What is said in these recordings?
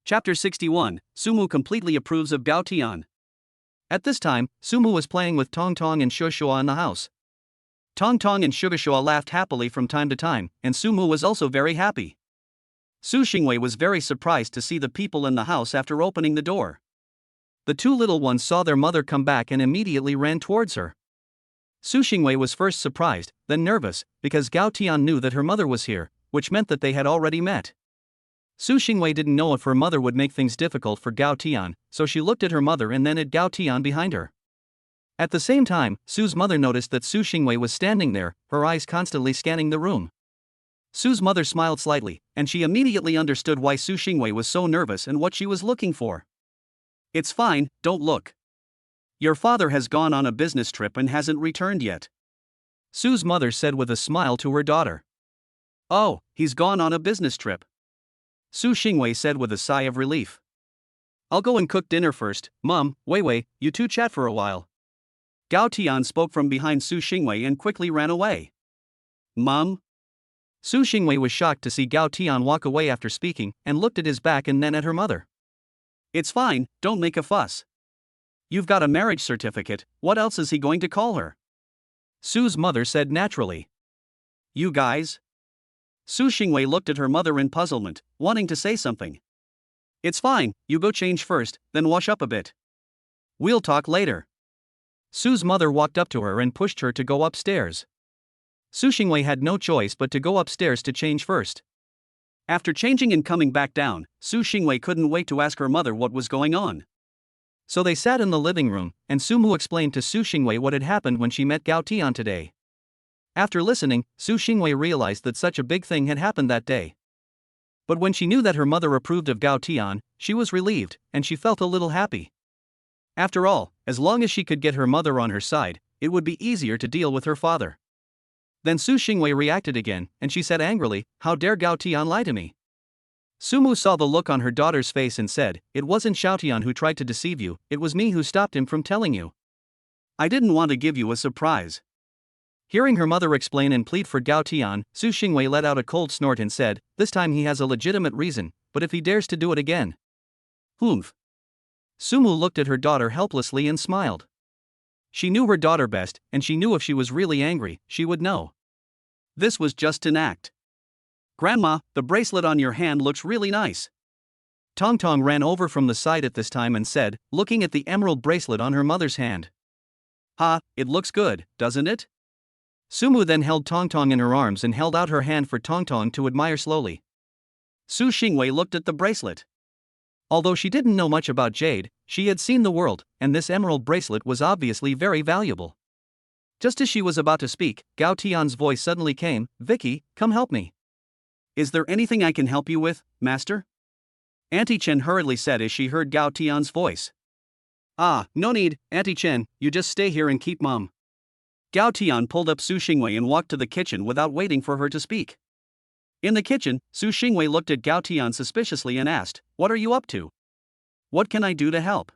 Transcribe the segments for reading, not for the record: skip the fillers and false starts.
Chapter 61, Sumu completely approves of Gao Tian. At this time, Sumu was playing with Tong Tong and Shushua in the house. Tong Tong and Shushua laughed happily from time to time, and Sumu was also very happy. Su Xingwei was very surprised to see the people in the house after opening the door. The two little ones saw their mother come back and immediately ran towards her. Su Xingwei was first surprised, then nervous, because Gao Tian knew that her mother was here, which meant that they had already met. Su Xingwei didn't know if her mother would make things difficult for Gao Tian, so she looked at her mother and then at Gao Tian behind her. At the same time, Su's mother noticed that Su Xingwei was standing there, her eyes constantly scanning the room. Su's mother smiled slightly, and she immediately understood why Su Xingwei was so nervous and what she was looking for. "It's fine, don't look. Your father has gone on a business trip and hasn't returned yet," Su's mother said with a smile to her daughter. "Oh, he's gone on a business trip," Su Xingwei said with a sigh of relief. "I'll go and cook dinner first, Mom. Wei, you two chat for a while." Gao Tian spoke from behind Su Xingwei and quickly ran away. "Mom?" Su Xingwei was shocked to see Gao Tian walk away after speaking, and looked at his back and then at her mother. "It's fine, don't make a fuss. You've got a marriage certificate, what else is he going to call her?" Su's mother said naturally. "You guys?" Su Xingwei looked at her mother in puzzlement, wanting to say something. "It's fine, you go change first, then wash up a bit. We'll talk later." Su's mother walked up to her and pushed her to go upstairs. Su Xingwei had no choice but to go upstairs to change first. After changing and coming back down, Su Xingwei couldn't wait to ask her mother what was going on. So they sat in the living room, and Sumu explained to Su Xingwei what had happened when she met Gao Tian today. After listening, Su Xingwei realized that such a big thing had happened that day. But when she knew that her mother approved of Gao Tian, she was relieved, and she felt a little happy. After all, as long as she could get her mother on her side, it would be easier to deal with her father. Then Su Xingwei reacted again, and she said angrily, "How dare Gao Tian lie to me?" Sumu saw the look on her daughter's face and said, "It wasn't Xiaotian who tried to deceive you, it was me who stopped him from telling you. I didn't want to give you a surprise." Hearing her mother explain and plead for Gao Tian, Su Xingwei let out a cold snort and said, "This time he has a legitimate reason, but if he dares to do it again." "Humph." Sumu looked at her daughter helplessly and smiled. She knew her daughter best, and she knew if she was really angry, she would know. This was just an act. "Grandma, the bracelet on your hand looks really nice." Tong Tong ran over from the side at this time and said, looking at the emerald bracelet on her mother's hand. "Ha, it looks good, doesn't it?" Sumu then held Tong Tong in her arms and held out her hand for Tong Tong to admire slowly. Su Xingwei looked at the bracelet. Although she didn't know much about jade, she had seen the world, and this emerald bracelet was obviously very valuable. Just as she was about to speak, Gao Tian's voice suddenly came, "Vicky, come help me." "Is there anything I can help you with, master?" Auntie Chen hurriedly said as she heard Gao Tian's voice. "Ah, no need, Auntie Chen, you just stay here and keep mum." Gao Tian pulled up Su Xingwei and walked to the kitchen without waiting for her to speak. In the kitchen, Su Xingwei looked at Gao Tian suspiciously and asked, "What are you up to? What can I do to help?"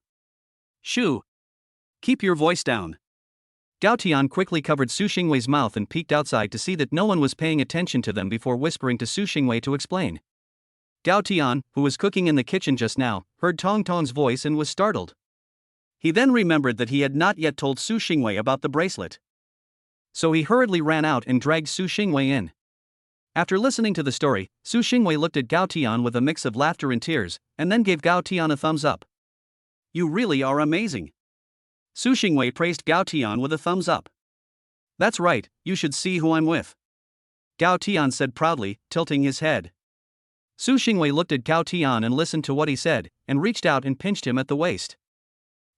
"Shoo! Keep your voice down." Gao Tian quickly covered Su Xingwei's mouth and peeked outside to see that no one was paying attention to them before whispering to Su Xingwei to explain. Gao Tian, who was cooking in the kitchen just now, heard Tong Tong's voice and was startled. He then remembered that he had not yet told Su Xingwei about the bracelet. So he hurriedly ran out and dragged Su Xingwei in. After listening to the story, Su Xingwei looked at Gao Tian with a mix of laughter and tears, and then gave Gao Tian a thumbs up. "You really are amazing." Su Xingwei praised Gao Tian with a thumbs up. "That's right, you should see who I'm with," Gao Tian said proudly, tilting his head. Su Xingwei looked at Gao Tian and listened to what he said, and reached out and pinched him at the waist.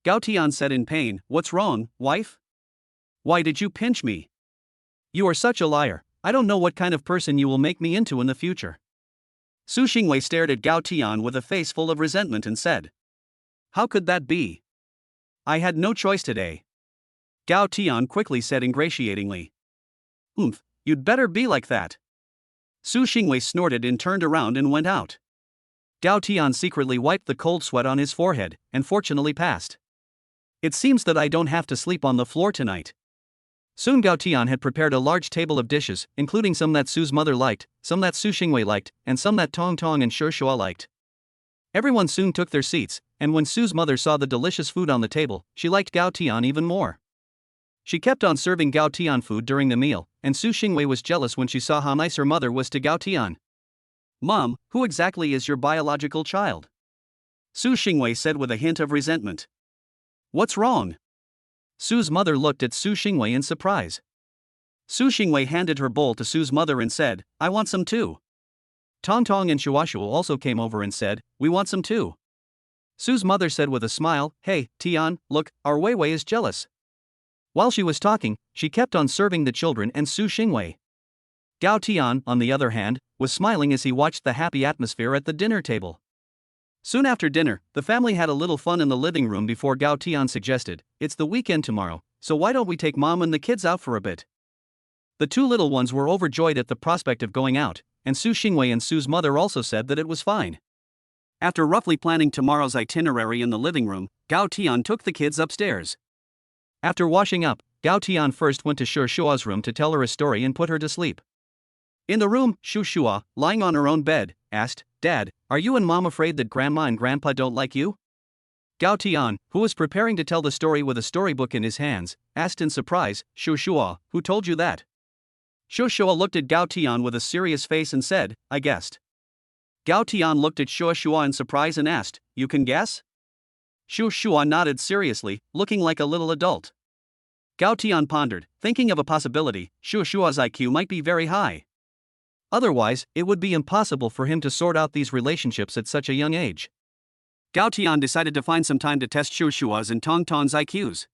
Gao Tian said in pain, "What's wrong, wife? Why did you pinch me? You are such a liar, I don't know what kind of person you will make me into in the future." Su Xingwei stared at Gao Tian with a face full of resentment and said, "How could that be? I had no choice today." Gao Tian quickly said ingratiatingly, "Oomph, you'd better be like that." Su Xingwei snorted and turned around and went out. Gao Tian secretly wiped the cold sweat on his forehead, and fortunately passed. "It seems that I don't have to sleep on the floor tonight." Soon Gao Tian had prepared a large table of dishes, including some that Su's mother liked, some that Su Xingwei liked, and some that Tong Tong and Shushua liked. Everyone soon took their seats, and when Sue's mother saw the delicious food on the table, she liked Gao Tian even more. She kept on serving Gao Tian food during the meal, and Su Xingwei was jealous when she saw how nice her mother was to Gao Tian. "Mom, who exactly is your biological child?" Su Xingwei said with a hint of resentment. "What's wrong?" Su's mother looked at Su Xingwei in surprise. Su Xingwei handed her bowl to Su's mother and said, "I want some too." Tong Tong and Shuashu also came over and said, "We want some too." Su's mother said with a smile, "Hey, Tian, look, our Wei Wei is jealous." While she was talking, she kept on serving the children and Su Xingwei. Gao Tian, on the other hand, was smiling as he watched the happy atmosphere at the dinner table. Soon after dinner, the family had a little fun in the living room before Gao Tian suggested, "It's the weekend tomorrow, so why don't we take mom and the kids out for a bit?" The two little ones were overjoyed at the prospect of going out, and Su Xingwei and Su's mother also said that it was fine. After roughly planning tomorrow's itinerary in the living room, Gao Tian took the kids upstairs. After washing up, Gao Tian first went to Shu Shua's room to tell her a story and put her to sleep. In the room, Shu Shua, lying on her own bed, asked, "Dad, are you and Mom afraid that Grandma and Grandpa don't like you?" Gao Tian, who was preparing to tell the story with a storybook in his hands, asked in surprise, "Shu Shua, who told you that?" Shu Shua looked at Gao Tian with a serious face and said, "I guessed." Gao Tian looked at Shu Shua in surprise and asked, "You can guess?" Shu Shua nodded seriously, looking like a little adult. Gao Tian pondered, thinking of a possibility: Shu Shua's IQ might be very high. Otherwise, it would be impossible for him to sort out these relationships at such a young age. Gao Tian decided to find some time to test Shu Shua's and Tong Tong's IQs.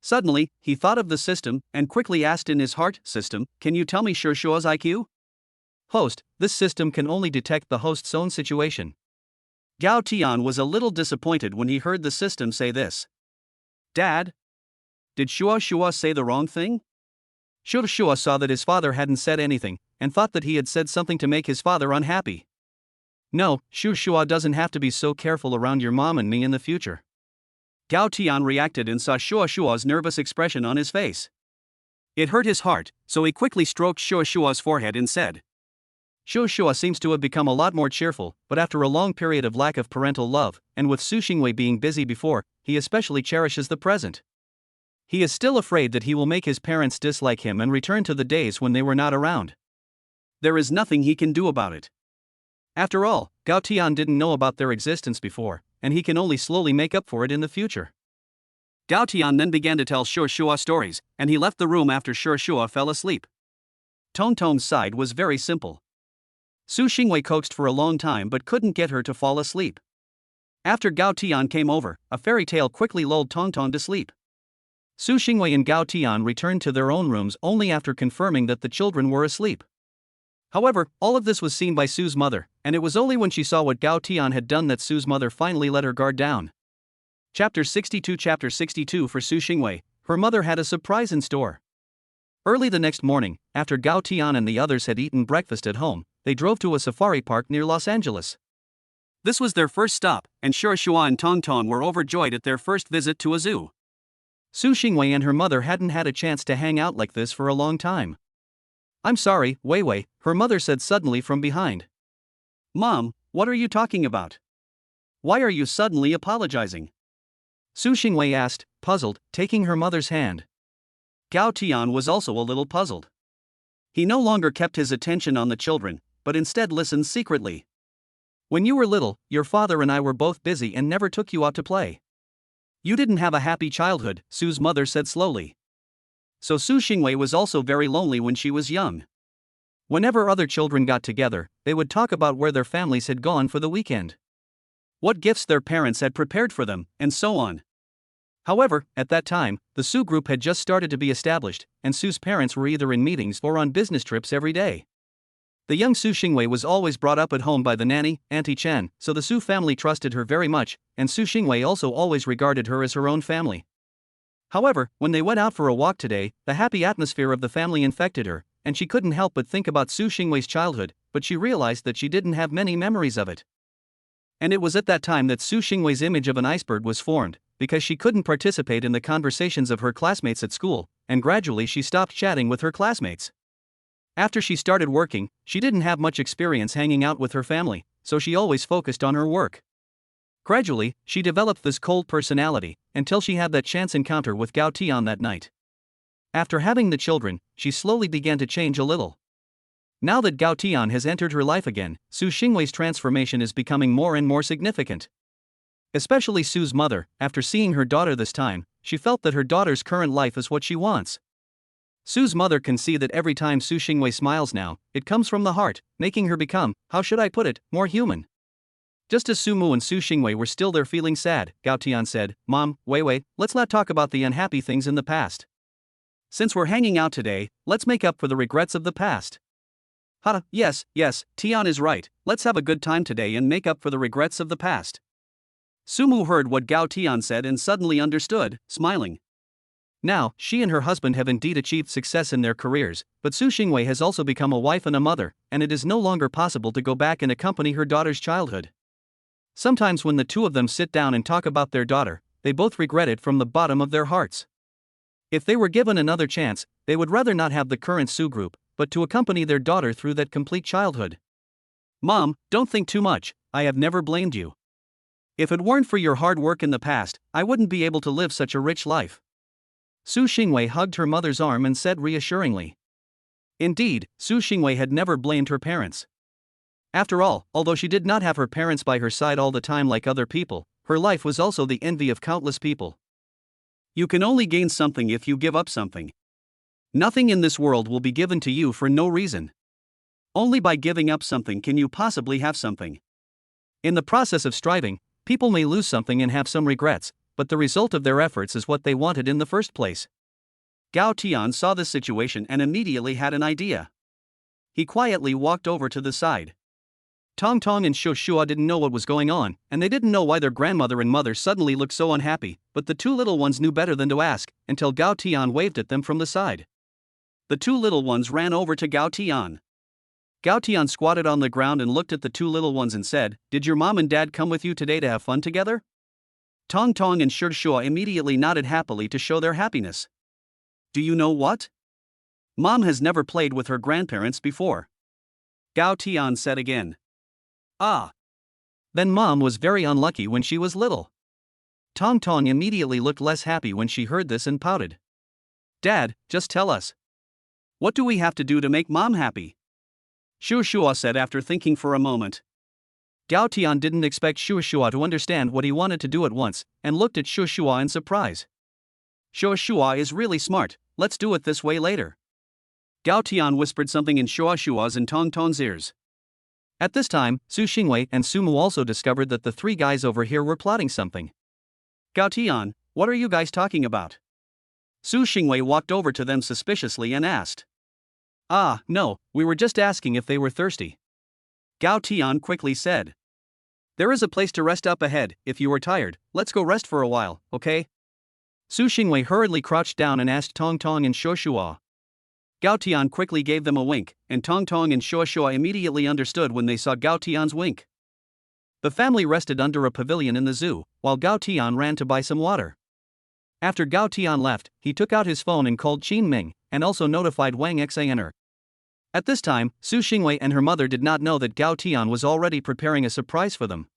Suddenly, he thought of the system and quickly asked in his heart, "System, can you tell me Shu Shua's IQ?" Host, this system can only detect the host's own situation. Gao Tian was a little disappointed when he heard the system say this. "Dad? Did Shua Shua say the wrong thing?" Shu Shua saw that his father hadn't said anything, and thought that he had said something to make his father unhappy. "No, Shu Shua doesn't have to be so careful around your mom and me in the future." Gao Tian reacted and saw Shu Shua's nervous expression on his face. It hurt his heart, so he quickly stroked Shu Shua's forehead and said, "Shu Shua seems to have become a lot more cheerful, but after a long period of lack of parental love, and with Su Xingwei being busy before, he especially cherishes the present. He is still afraid that he will make his parents dislike him and return to the days when they were not around. There is nothing he can do about it." After all, Gao Tian didn't know about their existence before, and he can only slowly make up for it in the future. Gao Tian then began to tell Shu Shua stories, and he left the room after Shu Shua fell asleep. Tong Tong's side was very simple. Su Xingwei coaxed for a long time but couldn't get her to fall asleep. After Gao Tian came over, a fairy tale quickly lulled Tong Tong to sleep. Su Xingwei and Gao Tian returned to their own rooms only after confirming that the children were asleep. However, all of this was seen by Su's mother, and it was only when she saw what Gao Tian had done that Su's mother finally let her guard down. Chapter 62 for Su Xingwei, her mother had a surprise in store. Early the next morning, after Gao Tian and the others had eaten breakfast at home, they drove to a safari park near Los Angeles. This was their first stop, and Shu Shua and Tong Tong were overjoyed at their first visit to a zoo. Su Xingwei and her mother hadn't had a chance to hang out like this for a long time. "I'm sorry, Wei Wei," her mother said suddenly from behind. "Mom, what are you talking about? Why are you suddenly apologizing?" Su Xingwei asked, puzzled, taking her mother's hand. Gao Tian was also a little puzzled. He no longer kept his attention on the children, but instead listened secretly. "When you were little, your father and I were both busy and never took you out to play. You didn't have a happy childhood," Su's mother said slowly. So Su Xingwei was also very lonely when she was young. Whenever other children got together, they would talk about where their families had gone for the weekend, what gifts their parents had prepared for them, and so on. However, at that time, the Su group had just started to be established, and Su's parents were either in meetings or on business trips every day. The young Su Xingwei was always brought up at home by the nanny, Auntie Chen, so the Su family trusted her very much, and Su Xingwei also always regarded her as her own family. However, when they went out for a walk today, the happy atmosphere of the family infected her, and she couldn't help but think about Su Xingwei's childhood, but she realized that she didn't have many memories of it. And it was at that time that Su Xingwei's image of an iceberg was formed, because she couldn't participate in the conversations of her classmates at school, and gradually she stopped chatting with her classmates. After she started working, she didn't have much experience hanging out with her family, so she always focused on her work. Gradually, she developed this cold personality, until she had that chance encounter with Gao Tian that night. After having the children, she slowly began to change a little. Now that Gao Tian has entered her life again, Su Xingwei's transformation is becoming more and more significant. Especially Su's mother, after seeing her daughter this time, she felt that her daughter's current life is what she wants. Su's mother can see that every time Su Xingwei smiles now, it comes from the heart, making her become, how should I put it, more human. Just as Su Mu and Su Xingwei were still there feeling sad, Gao Tian said, "Mom, Wei, let's not talk about the unhappy things in the past. Since we're hanging out today, let's make up for the regrets of the past." Yes, Tian is right, let's have a good time today and make up for the regrets of the past. Su Mu heard what Gao Tian said and suddenly understood, smiling. Now, she and her husband have indeed achieved success in their careers, but Su Xingwei has also become a wife and a mother, and it is no longer possible to go back and accompany her daughter's childhood. Sometimes when the two of them sit down and talk about their daughter, they both regret it from the bottom of their hearts. If they were given another chance, they would rather not have the current Su group, but to accompany their daughter through that complete childhood. Mom, don't think too much, I have never blamed you. If it weren't for your hard work in the past, I wouldn't be able to live such a rich life. Su Xingwei hugged her mother's arm and said reassuringly. Indeed, Su Xingwei had never blamed her parents. After all, although she did not have her parents by her side all the time like other people, her life was also the envy of countless people. You can only gain something if you give up something. Nothing in this world will be given to you for no reason. Only by giving up something can you possibly have something. In the process of striving, people may lose something and have some regrets, but the result of their efforts is what they wanted in the first place. Gao Tian saw this situation and immediately had an idea. He quietly walked over to the side. Tong Tong and Shushua didn't know what was going on, and they didn't know why their grandmother and mother suddenly looked so unhappy, but the two little ones knew better than to ask, until Gao Tian waved at them from the side. The two little ones ran over to Gao Tian. Gao Tian squatted on the ground and looked at the two little ones and said, "Did your mom and dad come with you today to have fun together?" Tong Tong and Shushua immediately nodded happily to show their happiness. Do you know what? Mom has never played with her grandparents before. Gao Tian said again. Ah. Then Mom was very unlucky when she was little. Tong Tong immediately looked less happy when she heard this and pouted. Dad, just tell us. What do we have to do to make Mom happy? Shushua said after thinking for a moment. Gao Tian didn't expect Shushua to understand what he wanted to do at once, and looked at Shushua in surprise. Shushua is really smart, let's do it this way later. Gao Tian whispered something in Shushua's and Tong Tong's ears. At this time, Su Xingwei and Su Mu also discovered that the three guys over here were plotting something. Gao Tian, what are you guys talking about? Su Xingwei walked over to them suspiciously and asked. Ah, no, we were just asking if they were thirsty. Gao Tian quickly said. There is a place to rest up ahead, if you are tired, let's go rest for a while, okay? Su Xingwei hurriedly crouched down and asked Tong Tong and Shushua. Gao Tian quickly gave them a wink, and Tong Tong and Shushua immediately understood when they saw Gao Tian's wink. The family rested under a pavilion in the zoo, while Gao Tian ran to buy some water. After Gao Tian left, he took out his phone and called Qin Ming, and also notified Wang Xaner. At this time, Su Xingwei and her mother did not know that Gao Tian was already preparing a surprise for them.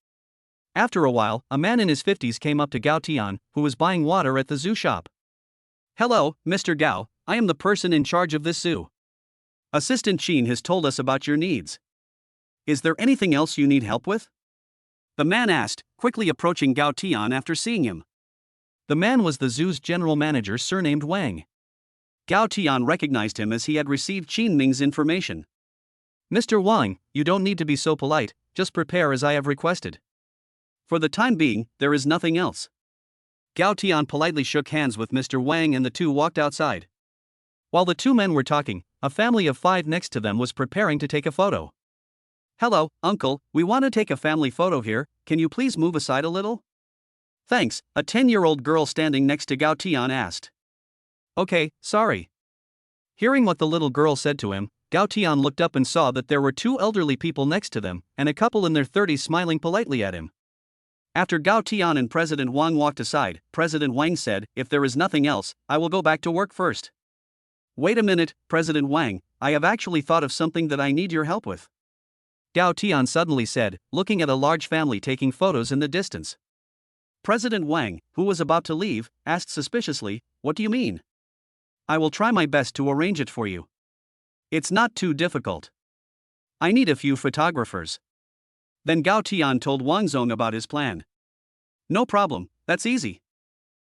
After a while, a man in his 50s came up to Gao Tian, who was buying water at the zoo shop. Hello, Mr. Gao, I am the person in charge of this zoo. Assistant Qin has told us about your needs. Is there anything else you need help with? The man asked, quickly approaching Gao Tian after seeing him. The man was the zoo's general manager surnamed Wang. Gao Tian recognized him as he had received Qin Ming's information. Mr. Wang, you don't need to be so polite, just prepare as I have requested. For the time being, there is nothing else. Gao Tian politely shook hands with Mr. Wang and the two walked outside. While the two men were talking, a family of 5 next to them was preparing to take a photo. Hello, uncle, we want to take a family photo here, can you please move aside a little? Thanks, a 10-year-old girl standing next to Gao Tian asked. Okay, sorry. Hearing what the little girl said to him, Gao Tian looked up and saw that there were 2 elderly people next to them, and a couple in their 30s smiling politely at him. After Gao Tian and President Wang walked aside, President Wang said, if there is nothing else, I will go back to work first. Wait a minute, President Wang, I have actually thought of something that I need your help with. Gao Tian suddenly said, looking at a large family taking photos in the distance. President Wang, who was about to leave, asked suspiciously, "What do you mean?" "I will try my best to arrange it for you. It's not too difficult. I need a few photographers." Then Gao Tian told Wang Zong about his plan. "No problem, that's easy.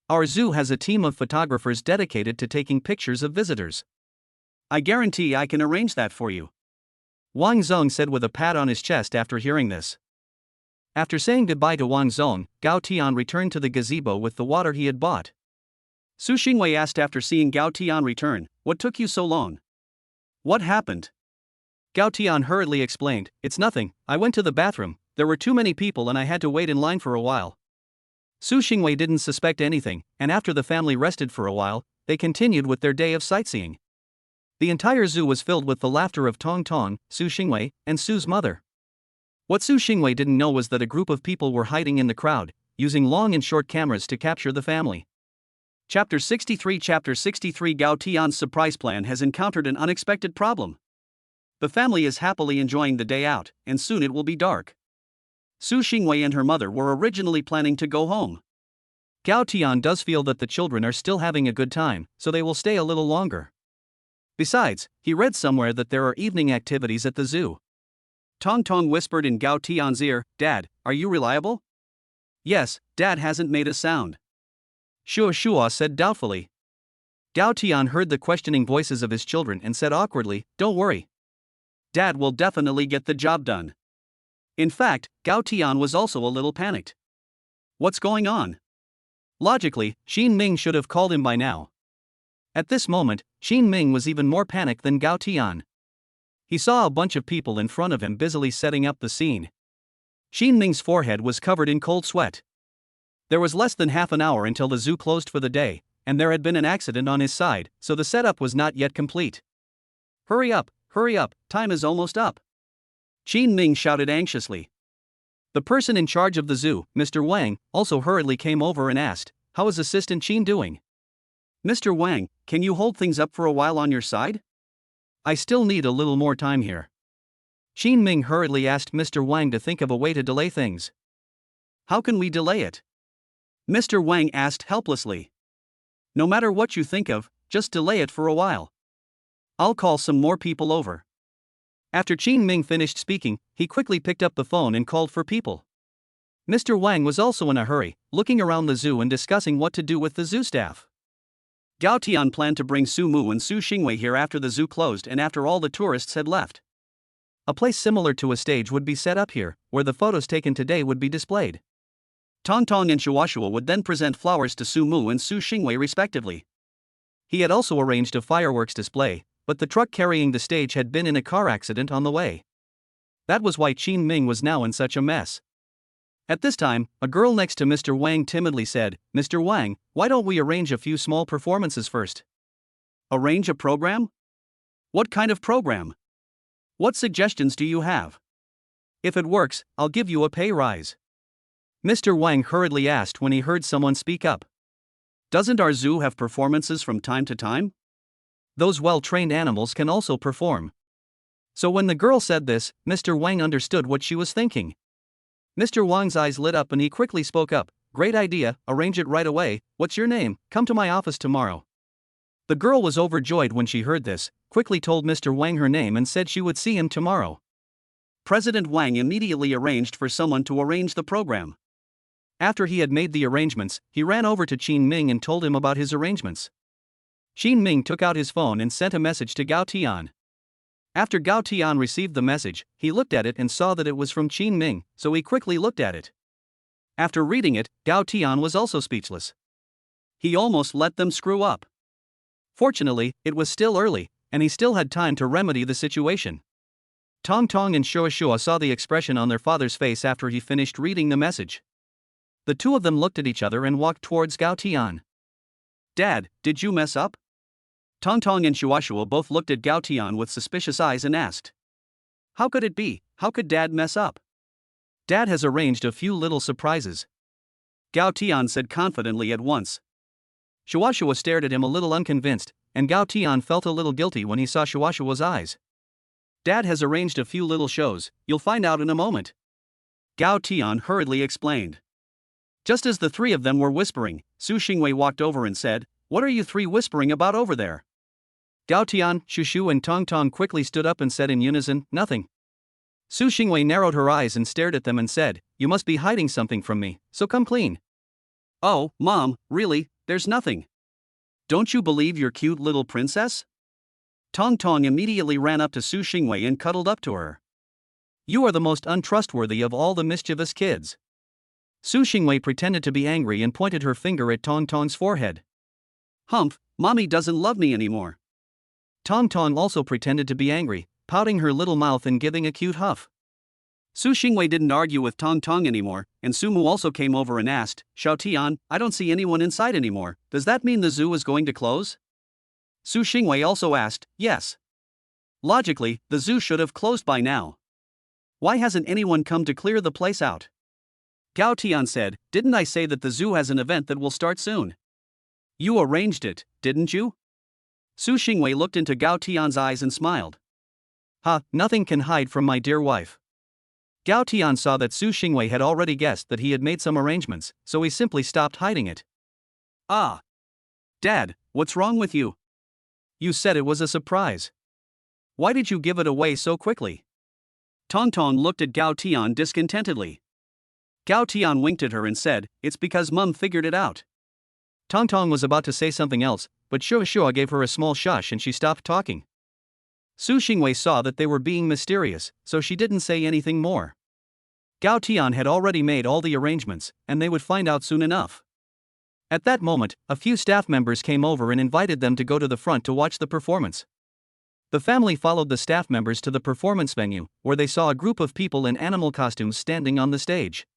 Our zoo has a team of photographers dedicated to taking pictures of visitors. I guarantee I can arrange that for you," Wang Zong said with a pat on his chest after hearing this. After saying goodbye to Wang Zong, Gao Tian returned to the gazebo with the water he had bought. Su Xingwei asked after seeing Gao Tian return, "What took you so long? What happened?" Gao Tian hurriedly explained, "It's nothing, I went to the bathroom, there were too many people and I had to wait in line for a while." Su Xingwei didn't suspect anything, and after the family rested for a while, they continued with their day of sightseeing. The entire zoo was filled with the laughter of Tong Tong, Su Xingwei, and Su's mother. What Su Xingwei didn't know was that a group of people were hiding in the crowd, using long and short cameras to capture the family. Chapter 63 Gao Tian's surprise plan has encountered an unexpected problem. The family is happily enjoying the day out, and soon it will be dark. Su Xingwei and her mother were originally planning to go home. Gao Tian does feel that the children are still having a good time, so they will stay a little longer. Besides, he read somewhere that there are evening activities at the zoo. Tong Tong whispered in Gao Tian's ear, "Dad, are you reliable?" "Yes, Dad hasn't made a sound," Shua said doubtfully. Gao Tian heard the questioning voices of his children and said awkwardly, "Don't worry. Dad will definitely get the job done." In fact, Gao Tian was also a little panicked. What's going on? Logically, Xin Ming should have called him by now. At this moment, Xin Ming was even more panicked than Gao Tian. He saw a bunch of people in front of him busily setting up the scene. Xin Ming's forehead was covered in cold sweat. There was less than half an hour until the zoo closed for the day, and there had been an accident on his side, so the setup was not yet complete. Hurry up, time is almost up," Xin Ming shouted anxiously. The person in charge of the zoo, Mr. Wang, also hurriedly came over and asked, "How is Assistant Xin doing?" "Mr. Wang, can you hold things up for a while on your side? I still need a little more time here." Xin Ming hurriedly asked Mr. Wang to think of a way to delay things. "How can we delay it?" Mr. Wang asked helplessly. "No matter what you think of, just delay it for a while. I'll call some more people over." After Xin Ming finished speaking, he quickly picked up the phone and called for people. Mr. Wang was also in a hurry, looking around the zoo and discussing what to do with the zoo staff. Gao Tian planned to bring Su Mu and Su Xingwei here after the zoo closed and after all the tourists had left. A place similar to a stage would be set up here, where the photos taken today would be displayed. Tong Tong and Shua would then present flowers to Su Mu and Su Xingwei respectively. He had also arranged a fireworks display, but the truck carrying the stage had been in a car accident on the way. That was why Qin Ming was now in such a mess. At this time, a girl next to Mr. Wang timidly said, "Mr. Wang, why don't we arrange a few small performances first?" "Arrange a program? What kind of program? What suggestions do you have? If it works, I'll give you a pay rise," Mr. Wang hurriedly asked when he heard someone speak up. "Doesn't our zoo have performances from time to time? Those well-trained animals can also perform." So when the girl said this, Mr. Wang understood what she was thinking. Mr. Wang's eyes lit up and he quickly spoke up, "Great idea, arrange it right away. What's your name? Come to my office tomorrow." The girl was overjoyed when she heard this, quickly told Mr. Wang her name and said she would see him tomorrow. President Wang immediately arranged for someone to arrange the program. After he had made the arrangements, he ran over to Qin Ming and told him about his arrangements. Qin Ming took out his phone and sent a message to Gao Tian. After Gao Tian received the message, he looked at it and saw that it was from Qin Ming, so he quickly looked at it. After reading it, Gao Tian was also speechless. He almost let them screw up. Fortunately, it was still early, and he still had time to remedy the situation. Tong Tong and Shua saw the expression on their father's face after he finished reading the message. The two of them looked at each other and walked towards Gao Tian. "Dad, did you mess up?" Tong Tong and Shua both looked at Gao Tian with suspicious eyes and asked. "How could it be? How could Dad mess up?" "Dad has arranged a few little surprises," Gao Tian said confidently at once. Shua stared at him a little unconvinced, and Gao Tian felt a little guilty when he saw Shua's eyes. Dad has arranged a few little shows, you'll find out in a moment. Gao Tian hurriedly explained. Just as the three of them were whispering, Su Xingwei walked over and said, "What are you three whispering about over there?" Gao Tian, Shushu and Tong Tong quickly stood up and said in unison, "Nothing." Su Xingwei narrowed her eyes and stared at them and said, "You must be hiding something from me, so come clean." "Oh, Mom, really, there's nothing. Don't you believe your cute little princess?" Tong Tong immediately ran up to Su Xingwei and cuddled up to her. "You are the most untrustworthy of all the mischievous kids." Su Xingwei pretended to be angry and pointed her finger at Tong Tong's forehead. "Humph, Mommy doesn't love me anymore." Tong Tong also pretended to be angry, pouting her little mouth and giving a cute huff. Su Xingwei didn't argue with Tong Tong anymore, and Sumu also came over and asked, "Xiao Tian, I don't see anyone inside anymore, does that mean the zoo is going to close?" Su Xingwei also asked, "Yes. Logically, the zoo should have closed by now. Why hasn't anyone come to clear the place out?" Gao Tian said, "Didn't I say that the zoo has an event that will start soon? You arranged it, didn't you?" Su Xingwei looked into Gao Tian's eyes and smiled. "Ha, nothing can hide from my dear wife." Gao Tian saw that Su Xingwei had already guessed that he had made some arrangements, so he simply stopped hiding it. "Ah. Dad, what's wrong with you? You said it was a surprise. Why did you give it away so quickly?" Tong Tong looked at Gao Tian discontentedly. Gao Tian winked at her and said, "It's because Mum figured it out." Tong Tong was about to say something else, but Shua Shua gave her a small shush and she stopped talking. Su Xingwei saw that they were being mysterious, so she didn't say anything more. Gao Tian had already made all the arrangements, and they would find out soon enough. At that moment, a few staff members came over and invited them to go to the front to watch the performance. The family followed the staff members to the performance venue, where they saw a group of people in animal costumes standing on the stage.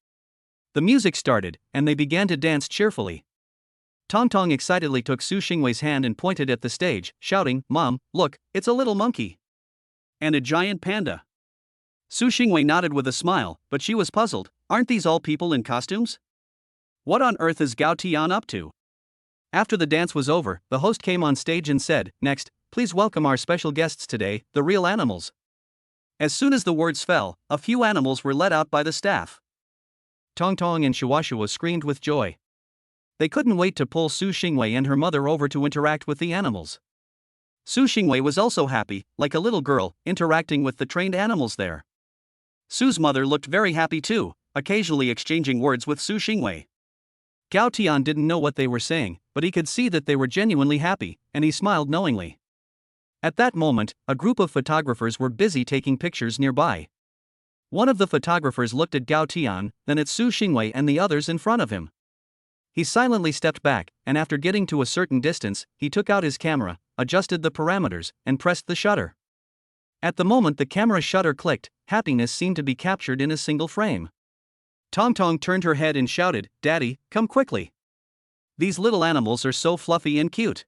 The music started, and they began to dance cheerfully. Tong Tong excitedly took Su Xingwei's hand and pointed at the stage, shouting, "Mom, look, it's a little monkey. And a giant panda." Su Xingwei nodded with a smile, but she was puzzled. Aren't these all people in costumes? What on earth is Gao Tian up to? After the dance was over, the host came on stage and said, "Next, please welcome our special guests today, the real animals." As soon as the words fell, a few animals were let out by the staff. Tong Tong and Shuashua screamed with joy. They couldn't wait to pull Su Xingwei and her mother over to interact with the animals. Su Xingwei was also happy, like a little girl, interacting with the trained animals there. Su's mother looked very happy too, occasionally exchanging words with Su Xingwei. Gao Tian didn't know what they were saying, but he could see that they were genuinely happy, and he smiled knowingly. At that moment, a group of photographers were busy taking pictures nearby. One of the photographers looked at Gao Tian, then at Su Xingwei and the others in front of him. He silently stepped back, and after getting to a certain distance, he took out his camera, adjusted the parameters, and pressed the shutter. At the moment the camera shutter clicked, happiness seemed to be captured in a single frame. Tong Tong turned her head and shouted, "Daddy, come quickly. These little animals are so fluffy and cute."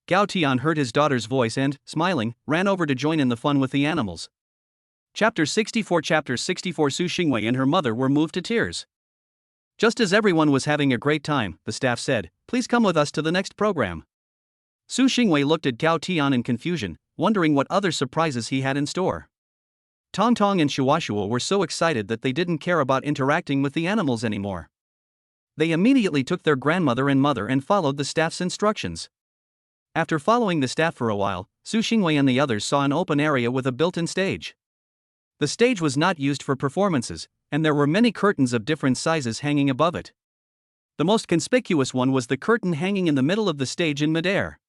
Gao Tian heard his daughter's voice and, smiling, ran over to join in the fun with the animals. Chapter 64 Su Xingwei and her mother were moved to tears. Just as everyone was having a great time, the staff said, "Please come with us to the next program." Su Xingwei looked at Gao Tian in confusion, wondering what other surprises he had in store. Tong Tong and Shuashua were so excited that they didn't care about interacting with the animals anymore. They immediately took their grandmother and mother and followed the staff's instructions. After following the staff for a while, Su Xingwei and the others saw an open area with a built-in stage. The stage was not used for performances, and there were many curtains of different sizes hanging above it. The most conspicuous one was the curtain hanging in the middle of the stage in midair.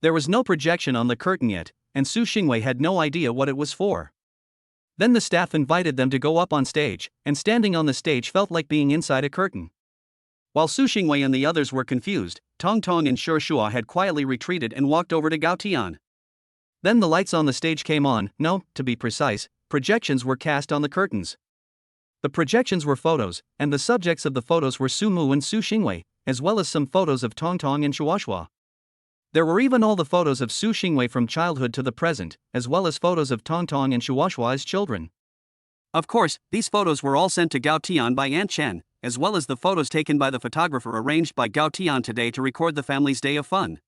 There was no projection on the curtain yet, and Su Xingwei had no idea what it was for. Then the staff invited them to go up on stage, and standing on the stage felt like being inside a curtain. While Su Xingwei and the others were confused, Tong Tong and Shua had quietly retreated and walked over to Gao Tian. Then the lights on the stage came on, no, to be precise, projections were cast on the curtains. The projections were photos, and the subjects of the photos were Su Mu and Su Xingwei, as well as some photos of Tong Tong and Shuashua. There were even all the photos of Su Xingwei from childhood to the present, as well as photos of Tong Tong and Shuashua as children. Of course, these photos were all sent to Gao Tian by Aunt Chen, as well as the photos taken by the photographer arranged by Gao Tian today to record the family's day of fun.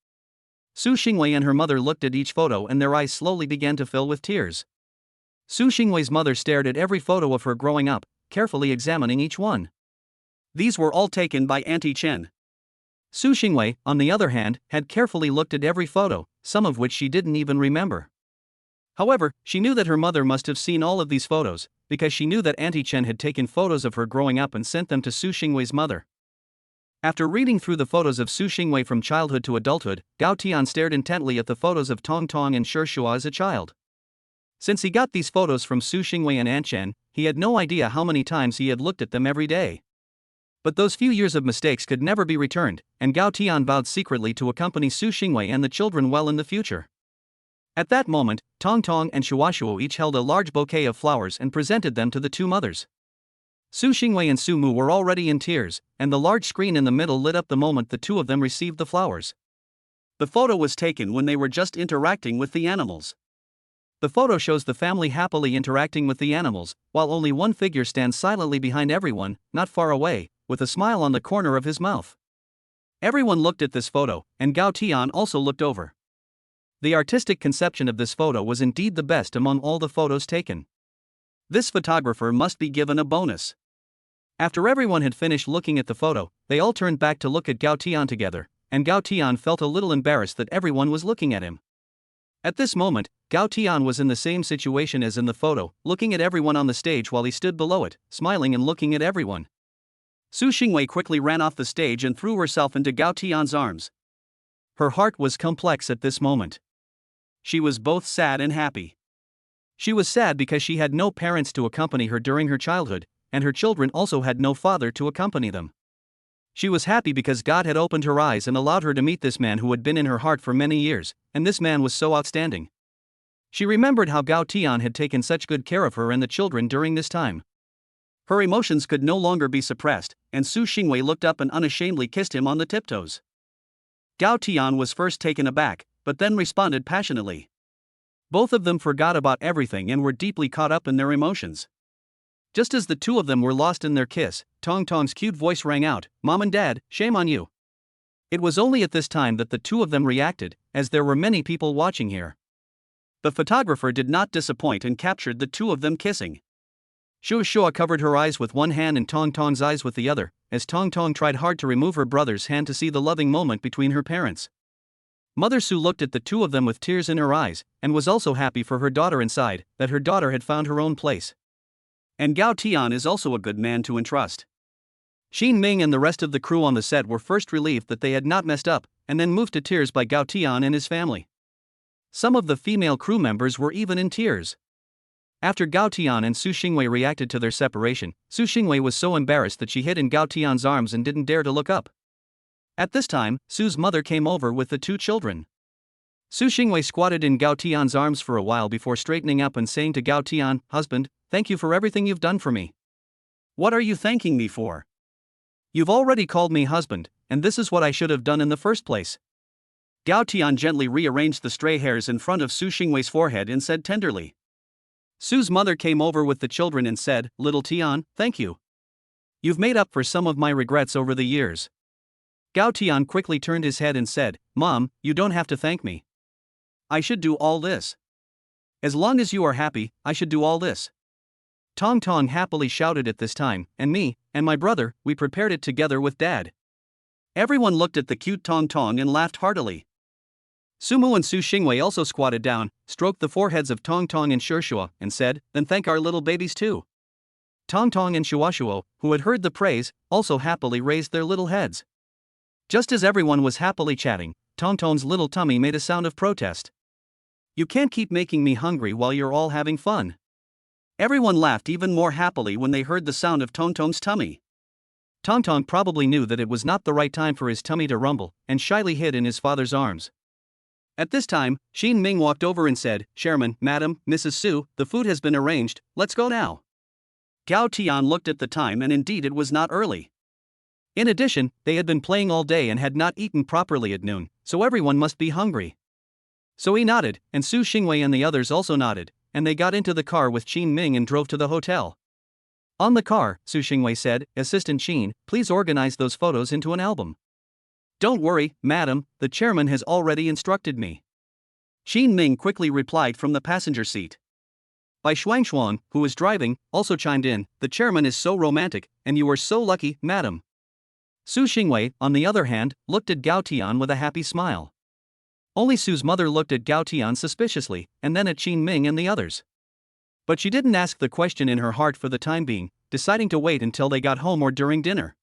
Su Xingwei and her mother looked at each photo and their eyes slowly began to fill with tears. Su Xingwei's mother stared at every photo of her growing up, carefully examining each one. These were all taken by Auntie Chen. Su Xingwei, on the other hand, had carefully looked at every photo, some of which she didn't even remember. However, she knew that her mother must have seen all of these photos, because she knew that Auntie Chen had taken photos of her growing up and sent them to Su Xingwei's mother. After reading through the photos of Su Xingwei from childhood to adulthood, Gao Tian stared intently at the photos of Tong Tong and Shishua as a child. Since he got these photos from Su Xingwei and Aunt Chen, he had no idea how many times he had looked at them every day. But those few years of mistakes could never be returned, and Gao Tian vowed secretly to accompany Su Xingwei and the children well in the future. At that moment, Tong Tong and Shuashuo each held a large bouquet of flowers and presented them to the two mothers. Su Xingwei and Su Mu were already in tears, and the large screen in the middle lit up the moment the two of them received the flowers. The photo was taken when they were just interacting with the animals. The photo shows the family happily interacting with the animals, while only one figure stands silently behind everyone, not far away, with a smile on the corner of his mouth. Everyone looked at this photo, and Gao Tian also looked over. The artistic conception of this photo was indeed the best among all the photos taken. This photographer must be given a bonus. After everyone had finished looking at the photo, they all turned back to look at Gao Tian together, and Gao Tian felt a little embarrassed that everyone was looking at him. At this moment, Gao Tian was in the same situation as in the photo, looking at everyone on the stage while he stood below it, smiling and looking at everyone. Su Xingwei quickly ran off the stage and threw herself into Gao Tian's arms. Her heart was complex at this moment. She was both sad and happy. She was sad because she had no parents to accompany her during her childhood, and her children also had no father to accompany them. She was happy because God had opened her eyes and allowed her to meet this man who had been in her heart for many years, and this man was so outstanding. She remembered how Gao Tian had taken such good care of her and the children during this time. Her emotions could no longer be suppressed, and Su Xingwei looked up and unashamedly kissed him on the tiptoes. Gao Tian was first taken aback, but then responded passionately. Both of them forgot about everything and were deeply caught up in their emotions. Just as the two of them were lost in their kiss, Tong Tong's cute voice rang out, "Mom and Dad, shame on you." It was only at this time that the two of them reacted, as there were many people watching here. The photographer did not disappoint and captured the two of them kissing. Shua covered her eyes with one hand and Tong Tong's eyes with the other, as Tong Tong tried hard to remove her brother's hand to see the loving moment between her parents. Mother Su looked at the two of them with tears in her eyes, and was also happy for her daughter and sighed that her daughter had found her own place. And Gao Tian is also a good man to entrust. Xin Ming and the rest of the crew on the set were first relieved that they had not messed up, and then moved to tears by Gao Tian and his family. Some of the female crew members were even in tears. After Gao Tian and Su Xingwei reacted to their separation, Su Xingwei was so embarrassed that she hid in Gao Tian's arms and didn't dare to look up. At this time, Su's mother came over with the two children. Su Xingwei squatted in Gao Tian's arms for a while before straightening up and saying to Gao Tian, "Husband, thank you for everything you've done for me." "What are you thanking me for? You've already called me husband, and this is what I should have done in the first place." Gao Tian gently rearranged the stray hairs in front of Su Xingwei's forehead and said tenderly. Su's mother came over with the children and said, "Little Tian, thank you. You've made up for some of my regrets over the years." Gao Tian quickly turned his head and said, "Mom, you don't have to thank me. I should do all this. As long as you are happy, I should do all this." Tong Tong happily shouted at this time, "And me, and my brother, we prepared it together with Dad." Everyone looked at the cute Tong Tong and laughed heartily. Sumu and Su Xingwei also squatted down, stroked the foreheads of Tong Tong and Shishua, and said, "Then thank our little babies too." Tong Tong and Shuashuo, who had heard the praise, also happily raised their little heads. Just as everyone was happily chatting, Tong Tong's little tummy made a sound of protest. "You can't keep making me hungry while you're all having fun." Everyone laughed even more happily when they heard the sound of Tong Tong's tummy. Tong Tong probably knew that it was not the right time for his tummy to rumble, and shyly hid in his father's arms. At this time, Xin Ming walked over and said, "Chairman, Madam, Mrs. Su, the food has been arranged, let's go now." Gao Tian looked at the time and indeed it was not early. In addition, they had been playing all day and had not eaten properly at noon, so everyone must be hungry. So he nodded, and Su Xingwei and the others also nodded, and they got into the car with Xin Ming and drove to the hotel. On the car, Su Xingwei said, "Assistant Xin, please organize those photos into an album." "Don't worry, madam, the chairman has already instructed me." Xin Ming quickly replied from the passenger seat. Bai Shuangshuan, who was driving, also chimed in, "The chairman is so romantic, and you are so lucky, madam." Su Xingwei, on the other hand, looked at Gao Tian with a happy smile. Only Su's mother looked at Gao Tian suspiciously, and then at Qin Ming and the others. But she didn't ask the question in her heart for the time being, deciding to wait until they got home or during dinner.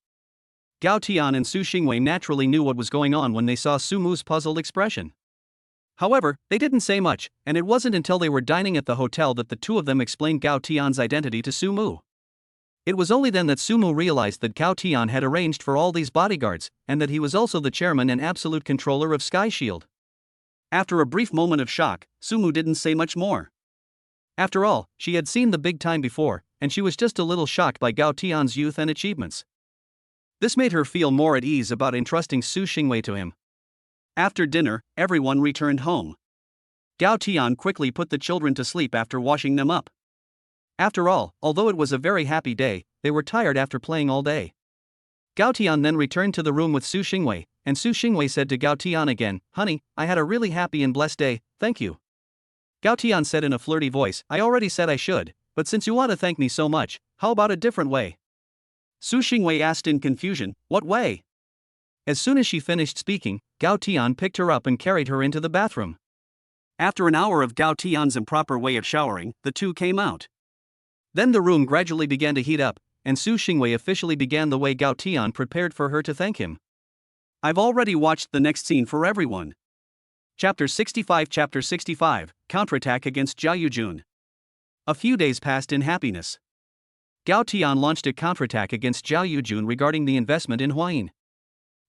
Gao Tian and Su Xingwei naturally knew what was going on when they saw Su Mu's puzzled expression. However, they didn't say much, and it wasn't until they were dining at the hotel that the two of them explained Gao Tian's identity to Su Mu. It was only then that Su Mu realized that Gao Tian had arranged for all these bodyguards, and that he was also the chairman and absolute controller of Sky Shield. After a brief moment of shock, Su Mu didn't say much more. After all, she had seen the big time before, and she was just a little shocked by Gao Tian's youth and achievements. This made her feel more at ease about entrusting Su Xingwei to him. After dinner, everyone returned home. Gao Tian quickly put the children to sleep after washing them up. After all, although it was a very happy day, they were tired after playing all day. Gao Tian then returned to the room with Su Xingwei, and Su Xingwei said to Gao Tian again, "Honey, I had a really happy and blessed day, thank you." Gao Tian said in a flirty voice, "I already said I should, but since you want to thank me so much, how about a different way?" Su Xingwei asked in confusion, "What way?" As soon as she finished speaking, Gao Tian picked her up and carried her into the bathroom. After an hour of Gao Tian's improper way of showering, the two came out. Then the room gradually began to heat up, and Su Xingwei officially began the way Gao Tian prepared for her to thank him. I've already watched the next scene for everyone. Chapter 65 Counterattack against Zhao Yujun. A few days passed in happiness. Gao Tian launched a counterattack against Zhao Yujun regarding the investment in Huayin.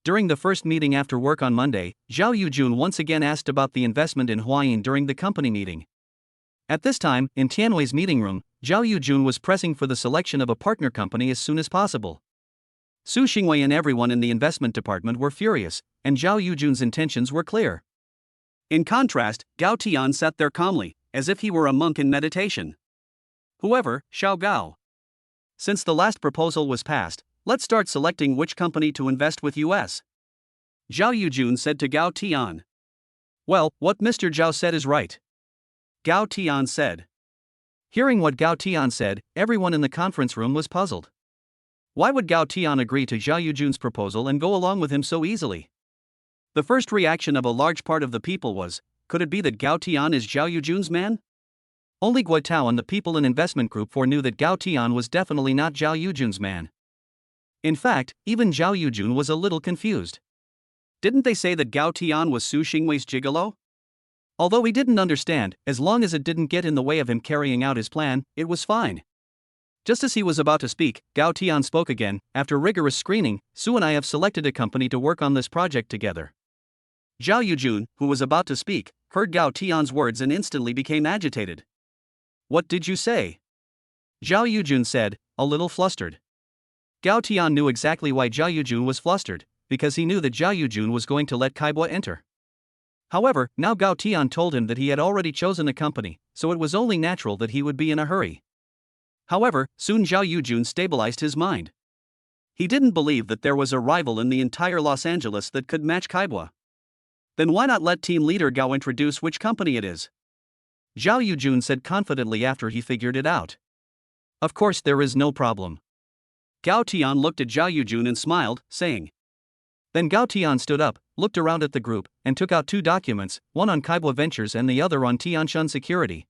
During the first meeting after work on Monday, Zhao Yujun once again asked about the investment in Huayin during the company meeting. At this time, in Tianwei's meeting room, Zhao Yujun was pressing for the selection of a partner company as soon as possible. Su Xingwei and everyone in the investment department were furious, and Zhao Yujun's intentions were clear. In contrast, Gao Tian sat there calmly, as if he were a monk in meditation. "Whoever, Xiao Gao. Since the last proposal was passed, let's start selecting which company to invest with US." Zhao Yujun said to Gao Tian. "Well, what Mr. Zhao said is right," Gao Tian said. Hearing what Gao Tian said, everyone in the conference room was puzzled. Why would Gao Tian agree to Zhao Yujun's proposal and go along with him so easily? The first reaction of a large part of the people was, could it be that Gao Tian is Zhao Yujun's man? Only Guo Tao and the people in investment group 4 knew that Gao Tian was definitely not Zhao Yujun's man. In fact, even Zhao Yujun was a little confused. Didn't they say that Gao Tian was Su Xingwei's gigolo? Although he didn't understand, as long as it didn't get in the way of him carrying out his plan, it was fine. Just as he was about to speak, Gao Tian spoke again. "After rigorous screening, Su and I have selected a company to work on this project together." Zhao Yujun, who was about to speak, heard Gao Tian's words and instantly became agitated. "What did you say?" Zhao Yujun said, a little flustered. Gao Tian knew exactly why Zhao Yujun was flustered, because he knew that Zhao Yujun was going to let Kaibua enter. However, now Gao Tian told him that he had already chosen a company, so it was only natural that he would be in a hurry. However, soon Zhao Yujun stabilized his mind. He didn't believe that there was a rival in the entire Los Angeles that could match Kaibua. Then why not let team leader Gao introduce which company it is? Zhao Yujun said confidently after he figured it out. "Of course there is no problem." Gao Tian looked at Zhao Yujun and smiled, saying. Then Gao Tian stood up, looked around at the group, and took out 2 documents, one on Kaibua Ventures and the other on Tianshan Security.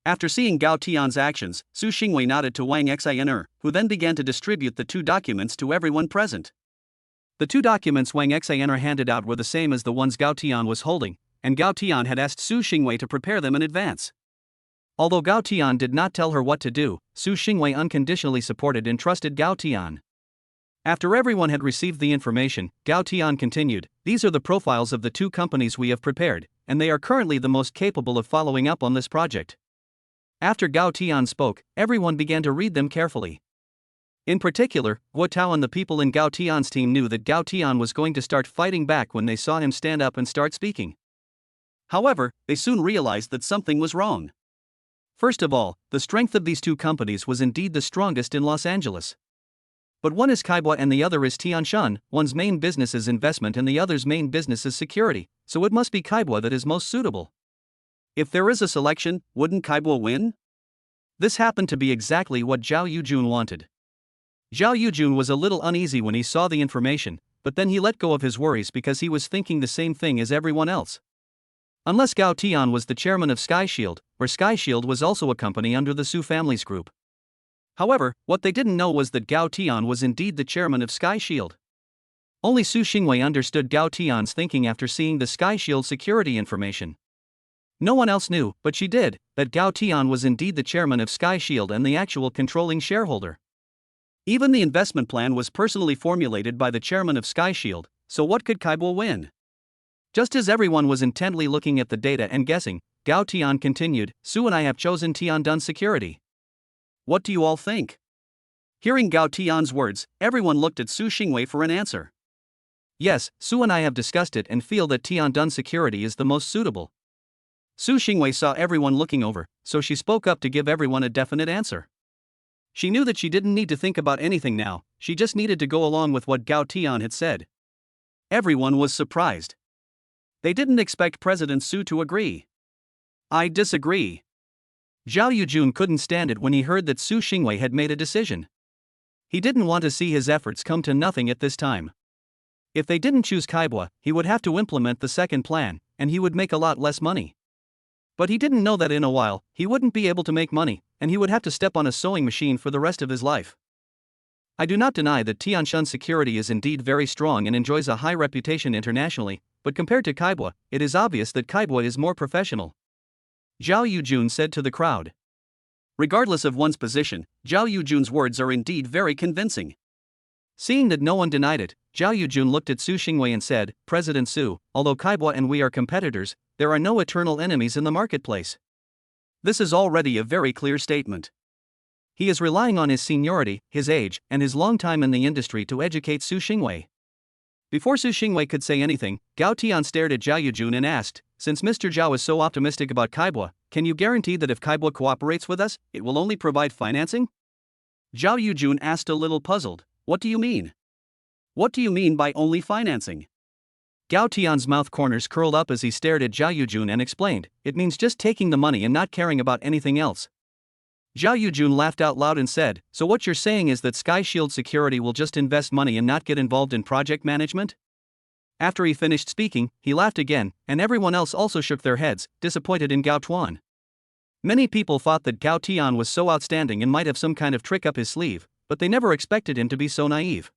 After seeing Gao Tian's actions, Su Xingwei nodded to Wang Xiner, who then began to distribute the 2 documents to everyone present. The 2 documents Wang Xiner handed out were the same as the ones Gao Tian was holding, and Gao Tian had asked Su Xingwei to prepare them in advance. Although Gao Tian did not tell her what to do, Su Xingwei unconditionally supported and trusted Gao Tian. After everyone had received the information, Gao Tian continued, "These are the profiles of the 2 companies we have prepared, and they are currently the most capable of following up on this project." After Gao Tian spoke, everyone began to read them carefully. In particular, Guo Tao and the people in Gao Tian's team knew that Gao Tian was going to start fighting back when they saw him stand up and start speaking. However, they soon realized that something was wrong. First of all, the strength of these 2 companies was indeed the strongest in Los Angeles. But one is Kaibua and the other is Tianshan, one's main business is investment and the other's main business is security, so it must be Kaibua that is most suitable. If there is a selection, wouldn't Kaibua win? This happened to be exactly what Zhao Yujun wanted. Zhao Yujun was a little uneasy when he saw the information, but then he let go of his worries because he was thinking the same thing as everyone else. Unless Gao Tian was the chairman of SkyShield, where SkyShield was also a company under the Su family's group. However, what they didn't know was that Gao Tian was indeed the chairman of SkyShield. Only Su Xingwei understood Gao Tian's thinking after seeing the SkyShield security information. No one else knew, but she did, that Gao Tian was indeed the chairman of SkyShield and the actual controlling shareholder. Even the investment plan was personally formulated by the chairman of SkyShield, so what could Kaibo win? Just as everyone was intently looking at the data and guessing, Gao Tian continued, Su and I have chosen Tiandun Security. What do you all think? Hearing Gao Tian's words, everyone looked at Su Xingwei for an answer. Yes, Su and I have discussed it and feel that Tiandun Security is the most suitable. Su Xingwei saw everyone looking over, so she spoke up to give everyone a definite answer. She knew that she didn't need to think about anything now, she just needed to go along with what Gao Tian had said. Everyone was surprised. They didn't expect President Su to agree. I disagree. Zhao Yujun couldn't stand it when he heard that Su Xingwei had made a decision. He didn't want to see his efforts come to nothing at this time. If they didn't choose Kaibwa, he would have to implement the second plan, and he would make a lot less money. But he didn't know that in a while, he wouldn't be able to make money, and he would have to step on a sewing machine for the rest of his life. I do not deny that Tianshan Security is indeed very strong and enjoys a high reputation internationally, but compared to Kaibwa, it is obvious that Kaibwa is more professional. Zhao Yujun said to the crowd. Regardless of one's position, Zhao Yujun's words are indeed very convincing. Seeing that no one denied it, Zhao Yujun looked at Su Xingwei and said, President Su, although Kaibwa and we are competitors, there are no eternal enemies in the marketplace. This is already a very clear statement. He is relying on his seniority, his age, and his long time in the industry to educate Su Xingwei. Before Su Xingwei could say anything, Gao Tian stared at Zhao Yujun and asked, since Mr. Zhao is so optimistic about Kaibwa, can you guarantee that if Kaibwa cooperates with us, it will only provide financing? Zhao Yujun asked a little puzzled, what do you mean? What do you mean by only financing? Gao Tian's mouth corners curled up as he stared at Zhao Yujun and explained, it means just taking the money and not caring about anything else. Zhao Yujun laughed out loud and said, so what you're saying is that SkyShield Security will just invest money and not get involved in project management? After he finished speaking, he laughed again, and everyone else also shook their heads, disappointed in Gao Tuan. Many people thought that Gao Tian was so outstanding and might have some kind of trick up his sleeve, but they never expected him to be so naive.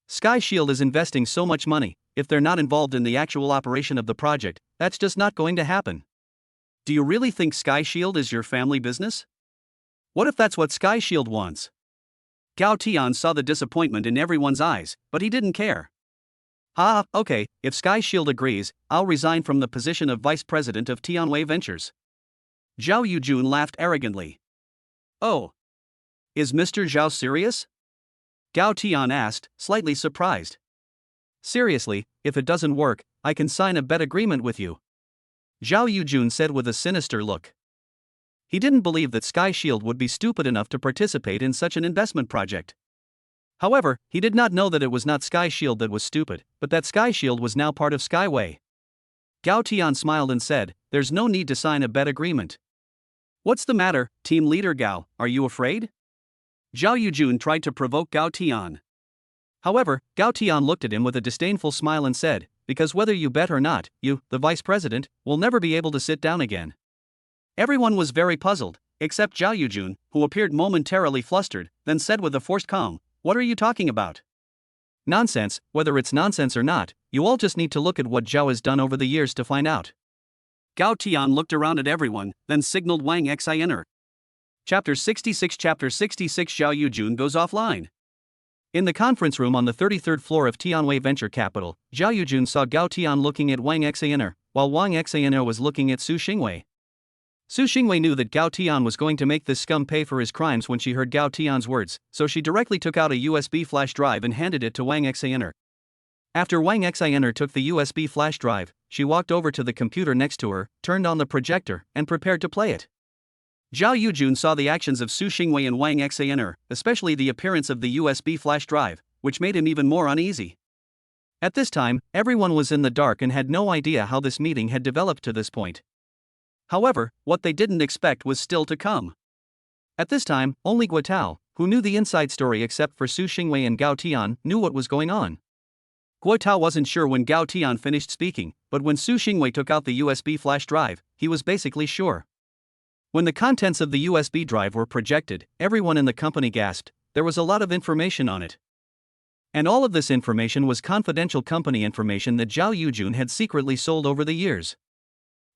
SkyShield is investing so much money, if they're not involved in the actual operation of the project, that's just not going to happen. Do you really think SkyShield is your family business? What if that's what SkyShield wants? Gao Tian saw the disappointment in everyone's eyes, but he didn't care. Okay, if SkyShield agrees, I'll resign from the position of vice president of Tianwei Ventures. Zhao Yujun laughed arrogantly. Oh. Is Mr. Zhao serious? Gao Tian asked, slightly surprised. Seriously, if it doesn't work, I can sign a bet agreement with you. Zhao Yujun said with a sinister look. He didn't believe that SkyShield would be stupid enough to participate in such an investment project. However, he did not know that it was not SkyShield that was stupid, but that SkyShield was now part of Skyway. Gao Tian smiled and said, there's no need to sign a bet agreement. What's the matter, team leader Gao, are you afraid? Zhao Yujun tried to provoke Gao Tian. However, Gao Tian looked at him with a disdainful smile and said, because whether you bet or not, you, the vice president, will never be able to sit down again. Everyone was very puzzled, except Zhao Yujun, who appeared momentarily flustered, then said with a forced calm, what are you talking about? Nonsense, whether it's nonsense or not, you all just need to look at what Zhao has done over the years to find out. Gao Tian looked around at everyone, then signaled Wang Xianer. Chapter 66 Zhao Yujun goes offline. In the conference room on the 33rd floor of Tianwei Venture Capital, Zhao Yujun saw Gao Tian looking at Wang Xianer, while Wang Xianer was looking at Su Xingwei. Su Xingwei knew that Gao Tian was going to make this scum pay for his crimes when she heard Gao Tian's words, so she directly took out a USB flash drive and handed it to Wang Xianer. After Wang Xianer took the USB flash drive, she walked over to the computer next to her, turned on the projector, and prepared to play it. Zhao Yujun saw the actions of Su Xingwei and Wang Xianer, especially the appearance of the USB flash drive, which made him even more uneasy. At this time, everyone was in the dark and had no idea how this meeting had developed to this point. However, what they didn't expect was still to come. At this time, only Guo, who knew the inside story except for Su Xingwei and Gao Tian, knew what was going on. Guo wasn't sure when Gao Tian finished speaking, but when Su Xingwei took out the USB flash drive, he was basically sure. When the contents of the USB drive were projected, everyone in the company gasped. There was a lot of information on it. And all of this information was confidential company information that Zhao Yujun had secretly sold over the years.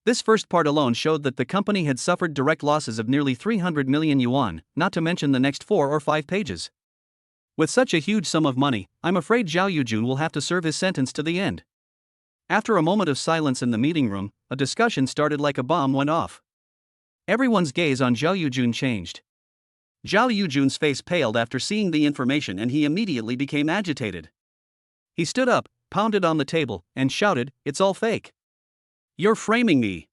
This first part alone showed that the company had suffered direct losses of nearly 300 million yuan, not to mention the next 4 or 5 pages. With such a huge sum of money, I'm afraid Zhao Yujun will have to serve his sentence to the end. After a moment of silence in the meeting room, a discussion started like a bomb went off. Everyone's gaze on Zhao Yujun changed. Zhao Yujun's face paled after seeing the information and he immediately became agitated. He stood up, pounded on the table, and shouted, "It's all fake. You're framing me.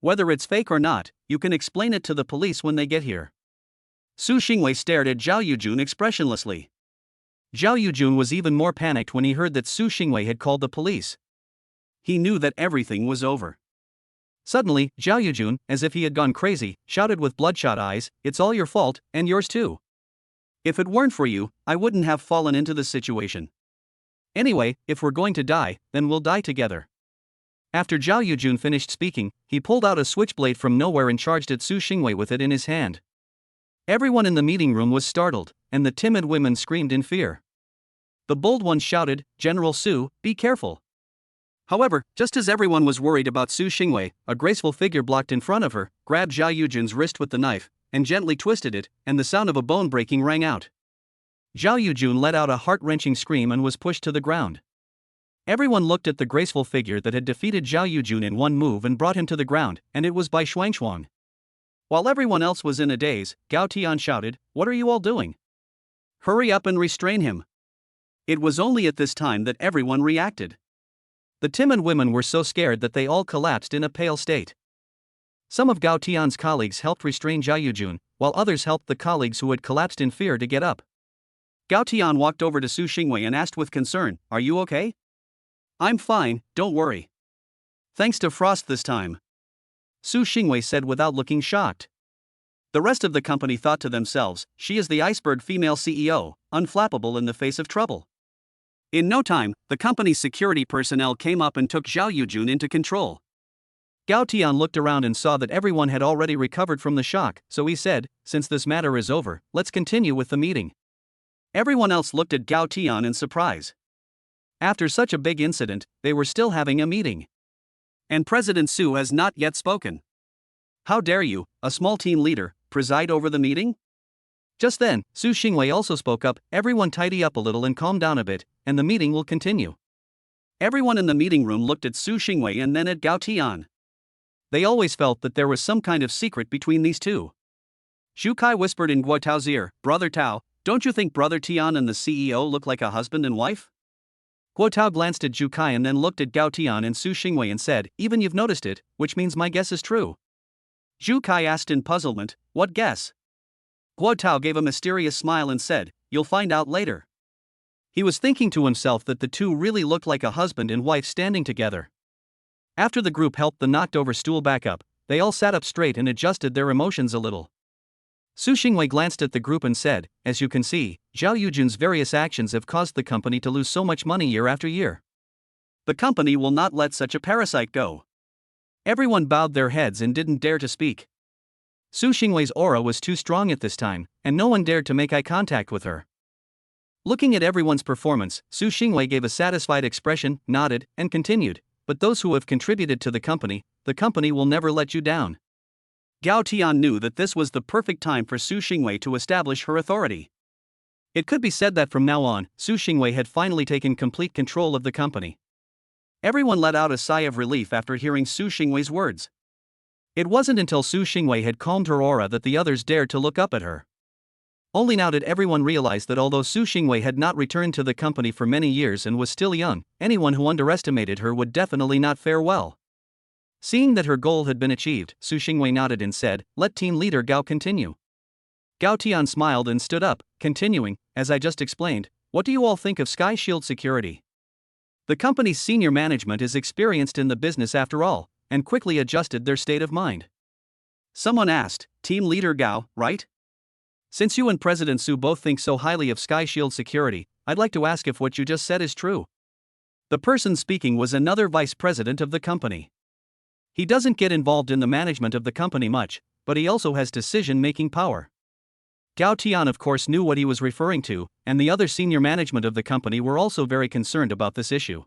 Whether it's fake or not, you can explain it to the police when they get here." Su Xingwei stared at Zhao Yujun expressionlessly. Zhao Yujun was even more panicked when he heard that Su Xingwei had called the police. He knew that everything was over. Suddenly, Zhao Yujun, as if he had gone crazy, shouted with bloodshot eyes, "It's all your fault, and yours too. If it weren't for you, I wouldn't have fallen into this situation. Anyway, if we're going to die, then we'll die together." After Zhao Yujun finished speaking, he pulled out a switchblade from nowhere and charged at Su Xingwei with it in his hand. Everyone in the meeting room was startled, and the timid women screamed in fear. The bold ones shouted, "General Su, be careful." However, just as everyone was worried about Su Xingwei, a graceful figure blocked in front of her, grabbed Zhao Yujun's wrist with the knife, and gently twisted it, and the sound of a bone breaking rang out. Zhao Yujun let out a heart-wrenching scream and was pushed to the ground. Everyone looked at the graceful figure that had defeated Zhao Yujun in one move and brought him to the ground, and it was by Xuangshuang. While everyone else was in a daze, Gao Tian shouted, "What are you all doing? Hurry up and restrain him." It was only at this time that everyone reacted. The timid women were so scared that they all collapsed in a pale state. Some of Gao Tian's colleagues helped restrain Zhao Yujun, while others helped the colleagues who had collapsed in fear to get up. Gao Tian walked over to Su Xingwei and asked with concern, "Are you okay?" "I'm fine, don't worry. Thanks to Frost this time," Su Xingwei said without looking shocked. The rest of the company thought to themselves, "She is the iceberg female CEO, unflappable in the face of trouble." In no time, the company's security personnel came up and took Zhao Yujun into control. Gao Tian looked around and saw that everyone had already recovered from the shock, so he said, "Since this matter is over, let's continue with the meeting." Everyone else looked at Gao Tian in surprise. After such a big incident, they were still having a meeting. And President Su has not yet spoken. How dare you, a small team leader, preside over the meeting? Just then, Su Xingwei also spoke up, "Everyone tidy up a little and calm down a bit, and the meeting will continue." Everyone in the meeting room looked at Su Xingwei and then at Gao Tian. They always felt that there was some kind of secret between these two. Zhu Kai whispered in Guo Tao's ear, "Brother Tao, don't you think Brother Tian and the CEO look like a husband and wife?" Guo Tao glanced at Zhu Kai and then looked at Gao Tian and Su Xingwei and said, "Even you've noticed it, which means my guess is true." Zhu Kai asked in puzzlement, "What guess?" Guo Tao gave a mysterious smile and said, "You'll find out later." He was thinking to himself that the two really looked like a husband and wife standing together. After the group helped the knocked-over stool back up, they all sat up straight and adjusted their emotions a little. Su Xingwei glanced at the group and said, "As you can see, Zhao Yujun's various actions have caused the company to lose so much money year after year. The company will not let such a parasite go." Everyone bowed their heads and didn't dare to speak. Su Xingwei's aura was too strong at this time, and no one dared to make eye contact with her. Looking at everyone's performance, Su Xingwei gave a satisfied expression, nodded, and continued, "But those who have contributed to the company will never let you down." Gao Tian knew that this was the perfect time for Su Xingwei to establish her authority. It could be said that from now on, Su Xingwei had finally taken complete control of the company. Everyone let out a sigh of relief after hearing Su Xingwei's words. It wasn't until Su Xingwei had calmed her aura that the others dared to look up at her. Only now did everyone realize that although Su Xingwei had not returned to the company for many years and was still young, anyone who underestimated her would definitely not fare well. Seeing that her goal had been achieved, Su Xingwei nodded and said, "Let team leader Gao continue." Gao Tian smiled and stood up, continuing, "As I just explained, what do you all think of Sky Shield Security? The company's senior management is experienced in the business after all, and quickly adjusted their state of mind." Someone asked, "Team leader Gao, right?" Since you and President Su both think so highly of Sky Shield security, I'd like to ask if what you just said is true. The person speaking was another vice president of the company. He doesn't get involved in the management of the company much, but he also has decision-making power. Gao Tian of course knew what he was referring to, and the other senior management of the company were also very concerned about this issue.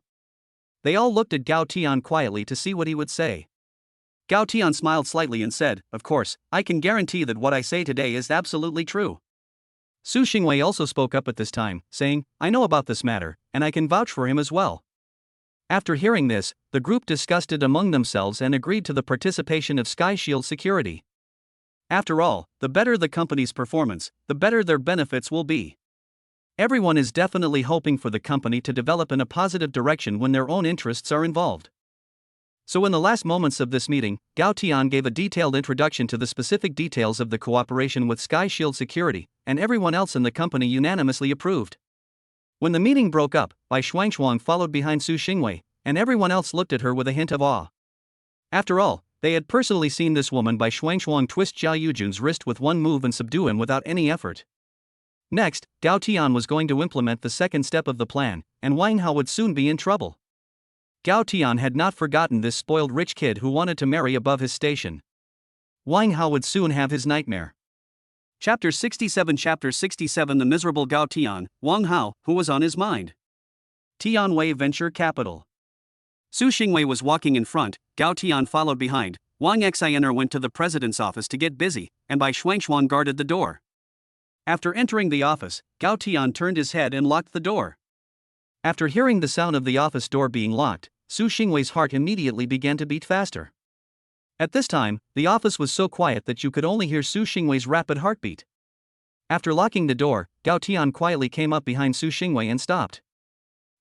They all looked at Gao Tian quietly to see what he would say. Gao Tian smiled slightly and said, "Of course, I can guarantee that what I say today is absolutely true." Su Xingwei also spoke up at this time, saying, "I know about this matter, and I can vouch for him as well." After hearing this, the group discussed it among themselves and agreed to the participation of Sky Shield security. After all, the better the company's performance, the better their benefits will be. Everyone is definitely hoping for the company to develop in a positive direction when their own interests are involved. So in the last moments of this meeting, Gao Tian gave a detailed introduction to the specific details of the cooperation with Sky Shield Security, and everyone else in the company unanimously approved. When the meeting broke up, Bai Shuangshuang followed behind Su Xingwei, and everyone else looked at her with a hint of awe. After all, they had personally seen this woman Bai Shuangshuang twist Zhao Yujun's wrist with one move and subdue him without any effort. Next, Gao Tian was going to implement the second step of the plan, and Wang Hao would soon be in trouble. Gao Tian had not forgotten this spoiled rich kid who wanted to marry above his station. Wang Hao would soon have his nightmare. Chapter 67 The miserable Gao Tian, Wang Hao, who was on his mind. Tianwei Venture Capital. Su Xingwei was walking in front, Gao Tian followed behind, Wang Xianer went to the president's office to get busy, and Bai Shuangshuang guarded the door. After entering the office, Gao Tian turned his head and locked the door. After hearing the sound of the office door being locked, Su Xingwei's heart immediately began to beat faster. At this time, the office was so quiet that you could only hear Su Xingwei's rapid heartbeat. After locking the door, Gao Tian quietly came up behind Su Xingwei and stopped.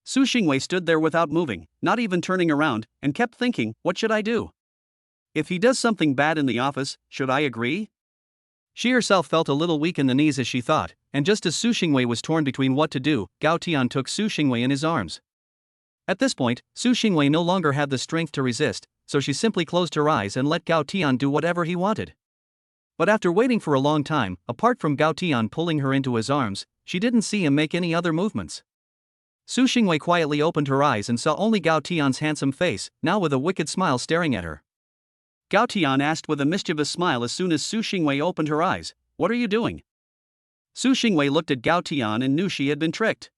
Su Xingwei stood there without moving, not even turning around, and kept thinking, what should I do? If he does something bad in the office, should I agree? She herself felt a little weak in the knees as she thought, and just as Su Xingwei was torn between what to do, Gao Tian took Su Xingwei in his arms. At this point, Su Xingwei no longer had the strength to resist, so she simply closed her eyes and let Gao Tian do whatever he wanted. But after waiting for a long time, apart from Gao Tian pulling her into his arms, she didn't see him make any other movements. Su Xingwei quietly opened her eyes and saw only Gao Tian's handsome face, now with a wicked smile staring at her. Gao Tian asked with a mischievous smile as soon as Su Xingwei opened her eyes, "What are you doing?" Su Xingwei looked at Gao Tian and knew she had been tricked.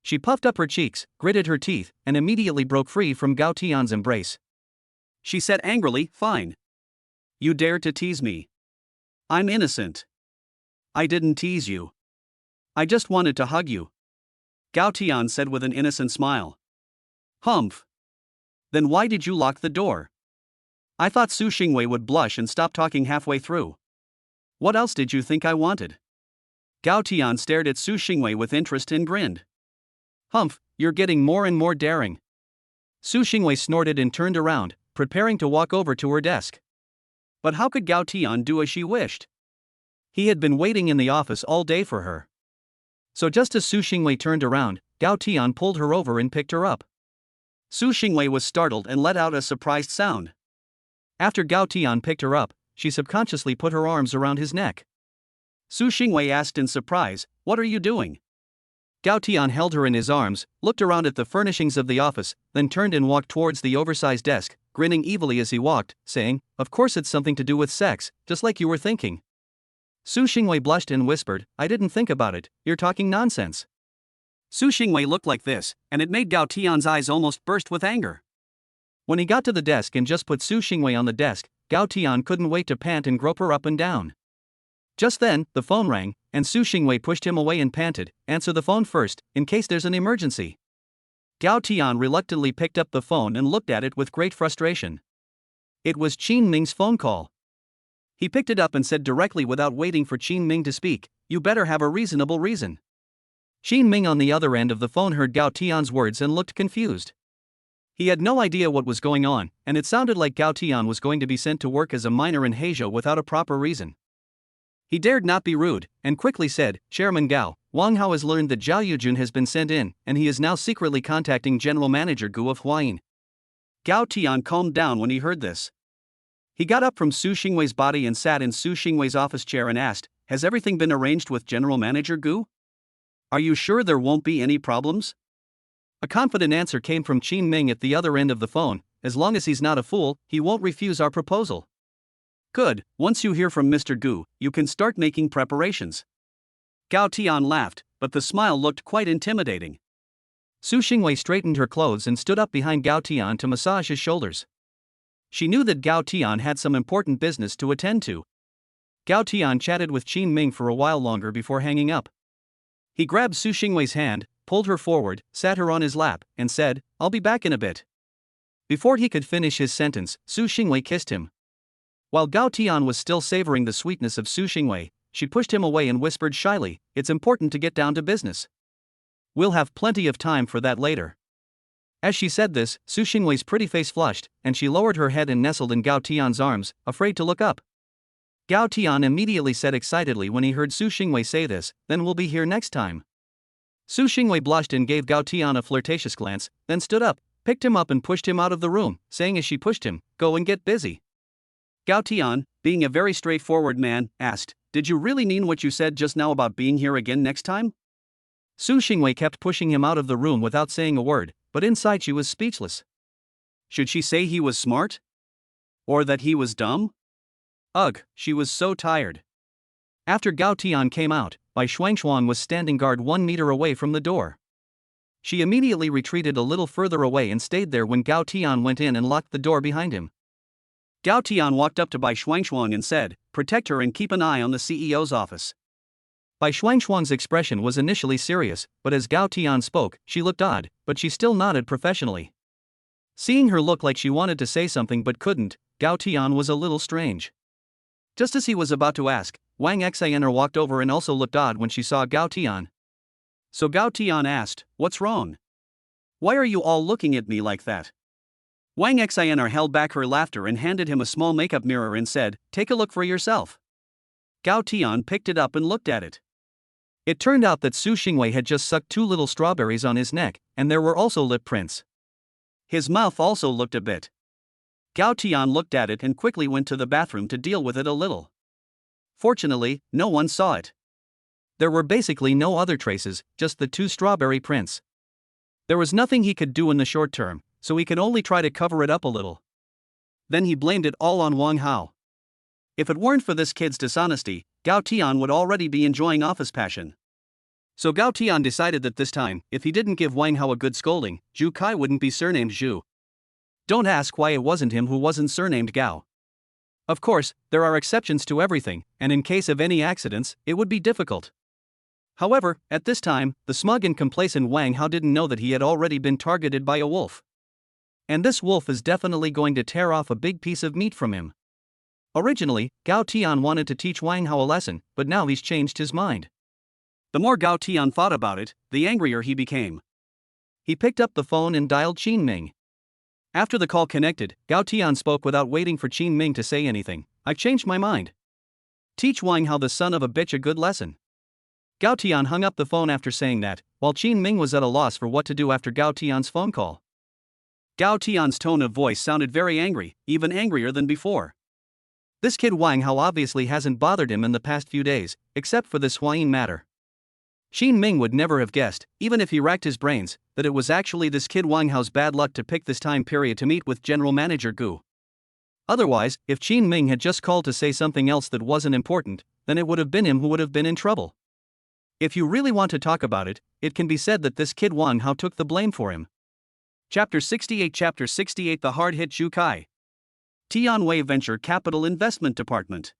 She puffed up her cheeks, gritted her teeth, and immediately broke free from Gao Tian's embrace. She said angrily, "Fine. You dared to tease me. I'm innocent. I didn't tease you. I just wanted to hug you," Gao Tian said with an innocent smile. "Humph. Then why did you lock the door?" I thought Su Xingwei would blush and stop talking halfway through. "What else did you think I wanted?" Gao Tian stared at Su Xingwei with interest and grinned. "Humph, you're getting more and more daring." Su Xingwei snorted and turned around, preparing to walk over to her desk. But how could Gao Tian do as she wished? He had been waiting in the office all day for her. So just as Su Xingwei turned around, Gao Tian pulled her over and picked her up. Su Xingwei was startled and let out a surprised sound. After Gao Tian picked her up, she subconsciously put her arms around his neck. Su Xingwei asked in surprise, "What are you doing?" Gao Tian held her in his arms, looked around at the furnishings of the office, then turned and walked towards the oversized desk, grinning evilly as he walked, saying, "Of course it's something to do with sex, just like you were thinking." Su Xingwei blushed and whispered, "I didn't think about it, you're talking nonsense." Su Xingwei looked like this, and it made Gao Tian's eyes almost burst with anger. When he got to the desk and just put Su Xingwei on the desk, Gao Tian couldn't wait to pant and grope her up and down. Just then, the phone rang, and Su Xingwei pushed him away and panted, "Answer the phone first, in case there's an emergency." Gao Tian reluctantly picked up the phone and looked at it with great frustration. It was Qin Ming's phone call. He picked it up and said directly without waiting for Qin Ming to speak, "You better have a reasonable reason." Qin Ming on the other end of the phone heard Gao Tian's words and looked confused. He had no idea what was going on, and it sounded like Gao Tian was going to be sent to work as a miner in Heizhou without a proper reason. He dared not be rude, and quickly said, "Chairman Gao, Wang Hao has learned that Zhao Yujun has been sent in, and he is now secretly contacting General Manager Gu of Huayin." Gao Tian calmed down when he heard this. He got up from Su Xingwei's body and sat in Su Xingwei's office chair and asked, has everything been arranged with General Manager Gu? Are you sure there won't be any problems? A confident answer came from Qin Ming at the other end of the phone. As long as he's not a fool, he won't refuse our proposal. Good, once you hear from Mr. Gu, you can start making preparations. Gao Tian laughed, but the smile looked quite intimidating. Su Xingwei straightened her clothes and stood up behind Gao Tian to massage his shoulders. She knew that Gao Tian had some important business to attend to. Gao Tian chatted with Qin Ming for a while longer before hanging up. He grabbed Su Xingwei's hand, pulled her forward, sat her on his lap, and said, "I'll be back in a bit." Before he could finish his sentence, Su Xingwei kissed him. While Gao Tian was still savoring the sweetness of Su Xingwei, she pushed him away and whispered shyly, "It's important to get down to business. We'll have plenty of time for that later." As she said this, Su Xingwei's pretty face flushed, and she lowered her head and nestled in Gao Tian's arms, afraid to look up. Gao Tian immediately said excitedly when he heard Su Xingwei say this, "Then we'll be here next time." Su Xingwei blushed and gave Gao Tian a flirtatious glance, then stood up, picked him up and pushed him out of the room, saying as she pushed him, "Go and get busy." Gao Tian, being a very straightforward man, asked, "Did you really mean what you said just now about being here again next time?" Su Xingwei kept pushing him out of the room without saying a word, but inside she was speechless. Should she say he was smart? Or that he was dumb? Ugh, she was so tired. After Gao Tian came out, Bai Shuangshuang was standing guard 1 meter away from the door. She immediately retreated a little further away and stayed there when Gao Tian went in and locked the door behind him. Gao Tian walked up to Bai Shuangshuang and said, "Protect her and keep an eye on the CEO's office." Bai Shuangshuang's expression was initially serious, but as Gao Tian spoke, she looked odd, but she still nodded professionally. Seeing her look like she wanted to say something but couldn't, Gao Tian was a little strange. Just as he was about to ask, Wang Xian'er walked over and also looked odd when she saw Gao Tian. So Gao Tian asked, "What's wrong? Why are you all looking at me like that?" Wang Xian'er held back her laughter and handed him a small makeup mirror and said, "Take a look for yourself." Gao Tian picked it up and looked at it. It turned out that Su Xingwei had just sucked 2 little strawberries on his neck, and there were also lip prints. His mouth also looked a bit. Gao Tian looked at it and quickly went to the bathroom to deal with it a little. Fortunately, no one saw it. There were basically no other traces, just the 2 strawberry prints. There was nothing he could do in the short term, so he could only try to cover it up a little. Then he blamed it all on Wang Hao. If it weren't for this kid's dishonesty, Gao Tian would already be enjoying office passion. So Gao Tian decided that this time, if he didn't give Wang Hao a good scolding, Zhu Kai wouldn't be surnamed Zhu. Don't ask why it wasn't him who wasn't surnamed Gao. Of course, there are exceptions to everything, and in case of any accidents, it would be difficult. However, at this time, the smug and complacent Wang Hao didn't know that he had already been targeted by a wolf. And this wolf is definitely going to tear off a big piece of meat from him. Originally, Gao Tian wanted to teach Wang Hao a lesson, but now he's changed his mind. The more Gao Tian thought about it, the angrier he became. He picked up the phone and dialed Qin Ming. After the call connected, Gao Tian spoke without waiting for Qin Ming to say anything. "I've changed my mind. Teach Wang Hao the son of a bitch a good lesson." Gao Tian hung up the phone after saying that, while Qin Ming was at a loss for what to do after Gao Tian's phone call. Gao Tian's tone of voice sounded very angry, even angrier than before. This kid Wang Hao obviously hasn't bothered him in the past few days, except for this Huayin matter. Qin Ming would never have guessed, even if he racked his brains, that it was actually this kid Wang Hao's bad luck to pick this time period to meet with General Manager Gu. Otherwise, if Qin Ming had just called to say something else that wasn't important, then it would have been him who would have been in trouble. If you really want to talk about it, it can be said that this kid Wang Hao took the blame for him. Chapter 68 The Hard Hit Zhu Kai. Tianwei Venture Capital Investment Department.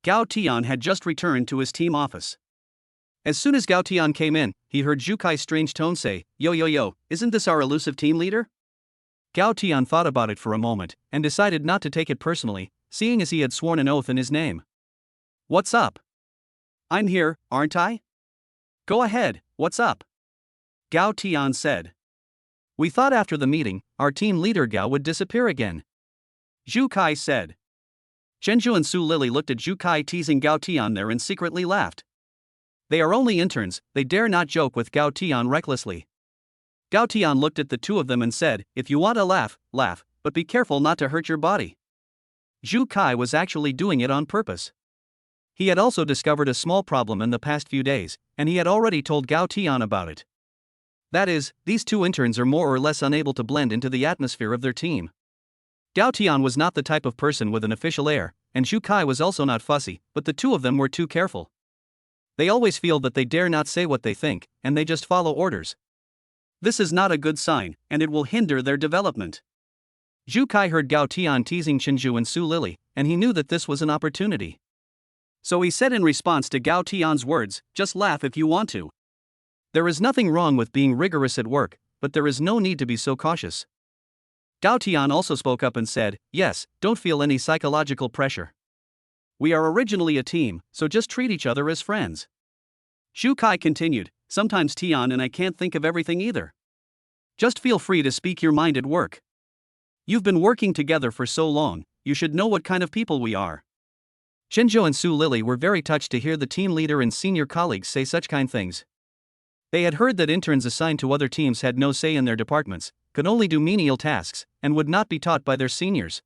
Gao Tian had just returned to his team office. As soon as Gao Tian came in, he heard Zhu Kai's strange tone say, Yo, isn't this our elusive team leader?" Gao Tian thought about it for a moment, and decided not to take it personally, seeing as he had sworn an oath in his name. "What's up?" "I'm here, aren't I?" "Go ahead, what's up?" Gao Tian said. "We thought after the meeting, our team leader Gao would disappear again," Zhu Kai said. Zhenju and Su Lily looked at Zhu Kai teasing Gao Tian there and secretly laughed. They are only interns, they dare not joke with Gao Tian recklessly. Gao Tian looked at the two of them and said, "If you want to laugh, laugh, but be careful not to hurt your body." Zhu Kai was actually doing it on purpose. He had also discovered a small problem in the past few days, and he had already told Gao Tian about it. That is, these two interns are more or less unable to blend into the atmosphere of their team. Gao Tian was not the type of person with an official air, and Zhu Kai was also not fussy, but the two of them were too careful. They always feel that they dare not say what they think, and they just follow orders. This is not a good sign, and it will hinder their development. Zhu Kai heard Gao Tian teasing Chenju and Su Lily, and he knew that this was an opportunity. So he said in response to Gao Tian's words, "Just laugh if you want to. There is nothing wrong with being rigorous at work, but there is no need to be so cautious." Gao Tian also spoke up and said, "Yes, don't feel any psychological pressure. We are originally a team, so just treat each other as friends." Zhu Kai continued, "Sometimes Tian and I can't think of everything either. Just feel free to speak your mind at work. You've been working together for so long, you should know what kind of people we are." Shinjo and Su Lily were very touched to hear the team leader and senior colleagues say such kind things. They had heard that interns assigned to other teams had no say in their departments, could only do menial tasks, and would not be taught by their seniors.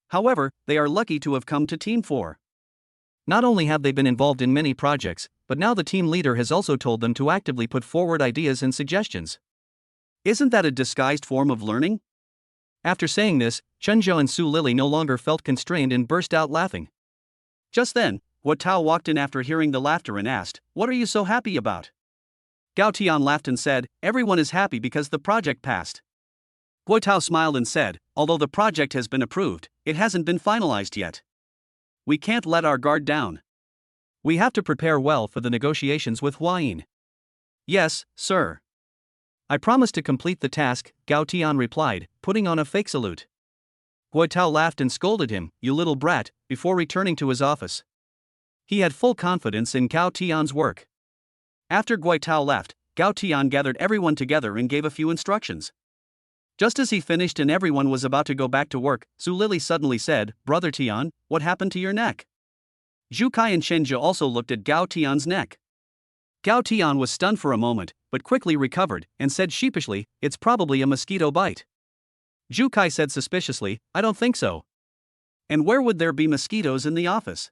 However, they are lucky to have come to Team 4. Not only have they been involved in many projects, but now the team leader has also told them to actively put forward ideas and suggestions. Isn't that a disguised form of learning? After saying this, Chenjo and Su Lily no longer felt constrained and burst out laughing. Just then, Guo Tao walked in after hearing the laughter and asked, "What are you so happy about?" Gao Tian laughed and said, "Everyone is happy because the project passed." Guo Tao smiled and said, "Although the project has been approved, it hasn't been finalized yet. We can't let our guard down. We have to prepare well for the negotiations with Huayin." "Yes, sir. I promise to complete the task," Gao Tian replied, putting on a fake salute. Guo Tao laughed and scolded him, "You little brat," before returning to his office. He had full confidence in Gao Tian's work. After Guo Tao left, Gao Tian gathered everyone together and gave a few instructions. Just as he finished and everyone was about to go back to work, Su Lily suddenly said, "Brother Tian, what happened to your neck?" Zhu Kai and Chenja also looked at Gao Tian's neck. Gao Tian was stunned for a moment, but quickly recovered, and said sheepishly, "It's probably a mosquito bite." Zhu Kai said suspiciously, "I don't think so. And where would there be mosquitoes in the office?"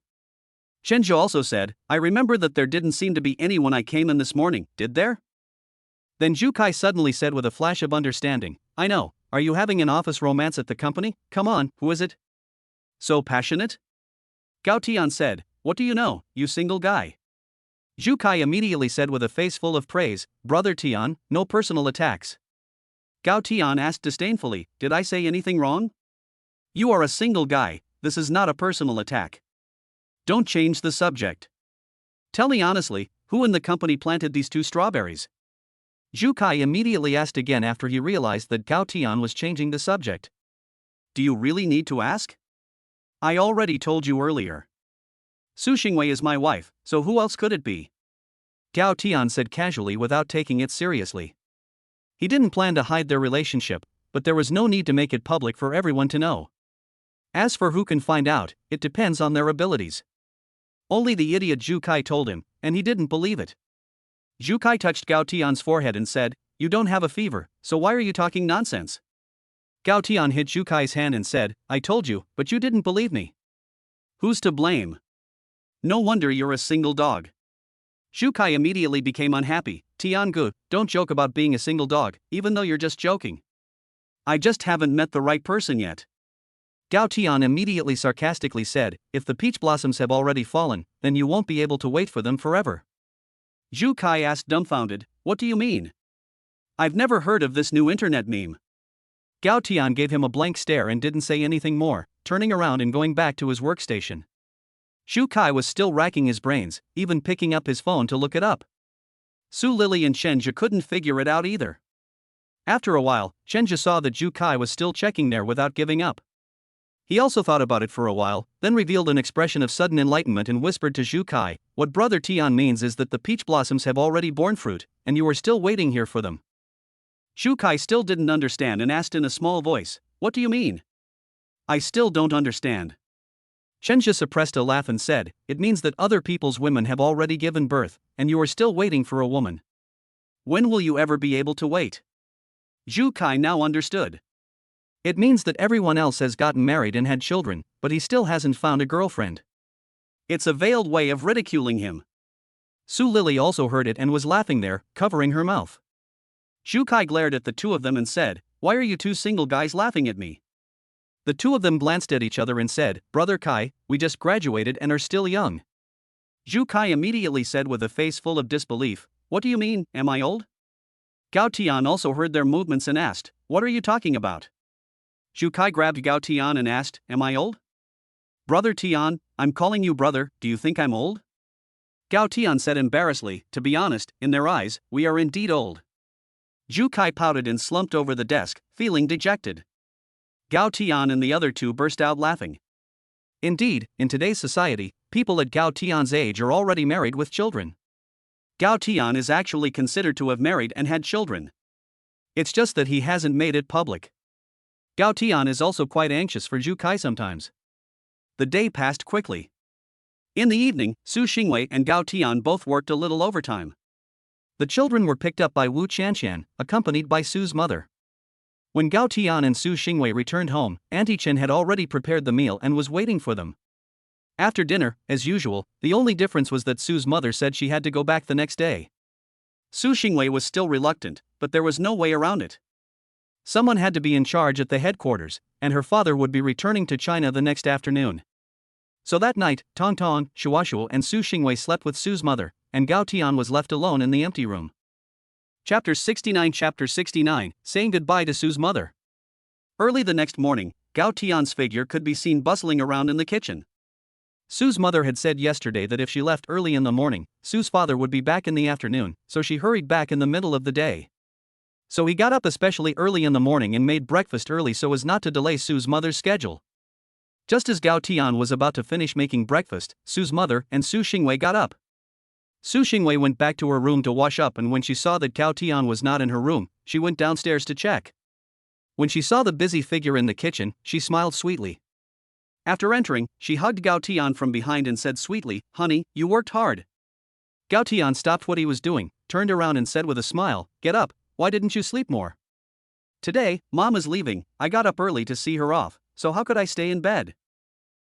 Chenja also said, "I remember that there didn't seem to be any when I came in this morning, did there?" Then Zhu Kai suddenly said with a flash of understanding, "I know, are you having an office romance at the company? Come on, who is it? So passionate?" Gao Tian said, "What do you know, you single guy?" Zhu Kai immediately said with a face full of praise, "Brother Tian, no personal attacks." Gao Tian asked disdainfully, "Did I say anything wrong? You are a single guy, this is not a personal attack. Don't change the subject. Tell me honestly, who in the company planted these 2 strawberries?" Zhu Kai immediately asked again after he realized that Gao Tian was changing the subject. "Do you really need to ask? I already told you earlier. Su Xingwei is my wife, so who else could it be?" Gao Tian said casually without taking it seriously. He didn't plan to hide their relationship, but there was no need to make it public for everyone to know. As for who can find out, it depends on their abilities. Only the idiot Zhu Kai told him, and he didn't believe it. Zhu Kai touched Gao Tian's forehead and said, "You don't have a fever, so why are you talking nonsense?" Gao Tian hit Zhu Kai's hand and said, "I told you, but you didn't believe me. Who's to blame? No wonder you're a single dog." Zhu Kai immediately became unhappy. "Tian Gu, don't joke about being a single dog, even though you're just joking. I just haven't met the right person yet." Gao Tian immediately sarcastically said, "If the peach blossoms have already fallen, then you won't be able to wait for them forever." Zhu Kai asked dumbfounded, "What do you mean? I've never heard of this new internet meme." Gao Tian gave him a blank stare and didn't say anything more, turning around and going back to his workstation. Zhu Kai was still racking his brains, even picking up his phone to look it up. Su Lily and Chenja couldn't figure it out either. After a while, Chenja saw that Zhu Kai was still checking there without giving up. He also thought about it for a while, then revealed an expression of sudden enlightenment and whispered to Zhu Kai, "What Brother Tian means is that the peach blossoms have already borne fruit, and you are still waiting here for them." Zhu Kai still didn't understand and asked in a small voice, "What do you mean? I still don't understand." Chenja suppressed a laugh and said, "It means that other people's women have already given birth, and you are still waiting for a woman. When will you ever be able to wait?" Zhu Kai now understood. It means that everyone else has gotten married and had children, but he still hasn't found a girlfriend. It's a veiled way of ridiculing him. Su Lily also heard it and was laughing there, covering her mouth. Zhu Kai glared at the two of them and said, "Why are you two single guys laughing at me?" The two of them glanced at each other and said, "Brother Kai, we just graduated and are still young." Zhu Kai immediately said with a face full of disbelief, "What do you mean, am I old?" Gao Tian also heard their movements and asked, "What are you talking about?" Zhu Kai grabbed Gao Tian and asked, "Am I old?" "Brother Tian, I'm calling you brother, do you think I'm old?" Gao Tian said embarrassedly, "To be honest, in their eyes, we are indeed old." Zhu Kai pouted and slumped over the desk, feeling dejected. Gao Tian and the other two burst out laughing. Indeed, in today's society, people at Gao Tian's age are already married with children. Gao Tian is actually considered to have married and had children. It's just that he hasn't made it public. Gao Tian is also quite anxious for Zhu Kai sometimes. The day passed quickly. In the evening, Su Xingwei and Gao Tian both worked a little overtime. The children were picked up by Wu Qianshan, accompanied by Su's mother. When Gao Tian and Su Xingwei returned home, Auntie Chen had already prepared the meal and was waiting for them. After dinner, as usual, the only difference was that Su's mother said she had to go back the next day. Su Xingwei was still reluctant, but there was no way around it. Someone had to be in charge at the headquarters, and her father would be returning to China the next afternoon. So that night, Tong Tong, Shuashu and Su Xingwei slept with Su's mother, and Gao Tian was left alone in the empty room. Chapter 69, saying goodbye to Su's mother. Early the next morning, Gao Tian's figure could be seen bustling around in the kitchen. Su's mother had said yesterday that if she left early in the morning, Su's father would be back in the afternoon, so she hurried back in the middle of the day. So he got up especially early in the morning and made breakfast early so as not to delay Su's mother's schedule. Just as Gao Tian was about to finish making breakfast, Su's mother and Su Xingwei got up. Su Xingwei went back to her room to wash up, and when she saw that Gao Tian was not in her room, she went downstairs to check. When she saw the busy figure in the kitchen, she smiled sweetly. After entering, she hugged Gao Tian from behind and said sweetly, "Honey, you worked hard." Gao Tian stopped what he was doing, turned around and said with a smile, "Get up, why didn't you sleep more?" "Today, Mom is leaving, I got up early to see her off, so how could I stay in bed?"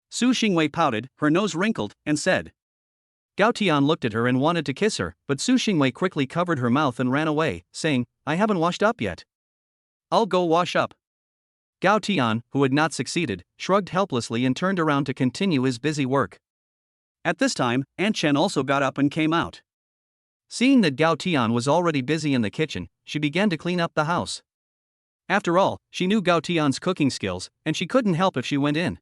Su Xingwei pouted, her nose wrinkled, and said. Gao Tian looked at her and wanted to kiss her, but Su Xingwei quickly covered her mouth and ran away, saying, "I haven't washed up yet." "I'll go wash up." Gao Tian, who had not succeeded, shrugged helplessly and turned around to continue his busy work. At this time, Aunt Chen also got up and came out. Seeing that Gao Tian was already busy in the kitchen, she began to clean up the house. After all, she knew Gao Tian's cooking skills, and she couldn't help if she went in.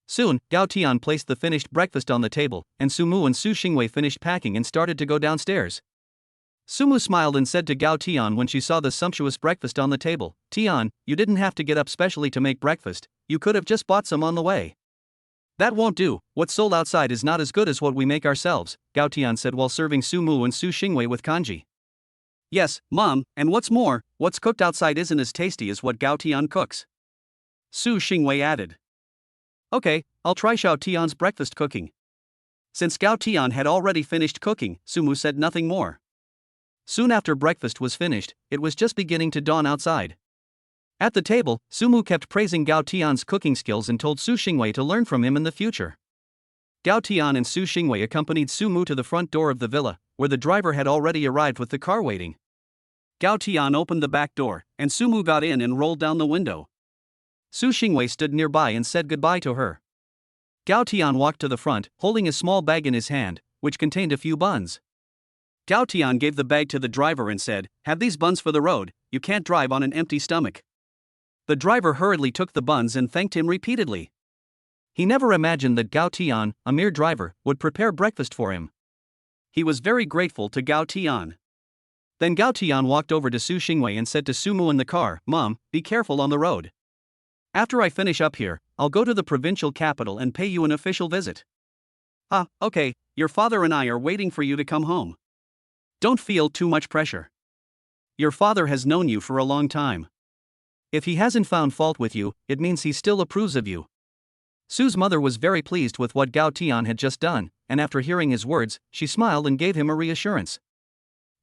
Soon, Gao Tian placed the finished breakfast on the table, and Sumu and Su Xingwei finished packing and started to go downstairs. Sumu smiled and said to Gao Tian when she saw the sumptuous breakfast on the table, "Tian, you didn't have to get up specially to make breakfast, you could have just bought some on the way." "That won't do, what's sold outside is not as good as what we make ourselves," Gao Tian said while serving Sumu and Su Xingwei with kanji. "Yes, Mom, and what's more, what's cooked outside isn't as tasty as what Gao Tian cooks," Su Xingwei added. "Okay, I'll try Xiao Tian's breakfast cooking." Since Gao Tian had already finished cooking, Sumu said nothing more. Soon after breakfast was finished, it was just beginning to dawn outside. At the table, Sumu kept praising Gao Tian's cooking skills and told Su Xingwei to learn from him in the future. Gao Tian and Su Xingwei accompanied Sumu to the front door of the villa, where the driver had already arrived with the car waiting. Gao Tian opened the back door, and Sumu got in and rolled down the window. Su Xingwei stood nearby and said goodbye to her. Gao Tian walked to the front, holding a small bag in his hand, which contained a few buns. Gao Tian gave the bag to the driver and said, "Have these buns for the road, you can't drive on an empty stomach." The driver hurriedly took the buns and thanked him repeatedly. He never imagined that Gao Tian, a mere driver, would prepare breakfast for him. He was very grateful to Gao Tian. Then Gao Tian walked over to Su Xingwei and said to Sumu in the car, "Mom, be careful on the road. After I finish up here, I'll go to the provincial capital and pay you an official visit." "Ah, okay, your father and I are waiting for you to come home. Don't feel too much pressure. Your father has known you for a long time. If he hasn't found fault with you, it means he still approves of you." Su's mother was very pleased with what Gao Tian had just done, and after hearing his words, she smiled and gave him a reassurance.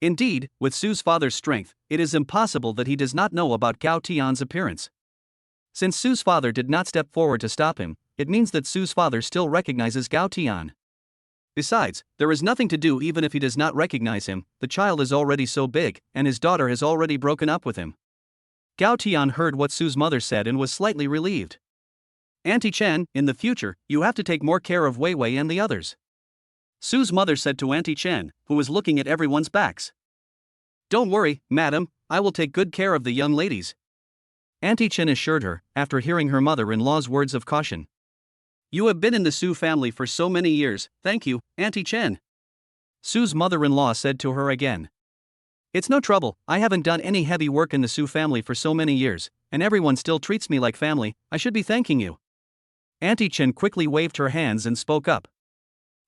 Indeed, with Su's father's strength, it is impossible that he does not know about Gao Tian's appearance. Since Su's father did not step forward to stop him, it means that Su's father still recognizes Gao Tian. Besides, there is nothing to do even if he does not recognize him, the child is already so big, and his daughter has already broken up with him. Gao Tian heard what Su's mother said and was slightly relieved. Auntie Chen, in the future, you have to take more care of Wei Wei and the others. Su's mother said to Auntie Chen, who was looking at everyone's backs. Don't worry, madam, I will take good care of the young ladies. Auntie Chen assured her, after hearing her mother-in-law's words of caution. You have been in the Su family for so many years, thank you, Auntie Chen. Su's mother-in-law said to her again. It's no trouble, I haven't done any heavy work in the Su family for so many years, and everyone still treats me like family, I should be thanking you. Auntie Chen quickly waved her hands and spoke up.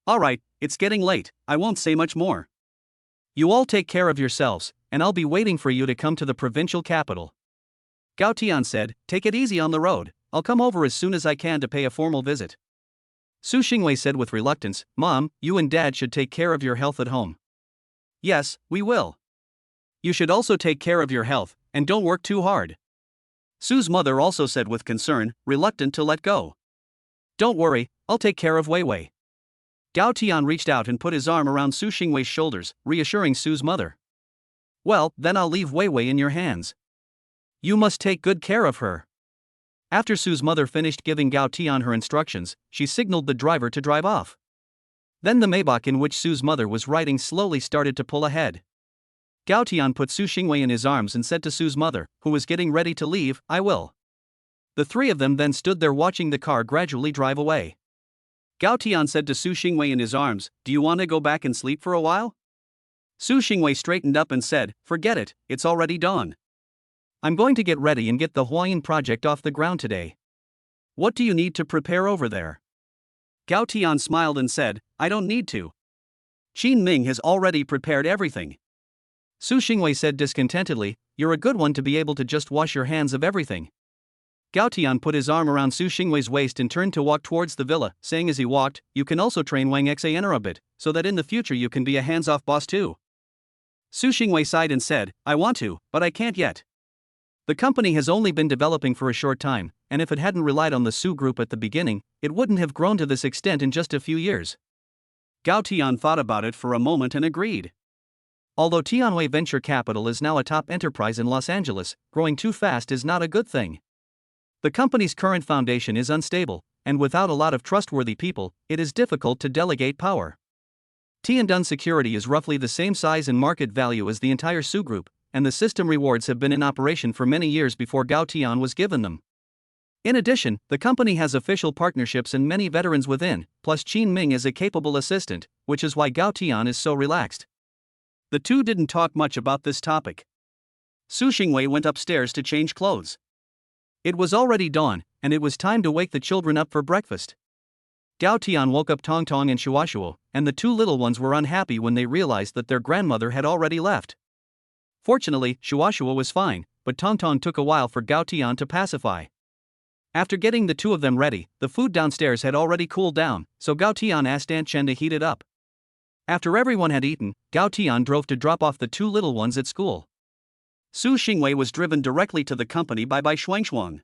Alright, it's getting late, I won't say much more. You all take care of yourselves, and I'll be waiting for you to come to the provincial capital. Gao Tian said, take it easy on the road, I'll come over as soon as I can to pay a formal visit. Su Xingwei said with reluctance, Mom, you and Dad should take care of your health at home. Yes, we will. You should also take care of your health, and don't work too hard. Su's mother also said with concern, reluctant to let go. Don't worry, I'll take care of Wei Wei. Gao Tian reached out and put his arm around Su Xingwei's shoulders, reassuring Su's mother. Well, then I'll leave Wei Wei in your hands. You must take good care of her. After Su's mother finished giving Gao Tian her instructions, she signaled the driver to drive off. Then the Maybach in which Su's mother was riding slowly started to pull ahead. Gao Tian put Su Xingwei in his arms and said to Su's mother, who was getting ready to leave, I will. The three of them then stood there watching the car gradually drive away. Gao Tian said to Su Xingwei in his arms, do you want to go back and sleep for a while? Su Xingwei straightened up and said, forget it, it's already dawn. I'm going to get ready and get the Huayin project off the ground today. What do you need to prepare over there? Gao Tian smiled and said, I don't need to. Qin Ming has already prepared everything. Su Xingwei said discontentedly, you're a good one to be able to just wash your hands of everything. Gao Tian put his arm around Su Xingwei's waist and turned to walk towards the villa, saying as he walked, you can also train Wang Xaner a bit, so that in the future you can be a hands-off boss too. Su Xingwei sighed and said, I want to, but I can't yet. The company has only been developing for a short time, and if it hadn't relied on the Su group at the beginning, it wouldn't have grown to this extent in just a few years. Gao Tian thought about it for a moment and agreed. Although Tianwei Venture Capital is now a top enterprise in Los Angeles, growing too fast is not a good thing. The company's current foundation is unstable, and without a lot of trustworthy people, it is difficult to delegate power. Tiandun Security is roughly the same size and market value as the entire Su group, and the system rewards have been in operation for many years before Gao Tian was given them. In addition, the company has official partnerships and many veterans within, plus Qin Ming is a capable assistant, which is why Gao Tian is so relaxed. The two didn't talk much about this topic. Su Xingwei went upstairs to change clothes. It was already dawn, and it was time to wake the children up for breakfast. Gao Tian woke up Tong Tong and Shuashuo, and the two little ones were unhappy when they realized that their grandmother had already left. Fortunately, Shuashuo was fine, but Tong Tong took a while for Gao Tian to pacify. After getting the two of them ready, the food downstairs had already cooled down, so Gao Tian asked Aunt Chen to heat it up. After everyone had eaten, Gao Tian drove to drop off the two little ones at school. Su Xingwei was driven directly to the company by Shuangshuang.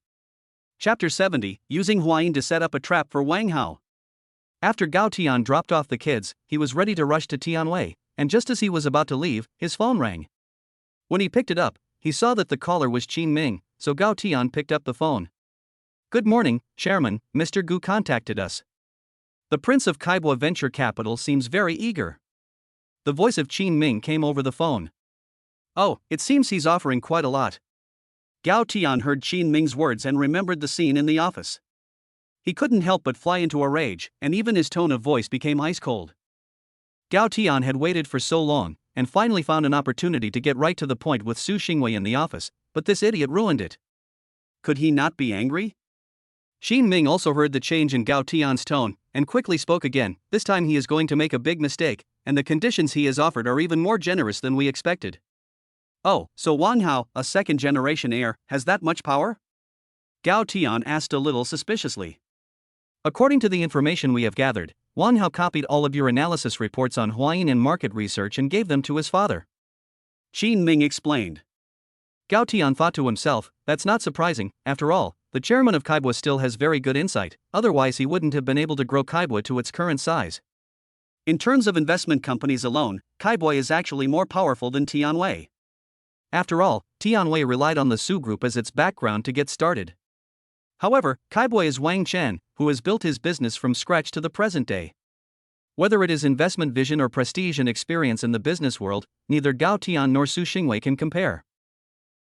Chapter 70, Using Huayin to set up a trap for Wang Hao. After Gao Tian dropped off the kids, he was ready to rush to Tianwei, and just as he was about to leave, his phone rang. When he picked it up, he saw that the caller was Qin Ming, so Gao Tian picked up the phone. Good morning, Chairman, Mr. Gu contacted us. The Prince of Kaibua Venture Capital seems very eager. The voice of Qin Ming came over the phone. Oh, it seems he's offering quite a lot. Gao Tian heard Qin Ming's words and remembered the scene in the office. He couldn't help but fly into a rage, and even his tone of voice became ice cold. Gao Tian had waited for so long, and finally found an opportunity to get right to the point with Su Xingwei in the office, but this idiot ruined it. Could he not be angry? Qin Ming also heard the change in Gao Tian's tone, and quickly spoke again. This time he is going to make a big mistake, and the conditions he has offered are even more generous than we expected. Oh, so Wang Hao, a second-generation heir, has that much power? Gao Tian asked a little suspiciously. According to the information we have gathered, Wang Hao copied all of your analysis reports on Huayin and market research and gave them to his father. Qin Ming explained. Gao Tian thought to himself, that's not surprising, after all, the chairman of Kaibua still has very good insight, otherwise he wouldn't have been able to grow Kaibua to its current size. In terms of investment companies alone, Kaiboy is actually more powerful than Tianwei. After all, Tianwei relied on the Su Group as its background to get started. However, Kaiboy is Wang Chen, who has built his business from scratch to the present day. Whether it is investment vision or prestige and experience in the business world, neither Gao Tian nor Su Xingwei can compare.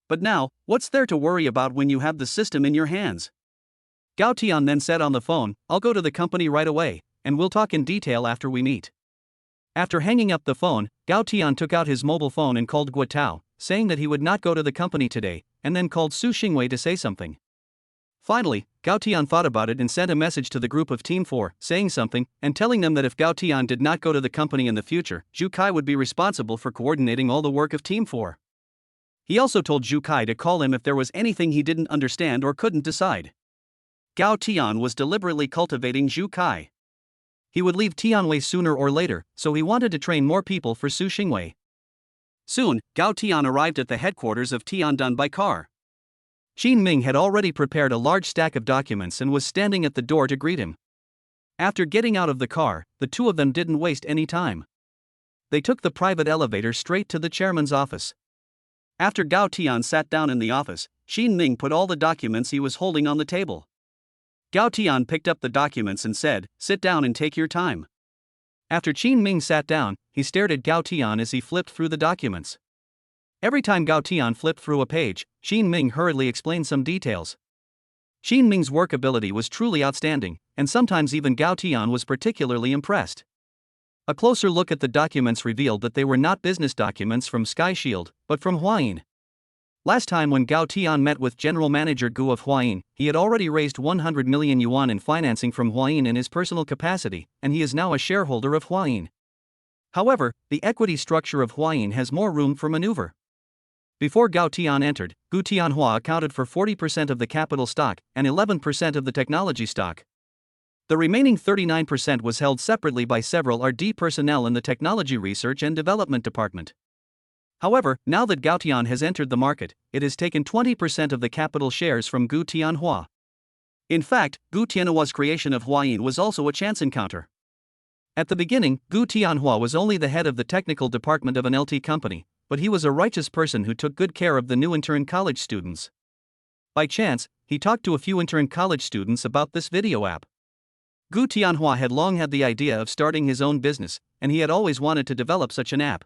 But now, what's there to worry about when you have the system in your hands? Gao Tian then said on the phone, "I'll go to the company right away, and we'll talk in detail after we meet." After hanging up the phone, Gao Tian took out his mobile phone and called Guo Tao, saying that he would not go to the company today, and then called Su Xingwei to say something. Finally, Gao Tian thought about it and sent a message to the group of Team 4, saying something, and telling them that if Gao Tian did not go to the company in the future, Zhu Kai would be responsible for coordinating all the work of Team 4. He also told Zhu Kai to call him if there was anything he didn't understand or couldn't decide. Gao Tian was deliberately cultivating Zhu Kai. He would leave Tianwei sooner or later, so he wanted to train more people for Su Xingwei. Soon, Gao Tian arrived at the headquarters of Tiandun by car. Qin Ming had already prepared a large stack of documents and was standing at the door to greet him. After getting out of the car, the two of them didn't waste any time. They took the private elevator straight to the chairman's office. After Gao Tian sat down in the office, Qin Ming put all the documents he was holding on the table. Gao Tian picked up the documents and said, "Sit down and take your time." After Qin Ming sat down, he stared at Gao Tian as he flipped through the documents. Every time Gao Tian flipped through a page, Qin Ming hurriedly explained some details. Qin Ming's work ability was truly outstanding, and sometimes even Gao Tian was particularly impressed. A closer look at the documents revealed that they were not business documents from Sky Shield, but from Huayin. Last time when Gao Tian met with General Manager Gu of Huayin, he had already raised 100 million yuan in financing from Huayin in his personal capacity, and he is now a shareholder of Huayin. However, the equity structure of Huayin has more room for maneuver. Before Gao Tian entered, Gu Tianhua accounted for 40% of the capital stock and 11% of the technology stock. The remaining 39% was held separately by several RD personnel in the Technology Research and Development Department. However, now that Gao Tian has entered the market, it has taken 20% of the capital shares from Gu Tianhua. In fact, Gu Tianhua's creation of Huayin was also a chance encounter. At the beginning, Gu Tianhua was only the head of the technical department of an LT company, but he was a righteous person who took good care of the new intern college students. By chance, he talked to a few intern college students about this video app. Gu Tianhua had long had the idea of starting his own business, and he had always wanted to develop such an app.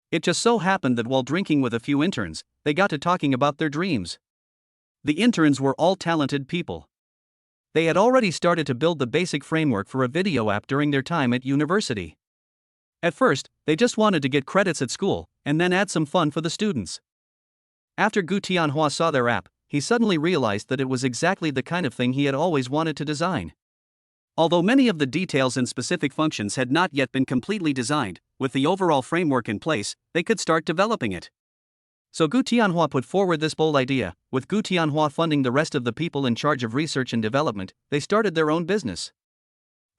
It just so happened that while drinking with a few interns, they got to talking about their dreams. The interns were all talented people. They had already started to build the basic framework for a video app during their time at university. At first, they just wanted to get credits at school, and then add some fun for the students. After Gu Tianhua saw their app, he suddenly realized that it was exactly the kind of thing he had always wanted to design. Although many of the details and specific functions had not yet been completely designed, with the overall framework in place, they could start developing it. So Gu Tianhua put forward this bold idea. With Gu Tianhua funding the rest of the people in charge of research and development, they started their own business.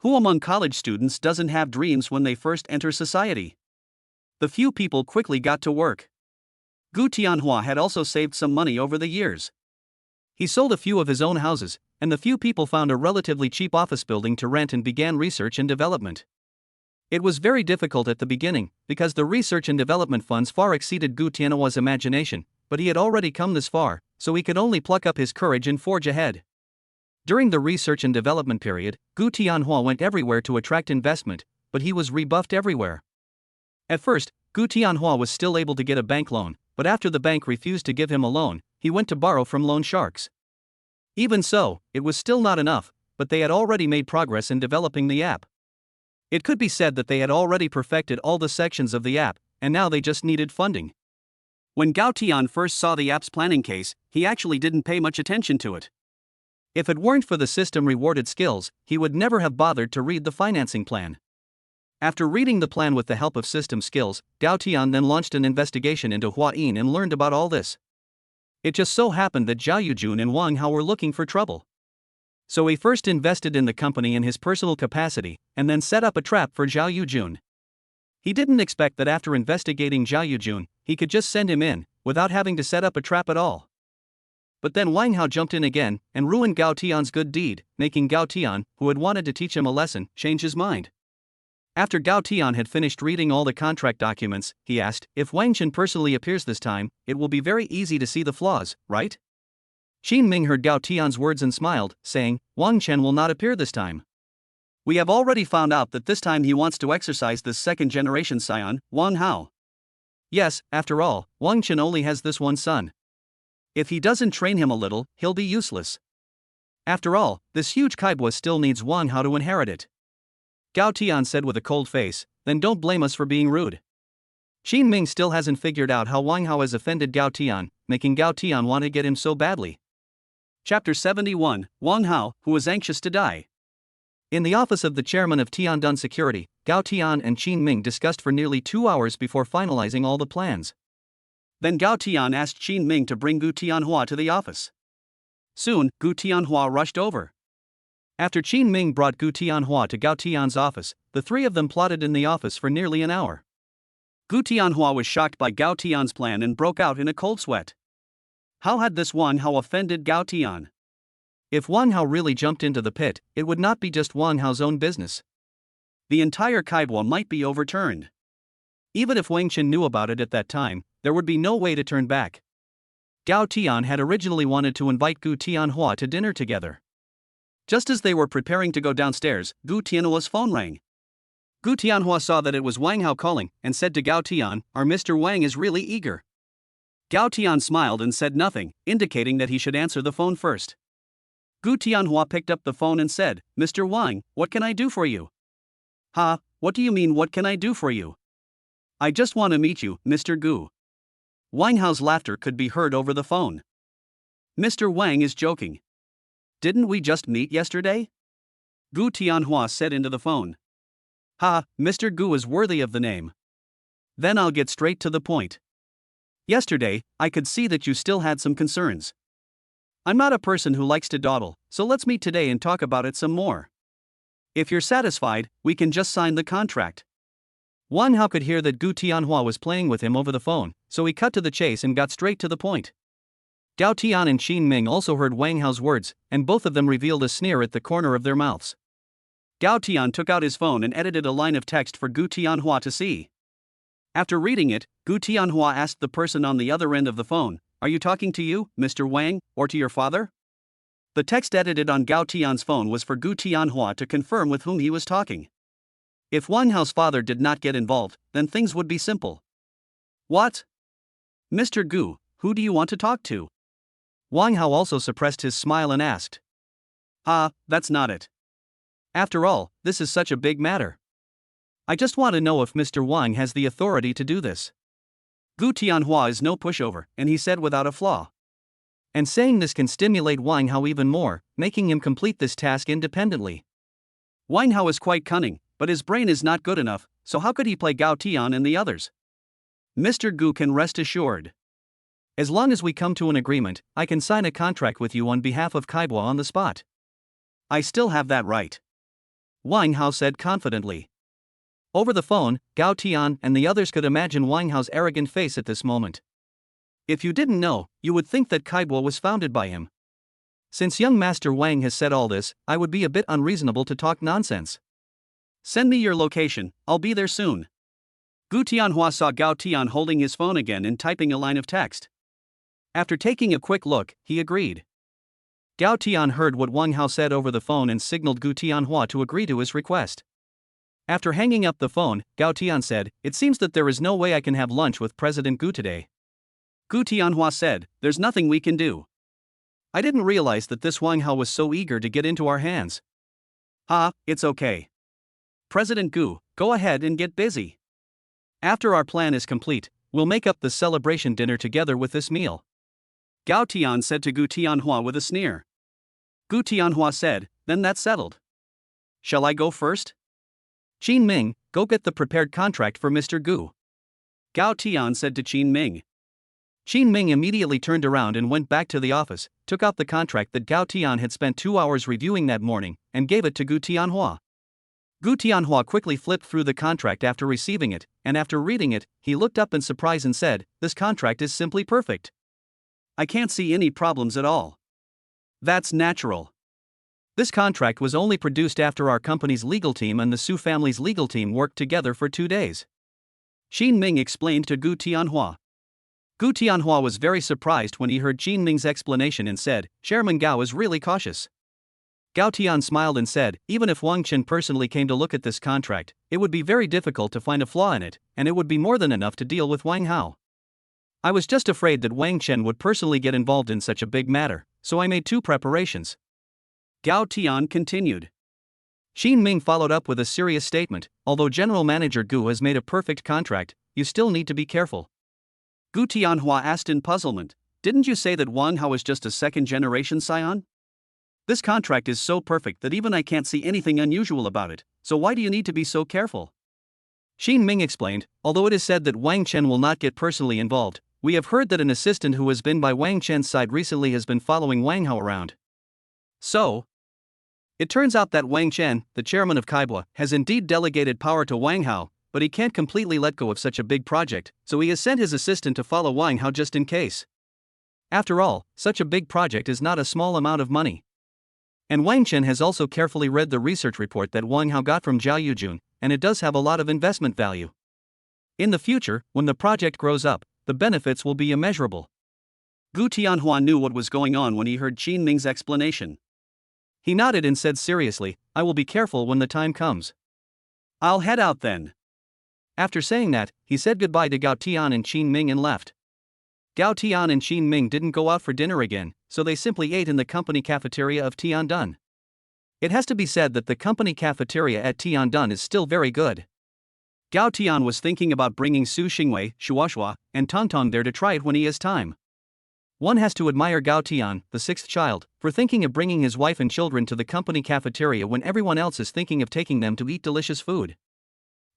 Who among college students doesn't have dreams when they first enter society? The few people quickly got to work. Gu Tianhua had also saved some money over the years. He sold a few of his own houses, and the few people found a relatively cheap office building to rent and began research and development. It was very difficult at the beginning, because the research and development funds far exceeded Gu Tianhua's imagination, but he had already come this far, so he could only pluck up his courage and forge ahead. During the research and development period, Gu Tianhua went everywhere to attract investment, but he was rebuffed everywhere. At first, Gu Tianhua was still able to get a bank loan, but after the bank refused to give him a loan, he went to borrow from loan sharks. Even so, it was still not enough, but they had already made progress in developing the app. It could be said that they had already perfected all the sections of the app, and now they just needed funding. When Gao Tian first saw the app's planning case, he actually didn't pay much attention to it. If it weren't for the system rewarded skills, he would never have bothered to read the financing plan. After reading the plan with the help of system skills, Gao Tian then launched an investigation into Huayin and learned about all this. It just so happened that Zhao Yujun and Wang Hao were looking for trouble. So he first invested in the company in his personal capacity, and then set up a trap for Zhao Yujun. He didn't expect that after investigating Zhao Yujun, he could just send him in, without having to set up a trap at all. But then Wang Hao jumped in again, and ruined Gao Tian's good deed, making Gao Tian, who had wanted to teach him a lesson, change his mind. After Gao Tian had finished reading all the contract documents, he asked, if Wang Chen personally appears this time, it will be very easy to see the flaws, right? Qin Ming heard Gao Tian's words and smiled, saying, Wang Chen will not appear this time. We have already found out that this time he wants to exercise this second-generation scion, Wang Hao. Yes, after all, Wang Chen only has this one son. If he doesn't train him a little, he'll be useless. After all, this huge kaibwa still needs Wang Hao to inherit it. Gao Tian said with a cold face, then don't blame us for being rude. Qin Ming still hasn't figured out how Wang Hao has offended Gao Tian, making Gao Tian want to get him so badly. Chapter 71, Wang Hao, who was anxious to die. In the office of the chairman of Tiandun Security, Gao Tian and Qin Ming discussed for nearly 2 hours before finalizing all the plans. Then Gao Tian asked Qin Ming to bring Gu Tianhua to the office. Soon, Gu Tianhua rushed over. After Qin Ming brought Gu Tianhua to Gao Tian's office, the three of them plotted in the office for nearly an hour. Gu Tianhua was shocked by Gao Tian's plan and broke out in a cold sweat. How had this Wang Hao offended Gao Tian? If Wang Hao really jumped into the pit, it would not be just Wang Hao's own business. The entire kaibwa might be overturned. Even if Wang Chen knew about it at that time, there would be no way to turn back. Gao Tian had originally wanted to invite Gu Tianhua to dinner together. Just as they were preparing to go downstairs, Gu Tianhua's phone rang. Gu Tianhua saw that it was Wang Hao calling and said to Gao Tian, our Mr. Wang is really eager. Gao Tian smiled and said nothing, indicating that he should answer the phone first. Gu Tianhua picked up the phone and said, Mr. Wang, what can I do for you? Ha, what do you mean what can I do for you? I just want to meet you, Mr. Gu. Wang Hao's laughter could be heard over the phone. Mr. Wang is joking. Didn't we just meet yesterday? Gu Tianhua said into the phone. Ha, Mr. Gu is worthy of the name. Then I'll get straight to the point. Yesterday, I could see that you still had some concerns. I'm not a person who likes to dawdle, so let's meet today and talk about it some more. If you're satisfied, we can just sign the contract. Wang Hao could hear that Gu Tianhua was playing with him over the phone, so he cut to the chase and got straight to the point. Gao Tian and Qin Ming also heard Wang Hao's words, and both of them revealed a sneer at the corner of their mouths. Gao Tian took out his phone and edited a line of text for Gu Tianhua to see. After reading it, Gu Tianhua asked the person on the other end of the phone, are you talking to you, Mr. Wang, or to your father? The text edited on Gao Tian's phone was for Gu Tianhua to confirm with whom he was talking. If Wang Hao's father did not get involved, then things would be simple. What? Mr. Gu, who do you want to talk to? Wang Hao also suppressed his smile and asked. Ah, that's not it. After all, this is such a big matter. I just want to know if Mr. Wang has the authority to do this. Gu Tianhua is no pushover, and he said without a flaw. And saying this can stimulate Wang Hao even more, making him complete this task independently. Wang Hao is quite cunning, but his brain is not good enough, so how could he play Gao Tian and the others? Mr. Gu can rest assured. As long as we come to an agreement, I can sign a contract with you on behalf of kaibwa on the spot. I still have that right. Wang Hao said confidently. Over the phone, Gao Tian and the others could imagine Wang Hao's arrogant face at this moment. If you didn't know, you would think that kaibwa was founded by him. Since young Master Wang has said all this, I would be a bit unreasonable to talk nonsense. Send me your location, I'll be there soon. Gu Tianhua saw Gao Tian holding his phone again and typing a line of text. After taking a quick look, he agreed. Gao Tian heard what Wang Hao said over the phone and signaled Gu Tianhua to agree to his request. After hanging up the phone, Gao Tian said, it seems that there is no way I can have lunch with President Gu today. Gu Tianhua said, there's nothing we can do. I didn't realize that this Wang Hao was so eager to get into our hands. It's okay. President Gu, go ahead and get busy. After our plan is complete, we'll make up the celebration dinner together with this meal. Gao Tian said to Gu Tianhua with a sneer. Gu Tianhua said, then that's settled. Shall I go first? Qin Ming, go get the prepared contract for Mr. Gu. Gao Tian said to Qin Ming. Qin Ming immediately turned around and went back to the office, took out the contract that Gao Tian had spent 2 hours reviewing that morning, and gave it to Gu Tianhua. Gu Tianhua quickly flipped through the contract after receiving it, and after reading it, he looked up in surprise and said, this contract is simply perfect. I can't see any problems at all. That's natural. This contract was only produced after our company's legal team and the Su family's legal team worked together for 2 days. Xin Ming explained to Gu Tianhua. Gu Tianhua was very surprised when he heard Xin Ming's explanation and said, Chairman Gao is really cautious. Gao Tian smiled and said, even if Wang Chen personally came to look at this contract, it would be very difficult to find a flaw in it, and it would be more than enough to deal with Wang Hao. I was just afraid that Wang Chen would personally get involved in such a big matter, so I made 2 preparations. Gao Tian continued. Xin Ming followed up with a serious statement, although General Manager Gu has made a perfect contract, you still need to be careful. Gu Tianhua asked in puzzlement, didn't you say that Wang Hao is just a second-generation scion? This contract is so perfect that even I can't see anything unusual about it, so why do you need to be so careful? Xin Ming explained, although it is said that Wang Chen will not get personally involved, we have heard that an assistant who has been by Wang Chen's side recently has been following Wang Hao around. So, it turns out that Wang Chen, the chairman of Kaibua, has indeed delegated power to Wang Hao, but he can't completely let go of such a big project, so he has sent his assistant to follow Wang Hao just in case. After all, such a big project is not a small amount of money. And Wang Chen has also carefully read the research report that Wang Hao got from Zhao Yujun, and it does have a lot of investment value. In the future, when the project grows up, the benefits will be immeasurable. Gu Tianhua knew what was going on when he heard Xin Ming's explanation. He nodded and said seriously, I will be careful when the time comes. I'll head out then. After saying that, he said goodbye to Gao Tian and Xin Ming and left. Gao Tian and Xin Ming didn't go out for dinner again, so they simply ate in the company cafeteria of Tiandun. It has to be said that the company cafeteria at Tiandun is still very good. Gao Tian was thinking about bringing Su Xingwei, Shuashua, and Tongtong there to try it when he has time. One has to admire Gao Tian, the 6th child, for thinking of bringing his wife and children to the company cafeteria when everyone else is thinking of taking them to eat delicious food.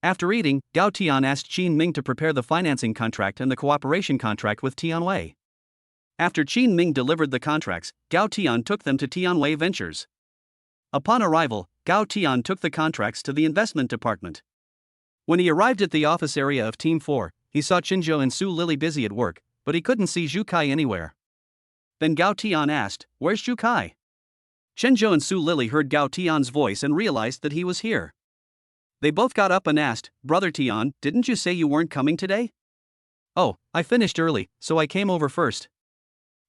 After eating, Gao Tian asked Xin Ming to prepare the financing contract and the cooperation contract with Tianwei. After Xin Ming delivered the contracts, Gao Tian took them to Tianwei Ventures. Upon arrival, Gao Tian took the contracts to the investment department. When he arrived at the office area of Team 4, he saw Qinzhou and Su Lili busy at work, but he couldn't see Zhu Kai anywhere. Then Gao Tian asked, where's Zhu Kai? Qinzhou and Su Lili heard Gao Tian's voice and realized that he was here. They both got up and asked, Brother Tian, didn't you say you weren't coming today? Oh, I finished early, so I came over first.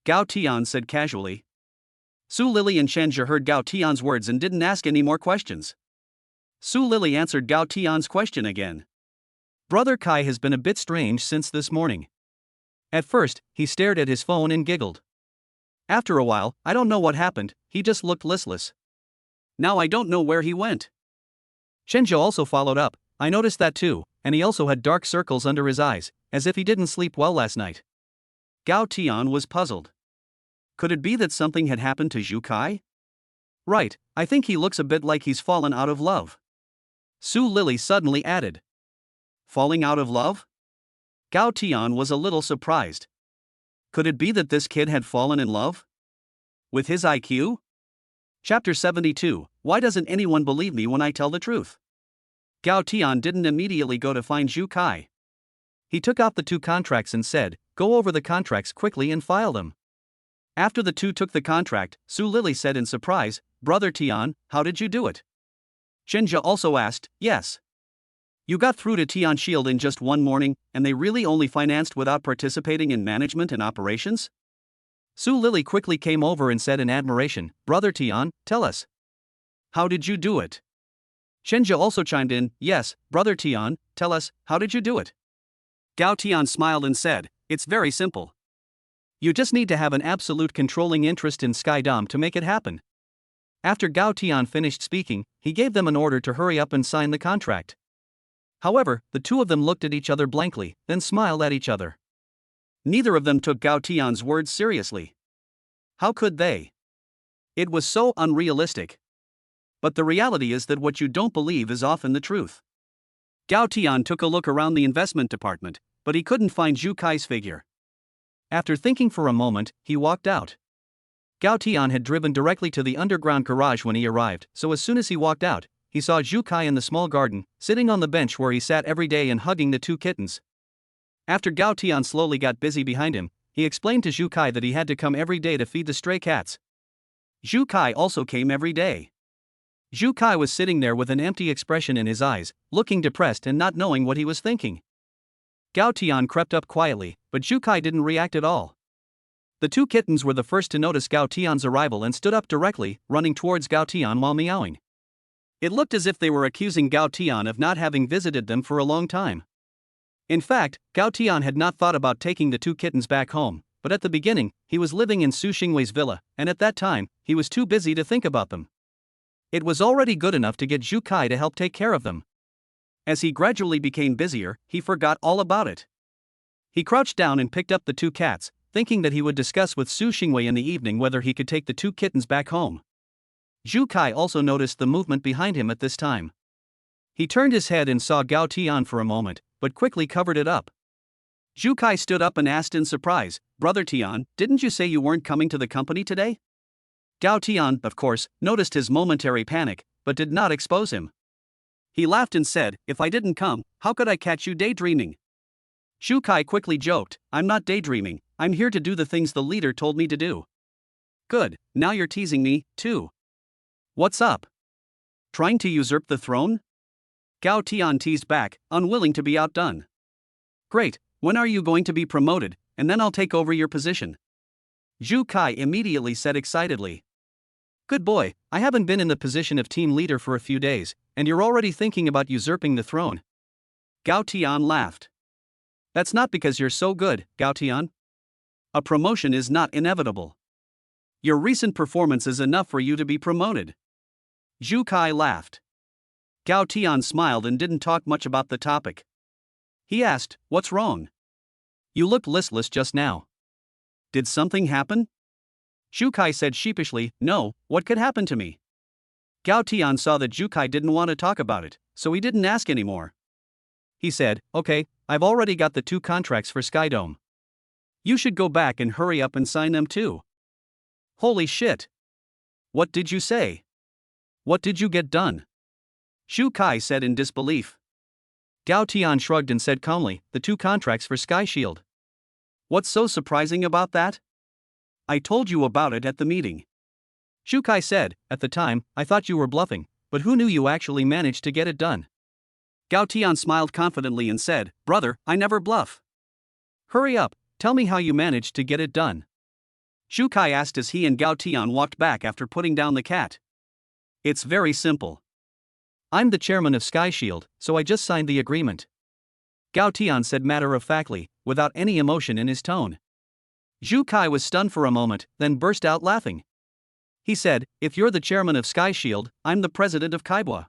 Gao Tian said casually. Su Lili and Qinzhou heard Gao Tian's words and didn't ask any more questions. Su Lili answered Gao Tian's question again. Brother Kai has been a bit strange since this morning. At first, he stared at his phone and giggled. After a while, I don't know what happened, he just looked listless. Now I don't know where he went. Qinzhou also followed up, I noticed that too, and he also had dark circles under his eyes, as if he didn't sleep well last night. Gao Tian was puzzled. Could it be that something had happened to Zhu Kai? Right, I think he looks a bit like he's fallen out of love. Su Lili suddenly added. Falling out of love? Gao Tian was a little surprised. Could it be that this kid had fallen in love? With his IQ? Chapter 72, Why doesn't anyone believe me when I tell the truth? Gao Tian didn't immediately go to find Zhu Kai. He took out the 2 contracts and said, go over the contracts quickly and file them. After the 2 took the contract, Su Lili said in surprise, Brother Tian, how did you do it? Qinzhou also asked, yes. You got through to Tian Shield in just one morning, and they really only financed without participating in management and operations? Su Lili quickly came over and said in admiration, Brother Tian, tell us. How did you do it? Qinzhou also chimed in, yes, Brother Tian, tell us, how did you do it? Gao Tian smiled and said, it's very simple. You just need to have an absolute controlling interest in Skydom to make it happen. After Gao Tian finished speaking, he gave them an order to hurry up and sign the contract. However, the 2 of them looked at each other blankly, then smiled at each other. Neither of them took Gao Tian's words seriously. How could they? It was so unrealistic. But the reality is that what you don't believe is often the truth. Gao Tian took a look around the investment department, but he couldn't find Zhu Kai's figure. After thinking for a moment, he walked out. Gao Tian had driven directly to the underground garage when he arrived, so as soon as he walked out, he saw Zhu Kai in the small garden, sitting on the bench where he sat every day and hugging the 2 kittens. After Gao Tian slowly got busy behind him, he explained to Zhu Kai that he had to come every day to feed the stray cats. Zhu Kai also came every day. Zhu Kai was sitting there with an empty expression in his eyes, looking depressed and not knowing what he was thinking. Gao Tian crept up quietly, but Zhu Kai didn't react at all. The two kittens were the first to notice Gao Tian's arrival and stood up directly, running towards Gao Tian while meowing. It looked as if they were accusing Gao Tian of not having visited them for a long time. In fact, Gao Tian had not thought about taking the two kittens back home, but at the beginning, he was living in Su Xingwei's villa, and at that time, he was too busy to think about them. It was already good enough to get Zhu Kai to help take care of them. As he gradually became busier, he forgot all about it. He crouched down and picked up the two cats, thinking that he would discuss with Su Xingwei in the evening whether he could take the two kittens back home. Zhu Kai also noticed the movement behind him at this time. He turned his head and saw Gao Tian for a moment, but quickly covered it up. Zhu Kai stood up and asked in surprise, "Brother Tian, didn't you say you weren't coming to the company today?" Gao Tian, of course, noticed his momentary panic, but did not expose him. He laughed and said, "If I didn't come, how could I catch you daydreaming?" Zhu Kai quickly joked, "I'm not daydreaming, I'm here to do the things the leader told me to do." "Good, now you're teasing me, too. What's up? Trying to usurp the throne?" Gao Tian teased back, unwilling to be outdone. "Great, when are you going to be promoted, and then I'll take over your position?" Zhu Kai immediately said excitedly. "Good boy, I haven't been in the position of team leader for a few days, and you're already thinking about usurping the throne." Gao Tian laughed. "That's not because you're so good, Gao Tian. A promotion is not inevitable. Your recent performance is enough for you to be promoted." Zhu Kai laughed. Gao Tian smiled and didn't talk much about the topic. He asked, "What's wrong? You looked listless just now. Did something happen?" Zhu Kai said sheepishly, "No, what could happen to me?" Gao Tian saw that Zhu Kai didn't want to talk about it, so he didn't ask anymore. He said, "Okay, I've already got the two contracts for Skydome. You should go back and hurry up and sign them too." "Holy shit! What did you say? What did you get done?" Zhu Kai said in disbelief. Gao Tian shrugged and said calmly, "The two contracts for Sky Shield. What's so surprising about that? I told you about it at the meeting." Zhu Kai said, "At the time, I thought you were bluffing, but who knew you actually managed to get it done?" Gao Tian smiled confidently and said, "Brother, I never bluff. Hurry up, tell me how you managed to get it done." Zhu Kai asked as he and Gao Tian walked back after putting down the cat. "It's very simple. I'm the chairman of Sky Shield, so I just signed the agreement." Gao Tian said matter-of-factly, without any emotion in his tone. Zhu Kai was stunned for a moment, then burst out laughing. He said, "If you're the chairman of Sky Shield, I'm the president of Kaibua."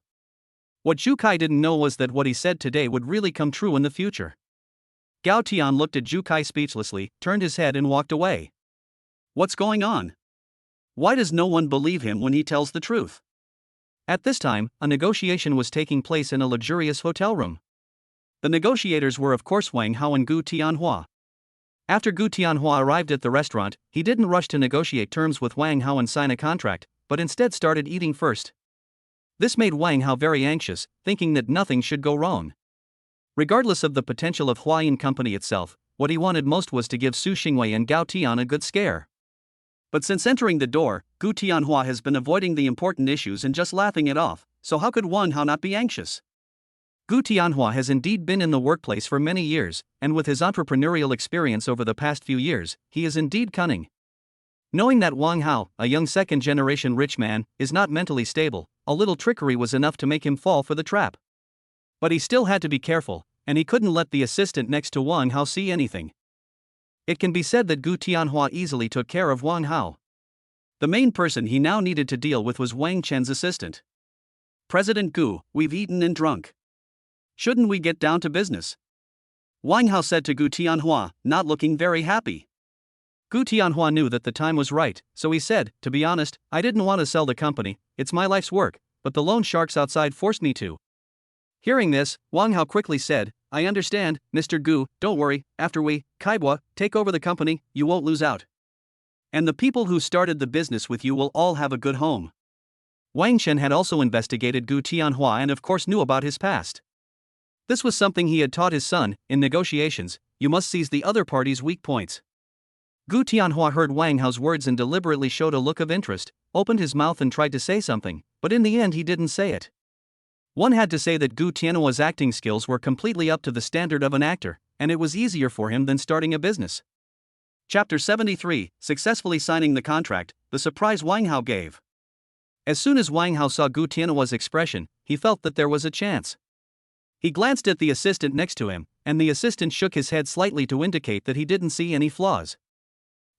What Zhu Kai didn't know was that what he said today would really come true in the future. Gao Tian looked at Zhu Kai speechlessly, turned his head and walked away. What's going on? Why does no one believe him when he tells the truth? At this time, a negotiation was taking place in a luxurious hotel room. The negotiators were of course Wang Hao and Gu Tianhua. After Gu Tianhua arrived at the restaurant, he didn't rush to negotiate terms with Wang Hao and sign a contract, but instead started eating first. This made Wang Hao very anxious, thinking that nothing should go wrong. Regardless of the potential of Huayin Company itself, what he wanted most was to give Su Xingwei and Gao Tian a good scare. But since entering the door, Gu Tianhua has been avoiding the important issues and just laughing it off, so how could Wang Hao not be anxious? Gu Tianhua has indeed been in the workplace for many years, and with his entrepreneurial experience over the past few years, he is indeed cunning. Knowing that Wang Hao, a young second-generation rich man, is not mentally stable, a little trickery was enough to make him fall for the trap. But he still had to be careful, and he couldn't let the assistant next to Wang Hao see anything. It can be said that Gu Tianhua easily took care of Wang Hao. The main person he now needed to deal with was Wang Chen's assistant. "President Gu, we've eaten and drunk. Shouldn't we get down to business?" Wang Hao said to Gu Tianhua, not looking very happy. Gu Tianhua knew that the time was right, so he said, "To be honest, I didn't want to sell the company, it's my life's work, but the loan sharks outside forced me to." Hearing this, Wang Hao quickly said, "I understand, Mr. Gu, don't worry, after we, Kaibua, take over the company, you won't lose out. And the people who started the business with you will all have a good home." Wang Chen had also investigated Gu Tianhua and of course knew about his past. This was something he had taught his son: in negotiations, you must seize the other party's weak points. Gu Tianhua heard Wang Hao's words and deliberately showed a look of interest, opened his mouth and tried to say something, but in the end he didn't say it. One had to say that Gu Tianhua's acting skills were completely up to the standard of an actor, and it was easier for him than starting a business. Chapter 73, Successfully Signing the Contract, the Surprise Wang Hao Gave. As soon as Wang Hao saw Gu Tianhua's expression, he felt that there was a chance. He glanced at the assistant next to him, and the assistant shook his head slightly to indicate that he didn't see any flaws.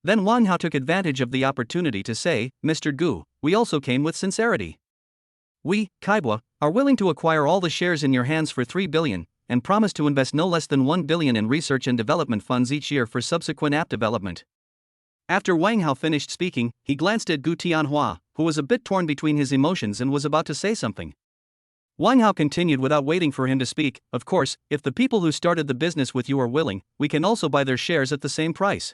Then Wang Hao took advantage of the opportunity to say, "Mr. Gu, we also came with sincerity. We, Kaibwa, are willing to acquire all the shares in your hands for 3 billion, and promise to invest no less than 1 billion in research and development funds each year for subsequent app development." After Wang Hao finished speaking, he glanced at Gu Tianhua, who was a bit torn between his emotions and was about to say something. Wang Hao continued without waiting for him to speak, "Of course, if the people who started the business with you are willing, we can also buy their shares at the same price.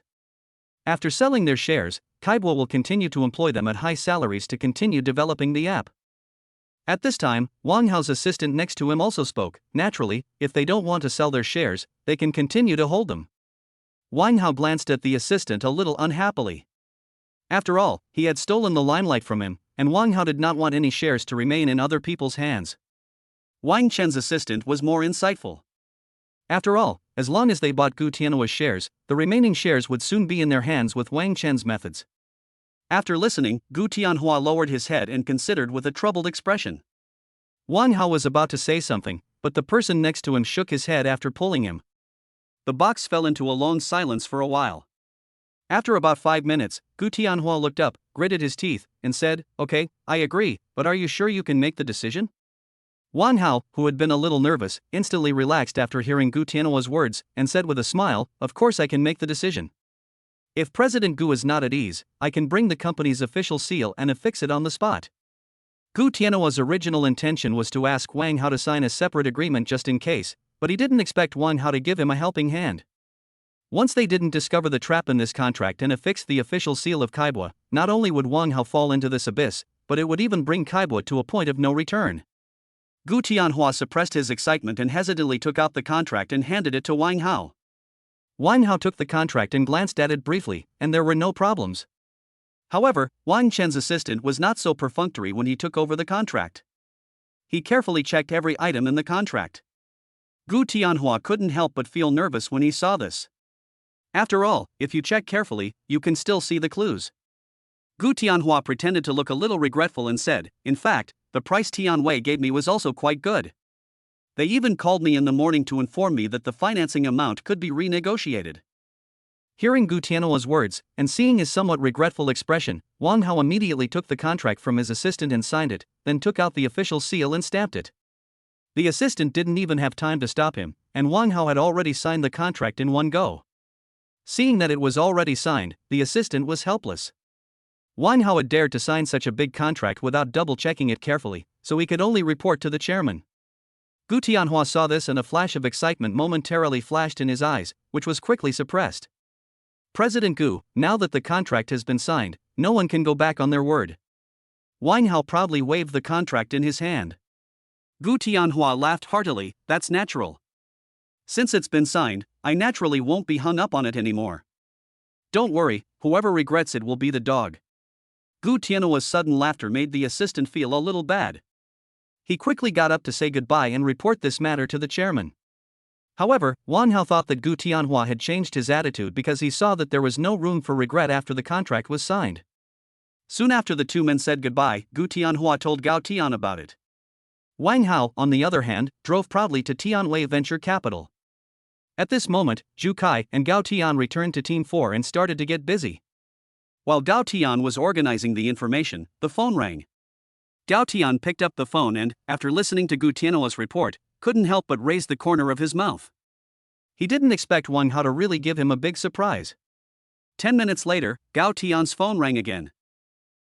After selling their shares, Kaibwa will continue to employ them at high salaries to continue developing the app." At this time, Wang Hao's assistant next to him also spoke. "Naturally, if they don't want to sell their shares, they can continue to hold them." Wang Hao glanced at the assistant a little unhappily. After all, he had stolen the limelight from him, and Wang Hao did not want any shares to remain in other people's hands. Wang Chen's assistant was more insightful. After all, as long as they bought Gu Tianhua's shares, the remaining shares would soon be in their hands with Wang Chen's methods. After listening, Gu Tianhua lowered his head and considered with a troubled expression. Wang Hao was about to say something, but the person next to him shook his head after pulling him. The box fell into a long silence for a while. After about 5 minutes, Gu Tianhua looked up, gritted his teeth, and said, "Okay, I agree, but are you sure you can make the decision?" Wang Hao, who had been a little nervous, instantly relaxed after hearing Gu Tianhua's words, and said with a smile, "Of course I can make the decision. If President Gu is not at ease, I can bring the company's official seal and affix it on the spot." Gu Tianhua's original intention was to ask Wang Hao to sign a separate agreement just in case, but he didn't expect Wang Hao to give him a helping hand. Once they didn't discover the trap in this contract and affix the official seal of Kaibwa, not only would Wang Hao fall into this abyss, but it would even bring Kaibwa to a point of no return. Gu Tianhua suppressed his excitement and hesitantly took out the contract and handed it to Wang Hao. Wang Hao took the contract and glanced at it briefly, and there were no problems. However, Wang Chen's assistant was not so perfunctory when he took over the contract. He carefully checked every item in the contract. Gu Tianhua couldn't help but feel nervous when he saw this. After all, if you check carefully, you can still see the clues. Gu Tianhua pretended to look a little regretful and said, "In fact, the price Tianwei gave me was also quite good. They even called me in the morning to inform me that the financing amount could be renegotiated." Hearing Gu Tianhua's words, and seeing his somewhat regretful expression, Wang Hao immediately took the contract from his assistant and signed it, then took out the official seal and stamped it. The assistant didn't even have time to stop him, and Wang Hao had already signed the contract in one go. Seeing that it was already signed, the assistant was helpless. Wang Hao had dared to sign such a big contract without double-checking it carefully, so he could only report to the chairman. Gu Tianhua saw this and a flash of excitement momentarily flashed in his eyes, which was quickly suppressed. "President Gu, now that the contract has been signed, no one can go back on their word." Wang Hao proudly waved the contract in his hand. Gu Tianhua laughed heartily, "That's natural. Since it's been signed, I naturally won't be hung up on it anymore. Don't worry, whoever regrets it will be the dog." Gu Tianhua's sudden laughter made the assistant feel a little bad. He quickly got up to say goodbye and report this matter to the chairman. However, Wang Hao thought that Gu Tianhua had changed his attitude because he saw that there was no room for regret after the contract was signed. Soon after the two men said goodbye, Gu Tianhua told Gao Tian about it. Wang Hao, on the other hand, drove proudly to Tianwei Venture Capital. At this moment, Zhu Kai and Gao Tian returned to Team 4 and started to get busy. While Gao Tian was organizing the information, the phone rang. Gao Tian picked up the phone and, after listening to Gu Tianhua's report, couldn't help but raise the corner of his mouth. He didn't expect Wang Hao to really give him a big surprise. 10 minutes later, Gao Tian's phone rang again.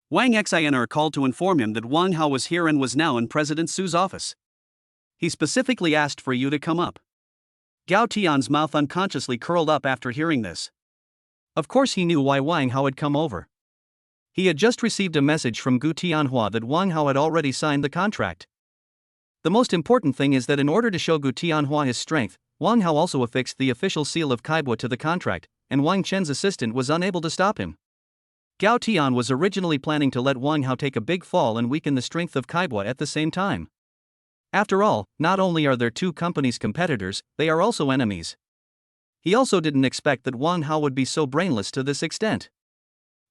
Wang Xinr called to inform him that Wang Hao was here and was now in President Su's office. He specifically asked for you to come up. Gao Tian's mouth unconsciously curled up after hearing this. Of course he knew why Wang Hao had come over. He had just received a message from Gu Tianhua that Wang Hao had already signed the contract. The most important thing is that in order to show Gu Tianhua his strength, Wang Hao also affixed the official seal of Kaibwa to the contract, and Wang Chen's assistant was unable to stop him. Gao Tian was originally planning to let Wang Hao take a big fall and weaken the strength of Kaibwa at the same time. After all, not only are their two companies competitors, they are also enemies. He also didn't expect that Wang Hao would be so brainless to this extent.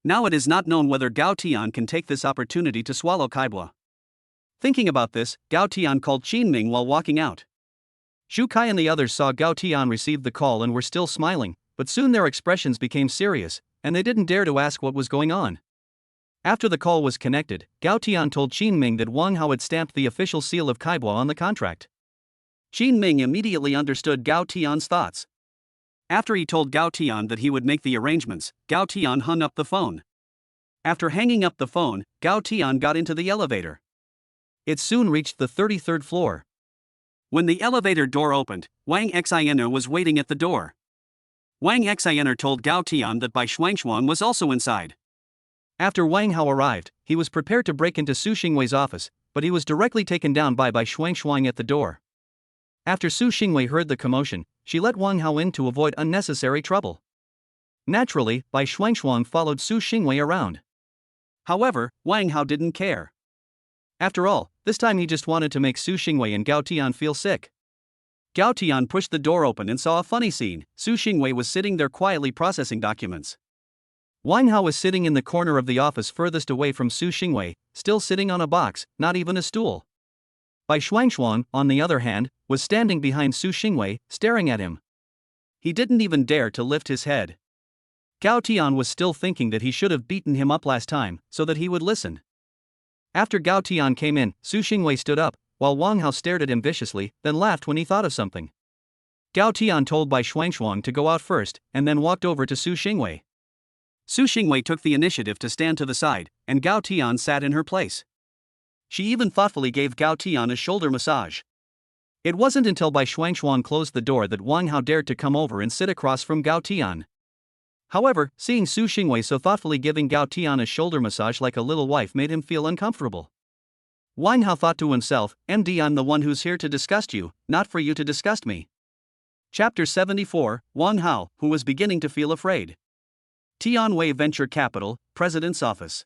Now it is not known whether Gao Tian can take this opportunity to swallow Kaibwa. Thinking about this, Gao Tian called Qin Ming while walking out. Zhu Kai and the others saw Gao Tian receive the call and were still smiling, but soon their expressions became serious, and they didn't dare to ask what was going on. After the call was connected, Gao Tian told Qin Ming that Wang Hao had stamped the official seal of Kaibwa on the contract. Qin Ming immediately understood Gao Tian's thoughts. After he told Gao Tian that he would make the arrangements, Gao Tian hung up the phone. After hanging up the phone, Gao Tian got into the elevator. It soon reached the 33rd floor. When the elevator door opened, Wang Xianer was waiting at the door. Wang Xianer told Gao Tian that Bai Shuangshuang was also inside. After Wang Hao arrived, he was prepared to break into Su Xingwei's office, but he was directly taken down by Bai Shuangshuang at the door. After Su Xingwei heard the commotion, she let Wang Hao in to avoid unnecessary trouble. Naturally, Bai Shuangshuang followed Su Xingwei around. However, Wang Hao didn't care. After all, this time he just wanted to make Su Xingwei and Gao Tian feel sick. Gao Tian pushed the door open and saw a funny scene. Su Xingwei was sitting there quietly processing documents. Wang Hao was sitting in the corner of the office furthest away from Su Xingwei, still sitting on a box, not even a stool. Bai Shuangshuang, on the other hand, was standing behind Su Xingwei, staring at him. He didn't even dare to lift his head. Gao Tian was still thinking that he should have beaten him up last time, so that he would listen. After Gao Tian came in, Su Xingwei stood up, while Wang Hao stared at him viciously, then laughed when he thought of something. Gao Tian told Bai Shuangshuang to go out first, and then walked over to Su Xingwei. Su Xingwei took the initiative to stand to the side, and Gao Tian sat in her place. She even thoughtfully gave Gao Tian a shoulder massage. It wasn't until Bai Shuangshuang closed the door that Wang Hao dared to come over and sit across from Gao Tian. However, seeing Su Xingwei so thoughtfully giving Gao Tian a shoulder massage like a little wife made him feel uncomfortable. Wang Hao thought to himself, MD, I'm the one who's here to disgust you, not for you to disgust me. Chapter 74, Wang Hao, who was beginning to feel afraid. Tianwei Venture Capital, President's Office.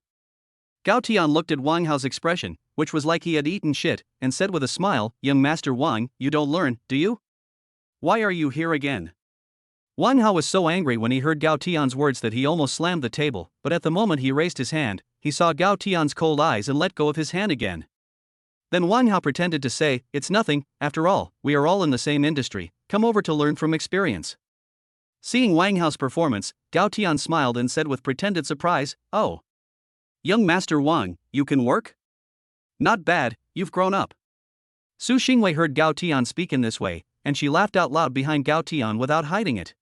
Gao Tian looked at Wang Hao's expression, which was like he had eaten shit, and said with a smile, Young Master Wang, you don't learn, do you? Why are you here again? Wang Hao was so angry when he heard Gao Tian's words that he almost slammed the table, but at the moment he raised his hand, he saw Gao Tian's cold eyes and let go of his hand again. Then Wang Hao pretended to say, it's nothing, after all, we are all in the same industry, come over to learn from experience. Seeing Wang Hao's performance, Gao Tian smiled and said with pretended surprise, oh. Young Master Wang, you can work? Not bad, you've grown up. Su Xingwei heard Gao Tian speak in this way, and she laughed out loud behind Gao Tian without hiding it.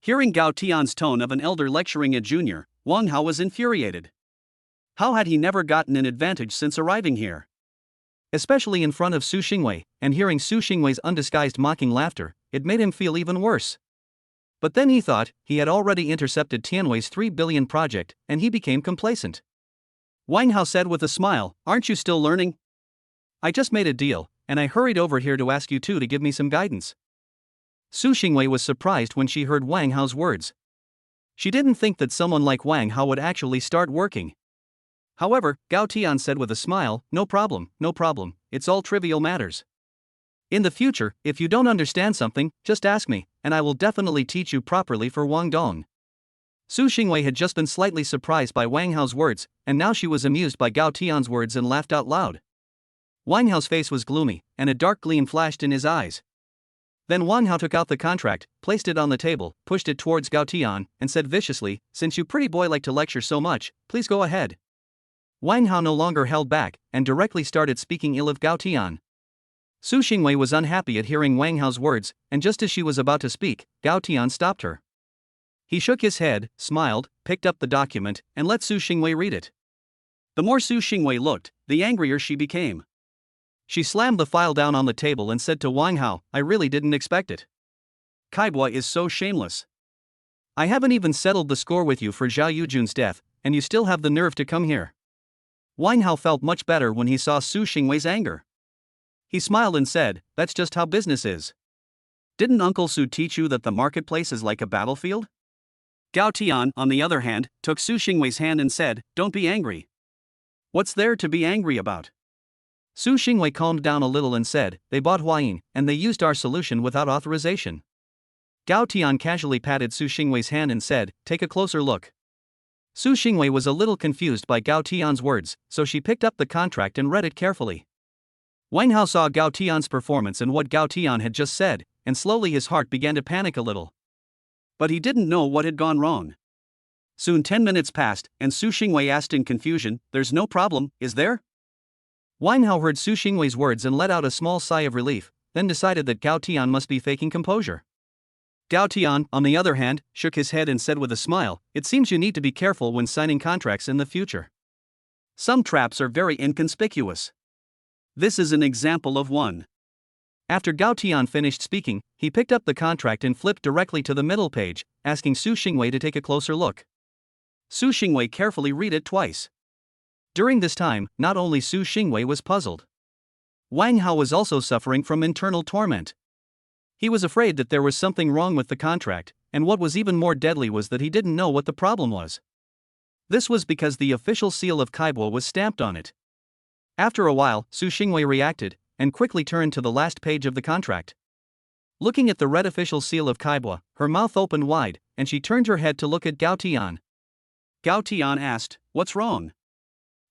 Hearing Gao Tian's tone of an elder lecturing a junior, Wang Hao was infuriated. How had he never gotten an advantage since arriving here? Especially in front of Su Xingwei, and hearing Su Xingwei's undisguised mocking laughter, it made him feel even worse. But then he thought, he had already intercepted Tianwei's 3 billion project, and he became complacent. Wang Hao said with a smile, aren't you still learning? I just made a deal, and I hurried over here to ask you two to give me some guidance. Su Xingwei was surprised when she heard Wang Hao's words. She didn't think that someone like Wang Hao would actually start working. However, Gao Tian said with a smile, no problem, it's all trivial matters. In the future, if you don't understand something, just ask me, and I will definitely teach you properly for Wang Dong. Su Xingwei had just been slightly surprised by Wang Hao's words, and now she was amused by Gao Tian's words and laughed out loud. Wang Hao's face was gloomy, and a dark gleam flashed in his eyes. Then Wang Hao took out the contract, placed it on the table, pushed it towards Gao Tian, and said viciously, since you pretty boy like to lecture so much, please go ahead. Wang Hao no longer held back, and directly started speaking ill of Gao Tian. Su Xingwei was unhappy at hearing Wang Hao's words, and just as she was about to speak, Gao Tian stopped her. He shook his head, smiled, picked up the document, and let Su Xingwei read it. The more Su Xingwei looked, the angrier she became. She slammed the file down on the table and said to Wang Hao, I really didn't expect it. Kaibwa is so shameless. I haven't even settled the score with you for Zhao Yujun's death, and you still have the nerve to come here. Wang Hao felt much better when he saw Su Xingwei's anger. He smiled and said, that's just how business is. Didn't Uncle Su teach you that the marketplace is like a battlefield? Gao Tian, on the other hand, took Su Xingwei's hand and said, "Don't be angry. What's there to be angry about?" Su Xingwei calmed down a little and said, "They bought Huaying, and they used our solution without authorization." Gao Tian casually patted Su Xingwei's hand and said, "Take a closer look." Su Xingwei was a little confused by Gao Tian's words, so she picked up the contract and read it carefully. Wang Hao saw Gao Tian's performance and what Gao Tian had just said, and slowly his heart began to panic a little. But he didn't know what had gone wrong. Soon 10 minutes passed, and Su Xingwei asked in confusion, "There's no problem, is there?" Wang Hao heard Su Xingwei's words and let out a small sigh of relief, then decided that Gao Tian must be faking composure. Gao Tian, on the other hand, shook his head and said with a smile, "It seems you need to be careful when signing contracts in the future. Some traps are very inconspicuous. This is an example of one." After Gao Tian finished speaking, he picked up the contract and flipped directly to the middle page, asking Su Xingwei to take a closer look. Su Xingwei carefully read it twice. During this time, not only Su Xingwei was puzzled. Wang Hao was also suffering from internal torment. He was afraid that there was something wrong with the contract, and what was even more deadly was that he didn't know what the problem was. This was because the official seal of Kaibo was stamped on it. After a while, Su Xingwei reacted, and quickly turned to the last page of the contract. Looking at the red official seal of Kaibo, her mouth opened wide, and she turned her head to look at Gao Tian. Gao Tian asked, "What's wrong?"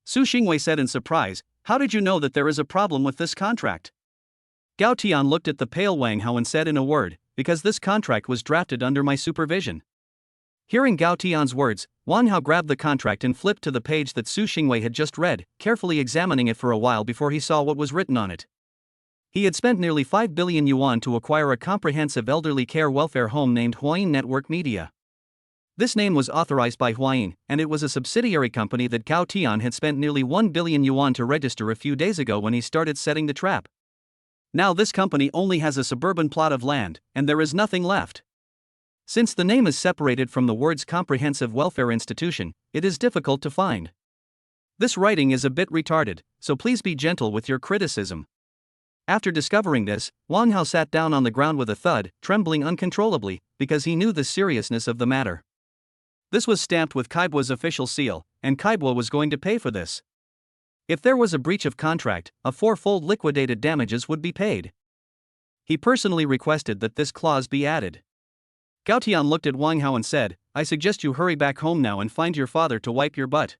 Su Xingwei said in surprise, "How did you know that there is a problem with this contract?" Gao Tian looked at the pale Wang Hao and said in a word, "Because this contract was drafted under my supervision." Hearing Gao Tian's words, Wang Hao grabbed the contract and flipped to the page that Su Xingwei had just read, carefully examining it for a while before he saw what was written on it. He had spent nearly 5 billion yuan to acquire a comprehensive elderly care welfare home named Huaying Network Media. This name was authorized by Huaying, and it was a subsidiary company that Gao Tian had spent nearly 1 billion yuan to register a few days ago when he started setting the trap. Now this company only has a suburban plot of land, and there is nothing left. Since the name is separated from the words Comprehensive Welfare Institution, it is difficult to find. This writing is a bit retarded, so please be gentle with your criticism. After discovering this, Wang Hao sat down on the ground with a thud, trembling uncontrollably, because he knew the seriousness of the matter. This was stamped with Kaibo's official seal, and Kaibo was going to pay for this. If there was a breach of contract, a fourfold liquidated damages would be paid. He personally requested that this clause be added. Gao Tian looked at Wang Hao and said, "I suggest you hurry back home now and find your father to wipe your butt.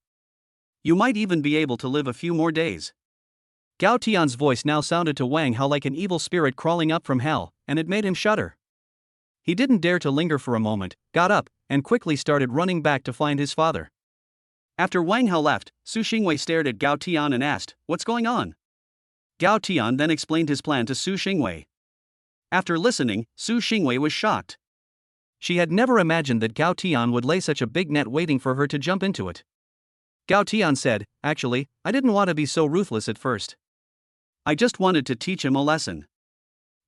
You might even be able to live a few more days." Gao Tian's voice now sounded to Wang Hao like an evil spirit crawling up from hell, and it made him shudder. He didn't dare to linger for a moment, got up, and quickly started running back to find his father. After Wang Hao left, Su Xingwei stared at Gao Tian and asked, "What's going on?" Gao Tian then explained his plan to Su Xingwei. After listening, Su Xingwei was shocked. She had never imagined that Gao Tian would lay such a big net waiting for her to jump into it. Gao Tian said, "Actually, I didn't want to be so ruthless at first. I just wanted to teach him a lesson."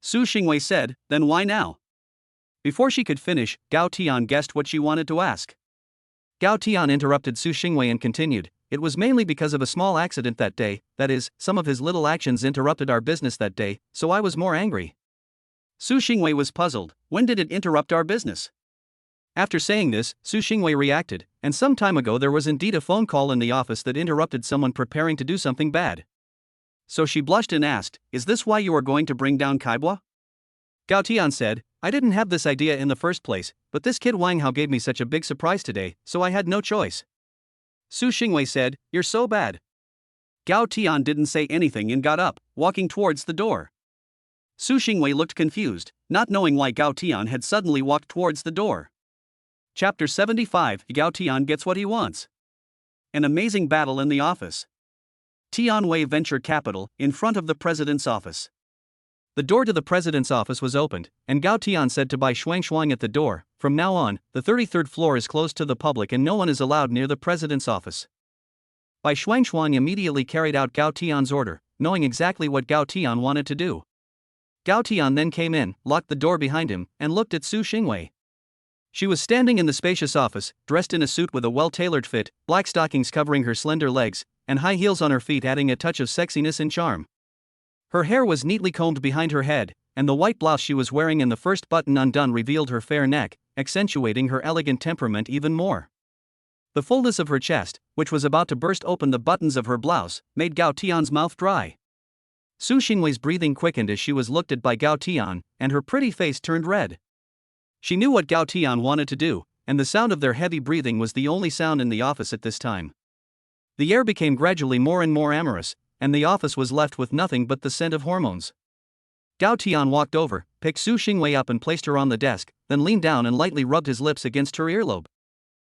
Su Xingwei said, "Then why now?" Before she could finish, Gao Tian guessed what she wanted to ask. Gao Tian interrupted Su Xingwei and continued, "It was mainly because of a small accident that day, that is, some of his little actions interrupted our business that day, so I was more angry." Su Xingwei was puzzled. When did it interrupt our business? After saying this, Su Xingwei reacted, and some time ago there was indeed a phone call in the office that interrupted someone preparing to do something bad. So she blushed and asked, "Is this why you are going to bring down Kaibo?" Gao Tian said, "I didn't have this idea in the first place, but this kid Wang Hao gave me such a big surprise today, so I had no choice." Su Xingwei said, "You're so bad." Gao Tian didn't say anything and got up, walking towards the door. Su Xingwei looked confused, not knowing why Gao Tian had suddenly walked towards the door. Chapter 75, Gao Tian gets what he wants. An amazing battle in the office. Tianwei Venture Capital, in front of the president's office. The door to the president's office was opened, and Gao Tian said to Bai Shuang at the door, "From now on, the 33rd floor is closed to the public and no one is allowed near the president's office." Bai Shuang immediately carried out Gao Tian's order, knowing exactly what Gao Tian wanted to do. Gao Tian then came in, locked the door behind him, and looked at Su Xingwei. She was standing in the spacious office, dressed in a suit with a well-tailored fit, black stockings covering her slender legs, and high heels on her feet adding a touch of sexiness and charm. Her hair was neatly combed behind her head, and the white blouse she was wearing and the first button undone revealed her fair neck, accentuating her elegant temperament even more. The fullness of her chest, which was about to burst open the buttons of her blouse, made Gao Tian's mouth dry. Su Xingwei's breathing quickened as she was looked at by Gao Tian, and her pretty face turned red. She knew what Gao Tian wanted to do, and the sound of their heavy breathing was the only sound in the office at this time. The air became gradually more and more amorous, and the office was left with nothing but the scent of hormones. Gao Tian walked over, picked Su Xingwei up and placed her on the desk, then leaned down and lightly rubbed his lips against her earlobe.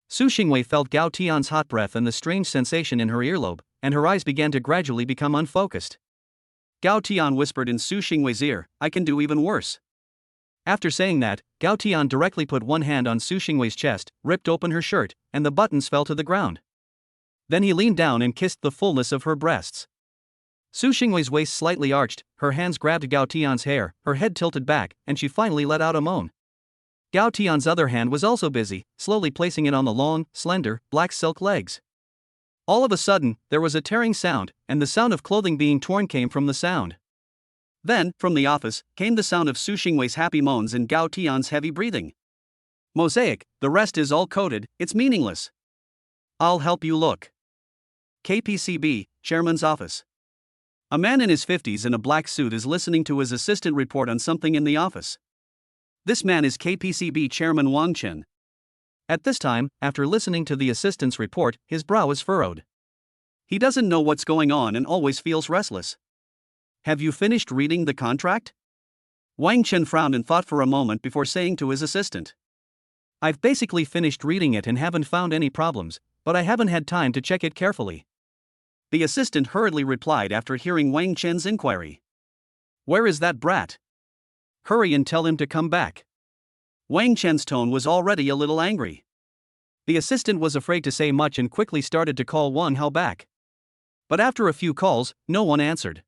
Su Xingwei felt Gao Tian's hot breath and the strange sensation in her earlobe, and her eyes began to gradually become unfocused. Gao Tian whispered in Su Xingwei's ear, "I can do even worse." After saying that, Gao Tian directly put one hand on Su Xingwei's chest, ripped open her shirt, and the buttons fell to the ground. Then he leaned down and kissed the fullness of her breasts. Su Xingwei's waist slightly arched, her hands grabbed Gao Tian's hair, her head tilted back, and she finally let out a moan. Gao Tian's other hand was also busy, slowly placing it on the long, slender, black silk legs. All of a sudden, there was a tearing sound, and the sound of clothing being torn came from the sound. Then, from the office, came the sound of Su Xingwei's happy moans and Gao Tian's heavy breathing. Mosaic, the rest is all coded, it's meaningless. I'll help you look. KPCB, Chairman's Office. A man in his 50s in a black suit is listening to his assistant report on something in the office. This man is KPCB Chairman Wang Chen. At this time, after listening to the assistant's report, his brow is furrowed. He doesn't know what's going on and always feels restless. Have you finished reading the contract? Wang Chen frowned and thought for a moment before saying to his assistant. I've basically finished reading it and haven't found any problems, but I haven't had time to check it carefully. The assistant hurriedly replied after hearing Wang Chen's inquiry. Where is that brat? Hurry and tell him to come back. Wang Chen's tone was already a little angry. The assistant was afraid to say much and quickly started to call Wang Hao back. But after a few calls, no one answered.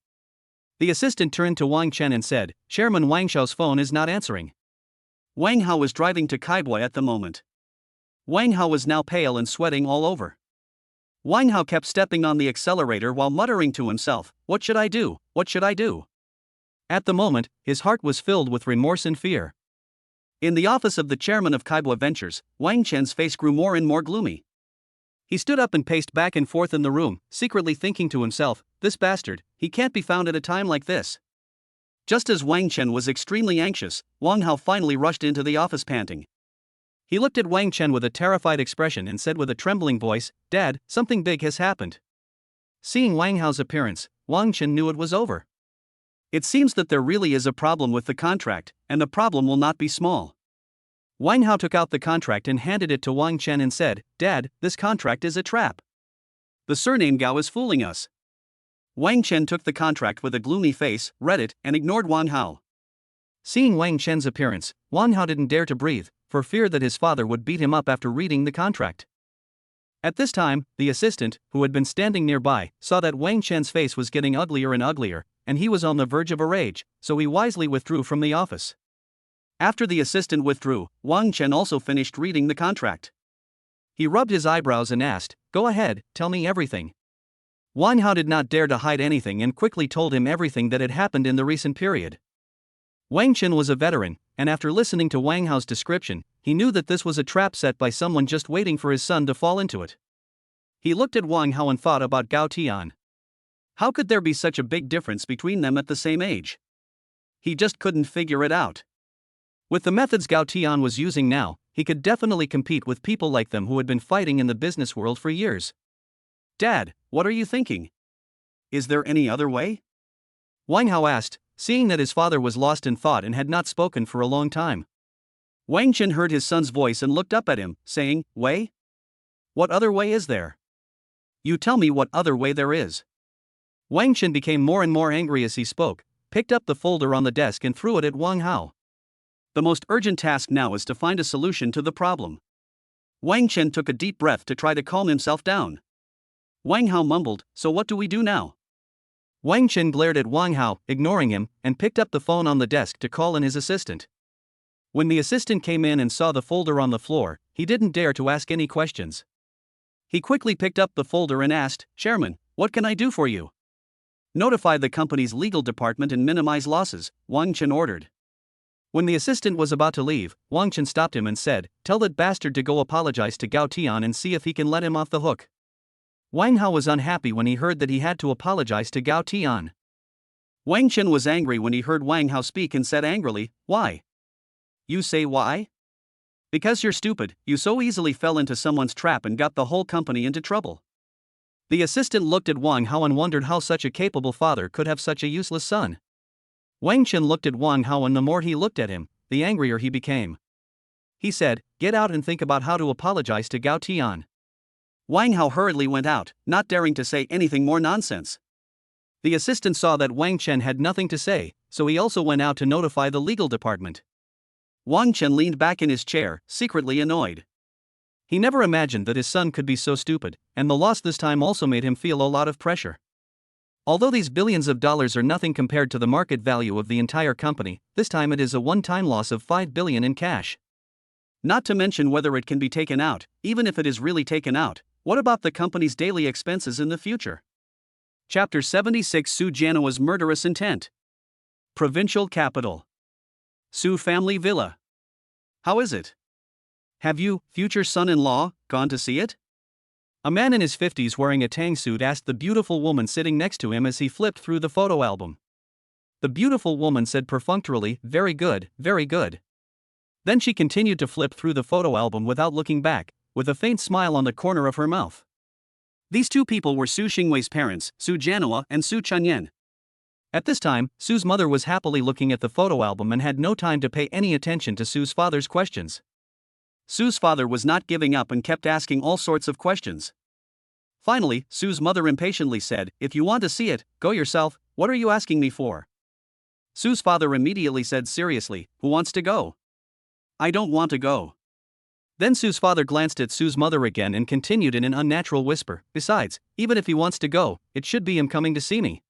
The assistant turned to Wang Chen and said, Chairman Wang Shao's phone is not answering. Wang Hao was driving to Kaiboi at the moment. Wang Hao was now pale and sweating all over. Wang Hao kept stepping on the accelerator while muttering to himself, what should I do, what should I do? At the moment, his heart was filled with remorse and fear. In the office of the chairman of Kaiboi Ventures, Wang Chen's face grew more and more gloomy. He stood up and paced back and forth in the room, secretly thinking to himself, this bastard, he can't be found at a time like this. Just as Wang Chen was extremely anxious, Wang Hao finally rushed into the office panting. He looked at Wang Chen with a terrified expression and said with a trembling voice, Dad, something big has happened. Seeing Wang Hao's appearance, Wang Chen knew it was over. It seems that there really is a problem with the contract, and the problem will not be small. Wang Hao took out the contract and handed it to Wang Chen and said, Dad, this contract is a trap. The surname Gao is fooling us. Wang Chen took the contract with a gloomy face, read it, and ignored Wang Hao. Seeing Wang Chen's appearance, Wang Hao didn't dare to breathe, for fear that his father would beat him up after reading the contract. At this time, the assistant, who had been standing nearby, saw that Wang Chen's face was getting uglier and uglier, and he was on the verge of a rage, so he wisely withdrew from the office. After the assistant withdrew, Wang Chen also finished reading the contract. He rubbed his eyebrows and asked, Go ahead, tell me everything. Wang Hao did not dare to hide anything and quickly told him everything that had happened in the recent period. Wang Chen was a veteran, and after listening to Wang Hao's description, he knew that this was a trap set by someone just waiting for his son to fall into it. He looked at Wang Hao and thought about Gao Tian. How could there be such a big difference between them at the same age? He just couldn't figure it out. With the methods Gao Tian was using now, he could definitely compete with people like them who had been fighting in the business world for years. Dad, what are you thinking? Is there any other way? Wang Hao asked, seeing that his father was lost in thought and had not spoken for a long time. Wang Chen heard his son's voice and looked up at him, saying, Way? What other way is there? You tell me what other way there is. Wang Chen became more and more angry as he spoke, picked up the folder on the desk and threw it at Wang Hao. The most urgent task now is to find a solution to the problem. Wang Chen took a deep breath to try to calm himself down. Wang Hao mumbled, So what do we do now? Wang Chen glared at Wang Hao, ignoring him, and picked up the phone on the desk to call in his assistant. When the assistant came in and saw the folder on the floor, he didn't dare to ask any questions. He quickly picked up the folder and asked, Chairman, what can I do for you? Notify the company's legal department and minimize losses, Wang Chen ordered. When the assistant was about to leave, Wang Chen stopped him and said, "Tell that bastard to go apologize to Gao Tian and see if he can let him off the hook." Wang Hao was unhappy when he heard that he had to apologize to Gao Tian. Wang Chen was angry when he heard Wang Hao speak and said angrily, "Why? You say why? Because you're stupid, you so easily fell into someone's trap and got the whole company into trouble." The assistant looked at Wang Hao and wondered how such a capable father could have such a useless son. Wang Chen looked at Wang Hao, and the more he looked at him, the angrier he became. He said, "Get out and think about how to apologize to Gao Tian." Wang Hao hurriedly went out, not daring to say anything more nonsense. The assistant saw that Wang Chen had nothing to say, so he also went out to notify the legal department. Wang Chen leaned back in his chair, secretly annoyed. He never imagined that his son could be so stupid, and the loss this time also made him feel a lot of pressure. Although these billions of dollars are nothing compared to the market value of the entire company, this time it is a one-time loss of 5 billion in cash. Not to mention whether it can be taken out. Even if it is really taken out, what about the company's daily expenses in the future? Chapter 76: Su Jianhua's murderous intent. Provincial capital. Su family villa. How is it? Have you, future son-in-law, gone to see it? A man in his 50s wearing a tang suit asked the beautiful woman sitting next to him as he flipped through the photo album. The beautiful woman said perfunctorily, "Very good, very good." Then she continued to flip through the photo album without looking back, with a faint smile on the corner of her mouth. These two people were Su Xingwei's parents, Su Jianhua and Su Chunyan. At this time, Su's mother was happily looking at the photo album and had no time to pay any attention to Su's father's questions. Su's father was not giving up and kept asking all sorts of questions. Finally, Su's mother impatiently said, "If you want to see it, go yourself. What are you asking me for?" Su's father immediately said seriously, "Who wants to go?" "I don't want to go." Then Su's father glanced at Su's mother again and continued in an unnatural whisper, "Besides, even if he wants to go, it should be him coming to see me.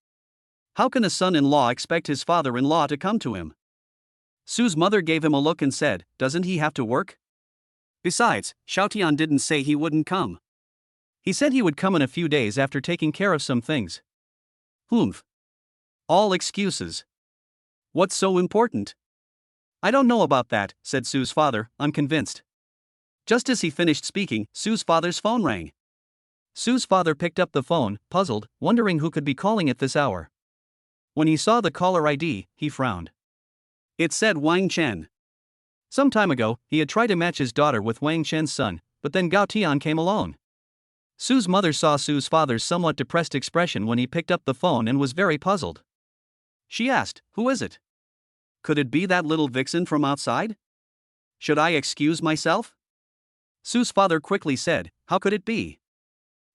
How can a son-in-law expect his father-in-law to come to him?" Su's mother gave him a look and said, "Doesn't he have to work? Besides, Xiaotian didn't say he wouldn't come. He said he would come in a few days after taking care of some things." "Humph. All excuses. What's so important?" "I don't know about that," said Su's father, unconvinced. Just as he finished speaking, Su's father's phone rang. Su's father picked up the phone, puzzled, wondering who could be calling at this hour. When he saw the caller ID, he frowned. It said Wang Chen. Some time ago, he had tried to match his daughter with Wang Chen's son, but then Gao Tian came along. Su's mother saw Su's father's somewhat depressed expression when he picked up the phone and was very puzzled. She asked, "Who is it? Could it be that little vixen from outside? Should I excuse myself?" Su's father quickly said, "How could it be?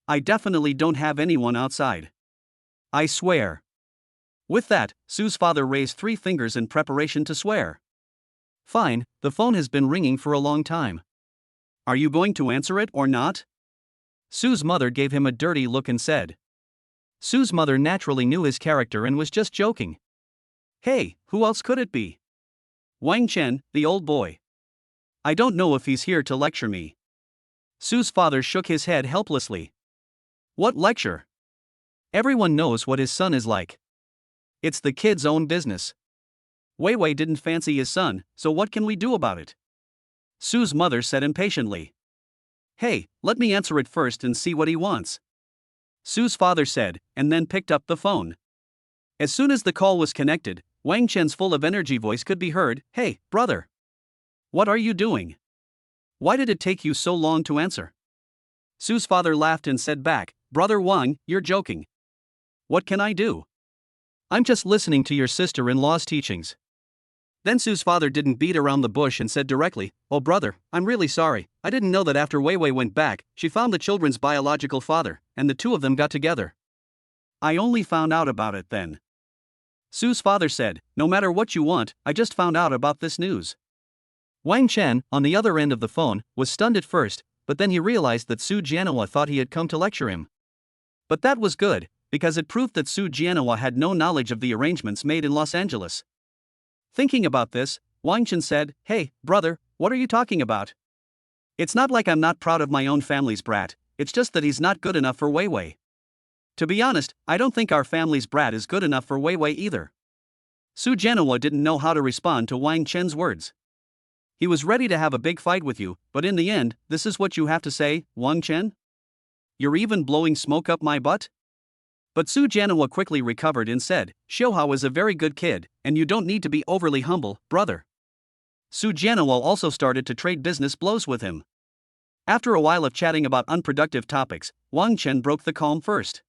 I definitely don't have anyone outside. I swear." With that, Su's father raised 3 fingers in preparation to swear. "Fine, the phone has been ringing for a long time. Are you going to answer it or not?" Su's mother gave him a dirty look and said. Su's mother naturally knew his character and was just joking. "Hey, who else could it be? Wang Chen, the old boy. I don't know if he's here to lecture me." Su's father shook his head helplessly. "What lecture? Everyone knows what his son is like. It's the kid's own business. Wei Wei didn't fancy his son, so what can we do about it?" Su's mother said impatiently. "Hey, let me answer it first and see what he wants," Su's father said, and then picked up the phone. As soon as the call was connected, Wang Chen's full of energy voice could be heard. "Hey, brother. What are you doing? Why did it take you so long to answer?" Su's father laughed and said back, "Brother Wang, you're joking. What can I do? I'm just listening to your sister-in-law's teachings." Then Su's father didn't beat around the bush and said directly, "Oh brother, I'm really sorry. I didn't know that after Wei Wei went back, she found the children's biological father, and the two of them got together. I only found out about it then." Su's father said, "No matter what you want, I just found out about this news." Wang Chen, on the other end of the phone, was stunned at first, but then he realized that Su Jianhua thought he had come to lecture him. But that was good, because it proved that Su Jianhua had no knowledge of the arrangements made in Los Angeles. Thinking about this, Wang Chen said, "Hey, brother, what are you talking about? It's not like I'm not proud of my own family's brat, it's just that he's not good enough for Wei Wei. To be honest, I don't think our family's brat is good enough for Wei Wei either." Su Jianhua didn't know how to respond to Wang Chen's words. He was ready to have a big fight with you, but in the end, this is what you have to say, Wang Chen? You're even blowing smoke up my butt? But Su Jianhua quickly recovered and said, Xiaohao is a very good kid, and you don't need to be overly humble, brother. Su Jianhua also started to trade business blows with him. After a while of chatting about unproductive topics, Wang Chen broke the calm first.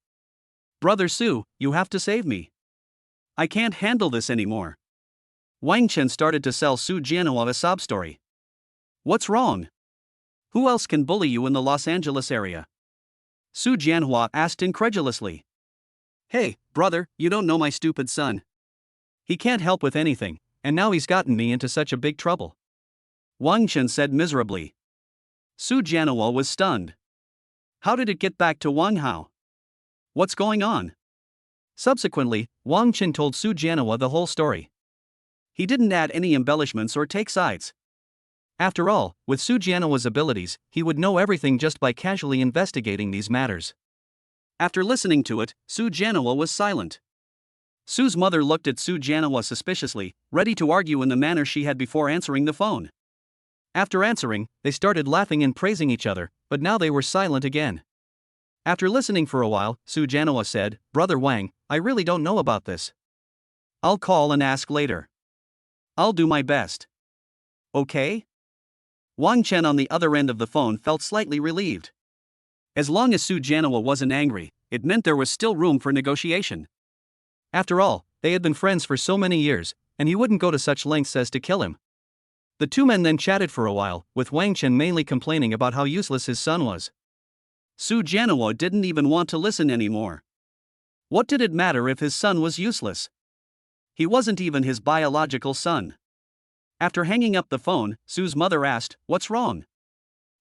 Brother Su, you have to save me. I can't handle this anymore. Wang Chen started to sell Su Jianhua a sob story. What's wrong? Who else can bully you in the Los Angeles area? Su Jianhua asked incredulously. Hey, brother, you don't know my stupid son. He can't help with anything, and now he's gotten me into such a big trouble. Wang Chen said miserably. Su Jianhua was stunned. How did it get back to Wang Hao? What's going on? Subsequently, Wang Chen told Su Jianhua the whole story. He didn't add any embellishments or take sides. After all, with Su Jianhua's abilities, he would know everything just by casually investigating these matters. After listening to it, Su Jianhua was silent. Su's mother looked at Su Jianhua suspiciously, ready to argue in the manner she had before answering the phone. After answering, they started laughing and praising each other, but now they were silent again. After listening for a while, Su Jianhua said, Brother Wang, I really don't know about this. I'll call and ask later. I'll do my best. Okay? Wang Chen on the other end of the phone felt slightly relieved. As long as Su Jianhua wasn't angry, it meant there was still room for negotiation. After all, they had been friends for so many years, and he wouldn't go to such lengths as to kill him. The two men then chatted for a while, with Wang Chen mainly complaining about how useless his son was. Su Jianhua didn't even want to listen anymore. What did it matter if his son was useless? He wasn't even his biological son. After hanging up the phone, Su's mother asked, What's wrong?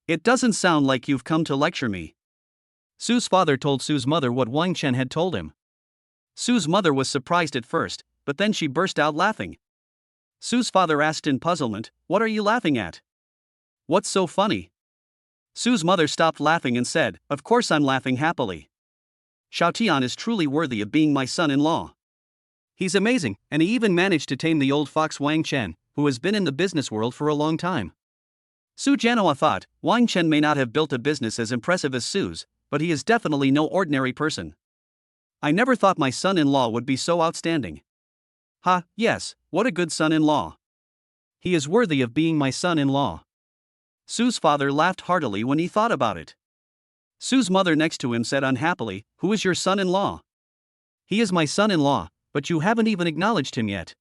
It doesn't sound like you've come to lecture me. Su's father told Su's mother what Wang Chen had told him. Su's mother was surprised at first, but then she burst out laughing. Su's father asked in puzzlement, What are you laughing at? What's so funny? Su's mother stopped laughing and said, Of course I'm laughing happily. Xiaotian is truly worthy of being my son-in-law. He's amazing, and he even managed to tame the old fox Wang Chen, who has been in the business world for a long time. Su Jianhua thought, Wang Chen may not have built a business as impressive as Su's, but he is definitely no ordinary person. I never thought my son-in-law would be so outstanding. Ha, yes, what a good son-in-law. He is worthy of being my son-in-law. Su's father laughed heartily when he thought about it. Su's mother next to him said unhappily, Who is your son-in-law? He is my son-in-law, but you haven't even acknowledged him yet.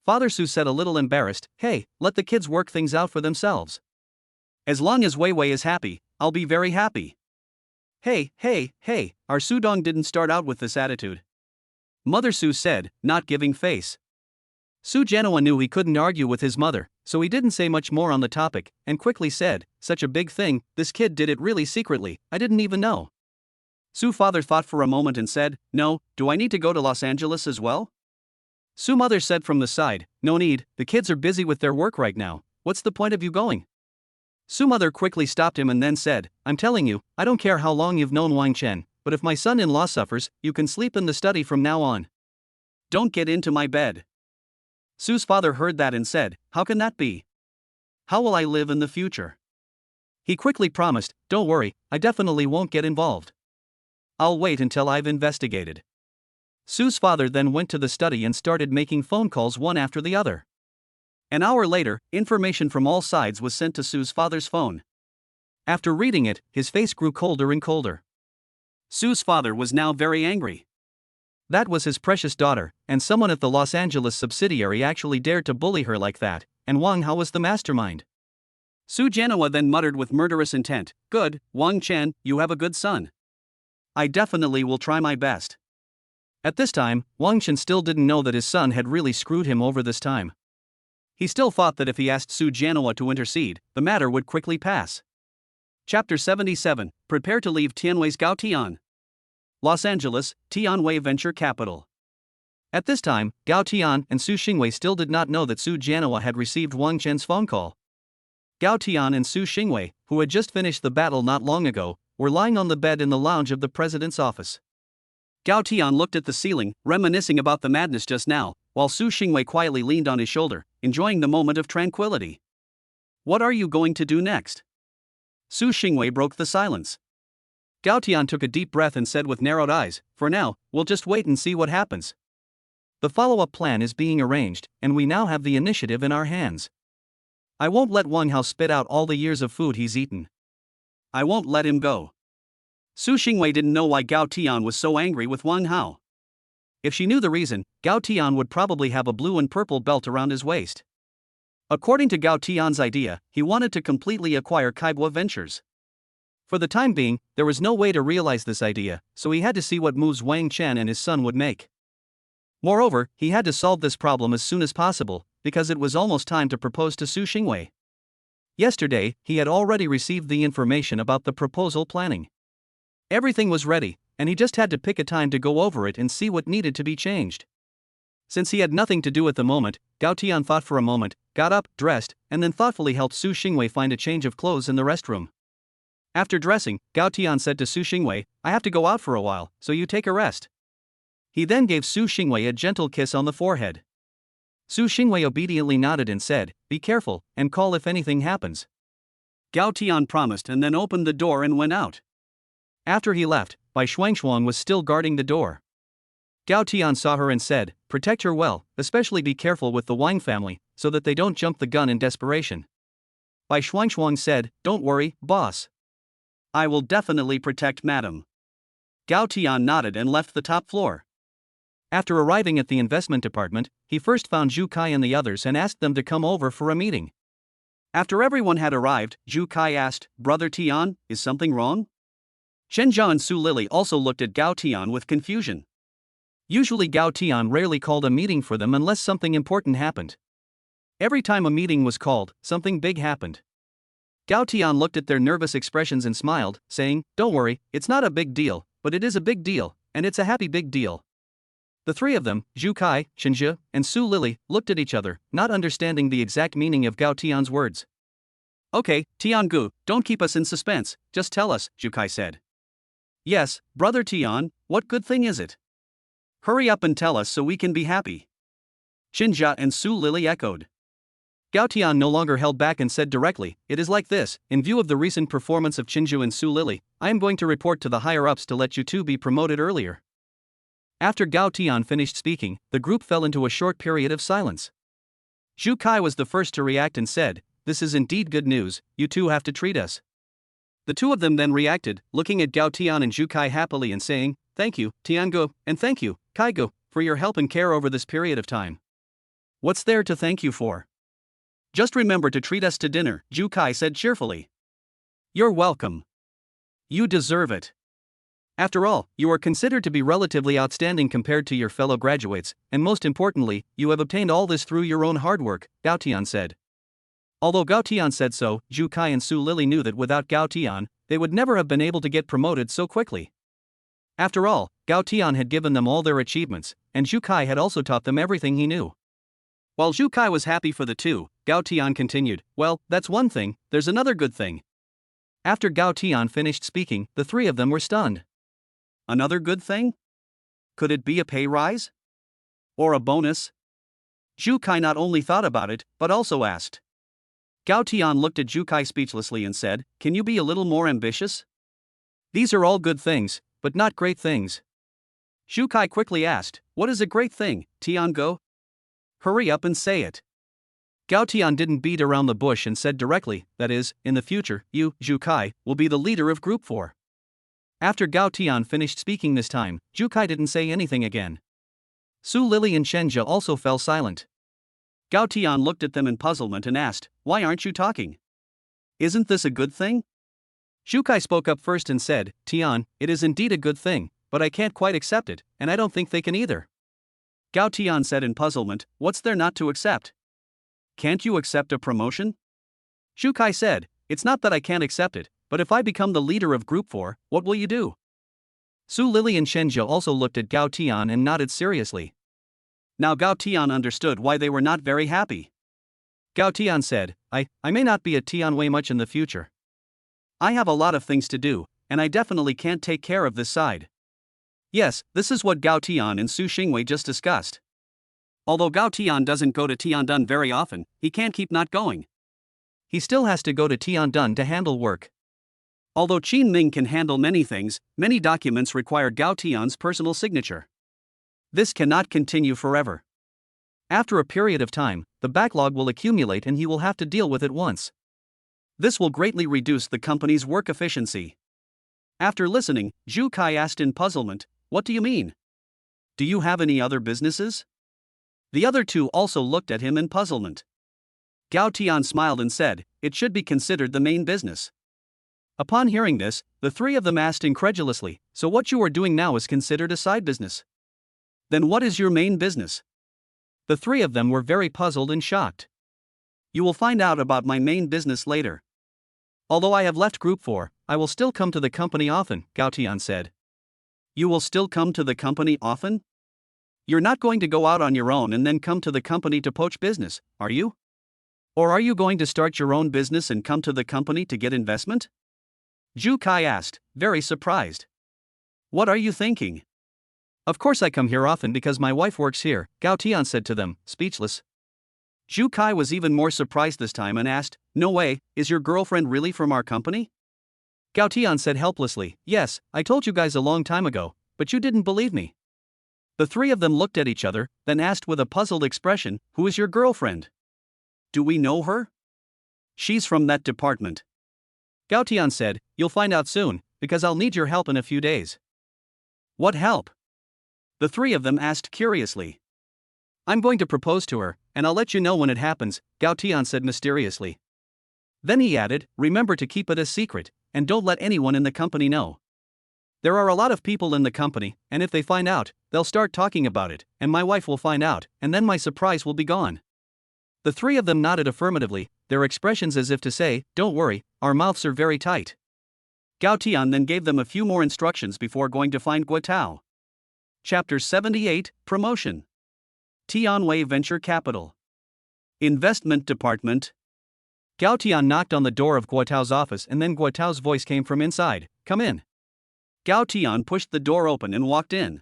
Father Su said a little embarrassed, Hey, let the kids work things out for themselves. As long as Wei Wei is happy, I'll be very happy. Hey, our Sudong didn't start out with this attitude. Mother Su said, not giving face. Su Jianhua knew he couldn't argue with his mother, so he didn't say much more on the topic, and quickly said, Such a big thing, this kid did it really secretly, I didn't even know. Su's father thought for a moment and said, No, do I need to go to Los Angeles as well? Su's mother said from the side, No need, the kids are busy with their work right now, what's the point of you going? Su's mother quickly stopped him and then said, I'm telling you, I don't care how long you've known Wang Chen, but if my son-in-law suffers, you can sleep in the study from now on. Don't get into my bed. Su's father heard that and said, How can that be? How will I live in the future? He quickly promised, Don't worry, I definitely won't get involved. I'll wait until I've investigated. Su's father then went to the study and started making phone calls one after the other. An hour later, information from all sides was sent to Su's father's phone. After reading it, his face grew colder and colder. Su's father was now very angry. That was his precious daughter, and someone at the Los Angeles subsidiary actually dared to bully her like that, and Wang Hao was the mastermind. Su Jianhua then muttered with murderous intent, Good, Wang Chen, you have a good son. I definitely will try my best. At this time, Wang Chen still didn't know that his son had really screwed him over this time. He still thought that if he asked Su Jianhua to intercede, the matter would quickly pass. Chapter 77, Prepare to leave Tianwei's Gaotian. Los Angeles, Tianwei Venture Capital. At this time, Gao Tian and Su Xingwei still did not know that Su Jianhua had received Wang Chen's phone call. Gao Tian and Su Xingwei, who had just finished the battle not long ago, were lying on the bed in the lounge of the president's office. Gao Tian looked at the ceiling, reminiscing about the madness just now, while Su Xingwei quietly leaned on his shoulder, enjoying the moment of tranquility. What are you going to do next? Su Xingwei broke the silence. Gao Tian took a deep breath and said with narrowed eyes, for now, we'll just wait and see what happens. The follow-up plan is being arranged, and we now have the initiative in our hands. I won't let Wang Hao spit out all the years of food he's eaten. I won't let him go. Su Xingwei didn't know why Gao Tian was so angry with Wang Hao. If she knew the reason, Gao Tian would probably have a blue and purple belt around his waist. According to Gao Tian's idea, he wanted to completely acquire Kaibwa Ventures. For the time being, there was no way to realize this idea, so he had to see what moves Wang Chen and his son would make. Moreover, he had to solve this problem as soon as possible, because it was almost time to propose to Su Xingwei. Yesterday, he had already received the information about the proposal planning. Everything was ready, and he just had to pick a time to go over it and see what needed to be changed. Since he had nothing to do at the moment, Gao Tian thought for a moment, got up, dressed, and then thoughtfully helped Su Xingwei find a change of clothes in the restroom. After dressing, Gao Tian said to Su Xingwei, I have to go out for a while, so you take a rest. He then gave Su Xingwei a gentle kiss on the forehead. Su Xingwei obediently nodded and said, be careful, and call if anything happens. Gao Tian promised and then opened the door and went out. After he left, Bai Shuangshuang was still guarding the door. Gao Tian saw her and said, protect her well, especially be careful with the Wang family, so that they don't jump the gun in desperation. Bai Shuangshuang said, don't worry, boss. I will definitely protect madam. Gao Tian nodded and left the top floor. After arriving at the investment department, he first found Zhu Kai and the others and asked them to come over for a meeting. After everyone had arrived, Zhu Kai asked, Brother Tian, is something wrong? Chen Jia and Su Lily also looked at Gao Tian with confusion. Usually Gao Tian rarely called a meeting for them unless something important happened. Every time a meeting was called, something big happened. Gao Tian looked at their nervous expressions and smiled, saying, don't worry, it's not a big deal, but it is a big deal, and it's a happy big deal. The three of them, Zhu Kai, Chen Jia, and Su Lily, looked at each other, not understanding the exact meaning of Gao Tian's words. Okay, Tian Gu, don't keep us in suspense, just tell us, Zhu Kai said. Yes, Brother Tian, what good thing is it? Hurry up and tell us so we can be happy. Chen Jia and Su Lily echoed. Gao Tian no longer held back and said directly, it is like this, in view of the recent performance of Chen Jia and Su Lily, I am going to report to the higher-ups to let you two be promoted earlier. After Gao Tian finished speaking, the group fell into a short period of silence. Zhu Kai was the first to react and said, this is indeed good news, you two have to treat us. The two of them then reacted, looking at Gao Tian and Zhu Kai happily and saying, thank you, Tiangu, and thank you, Kaigu, for your help and care over this period of time. What's there to thank you for? Just remember to treat us to dinner, Zhu Kai said cheerfully. You're welcome. You deserve it. After all, you are considered to be relatively outstanding compared to your fellow graduates, and most importantly, you have obtained all this through your own hard work, Gao Tian said. Although Gao Tian said so, Zhu Kai and Su Lily knew that without Gao Tian, they would never have been able to get promoted so quickly. After all, Gao Tian had given them all their achievements, and Zhu Kai had also taught them everything he knew. While Zhu Kai was happy for the two, Gao Tian continued, well, that's one thing, there's another good thing. After Gao Tian finished speaking, the three of them were stunned. Another good thing? Could it be a pay rise? Or a bonus? Zhu Kai not only thought about it, but also asked. Gao Tian looked at Zhu Kai speechlessly and said, can you be a little more ambitious? These are all good things, but not great things. Zhu Kai quickly asked, what is a great thing, Tiango? Hurry up and say it. Gao Tian didn't beat around the bush and said directly, that is, in the future, you, Zhu Kai, will be the leader of Group 4. After Gao Tian finished speaking this time, Zhu Kai didn't say anything again. Su Lily and Chen Jia also fell silent. Gao Tian looked at them in puzzlement and asked, why aren't you talking? Isn't this a good thing? Zhu Kai spoke up first and said, Tian, it is indeed a good thing, but I can't quite accept it, and I don't think they can either. Gao Tian said in puzzlement, what's there not to accept? Can't you accept a promotion? Zhu Kai said, it's not that I can't accept it, but if I become the leader of Group 4, what will you do? Su Lily and Chen Jia also looked at Gao Tian and nodded seriously. Now Gao Tian understood why they were not very happy. Gao Tian said, I may not be at Tianwei much in the future. I have a lot of things to do, and I definitely can't take care of this side. Yes, this is what Gao Tian and Su Xingwei just discussed. Although Gao Tian doesn't go to Tiandun very often, he can't keep not going. He still has to go to Tiandun to handle work. Although Qin Ming can handle many things, many documents require Gao Tian's personal signature. This cannot continue forever. After a period of time, the backlog will accumulate and he will have to deal with it once. This will greatly reduce the company's work efficiency. After listening, Zhu Kai asked in puzzlement, "What do you mean? Do you have any other businesses?" The other two also looked at him in puzzlement. Gao Tian smiled and said, "It should be considered the main business." Upon hearing this, the three of them asked incredulously, "So what you are doing now is considered a side business? Then what is your main business?" The three of them were very puzzled and shocked. "You will find out about my main business later. Although I have left Group 4, I will still come to the company often," Gao Tian said. "You will still come to the company often? You're not going to go out on your own and then come to the company to poach business, are you? Or are you going to start your own business and come to the company to get investment?" Zhu Kai asked, very surprised. "What are you thinking?" "Of course I come here often because my wife works here," Gao Tian said to them, speechless. Zhu Kai was even more surprised this time and asked, "No way, is your girlfriend really from our company?" Gao Tian said helplessly, "Yes, I told you guys a long time ago, but you didn't believe me." The three of them looked at each other, then asked with a puzzled expression, "Who is your girlfriend? Do we know her?" "She's from that department." Gao Tian said, "You'll find out soon, because I'll need your help in a few days." "What help?" The three of them asked curiously. "I'm going to propose to her, and I'll let you know when it happens," Gao Tian said mysteriously. Then he added, "Remember to keep it a secret, and don't let anyone in the company know. There are a lot of people in the company, and if they find out, they'll start talking about it, and my wife will find out, and then my surprise will be gone." The three of them nodded affirmatively, their expressions as if to say, "Don't worry, our mouths are very tight." Gao Tian then gave them a few more instructions before going to find Guo Tao. Chapter 78, Promotion. Tianwei Venture Capital. Investment Department. Gao Tian knocked on the door of Guo Tao's office and then Guo Tao's voice came from inside, "Come in." Gao Tian pushed the door open and walked in.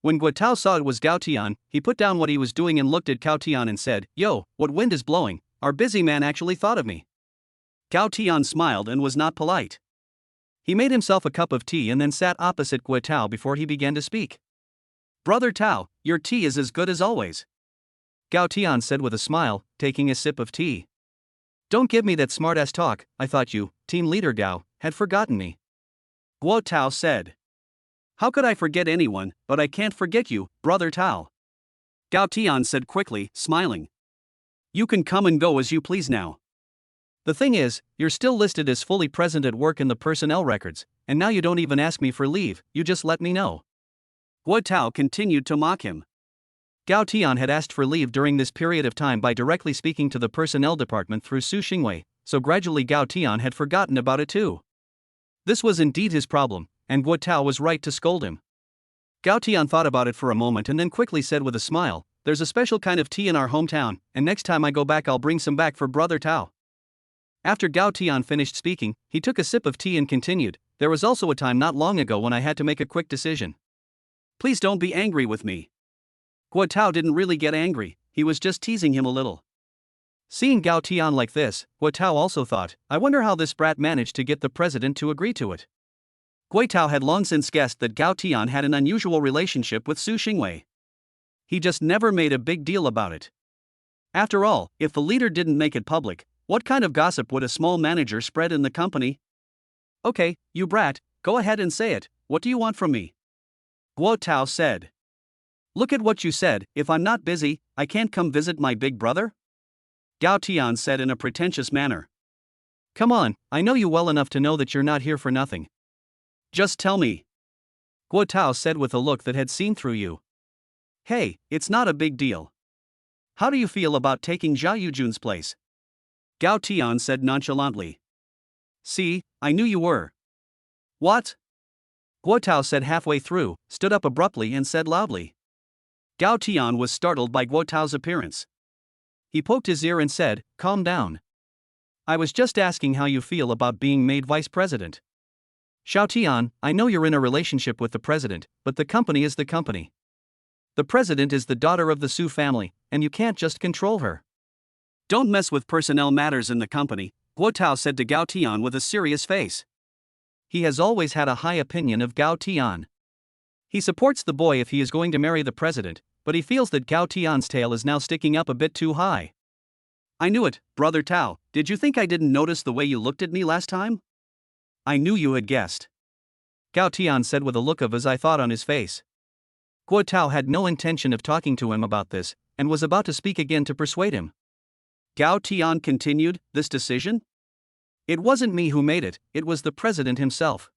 When Guo Tao saw it was Gao Tian, he put down what he was doing and looked at Gao Tian and said, "Yo, what wind is blowing? Our busy man actually thought of me." Gao Tian smiled and was not polite. He made himself a cup of tea and then sat opposite Guo Tao before he began to speak. "Brother Tao, your tea is as good as always," Gao Tian said with a smile, taking a sip of tea. "Don't give me that smart-ass talk, I thought you, team leader Gao, had forgotten me," Guo Tao said. "How could I forget anyone, but I can't forget you, Brother Tao," Gao Tian said quickly, smiling. "You can come and go as you please now. The thing is, you're still listed as fully present at work in the personnel records, and now you don't even ask me for leave, you just let me know." Guo Tao continued to mock him. Gao Tian had asked for leave during this period of time by directly speaking to the personnel department through Su Xingwei, so gradually Gao Tian had forgotten about it too. This was indeed his problem, and Guo Tao was right to scold him. Gao Tian thought about it for a moment and then quickly said with a smile, "There's a special kind of tea in our hometown, and next time I go back I'll bring some back for Brother Tao." After Gao Tian finished speaking, he took a sip of tea and continued, "There was also a time not long ago when I had to make a quick decision. Please don't be angry with me." Guo Tao didn't really get angry, he was just teasing him a little. Seeing Gao Tian like this, Guo Tao also thought, "I wonder how this brat managed to get the president to agree to it." Guo Tao had long since guessed that Gao Tian had an unusual relationship with Su Xingwei. He just never made a big deal about it. After all, if the leader didn't make it public, what kind of gossip would a small manager spread in the company? "Okay, you brat, go ahead and say it, what do you want from me?" Guo Tao said. "Look at what you said, if I'm not busy, I can't come visit my big brother?" Gao Tian said in a pretentious manner. "Come on, I know you well enough to know that you're not here for nothing. Just tell me," Guo Tao said with a look that had seen through you. "Hey, it's not a big deal. How do you feel about taking Zhao Yujun's place?" Gao Tian said nonchalantly. "See, I knew you were." "What?" Guo Tao said halfway through, stood up abruptly and said loudly. Gao Tian was startled by Guo Tao's appearance. He poked his ear and said, "Calm down. I was just asking how you feel about being made vice president. Xiao Tian, I know you're in a relationship with the president, but the company is the company. The president is the daughter of the Su family, and you can't just control her. Don't mess with personnel matters in the company, Guo Tao said to Gao Tian with a serious face. He has always had a high opinion of Gao Tian. He supports the boy if he is going to marry the president, but he feels that Gao Tian's tail is now sticking up a bit too high. I knew it, Brother Tao. Did you think I didn't notice the way you looked at me last time? I knew you had guessed. Gao Tian said with a look of as I thought on his face. Guo Tao had no intention of talking to him about this, and was about to speak again to persuade him. Gao Tian continued, this decision? It wasn't me who made it, it was the president himself.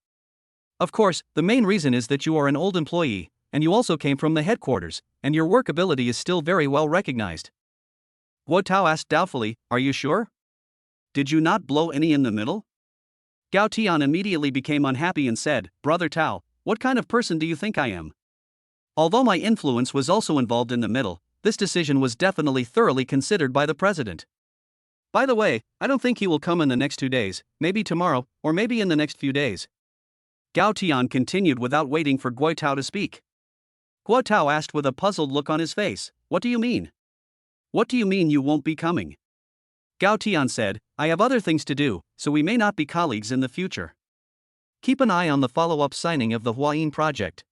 Of course, the main reason is that you are an old employee, and you also came from the headquarters, and your work ability is still very well recognized. Guo Tao asked doubtfully, are you sure? Did you not blow any in the middle? Gao Tian immediately became unhappy and said, Brother Tao, what kind of person do you think I am? Although my influence was also involved in the middle, this decision was definitely thoroughly considered by the president. By the way, I don't think he will come in the next 2 days, maybe tomorrow, or maybe in the next few days. Gao Tian continued without waiting for Guo Tao to speak. Guo Tao asked with a puzzled look on his face, what do you mean? What do you mean you won't be coming? Gao Tian said, I have other things to do, so we may not be colleagues in the future. Keep an eye on the follow-up signing of the Huayin project.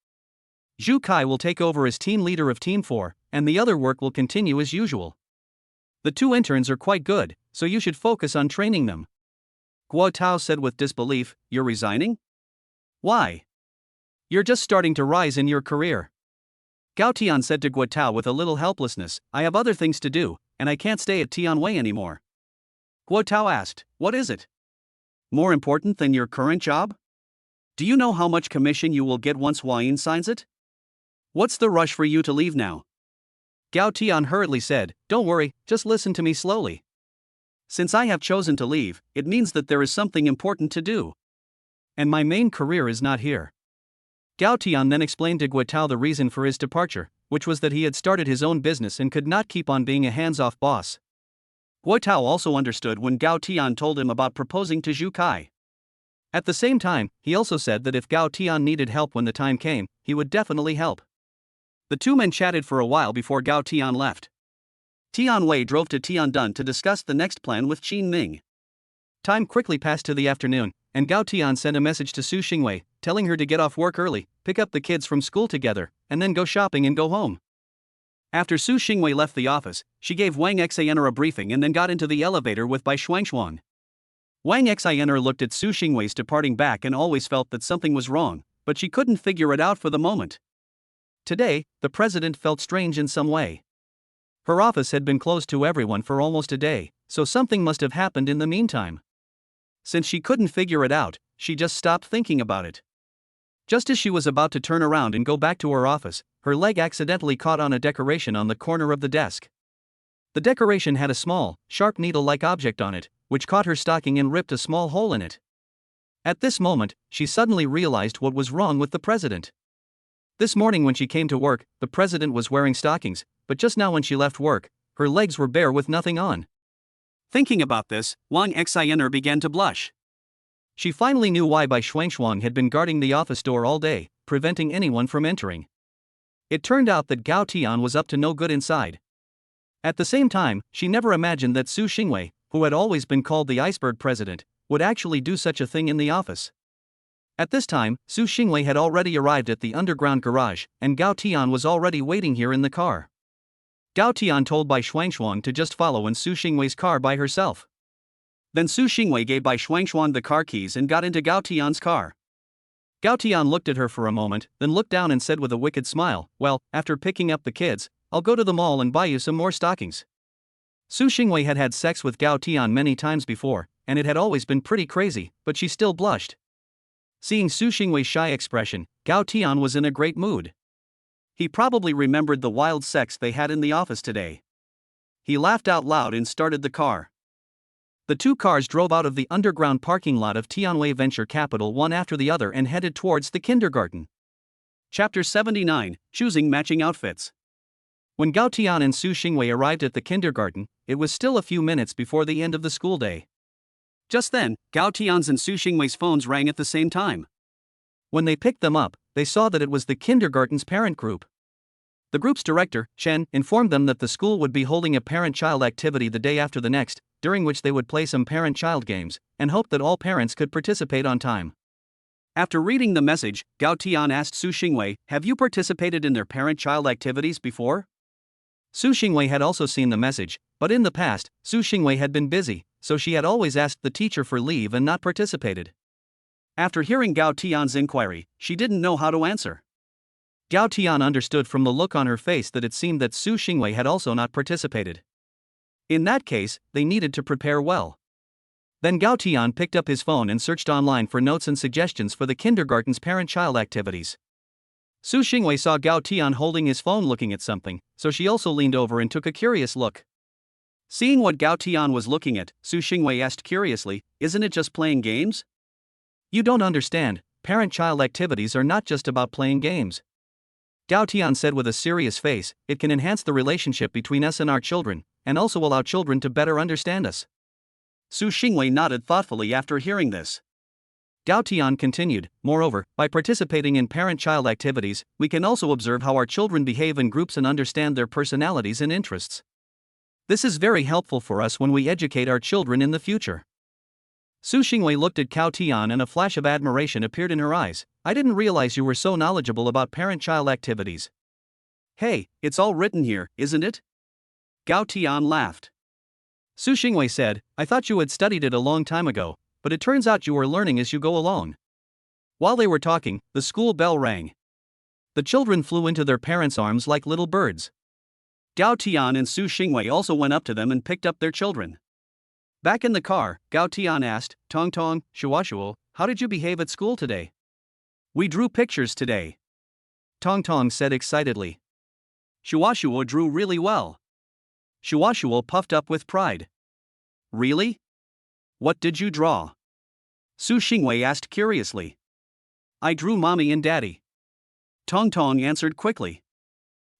Zhu Kai will take over as team leader of Team 4, and the other work will continue as usual. The 2 interns are quite good, so you should focus on training them. Guo Tao said with disbelief, you're resigning? Why? You're just starting to rise in your career. Gao Tian said to Guo Tao with a little helplessness, I have other things to do, and I can't stay at Tianwei anymore. Guo Tao asked, what is it? More important than your current job? Do you know how much commission you will get once Huayin signs it? What's the rush for you to leave now? Gao Tian hurriedly said, don't worry, just listen to me slowly. Since I have chosen to leave, it means that there is something important to do. And my main career is not here. Gao Tian then explained to Guo Tao the reason for his departure, which was that he had started his own business and could not keep on being a hands-off boss. Guo Tao also understood when Gao Tian told him about proposing to Zhu Kai. At the same time, he also said that if Gao Tian needed help when the time came, he would definitely help. The 2 men chatted for a while before Gao Tian left. Tianwei drove to Tiandun to discuss the next plan with Qin Ming. Time quickly passed to the afternoon, and Gao Tian sent a message to Su Xingwei, telling her to get off work early, pick up the kids from school together, and then go shopping and go home. After Su Xingwei left the office, she gave Wang Xianer a briefing and then got into the elevator with Bai Shuangshuang. Wang Xianer looked at Su Xingwei's departing back and always felt that something was wrong, but she couldn't figure it out for the moment. Today, the president felt strange in some way. Her office had been closed to everyone for almost a day, so something must have happened in the meantime. Since she couldn't figure it out, she just stopped thinking about it. Just as she was about to turn around and go back to her office, her leg accidentally caught on a decoration on the corner of the desk. The decoration had a small, sharp needle-like object on it, which caught her stocking and ripped a small hole in it. At this moment, she suddenly realized what was wrong with the president. This morning when she came to work, the president was wearing stockings, but just now when she left work, her legs were bare with nothing on. Thinking about this, Wang Xianer began to blush. She finally knew why Bai Shuangshuang had been guarding the office door all day, preventing anyone from entering. It turned out that Gao Tian was up to no good inside. At the same time, she never imagined that Su Xingwei, who had always been called the iceberg president, would actually do such a thing in the office. At this time, Su Xingwei had already arrived at the underground garage, and Gao Tian was already waiting here in the car. Gao Tian told Bai Shuangshuang to just follow in Su Xingwei's car by herself. Then Su Xingwei gave Bai Shuangshuang the car keys and got into Gao Tian's car. Gao Tian looked at her for a moment, then looked down and said with a wicked smile, well, after picking up the kids, I'll go to the mall and buy you some more stockings. Su Xingwei had had sex with Gao Tian many times before, and it had always been pretty crazy, but she still blushed. Seeing Su Xingwei's shy expression, Gao Tian was in a great mood. He probably remembered the wild sex they had in the office today. He laughed out loud and started the car. The 2 cars drove out of the underground parking lot of Tianwei Venture Capital one after the other and headed towards the kindergarten. Chapter 79, Choosing Matching Outfits. When Gao Tian and Su Xingwei arrived at the kindergarten, it was still a few minutes before the end of the school day. Just then, Gao Tian's and Su Xingwei's phones rang at the same time. When they picked them up, they saw that it was the kindergarten's parent group. The group's director, Shen, informed them that the school would be holding a parent-child activity the day after the next, during which they would play some parent-child games, and hoped that all parents could participate on time. After reading the message, Gao Tian asked Su Xingwei, "Have you participated in their parent-child activities before?" Su Xingwei had also seen the message, but in the past, Su Xingwei had been busy, so she had always asked the teacher for leave and not participated. After hearing Gao Tian's inquiry, she didn't know how to answer. Gao Tian understood from the look on her face that it seemed that Su Xingwei had also not participated. In that case, they needed to prepare well. Then Gao Tian picked up his phone and searched online for notes and suggestions for the kindergarten's parent-child activities. Su Xingwei saw Gao Tian holding his phone looking at something, so she also leaned over and took a curious look. Seeing what Gao Tian was looking at, Su Xingwei asked curiously, "Isn't it just playing games?" "You don't understand, parent-child activities are not just about playing games." Gao Tian said with a serious face, "It can enhance the relationship between us and our children, and also allow children to better understand us." Su Xingwei nodded thoughtfully after hearing this. Gao Tian continued, "Moreover, by participating in parent-child activities, we can also observe how our children behave in groups and understand their personalities and interests. This is very helpful for us when we educate our children in the future." Su Xingwei looked at Gao Tian and a flash of admiration appeared in her eyes. "I didn't realize you were so knowledgeable about parent-child activities." "Hey, it's all written here, isn't it?" Gao Tian laughed. Su Xingwei said, "I thought you had studied it a long time ago, but it turns out you are learning as you go along." While they were talking, the school bell rang. The children flew into their parents' arms like little birds. Gao Tian and Su Xingwei also went up to them and picked up their children. Back in the car, Gao Tian asked, "Tong Tong, Shuashuo, how did you behave at school today?" "We drew pictures today," Tong Tong said excitedly. "Shuashuo drew really well." Shuashuo puffed up with pride. "Really? What did you draw?" Su Xingwei asked curiously. "I drew mommy and daddy," Tong Tong answered quickly.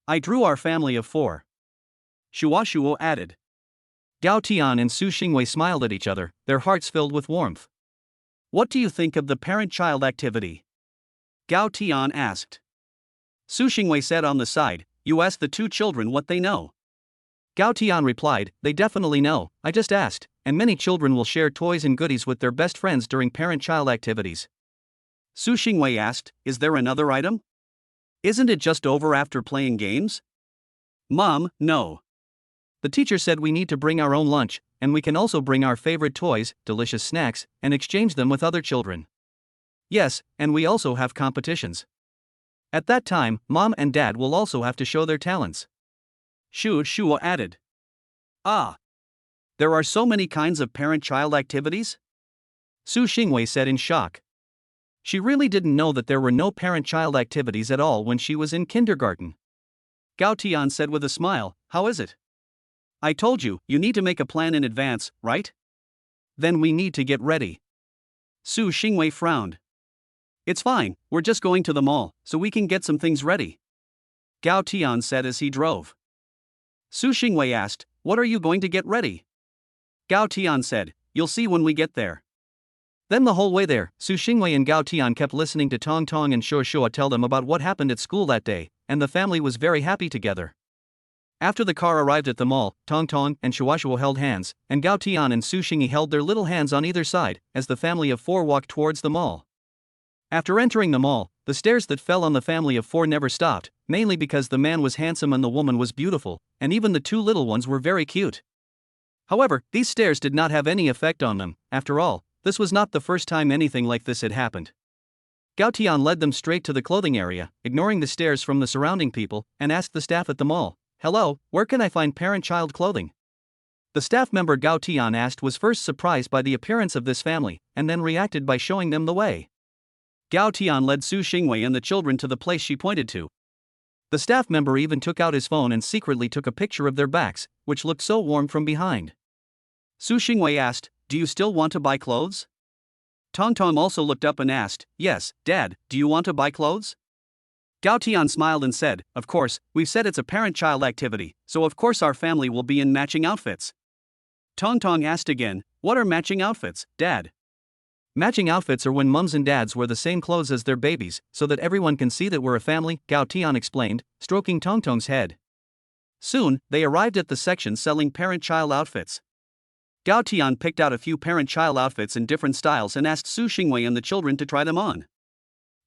"I drew our family of 4. Shuashuo added. Gao Tian and Su Xingwei smiled at each other, their hearts filled with warmth. "What do you think of the parent-child activity?" Gao Tian asked. Su Xingwei said on the side, "You ask the 2 children what they know." Gao Tian replied, "They definitely know, I just asked, and many children will share toys and goodies with their best friends during parent-child activities." Su Xingwei asked, "Is there another item? Isn't it just over after playing games?" "Mom, no. The teacher said we need to bring our own lunch, and we can also bring our favorite toys, delicious snacks, and exchange them with other children. Yes, and we also have competitions. At that time, Mom and Dad will also have to show their talents." Shuo added. "Ah. There are so many kinds of parent-child activities?" Su Xingwei said in shock. She really didn't know that there were no parent-child activities at all when she was in kindergarten. Gao Tian said with a smile, "How is it? I told you, you need to make a plan in advance, right? Then we need to get ready." Su Xingwei frowned. "It's fine, we're just going to the mall, so we can get some things ready," Gao Tian said as he drove. Su Xingwei asked, "What are you going to get ready?" Gao Tian said, "You'll see when we get there." Then the whole way there, Su Xingwei and Gao Tian kept listening to Tong Tong and Shuo tell them about what happened at school that day, and the family was very happy together. After the car arrived at the mall, Tong Tong and Shuo held hands, and Gao Tian and Su Xingwei held their little hands on either side, as the family of 4 walked towards the mall. After entering the mall, the stares that fell on the family of 4 never stopped, mainly because the man was handsome and the woman was beautiful, and even the 2 little ones were very cute. However, these stares did not have any effect on them. After all, this was not the first time anything like this had happened. Gao Tian led them straight to the clothing area, ignoring the stares from the surrounding people, and asked the staff at the mall, "Hello, where can I find parent-child clothing?" The staff member Gao Tian asked was first surprised by the appearance of this family, and then reacted by showing them the way. Gao Tian led Su Xingwei and the children to the place she pointed to. The staff member even took out his phone and secretly took a picture of their backs, which looked so warm from behind. Su Xingwei asked, "Do you still want to buy clothes?" Tong Tong also looked up and asked, "Yes, Dad, do you want to buy clothes?" Gao Tian smiled and said, "Of course, we've said it's a parent-child activity, so of course our family will be in matching outfits." Tong Tong asked again, "What are matching outfits, Dad?" Matching outfits are when mums and dads wear the same clothes as their babies, so that everyone can see that we're a family, Gao Tian explained, stroking Tongtong's head. Soon, they arrived at the section selling parent-child outfits. Gao Tian picked out a few parent-child outfits in different styles and asked Su Xingwei and the children to try them on.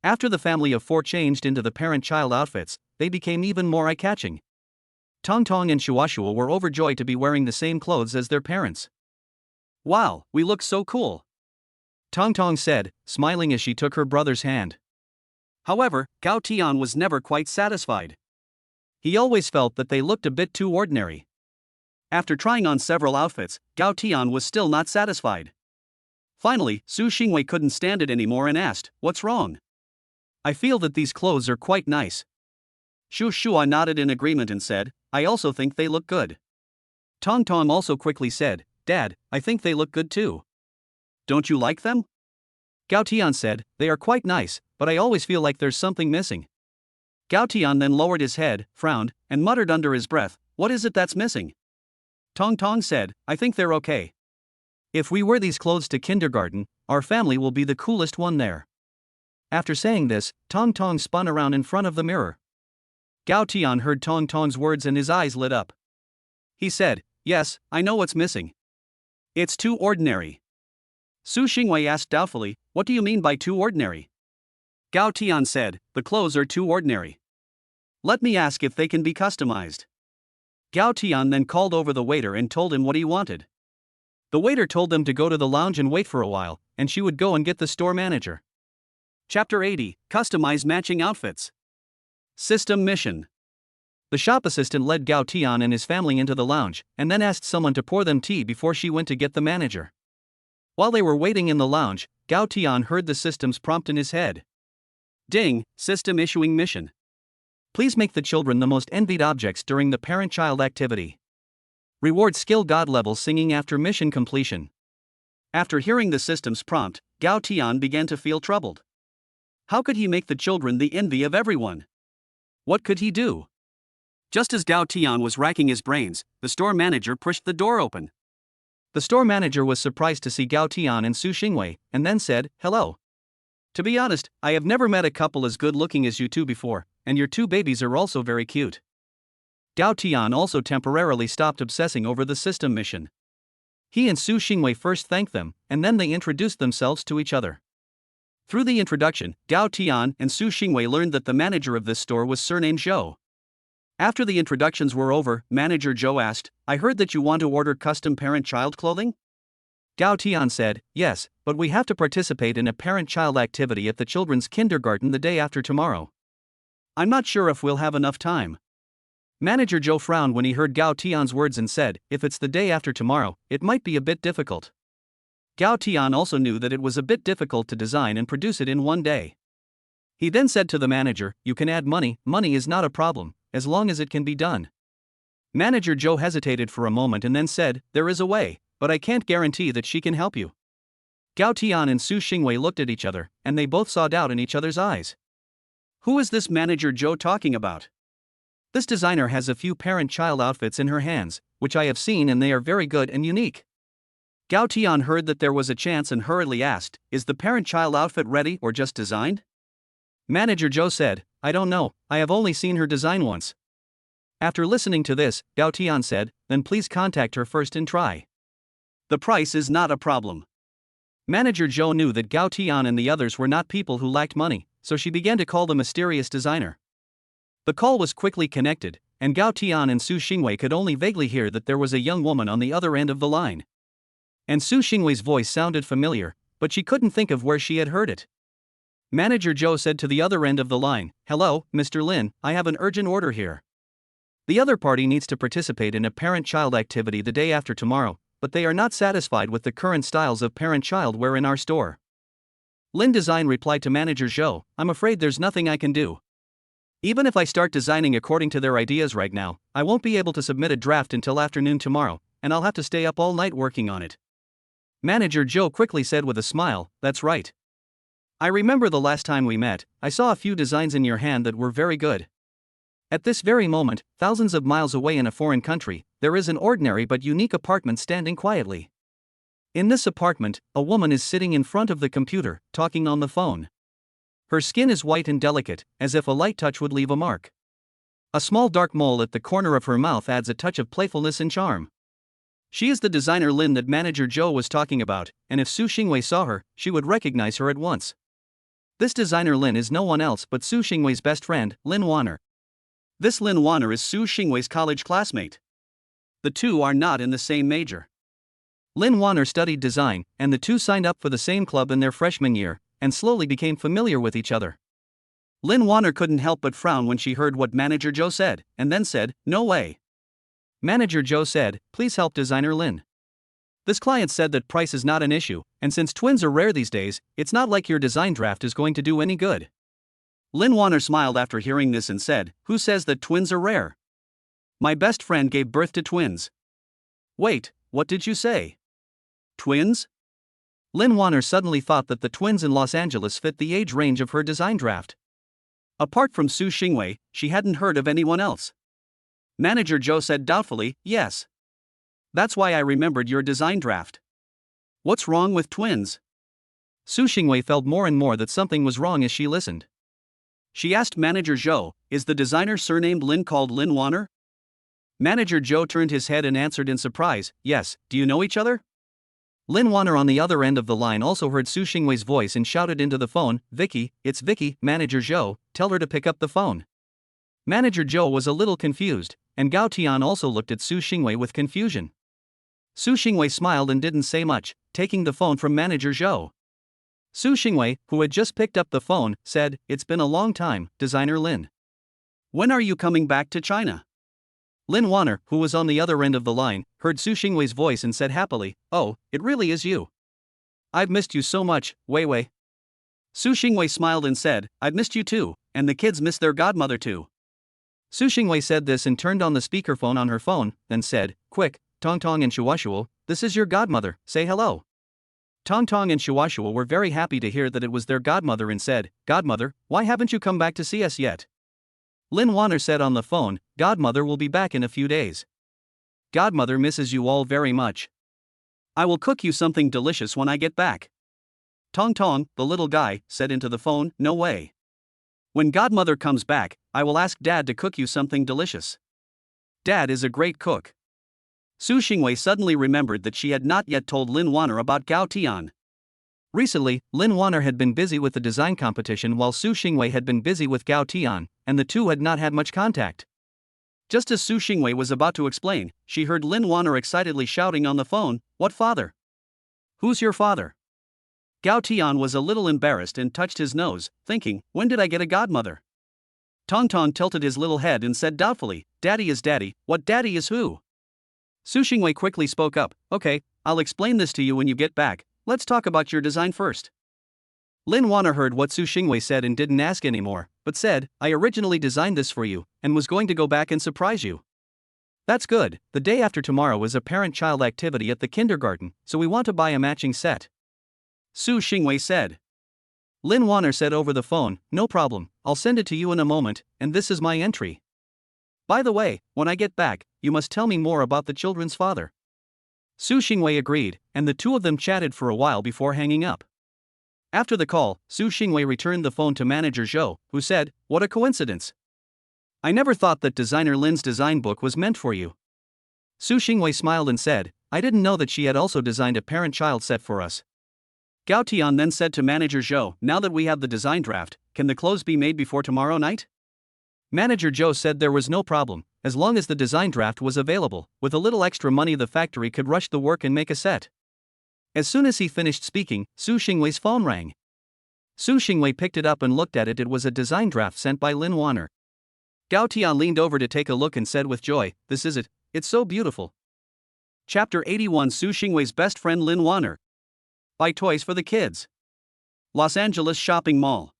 After the family of four changed into the parent-child outfits, they became even more eye-catching. Tongtong and Shuashua were overjoyed to be wearing the same clothes as their parents. "Wow, we look so cool," Tongtong said, smiling as she took her brother's hand. However, Gao Tian was never quite satisfied. He always felt that they looked a bit too ordinary. After trying on several outfits, Gao Tian was still not satisfied. Finally, Su Xingwei couldn't stand it anymore and asked, "What's wrong?" "I feel that these clothes are quite nice." Shu Shua nodded in agreement and said, "I also think they look good." Tongtong also quickly said, "Dad, I think they look good too." "Don't you like them?" Gao Tian said, "They are quite nice, but I always feel like there's something missing." Gao Tian then lowered his head, frowned, and muttered under his breath, "What is it that's missing?" Tongtong said, "I think they're okay. If we wear these clothes to kindergarten, our family will be the coolest one there." After saying this, Tongtong spun around in front of the mirror. Gao Tian heard Tongtong's words and his eyes lit up. He said, "Yes, I know what's missing. It's too ordinary." Su Xingwei asked doubtfully, "What do you mean by too ordinary?" Gao Tian said, "The clothes are too ordinary. Let me ask if they can be customized." Gao Tian then called over the waiter and told him what he wanted. The waiter told them to go to the lounge and wait for a while, and she would go and get the store manager. Chapter 80, Customize Matching Outfits. System Mission. The shop assistant led Gao Tian and his family into the lounge, and then asked someone to pour them tea before she went to get the manager. While they were waiting in the lounge, Gao Tian heard the system's prompt in his head. Ding, system issuing mission. Please make the children the most envied objects during the parent-child activity. Reward skill god level singing after mission completion. After hearing the system's prompt, Gao Tian began to feel troubled. How could he make the children the envy of everyone? What could he do? Just as Gao Tian was racking his brains, the store manager pushed the door open. The store manager was surprised to see Gao Tian and Su Xingwei, and then said, "Hello. To be honest, I have never met a couple as good looking as you two before, and your two babies are also very cute." Gao Tian also temporarily stopped obsessing over the system mission. He and Su Xingwei first thanked them, and then they introduced themselves to each other. Through the introduction, Gao Tian and Su Xingwei learned that the manager of this store was surnamed Zhou. After the introductions were over, Manager Zhou asked, "I heard that you want to order custom parent-child clothing?" Gao Tian said, "Yes, but we have to participate in a parent-child activity at the children's kindergarten the day after tomorrow. I'm not sure if we'll have enough time." Manager Zhou frowned when he heard Gao Tian's words and said, "If it's the day after tomorrow, it might be a bit difficult." Gao Tian also knew that it was a bit difficult to design and produce it in one day. He then said to the manager, "You can add money, money is not a problem, as long as it can be done." Manager Zhou hesitated for a moment and then said, "There is a way, but I can't guarantee that she can help you." Gao Tian and Su Xingwei looked at each other, and they both saw doubt in each other's eyes. Who is this Manager Zhou talking about? This designer has a few parent-child outfits in her hands, which I have seen, and they are very good and unique. Gao Tian heard that there was a chance and hurriedly asked, "Is the parent-child outfit ready or just designed?" Manager Zhou said, "I don't know, I have only seen her design once." After listening to this, Gao Tian said, "Then please contact her first and try. The price is not a problem." Manager Zhou knew that Gao Tian and the others were not people who lacked money, so she began to call the mysterious designer. The call was quickly connected, and Gao Tian and Su Xingwei could only vaguely hear that there was a young woman on the other end of the line. And Su Xingwei's voice sounded familiar, but she couldn't think of where she had heard it. Manager Zhou said to the other end of the line, "Hello, Mr. Lin, I have an urgent order here. The other party needs to participate in a parent-child activity the day after tomorrow, but they are not satisfied with the current styles of parent-child wear in our store." Lin Design replied to Manager Zhou, "I'm afraid there's nothing I can do. Even if I start designing according to their ideas right now, I won't be able to submit a draft until afternoon tomorrow, and I'll have to stay up all night working on it." Manager Zhou quickly said with a smile, "That's right. I remember the last time we met, I saw a few designs in your hand that were very good. At this very moment, thousands of miles away in a foreign country, there is an ordinary but unique apartment standing quietly. In this apartment, a woman is sitting in front of the computer, talking on the phone. Her skin is white and delicate, as if a light touch would leave a mark. A small dark mole at the corner of her mouth adds a touch of playfulness and charm. She is the designer Lin that manager Joe was talking about, and if Su Xingwei saw her, she would recognize her at once. This designer Lin is no one else but Su Xingwei's best friend, Lin Wanner. This Lin Wanner is Su Xingwei's college classmate. The two are not in the same major. Lin Wanner studied design, and the two signed up for the same club in their freshman year, and slowly became familiar with each other. Lin Wanner couldn't help but frown when she heard what manager Joe said, and then said, "No way." Manager Joe said, "Please help designer Lin. This client said that price is not an issue, and since twins are rare these days, it's not like your design draft is going to do any good." Lin Wanner smiled after hearing this and said, "Who says that twins are rare? My best friend gave birth to twins." "Wait, what did you say? Twins?" Lin Wanner suddenly thought that the twins in Los Angeles fit the age range of her design draft. Apart from Su Xingwei, she hadn't heard of anyone else. Manager Joe said doubtfully, "Yes. That's why I remembered your design draft. What's wrong with twins?" Su Xingwei felt more and more that something was wrong as she listened. She asked Manager Joe, "Is the designer surnamed Lin called Lin Wanner?" Manager Joe turned his head and answered in surprise, "Yes, do you know each other?" Lin Wanner on the other end of the line also heard Su Xingwei's voice and shouted into the phone, "Vicky, it's Vicky, Manager Joe, tell her to pick up the phone." Manager Joe was a little confused, and Gao Tian also looked at Su Xingwei with confusion. Su Xingwei smiled and didn't say much, taking the phone from Manager Joe. Su Xingwei, who had just picked up the phone, said, "It's been a long time, designer Lin. When are you coming back to China?" Lin Wanner, who was on the other end of the line, heard Su Xingwei's voice and said happily, "Oh, it really is you. I've missed you so much, Wei Wei." Su Xingwei smiled and said, "I've missed you too, and the kids miss their godmother too." Su Xingwei said this and turned on the speakerphone on her phone, then said, "Quick, Tong Tong and Shuashuo, this is your godmother, say hello." Tong Tong and Shuashuo were very happy to hear that it was their godmother and said, "Godmother, why haven't you come back to see us yet?" Lin Wanner said on the phone, "Godmother will be back in a few days. Godmother misses you all very much. I will cook you something delicious when I get back." Tong Tong, the little guy, said into the phone, "No way. When Godmother comes back, I will ask Dad to cook you something delicious. Dad is a great cook." Su Xingwei suddenly remembered that she had not yet told Lin Wanner about Gao Tian. Recently, Lin Wanner had been busy with the design competition while Su Xingwei had been busy with Gao Tian, and the two had not had much contact. Just as Su Xingwei was about to explain, she heard Lin Wanner excitedly shouting on the phone, "What father? Who's your father?" Gao Tian was a little embarrassed and touched his nose, thinking, "When did I get a godmother?" Tong Tong tilted his little head and said doubtfully, "Daddy is daddy, what daddy is who?" Su Xingwei quickly spoke up, "Okay, I'll explain this to you when you get back, let's talk about your design first." Lin Wanner heard what Su Xingwei said and didn't ask anymore, but said, "I originally designed this for you, and was going to go back and surprise you." "That's good, the day after tomorrow is a parent-child activity at the kindergarten, so we want to buy a matching set," Su Xingwei said. Lin Wanner said over the phone, "No problem, I'll send it to you in a moment, and this is my entry. By the way, when I get back, you must tell me more about the children's father." Su Xingwei agreed, and the two of them chatted for a while before hanging up. After the call, Su Xingwei returned the phone to Manager Zhou, who said, "What a coincidence. I never thought that designer Lin's design book was meant for you." Su Xingwei smiled and said, "I didn't know that she had also designed a parent-child set for us." Gao Tian then said to Manager Zhou, "Now that we have the design draft, can the clothes be made before tomorrow night?" Manager Zhou said there was no problem, as long as the design draft was available. With a little extra money the factory could rush the work and make a set. As soon as he finished speaking, Su Xingwei's phone rang. Su Xingwei picked it up and looked at it. It was a design draft sent by Lin Wanner. Gao Tian leaned over to take a look and said with joy, "This is it, it's so beautiful." Chapter 81 Su Xingwei's best friend Lin Wanner. Buy toys for the kids. Los Angeles Shopping Mall.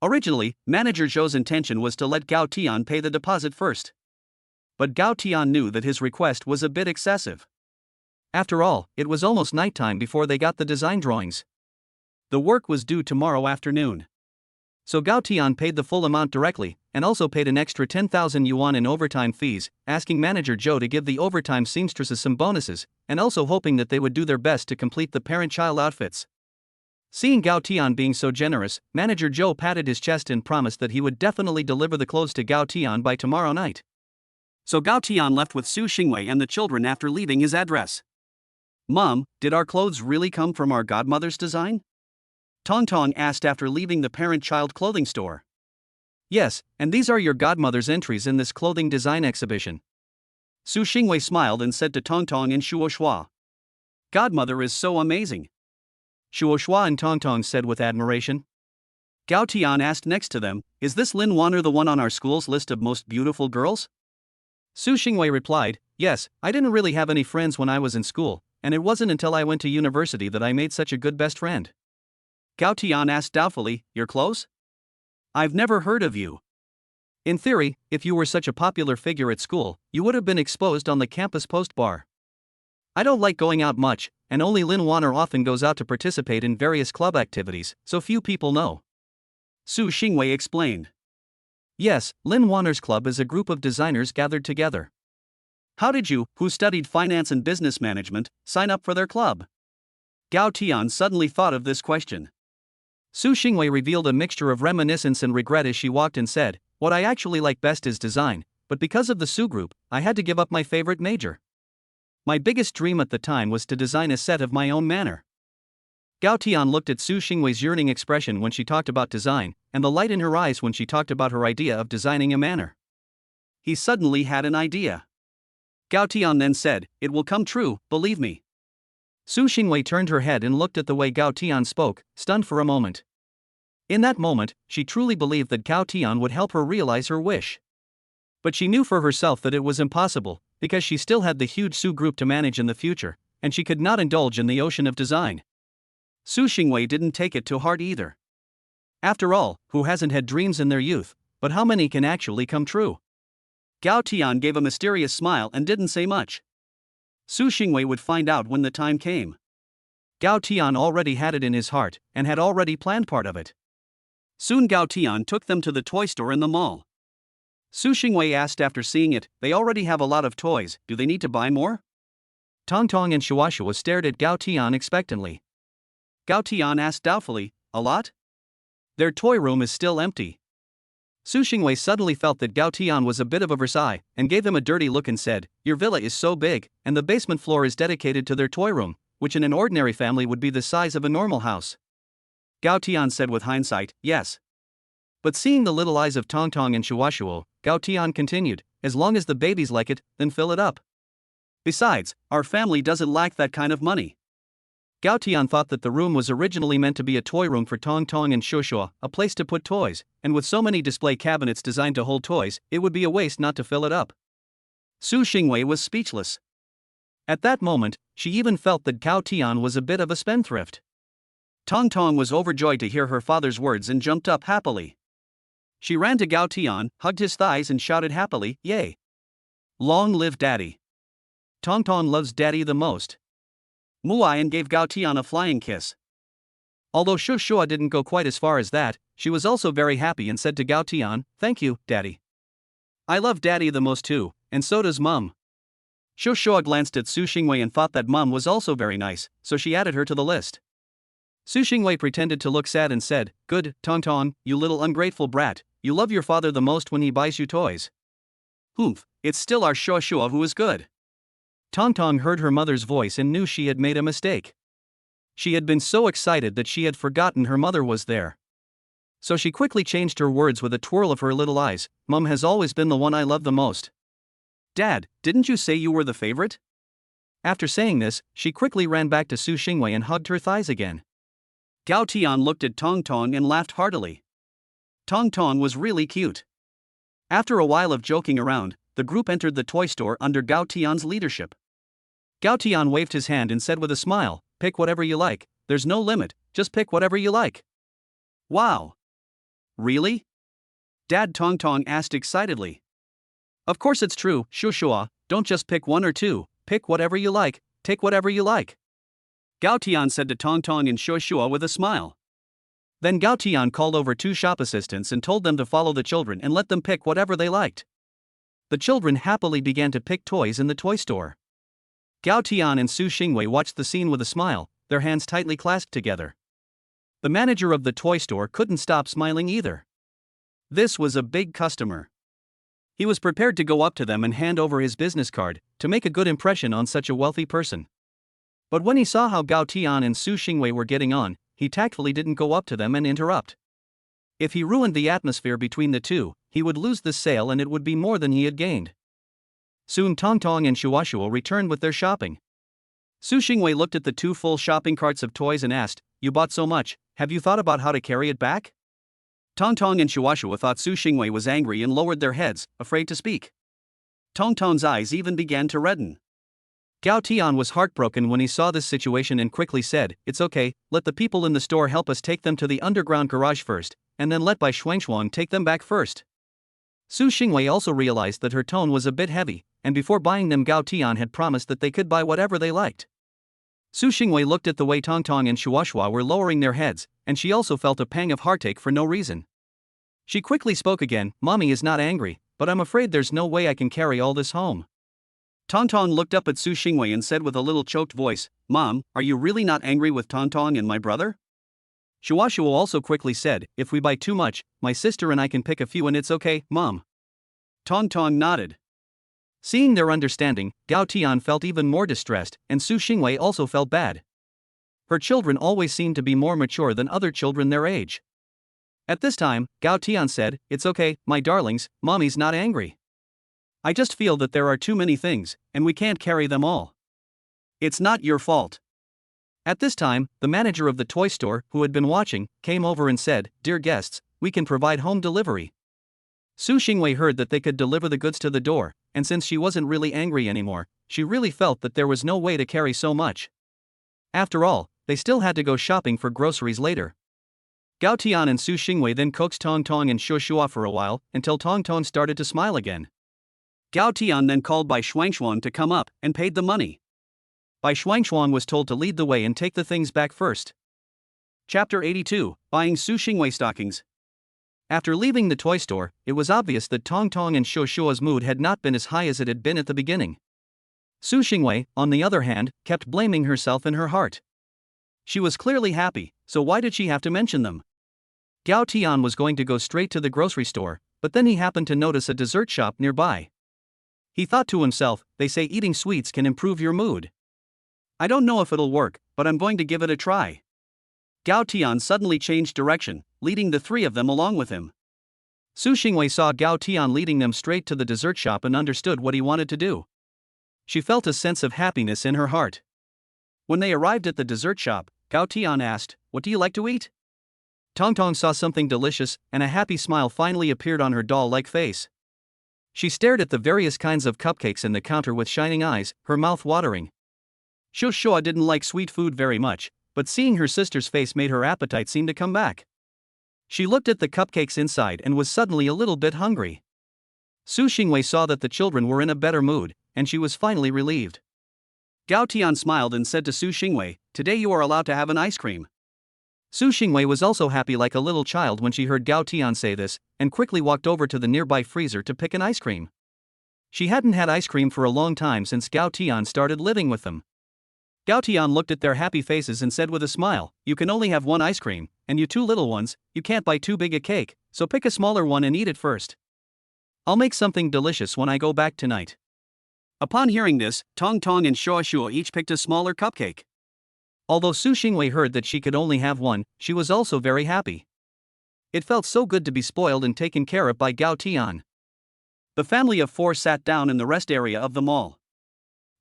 Originally, Manager Zhou's intention was to let Gao Tian pay the deposit first. But Gao Tian knew that his request was a bit excessive. After all, it was almost nighttime before they got the design drawings. The work was due tomorrow afternoon. So Gao Tian paid the full amount directly, and also paid an extra 10,000 yuan in overtime fees, asking manager Joe to give the overtime seamstresses some bonuses, and also hoping that they would do their best to complete the parent-child outfits. Seeing Gao Tian being so generous, manager Joe patted his chest and promised that he would definitely deliver the clothes to Gao Tian by tomorrow night. So Gao Tian left with Su Xingwei and the children after leaving his address. "Mom, did our clothes really come from our godmother's design?" Tong Tong asked after leaving the parent-child clothing store. "Yes, and these are your godmother's entries in this clothing design exhibition." Su Xingwei smiled and said to Tong Tong and Shuo Shua, "Godmother is so amazing." Shuo Shua and Tong Tong said with admiration. Gao Tian asked next to them, "Is this Lin Wanner the one on our school's list of most beautiful girls?" Su Xingwei replied, "Yes, I didn't really have any friends when I was in school, and it wasn't until I went to university that I made such a good best friend." Gao Tian asked doubtfully, "You're close? I've never heard of you." "In theory, if you were such a popular figure at school, you would have been exposed on the campus post bar. I don't like going out much, and only Lin Wanner often goes out to participate in various club activities, so few people know." Su Xingwei explained. "Yes, Lin Wanner's club is a group of designers gathered together." "How did you, who studied finance and business management, sign up for their club?" Gao Tian suddenly thought of this question. Su Xingwei revealed a mixture of reminiscence and regret as she walked and said, "What I actually like best is design, but because of the Su group, I had to give up my favorite major. My biggest dream at the time was to design a set of my own manner." Gao Tian looked at Su Xingwei's yearning expression when she talked about design, and the light in her eyes when she talked about her idea of designing a manor. He suddenly had an idea. Gao Tian then said, "It will come true, believe me." Su Xingwei turned her head and looked at the way Gao Tian spoke, stunned for a moment. In that moment, she truly believed that Gao Tian would help her realize her wish. But she knew for herself that it was impossible, because she still had the huge Su group to manage in the future, and she could not indulge in the ocean of design. Su Xingwei didn't take it to heart either. After all, who hasn't had dreams in their youth, but how many can actually come true? Gao Tian gave a mysterious smile and didn't say much. Su Xingwei would find out when the time came. Gao Tian already had it in his heart, and had already planned part of it. Soon Gao Tian took them to the toy store in the mall. Su Xingwei asked after seeing it, "They already have a lot of toys, do they need to buy more?" Tong Tong and Shuashua stared at Gao Tian expectantly. Gao Tian asked doubtfully, "A lot? Their toy room is still empty." Su Xingwei suddenly felt that Gao Tian was a bit of a Versailles, and gave him a dirty look and said, "Your villa is so big, and the basement floor is dedicated to their toy room, which in an ordinary family would be the size of a normal house." Gao Tian said with hindsight, "Yes." But seeing the little eyes of Tong Tong and Shuashuo, Gao Tian continued, "As long as the babies like it, then fill it up. Besides, our family doesn't lack that kind of money." Gao Tian thought that the room was originally meant to be a toy room for Tong Tong and Shushua, a place to put toys, and with so many display cabinets designed to hold toys, it would be a waste not to fill it up. Su Xingwei was speechless. At that moment, she even felt that Gao Tian was a bit of a spendthrift. Tong Tong was overjoyed to hear her father's words and jumped up happily. She ran to Gao Tian, hugged his thighs and shouted happily, "Yay! Long live Daddy! Tong Tong loves Daddy the most." Muayan gave Gao Tian a flying kiss. Although Shushua didn't go quite as far as that, she was also very happy and said to Gao Tian, "Thank you, Daddy. I love Daddy the most too, and so does Mum." Shushua glanced at Su Xingwei and thought that Mum was also very nice, so she added her to the list. Su Xingwei pretended to look sad and said, "Good, Tong Tong, you little ungrateful brat, you love your father the most when he buys you toys." "Humph, it's still our Shushua who is good." Tong Tong heard her mother's voice and knew she had made a mistake. She had been so excited that she had forgotten her mother was there. So she quickly changed her words with a twirl of her little eyes, "Mum has always been the one I love the most." "Dad, didn't you say you were the favorite?" After saying this, she quickly ran back to Su Xingwei and hugged her thighs again. Gao Tian looked at Tong Tong and laughed heartily. Tong Tong was really cute. After a while of joking around, the group entered the toy store under Gao Tian's leadership. Gao Tian waved his hand and said with a smile, "Pick whatever you like, there's no limit, just pick whatever you like." "Wow! Really?" Dad Tong Tong asked excitedly. "Of course it's true, Shushua, don't just pick one or two, pick whatever you like, take whatever you like." Gao Tian said to Tong Tong and Shushua with a smile. Then Gao Tian called over two shop assistants and told them to follow the children and let them pick whatever they liked. The children happily began to pick toys in the toy store. Gao Tian and Su Xingwei watched the scene with a smile, their hands tightly clasped together. The manager of the toy store couldn't stop smiling either. This was a big customer. He was prepared to go up to them and hand over his business card, to make a good impression on such a wealthy person. But when he saw how Gao Tian and Su Xingwei were getting on, he tactfully didn't go up to them and interrupt. If he ruined the atmosphere between the two, he would lose this sale and it would be more than he had gained. Soon Tong Tong and Shuashuo returned with their shopping. Su Xingwei looked at the two full shopping carts of toys and asked, "You bought so much, have you thought about how to carry it back?" Tong Tong and Shuashuo thought Su Xingwei was angry and lowered their heads, afraid to speak. Tong Tong's eyes even began to redden. Gao Tian was heartbroken when he saw this situation and quickly said, "It's okay, let the people in the store help us take them to the underground garage first, and then let Bai Xuanshuang take them back first." Su Xingwei also realized that her tone was a bit heavy, and before buying them Gao Tian had promised that they could buy whatever they liked. Su Xingwei looked at the way Tong Tong and Shuashuo were lowering their heads, and she also felt a pang of heartache for no reason. She quickly spoke again, "Mommy is not angry, but I'm afraid there's no way I can carry all this home." Tong Tong looked up at Su Xingwei and said with a little choked voice, "Mom, are you really not angry with Tong Tong and my brother?" Shuashuo also quickly said, "If we buy too much, my sister and I can pick a few and it's okay, Mom." Tong Tong nodded. Seeing their understanding, Gao Tian felt even more distressed, and Su Xingwei also felt bad. Her children always seemed to be more mature than other children their age. At this time, Gao Tian said, "It's okay, my darlings, Mommy's not angry. I just feel that there are too many things, and we can't carry them all. It's not your fault." At this time, the manager of the toy store, who had been watching, came over and said, "Dear guests, we can provide home delivery." Su Xingwei heard that they could deliver the goods to the door, and since she wasn't really angry anymore, she really felt that there was no way to carry so much. After all, they still had to go shopping for groceries later. Gao Tian and Su Xingwei then coaxed Tong Tong and Shuashuo for a while, until Tong Tong started to smile again. Gao Tian then called Bai Xuanshuang to come up, and paid the money. Bai Xuanshuang was told to lead the way and take the things back first. Chapter 82, Buying Su Xingwei Stockings. After leaving the toy store, it was obvious that Tong Tong and Shuashuo's mood had not been as high as it had been at the beginning. Su Xingwei, on the other hand, kept blaming herself in her heart. She was clearly happy, so why did she have to mention them? Gao Tian was going to go straight to the grocery store, but then he happened to notice a dessert shop nearby. He thought to himself, "They say eating sweets can improve your mood. I don't know if it'll work, but I'm going to give it a try." Gao Tian suddenly changed direction, leading the three of them along with him. Su Xingwei saw Gao Tian leading them straight to the dessert shop and understood what he wanted to do. She felt a sense of happiness in her heart. When they arrived at the dessert shop, Gao Tian asked, "What do you like to eat?" Tong Tong saw something delicious, and a happy smile finally appeared on her doll-like face. She stared at the various kinds of cupcakes in the counter with shining eyes, her mouth watering. Shuashuo didn't like sweet food very much, but seeing her sister's face made her appetite seem to come back. She looked at the cupcakes inside and was suddenly a little bit hungry. Su Xingwei saw that the children were in a better mood, and she was finally relieved. Gao Tian smiled and said to Su Xingwei, "Today you are allowed to have an ice cream." Su Xingwei was also happy like a little child when she heard Gao Tian say this, and quickly walked over to the nearby freezer to pick an ice cream. She hadn't had ice cream for a long time since Gao Tian started living with them. Gao Tian looked at their happy faces and said with a smile, "You can only have one ice cream, and you two little ones, you can't buy too big a cake, so pick a smaller one and eat it first. I'll make something delicious when I go back tonight." Upon hearing this, Tong Tong and Shuashuo each picked a smaller cupcake. Although Su Xingwei heard that she could only have one, she was also very happy. It felt so good to be spoiled and taken care of by Gao Tian. The family of four sat down in the rest area of the mall.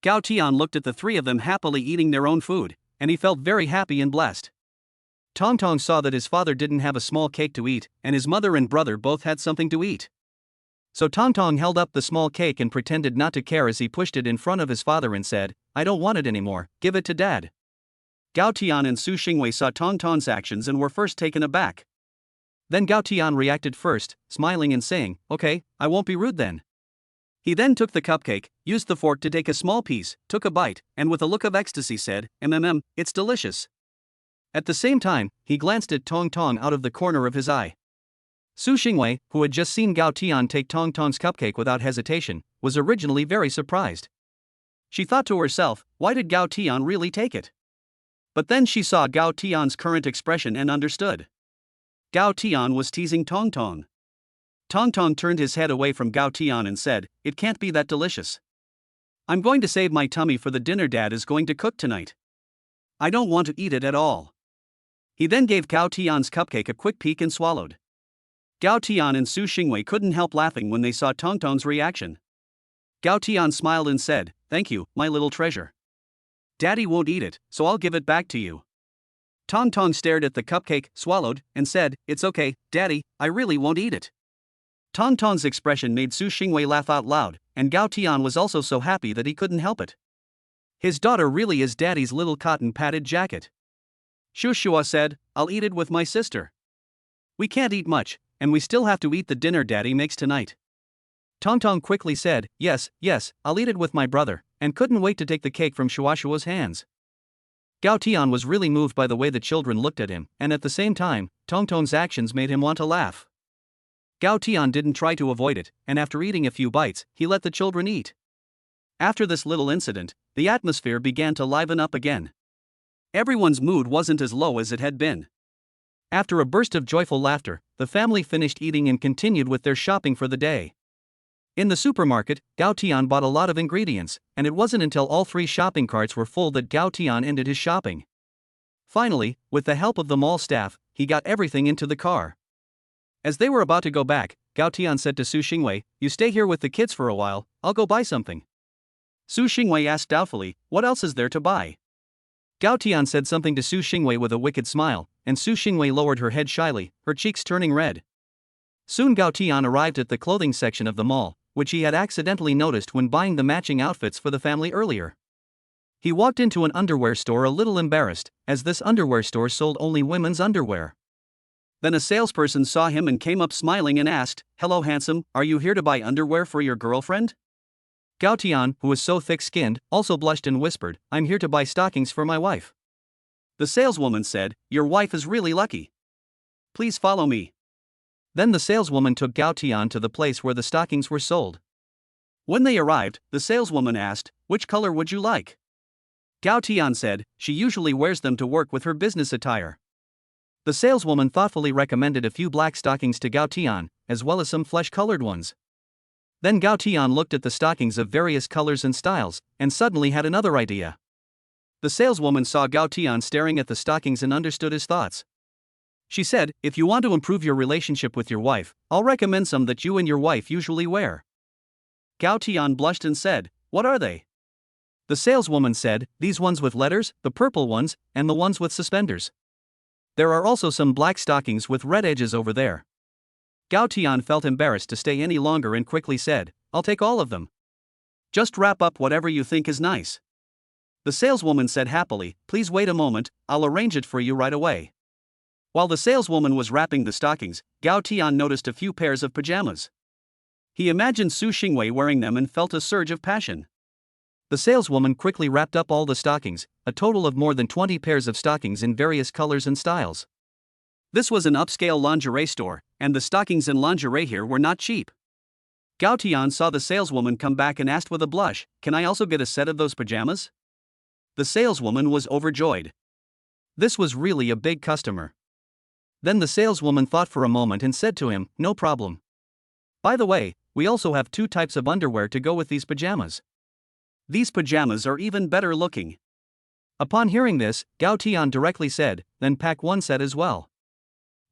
Gao Tian looked at the three of them happily eating their own food, and he felt very happy and blessed. Tong Tong saw that his father didn't have a small cake to eat, and his mother and brother both had something to eat. So Tong Tong held up the small cake and pretended not to care as he pushed it in front of his father and said, "I don't want it anymore, give it to Dad." Gao Tian and Su Xingwei saw Tong Tong's actions and were first taken aback. Then Gao Tian reacted first, smiling and saying, "Okay, I won't be rude then." He then took the cupcake, used the fork to take a small piece, took a bite, and with a look of ecstasy said, "It's delicious." At the same time, he glanced at Tong Tong out of the corner of his eye. Su Xingwei, who had just seen Gao Tian take Tong Tong's cupcake without hesitation, was originally very surprised. She thought to herself, why did Gao Tian really take it? But then she saw Gao Tian's current expression and understood. Gao Tian was teasing Tong Tong. Tong Tong turned his head away from Gao Tian and said, "It can't be that delicious. I'm going to save my tummy for the dinner Dad is going to cook tonight. I don't want to eat it at all." He then gave Gao Tian's cupcake a quick peek and swallowed. Gao Tian and Su Xingwei couldn't help laughing when they saw Tong Tong's reaction. Gao Tian smiled and said, "Thank you, my little treasure. Daddy won't eat it, so I'll give it back to you." Tong Tong stared at the cupcake, swallowed, and said, "It's okay, Daddy, I really won't eat it." Tong Tong's expression made Su Xingwei laugh out loud, and Gao Tian was also so happy that he couldn't help it. His daughter really is Daddy's little cotton-padded jacket. Shushua said, "I'll eat it with my sister. We can't eat much, and we still have to eat the dinner Daddy makes tonight." Tong Tong quickly said, yes, I'll eat it with my brother," and couldn't wait to take the cake from Shuashua's hands. Gao Tian was really moved by the way the children looked at him, and at the same time, Tong Tong's actions made him want to laugh. Gao Tian didn't try to avoid it, and after eating a few bites, he let the children eat. After this little incident, the atmosphere began to liven up again. Everyone's mood wasn't as low as it had been. After a burst of joyful laughter, the family finished eating and continued with their shopping for the day. In the supermarket, Gao Tian bought a lot of ingredients, and it wasn't until all 3 shopping carts were full that Gao Tian ended his shopping. Finally, with the help of the mall staff, he got everything into the car. As they were about to go back, Gao Tian said to Su Xingwei, "You stay here with the kids for a while, I'll go buy something." Su Xingwei asked doubtfully, "What else is there to buy?" Gao Tian said something to Su Xingwei with a wicked smile, and Su Xingwei lowered her head shyly, her cheeks turning red. Soon Gao Tian arrived at the clothing section of the mall, which he had accidentally noticed when buying the matching outfits for the family earlier. He walked into an underwear store a little embarrassed, as this underwear store sold only women's underwear. Then a salesperson saw him and came up smiling and asked, "Hello handsome, are you here to buy underwear for your girlfriend?" Gao Tian, who was so thick-skinned, also blushed and whispered, "I'm here to buy stockings for my wife." The saleswoman said, "Your wife is really lucky. Please follow me." Then the saleswoman took Gao Tian to the place where the stockings were sold. When they arrived, the saleswoman asked, "Which color would you like?" Gao Tian said, she usually wears them to work with her business attire. The saleswoman thoughtfully recommended a few black stockings to Gao Tian, as well as some flesh-colored ones. Then Gao Tian looked at the stockings of various colors and styles, and suddenly had another idea. The saleswoman saw Gao Tian staring at the stockings and understood his thoughts. She said, "If you want to improve your relationship with your wife, I'll recommend some that you and your wife usually wear." Gao Tian blushed and said, "What are they?" The saleswoman said, "These ones with letters, the purple ones, and the ones with suspenders. There are also some black stockings with red edges over there." Gao Tian felt embarrassed to stay any longer and quickly said, "I'll take all of them. Just wrap up whatever you think is nice." The saleswoman said happily, "Please wait a moment, I'll arrange it for you right away." While the saleswoman was wrapping the stockings, Gao Tian noticed a few pairs of pajamas. He imagined Su Xingwei wearing them and felt a surge of passion. The saleswoman quickly wrapped up all the stockings, a total of more than 20 pairs of stockings in various colors and styles. This was an upscale lingerie store, and the stockings and lingerie here were not cheap. Gao Tian saw the saleswoman come back and asked with a blush, "Can I also get a set of those pajamas?" The saleswoman was overjoyed. This was really a big customer. Then the saleswoman thought for a moment and said to him, "No problem. By the way, we also have 2 types of underwear to go with these pajamas. These pajamas are even better looking." Upon hearing this, Gao Tian directly said, "Then pack 1 set as well."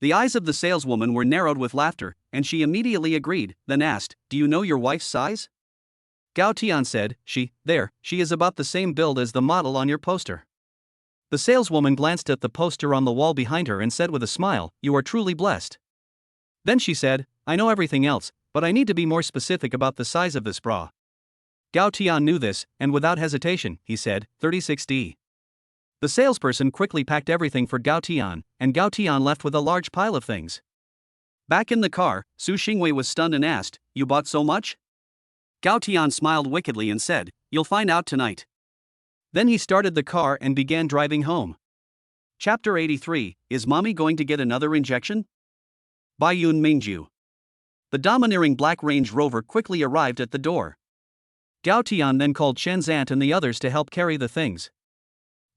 The eyes of the saleswoman were narrowed with laughter, and she immediately agreed, then asked, "Do you know your wife's size?" Gao Tian said, she is about the same build as the model on your poster." The saleswoman glanced at the poster on the wall behind her and said with a smile, "You are truly blessed." Then she said, "I know everything else, but I need to be more specific about the size of this bra." Gao Tian knew this, and without hesitation, he said, 36D. The salesperson quickly packed everything for Gao Tian, and Gao Tian left with a large pile of things. Back in the car, Su Xingwei was stunned and asked, "You bought so much?" Gao Tian smiled wickedly and said, "You'll find out tonight." Then he started the car and began driving home. Chapter 83, Is Mommy Going to Get Another Injection? By Yoon Mingju. The domineering Black Range Rover quickly arrived at the door. Gao Tian then called Shen's aunt and the others to help carry the things.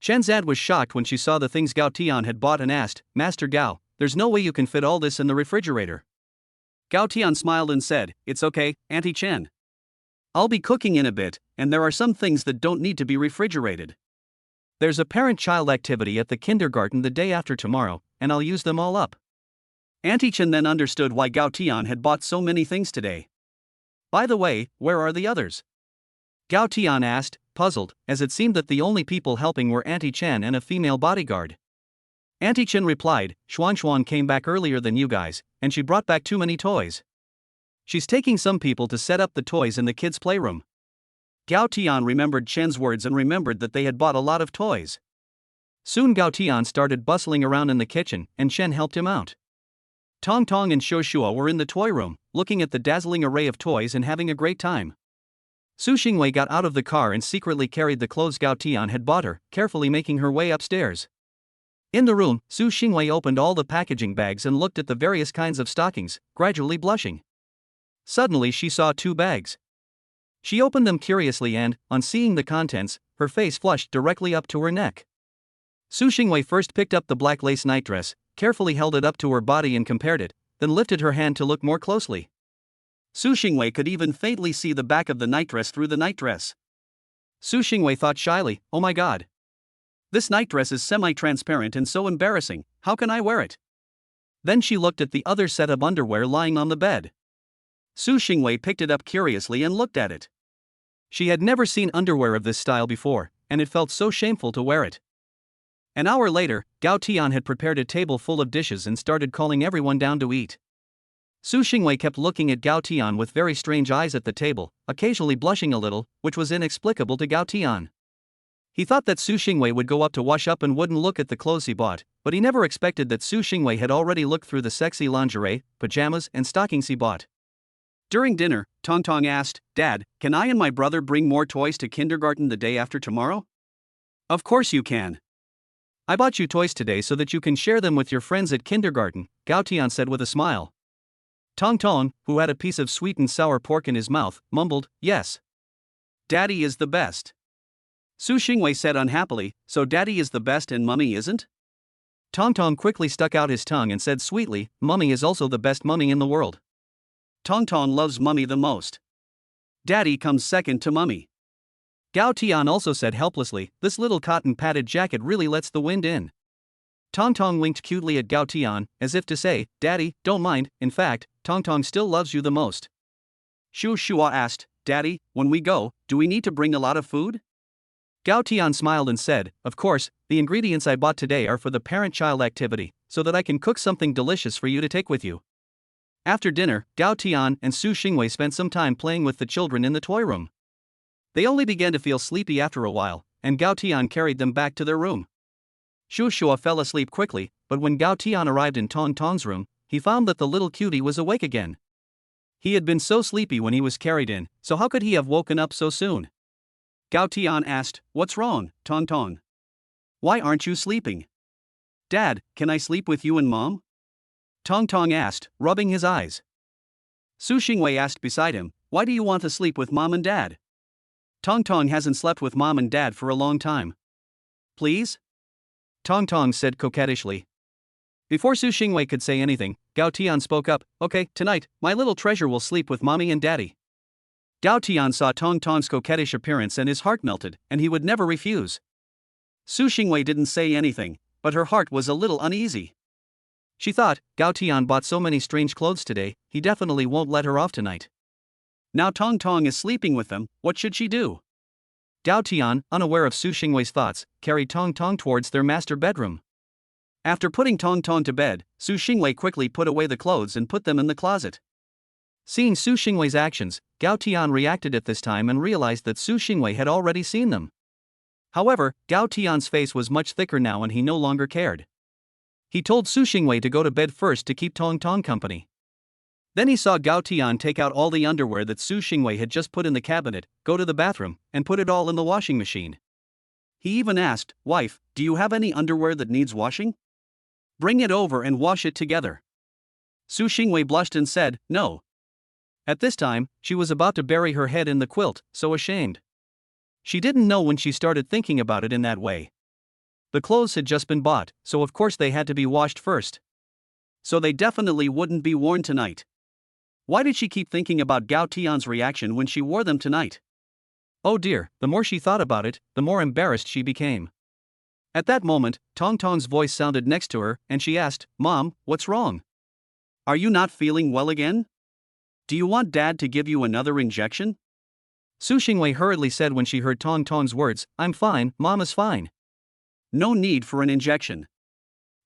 Shen's aunt was shocked when she saw the things Gao Tian had bought and asked, "Master Gao, there's no way you can fit all this in the refrigerator." Gao Tian smiled and said, "It's okay, Auntie Chen. I'll be cooking in a bit, and there are some things that don't need to be refrigerated. There's a parent-child activity at the kindergarten the day after tomorrow, and I'll use them all up." Auntie Chen then understood why Gao Tian had bought so many things today. "By the way, where are the others?" Gao Tian asked, puzzled, as it seemed that the only people helping were Auntie Chen and a female bodyguard. Auntie Chen replied, Xuan came back earlier than you guys, and she brought back too many toys. She's taking some people to set up the toys in the kids' playroom." Gao Tian remembered Chen's words and remembered that they had bought a lot of toys. Soon Gao Tian started bustling around in the kitchen, and Chen helped him out. Tong Tong and Shuo were in the toy room, looking at the dazzling array of toys and having a great time. Su Xingwei got out of the car and secretly carried the clothes Gao Tian had bought her, carefully making her way upstairs. In the room, Su Xingwei opened all the packaging bags and looked at the various kinds of stockings, gradually blushing. Suddenly she saw 2 bags. She opened them curiously and, on seeing the contents, her face flushed directly up to her neck. Su Xingwei first picked up the black lace nightdress, carefully held it up to her body and compared it, then lifted her hand to look more closely. Su Xingwei could even faintly see the back of the nightdress through the nightdress. Su Xingwei thought shyly, "Oh my god. This nightdress is semi-transparent and so embarrassing, how can I wear it?" Then she looked at the other set of underwear lying on the bed. Su Xingwei picked it up curiously and looked at it. She had never seen underwear of this style before, and it felt so shameful to wear it. An hour later, Gao Tian had prepared a table full of dishes and started calling everyone down to eat. Su Xingwei kept looking at Gao Tian with very strange eyes at the table, occasionally blushing a little, which was inexplicable to Gao Tian. He thought that Su Xingwei would go up to wash up and wouldn't look at the clothes he bought, but he never expected that Su Xingwei had already looked through the sexy lingerie, pajamas, and stockings he bought. During dinner, Tong Tong asked, "Dad, can I and my brother bring more toys to kindergarten the day after tomorrow?" "Of course you can. I bought you toys today so that you can share them with your friends at kindergarten," Gao Tian said with a smile. Tong Tong, who had a piece of sweet and sour pork in his mouth, mumbled, "Yes. Daddy is the best." Su Xingwei said unhappily, "So Daddy is the best and Mummy isn't?" Tong Tong quickly stuck out his tongue and said sweetly, "Mummy is also the best mummy in the world. Tong Tong loves Mummy the most. Daddy comes second to Mummy." Gao Tian also said helplessly, "This little cotton-padded jacket really lets the wind in." Tong Tong winked cutely at Gao Tian, as if to say, "Daddy, don't mind, in fact, Tong Tong still loves you the most." Shu Shua asked, "Daddy, when we go, do we need to bring a lot of food?" Gao Tian smiled and said, "Of course, the ingredients I bought today are for the parent-child activity, so that I can cook something delicious for you to take with you." After dinner, Gao Tian and Su Xingwei spent some time playing with the children in the toy room. They only began to feel sleepy after a while, and Gao Tian carried them back to their room. Shu Shua fell asleep quickly, but when Gao Tian arrived in Tong Tong's room, he found that the little cutie was awake again. He had been so sleepy when he was carried in, so how could he have woken up so soon? Gao Tian asked, "What's wrong, Tong Tong? Why aren't you sleeping?" "Dad, can I sleep with you and Mom?" Tong Tong asked, rubbing his eyes. Su Xingwei asked beside him, "Why do you want to sleep with Mom and Dad?" Tong Tong hasn't slept with Mom and Dad for a long time. "Please?" Tong Tong said coquettishly. Before Su Xingwei could say anything, Gao Tian spoke up, "Okay, tonight, my little treasure will sleep with Mommy and Daddy." Gao Tian saw Tong Tong's coquettish appearance and his heart melted, and he would never refuse. Su Xingwei didn't say anything, but her heart was a little uneasy. She thought, Gao Tian bought so many strange clothes today, he definitely won't let her off tonight. Now Tong Tong is sleeping with them, what should she do? Gao Tian, unaware of Su Xingwei's thoughts, carried Tong Tong towards their master bedroom. After putting Tong Tong to bed, Su Xingwei quickly put away the clothes and put them in the closet. Seeing Su Xingwei's actions, Gao Tian reacted at this time and realized that Su Xingwei had already seen them. However, Gao Tian's face was much thicker now and he no longer cared. He told Su Xingwei to go to bed first to keep Tong Tong company. Then he saw Gao Tian take out all the underwear that Su Xingwei had just put in the cabinet, go to the bathroom, and put it all in the washing machine. He even asked, "Wife, do you have any underwear that needs washing? Bring it over and wash it together." Su Xingwei blushed and said, "No." At this time, she was about to bury her head in the quilt, so ashamed. She didn't know when she started thinking about it in that way. The clothes had just been bought, so of course they had to be washed first. So they definitely wouldn't be worn tonight. Why did she keep thinking about Gao Tian's reaction when she wore them tonight? Oh dear, the more she thought about it, the more embarrassed she became. At that moment, Tong Tong's voice sounded next to her, and she asked, "Mom, what's wrong? Are you not feeling well again? Do you want Dad to give you another injection?" Su Xingwei hurriedly said when she heard Tong Tong's words, "I'm fine, Mom is fine. No need for an injection."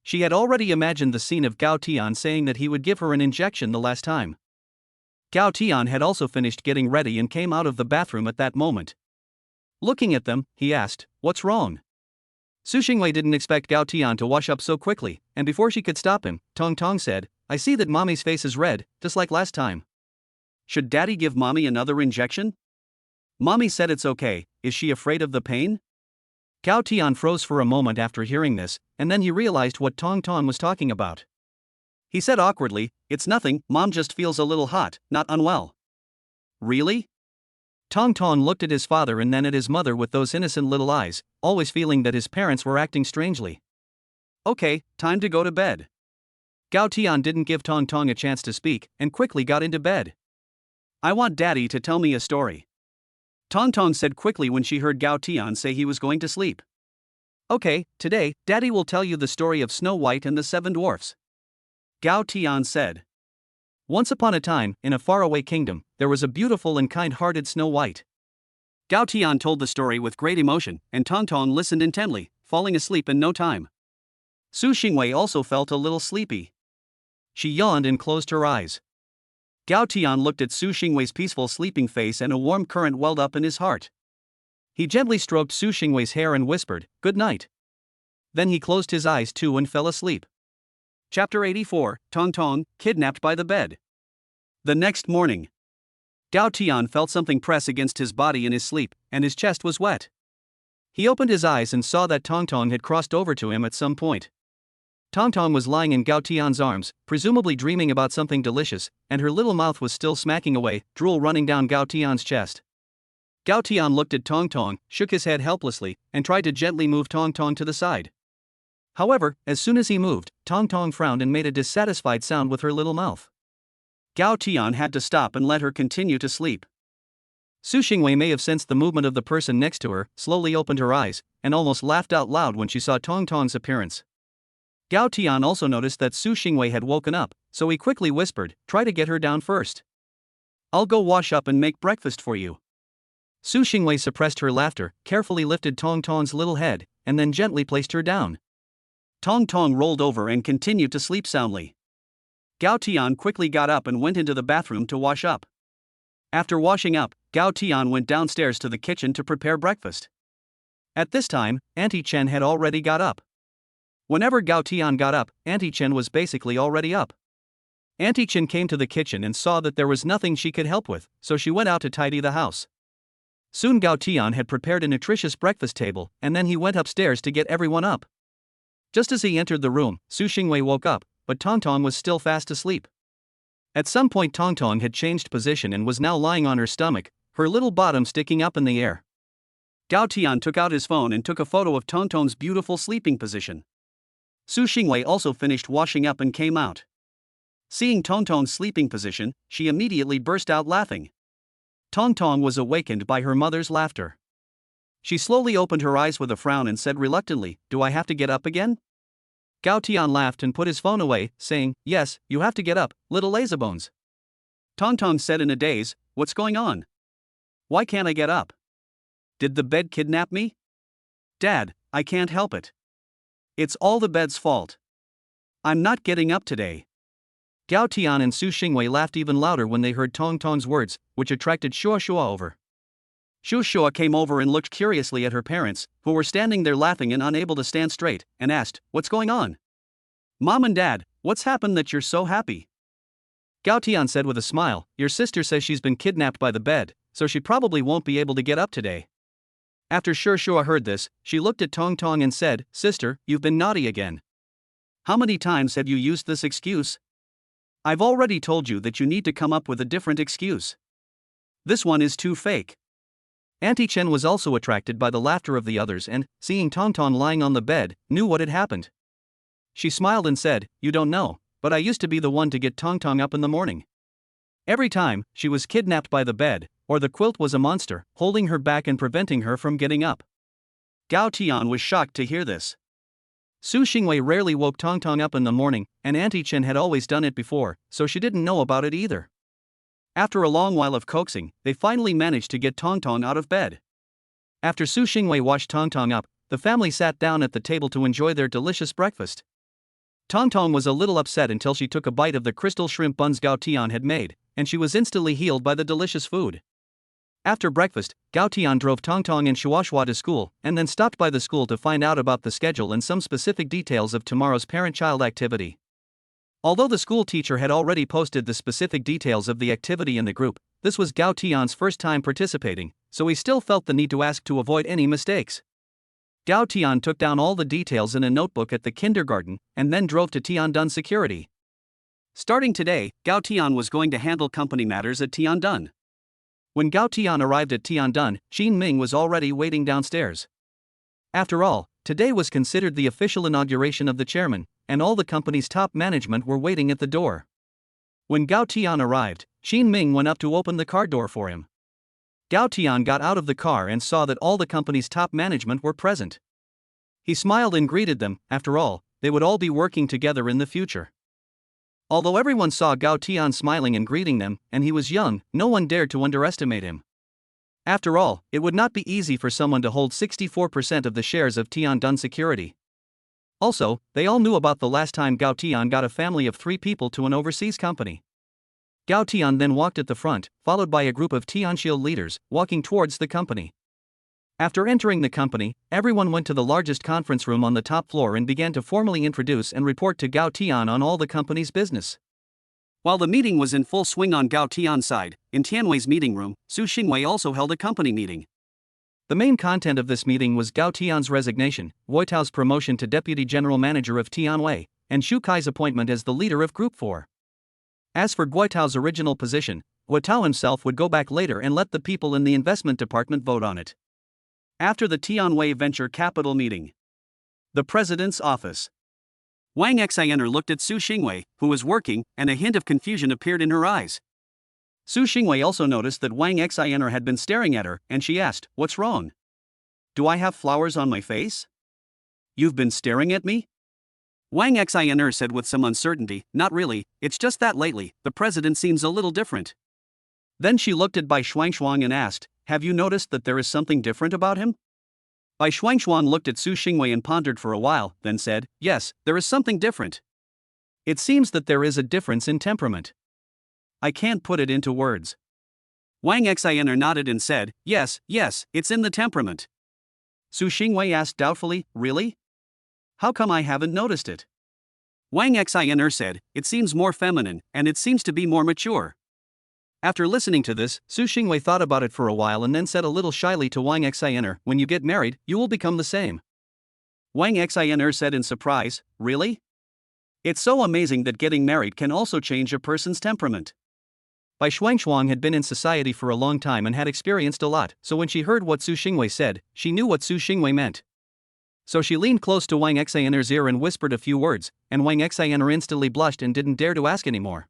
She had already imagined the scene of Gao Tian saying that he would give her an injection the last time. Gao Tian had also finished getting ready and came out of the bathroom at that moment. Looking at them, he asked, "What's wrong?" Su Xingwei didn't expect Gao Tian to wash up so quickly, and before she could stop him, Tong Tong said, "I see that Mommy's face is red, just like last time. Should Daddy give Mommy another injection?" "Mommy said it's okay, is she afraid of the pain?" Gao Tian froze for a moment after hearing this, and then he realized what Tong Tong was talking about. He said awkwardly, "It's nothing, Mom just feels a little hot, not unwell." "Really?" Tong Tong looked at his father and then at his mother with those innocent little eyes, always feeling that his parents were acting strangely. "Okay, time to go to bed." Gao Tian didn't give Tong Tong a chance to speak, and quickly got into bed. "I want Daddy to tell me a story," Tong Tong said quickly when she heard Gao Tian say he was going to sleep. "Okay, today, Daddy will tell you the story of Snow White and the Seven Dwarfs," Gao Tian said. Once upon a time, in a faraway kingdom, there was a beautiful and kind-hearted Snow White. Gao Tian told the story with great emotion, and Tong Tong listened intently, falling asleep in no time. Su Xingwei also felt a little sleepy. She yawned and closed her eyes. Gao Tian looked at Su Xingwei's peaceful sleeping face and a warm current welled up in his heart. He gently stroked Su Xingwei's hair and whispered, "Good night." Then he closed his eyes too and fell asleep. Chapter 84, Tong Tong, Kidnapped by the Bed. The next morning, Gao Tian felt something press against his body in his sleep, and his chest was wet. He opened his eyes and saw that Tong Tong had crossed over to him at some point. Tong Tong was lying in Gao Tian's arms, presumably dreaming about something delicious, and her little mouth was still smacking away, drool running down Gao Tian's chest. Gao Tian looked at Tong Tong, shook his head helplessly, and tried to gently move Tong Tong to the side. However, as soon as he moved, Tong Tong frowned and made a dissatisfied sound with her little mouth. Gao Tian had to stop and let her continue to sleep. Su Xingwei may have sensed the movement of the person next to her, slowly opened her eyes, and almost laughed out loud when she saw Tong Tong's appearance. Gao Tian also noticed that Su Xingwei had woken up, so he quickly whispered, "Try to get her down first. I'll go wash up and make breakfast for you." Su Xingwei suppressed her laughter, carefully lifted Tong Tong's little head, and then gently placed her down. Tong Tong rolled over and continued to sleep soundly. Gao Tian quickly got up and went into the bathroom to wash up. After washing up, Gao Tian went downstairs to the kitchen to prepare breakfast. At this time, Auntie Chen had already got up. Whenever Gao Tian got up, Auntie Chen was basically already up. Auntie Chen came to the kitchen and saw that there was nothing she could help with, so she went out to tidy the house. Soon Gao Tian had prepared a nutritious breakfast table, and then he went upstairs to get everyone up. Just as he entered the room, Su Xingwei woke up, but Tong Tong was still fast asleep. At some point Tong Tong had changed position and was now lying on her stomach, her little bottom sticking up in the air. Gao Tian took out his phone and took a photo of Tong Tong's beautiful sleeping position. Su Xingwei also finished washing up and came out. Seeing Tong Tong's sleeping position, she immediately burst out laughing. Tong Tong was awakened by her mother's laughter. She slowly opened her eyes with a frown and said reluctantly, "Do I have to get up again?" Gao Tian laughed and put his phone away, saying, "Yes, you have to get up, little lazybones." Tong Tong said in a daze, "What's going on? Why can't I get up? Did the bed kidnap me? Dad, I can't help it. It's all the bed's fault. I'm not getting up today." Gao Tian and Su Xingwei laughed even louder when they heard Tong Tong's words, which attracted Shua Shua over. Shua Shua came over and looked curiously at her parents, who were standing there laughing and unable to stand straight, and asked, "What's going on? Mom and Dad, what's happened that you're so happy?" Gao Tian said with a smile, "Your sister says she's been kidnapped by the bed, so she probably won't be able to get up today." After Shua heard this, she looked at Tong Tong and said, "Sister, you've been naughty again. How many times have you used this excuse? I've already told you that you need to come up with a different excuse. This one is too fake." Auntie Chen was also attracted by the laughter of the others and, seeing Tong Tong lying on the bed, knew what had happened. She smiled and said, "You don't know, but I used to be the one to get Tong Tong up in the morning. Every time, she was kidnapped by the bed, or the quilt was a monster, holding her back and preventing her from getting up." Gao Tian was shocked to hear this. Su Xingwei rarely woke Tong Tong up in the morning, and Auntie Chen had always done it before, so she didn't know about it either. After a long while of coaxing, they finally managed to get Tong Tong out of bed. After Su Xingwei washed Tong Tong up, the family sat down at the table to enjoy their delicious breakfast. Tong Tong was a little upset until she took a bite of the crystal shrimp buns Gao Tian had made, and she was instantly healed by the delicious food. After breakfast, Gao Tian drove Tong Tong and Shuashua to school, and then stopped by the school to find out about the schedule and some specific details of tomorrow's parent-child activity. Although the school teacher had already posted the specific details of the activity in the group, this was Gao Tian's first time participating, so he still felt the need to ask to avoid any mistakes. Gao Tian took down all the details in a notebook at the kindergarten, and then drove to Tiandun Security. Starting today, Gao Tian was going to handle company matters at Tiandun. When Gao Tian arrived at Tiandun, Qin Ming was already waiting downstairs. After all, today was considered the official inauguration of the chairman, and all the company's top management were waiting at the door. When Gao Tian arrived, Qin Ming went up to open the car door for him. Gao Tian got out of the car and saw that all the company's top management were present. He smiled and greeted them. After all, they would all be working together in the future. Although everyone saw Gao Tian smiling and greeting them, and he was young, no one dared to underestimate him. After all, it would not be easy for someone to hold 64% of the shares of Tiandun Security. Also, they all knew about the last time Gao Tian got a family of 3 people to an overseas company. Gao Tian then walked at the front, followed by a group of Tianxiu leaders, walking towards the company. After entering the company, everyone went to the largest conference room on the top floor and began to formally introduce and report to Gao Tian on all the company's business. While the meeting was in full swing on Gao Tian's side, in Tianwei's meeting room, Su Xingwei also held a company meeting. The main content of this meeting was Gao Tian's resignation, Woitao's promotion to Deputy General Manager of Tianwei, and Xu Kai's appointment as the leader of Group 4. As for Guotao's original position, Woitao himself would go back later and let the people in the investment department vote on it. After the Tianwei Venture Capital meeting. The President's Office. Wang Xianer looked at Su Xingwei, who was working, and a hint of confusion appeared in her eyes. Su Xingwei also noticed that Wang Xianer had been staring at her, and she asked, "What's wrong? Do I have flowers on my face? You've been staring at me?" Wang Xianer said with some uncertainty, "Not really, it's just that lately, the president seems a little different." Then she looked at Bai Shuangshuang and asked, "Have you noticed that there is something different about him?" Bai Shuangshuang looked at Su Xingwei and pondered for a while, then said, "Yes, there is something different. It seems that there is a difference in temperament. I can't put it into words." Wang Xianer nodded and said, yes, it's in the temperament." Su Xingwei asked doubtfully, "Really? How come I haven't noticed it?" Wang Xianer said, "It seems more feminine, and it seems to be more mature." After listening to this, Su Xingwei thought about it for a while and then said a little shyly to Wang Xianer, "When you get married, you will become the same." Wang Xianer said in surprise, "Really? It's so amazing that getting married can also change a person's temperament." Bai Shuangshuang had been in society for a long time and had experienced a lot, so when she heard what Su Xingwei said, she knew what Su Xingwei meant. So she leaned close to Wang Xianer's ear and whispered a few words, and Wang Xianer instantly blushed and didn't dare to ask anymore.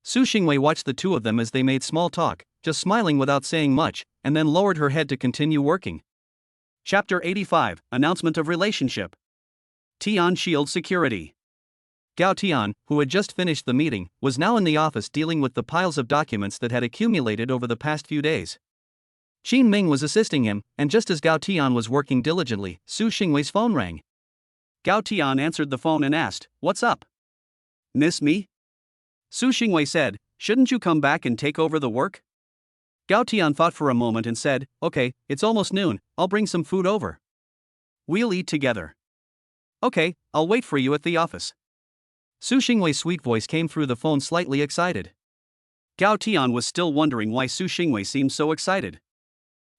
Su Xingwei watched the two of them as they made small talk, just smiling without saying much, and then lowered her head to continue working. Chapter 85, Announcement of Relationship. Tian Shield Security. Gao Tian, who had just finished the meeting, was now in the office dealing with the piles of documents that had accumulated over the past few days. Qin Ming was assisting him, and just as Gao Tian was working diligently, Su Xingwei's phone rang. Gao Tian answered the phone and asked, "What's up? Miss me?" Su Xingwei said, "Shouldn't you come back and take over the work?" Gao Tian thought for a moment and said, "Okay, it's almost noon, I'll bring some food over. We'll eat together." "Okay, I'll wait for you at the office." Su Xingwei's sweet voice came through the phone slightly excited. Gao Tian was still wondering why Su Xingwei seemed so excited.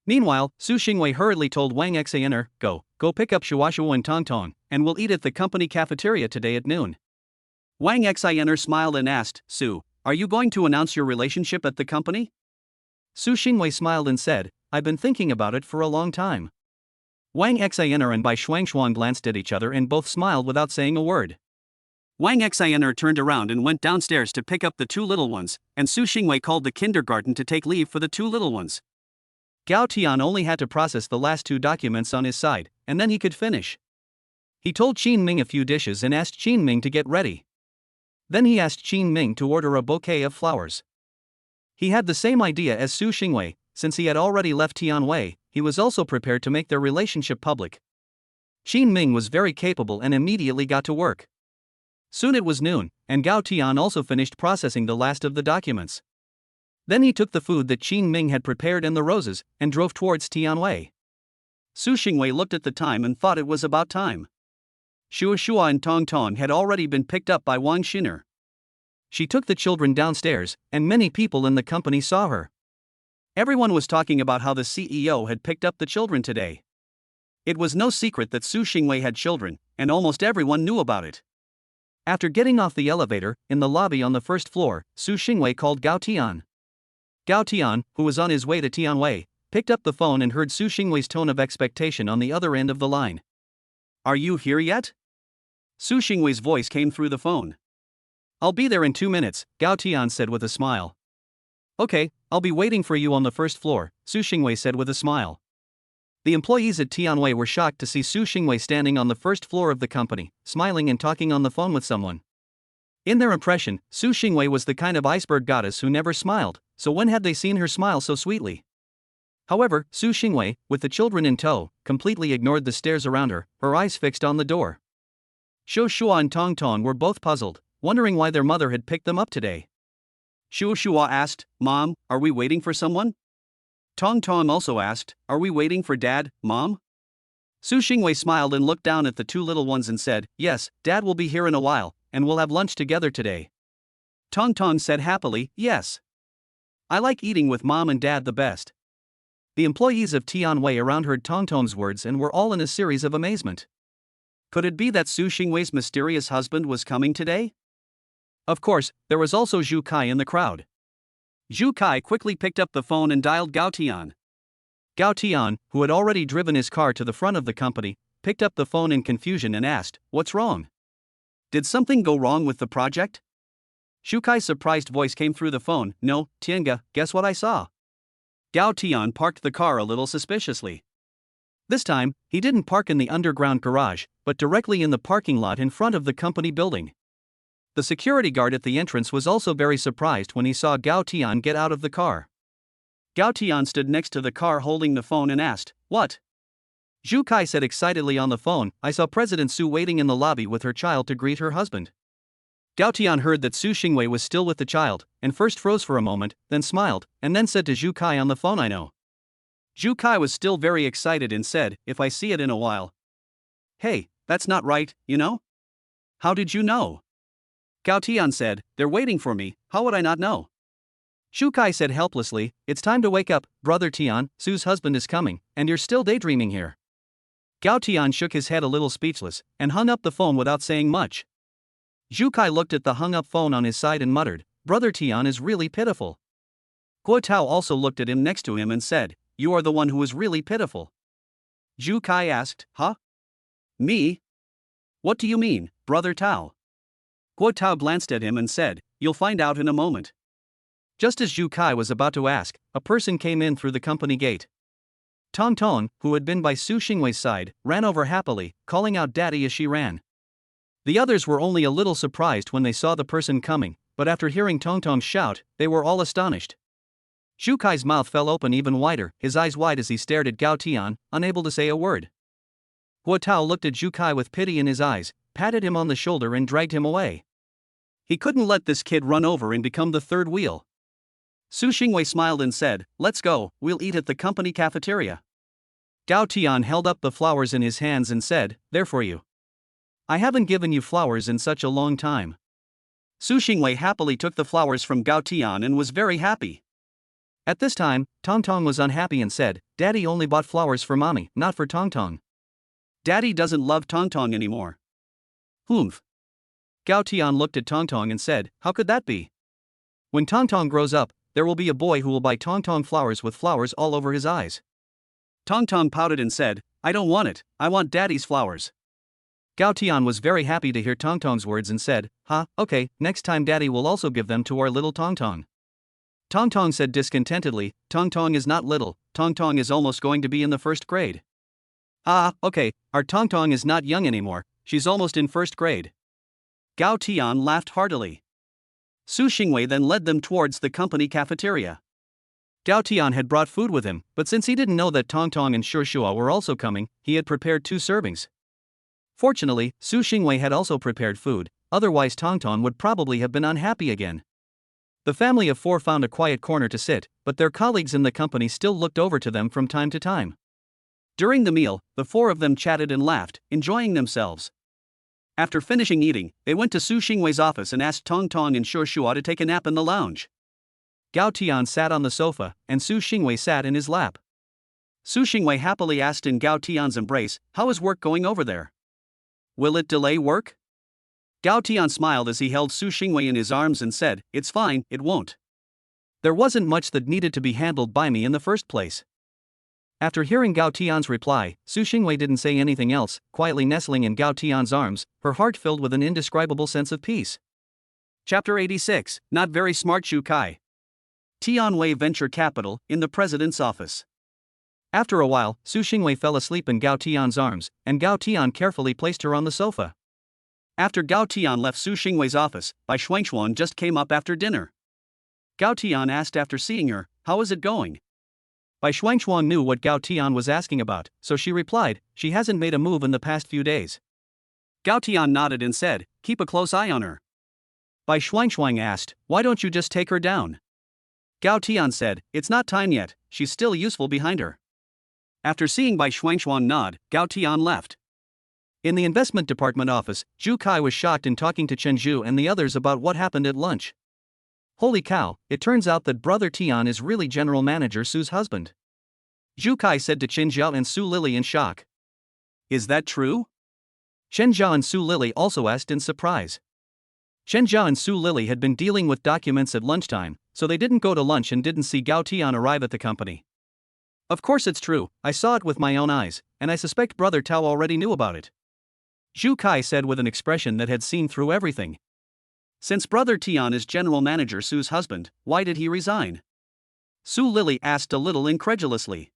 Meanwhile, Su Xingwei hurriedly told Wang Xaner, go pick up Shuashuo and Tong Tong, and we'll eat at the company cafeteria today at noon. Wang Xaner smiled and asked, Su, are you going to announce your relationship at the company? Su Xingwei smiled and said, I've been thinking about it for a long time. Wang Xaner and Bai Shuangshuang glanced at each other and both smiled without saying a word. Wang Xaner turned around and went downstairs to pick up the two little ones, and Su Xingwei called the kindergarten to take leave for the two little ones. Gao Tian only had to process the last two documents on his side, and then he could finish. He told Qin Ming a few dishes and asked Qin Ming to get ready. Then he asked Qin Ming to order a bouquet of flowers. He had the same idea as Su Xingwei. Since he had already left Tianwei, he was also prepared to make their relationship public. Qin Ming was very capable and immediately got to work. Soon it was noon, and Gao Tian also finished processing the last of the documents. Then he took the food that Qin Ming had prepared and the roses, and drove towards Tianwei. Su Xingwei looked at the time and thought it was about time. Shuashua and Tong Tong had already been picked up by Wang Xiner. She took the children downstairs, and many people in the company saw her. Everyone was talking about how the CEO had picked up the children today. It was no secret that Su Xingwei had children, and almost everyone knew about it. After getting off the elevator, in the lobby on the first floor, Su Xingwei called Gao Tian. Gao Tian, who was on his way to Tianwei, picked up the phone and heard Su Xingwei's tone of expectation on the other end of the line. Are you here yet? Su Xingwei's voice came through the phone. I'll be there in 2 minutes, Gao Tian said with a smile. Okay, I'll be waiting for you on the first floor, Su Xingwei said with a smile. The employees at Tianwei were shocked to see Su Xingwei standing on the first floor of the company, smiling and talking on the phone with someone. In their impression, Su Xingwei was the kind of iceberg goddess who never smiled, so when had they seen her smile so sweetly? However, Su Xingwei, with the children in tow, completely ignored the stares around her, her eyes fixed on the door. Shuashua and Tong Tong were both puzzled, wondering why their mother had picked them up today. Shuashua asked, Mom, are we waiting for someone? Tong Tong also asked, Are we waiting for Dad, Mom? Su Xingwei smiled and looked down at the two little ones and said, Yes, Dad will be here in a while, and we'll have lunch together today. Tong Tong said happily, Yes. I like eating with Mom and Dad the best. The employees of Tianwei around heard Tong Tong's words and were all in a series of amazement. Could it be that Su Xingwei's mysterious husband was coming today? Of course, there was also Zhu Kai in the crowd. Zhu Kai quickly picked up the phone and dialed Gao Tian. Gao Tian, who had already driven his car to the front of the company, picked up the phone in confusion and asked, What's wrong? Did something go wrong with the project? Zhu Kai's surprised voice came through the phone, No, Tianga, guess what I saw? Gao Tian parked the car a little suspiciously. This time, he didn't park in the underground garage, but directly in the parking lot in front of the company building. The security guard at the entrance was also very surprised when he saw Gao Tian get out of the car. Gao Tian stood next to the car holding the phone and asked, What? Zhu Kai said excitedly on the phone, I saw President Su waiting in the lobby with her child to greet her husband. Gao Tian heard that Su Xingwei was still with the child, and first froze for a moment, then smiled, and then said to Zhu Kai on the phone, I know. Zhu Kai was still very excited and said, If I see it in a while. Hey, that's not right, you know? How did you know? Gao Tian said, They're waiting for me, how would I not know? Zhu Kai said helplessly, It's time to wake up, brother Tian, Su's husband is coming, and you're still daydreaming here. Gao Tian shook his head a little speechless, and hung up the phone without saying much. Zhu Kai looked at the hung-up phone on his side and muttered, Brother Tian is really pitiful. Guo Tao also looked at him next to him and said, You are the one who is really pitiful. Zhu Kai asked, Huh? Me? What do you mean, brother Tao? Guo Tao glanced at him and said, You'll find out in a moment. Just as Zhu Kai was about to ask, a person came in through the company gate. Tong Tong, who had been by Su Xingwei's side, ran over happily, calling out Daddy as she ran. The others were only a little surprised when they saw the person coming, but after hearing Tong Tong shout, they were all astonished. Zhu Kai's mouth fell open even wider, his eyes wide as he stared at Gao Tian, unable to say a word. Guo Tao looked at Zhu Kai with pity in his eyes, patted him on the shoulder and dragged him away. He couldn't let this kid run over and become the third wheel. Su Xingwei smiled and said, Let's go, we'll eat at the company cafeteria. Gao Tian held up the flowers in his hands and said, They're for you. I haven't given you flowers in such a long time. Su Xingwei happily took the flowers from Gao Tian and was very happy. At this time, Tong Tong was unhappy and said, Daddy only bought flowers for Mommy, not for Tong Tong. Daddy doesn't love Tong Tong anymore. Humph. Gao Tian looked at Tong Tong and said, how could that be? When Tong Tong grows up, there will be a boy who will buy Tong Tong flowers with flowers all over his eyes. Tong Tong pouted and said, I don't want it, I want Daddy's flowers. Gao Tian was very happy to hear Tong Tong's words and said, okay, next time Daddy will also give them to our little Tong Tong. Tong Tong said discontentedly, Tong Tong is not little, Tong Tong is almost going to be in the first grade. Okay, our Tong Tong is not young anymore, she's almost in first grade. Gao Tian laughed heartily. Su Xingwei then led them towards the company cafeteria. Gao Tian had brought food with him, but since he didn't know that Tong Tong and Shushua were also coming, he had prepared 2 servings. Fortunately, Su Xingwei had also prepared food, otherwise Tong Tong would probably have been unhappy again. The family of 4 found a quiet corner to sit, but their colleagues in the company still looked over to them from time to time. During the meal, the 4 of them chatted and laughed, enjoying themselves. After finishing eating, they went to Su Xingwei's office and asked Tong Tong and Shushua to take a nap in the lounge. Gao Tian sat on the sofa, and Su Xingwei sat in his lap. Su Xingwei happily asked in Gao Tian's embrace, how is work going over there? Will it delay work? Gao Tian smiled as he held Su Xingwei in his arms and said, it's fine, it won't. There wasn't much that needed to be handled by me in the first place. After hearing Gao Tian's reply, Su Xingwei didn't say anything else, quietly nestling in Gao Tian's arms, her heart filled with an indescribable sense of peace. Chapter 86, Not Very Smart Zhu Kai. Tianwei Venture Capital, in the president's office. After a while, Su Xingwei fell asleep in Gao Tian's arms, and Gao Tian carefully placed her on the sofa. After Gao Tian left Su Xingwei's office, Bai Shuangchuan just came up after dinner. Gao Tian asked after seeing her, how is it going? Bai Shuangchuan knew what Gao Tian was asking about, so she replied, she hasn't made a move in the past few days. Gao Tian nodded and said, keep a close eye on her. Bai Shuangchuan asked, why don't you just take her down? Gao Tian said, it's not time yet, she's still useful behind her. After seeing Bai Shuangchuan nod, Gao Tian left. In the investment department office, Zhu Kai was shocked in talking to Chen Zhu and the others about what happened at lunch. Holy cow, it turns out that Brother Tian is really General Manager Su's husband. Zhu Kai said to Chen Zhao and Su Lily in shock. Is that true? Chen Zhao and Su Lily also asked in surprise. Chen Zhao and Su Lily had been dealing with documents at lunchtime, so they didn't go to lunch and didn't see Gao Tian arrive at the company. Of course it's true, I saw it with my own eyes, and I suspect Brother Tao already knew about it. Zhu Kai said with an expression that had seen through everything. Since Brother Tian is General Manager Su's husband, why did he resign? Su Lily asked a little incredulously.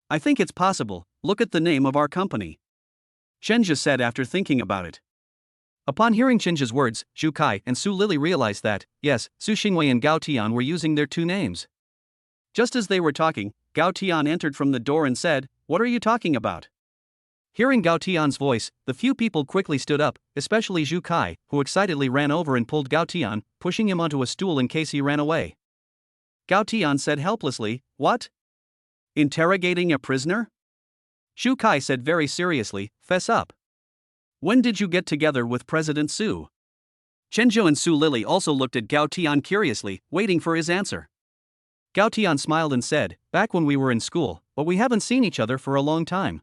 I think it's possible, look at the name of our company. Chenja said after thinking about it. Upon hearing Chenja's words, Zhu Kai and Su Lily realized that, yes, Su Xingwei and Gao Tian were using their 2 names. Just as they were talking, Gao Tian entered from the door and said, what are you talking about? Hearing Gao Tian's voice, the few people quickly stood up, especially Zhu Kai, who excitedly ran over and pulled Gao Tian, pushing him onto a stool in case he ran away. Gao Tian said helplessly, what? Interrogating a prisoner? Zhu Kai said very seriously, fess up. When did you get together with President Su? Chen Zhou and Su Lily also looked at Gao Tian curiously, waiting for his answer. Gao Tian smiled and said, back when we were in school, but we haven't seen each other for a long time.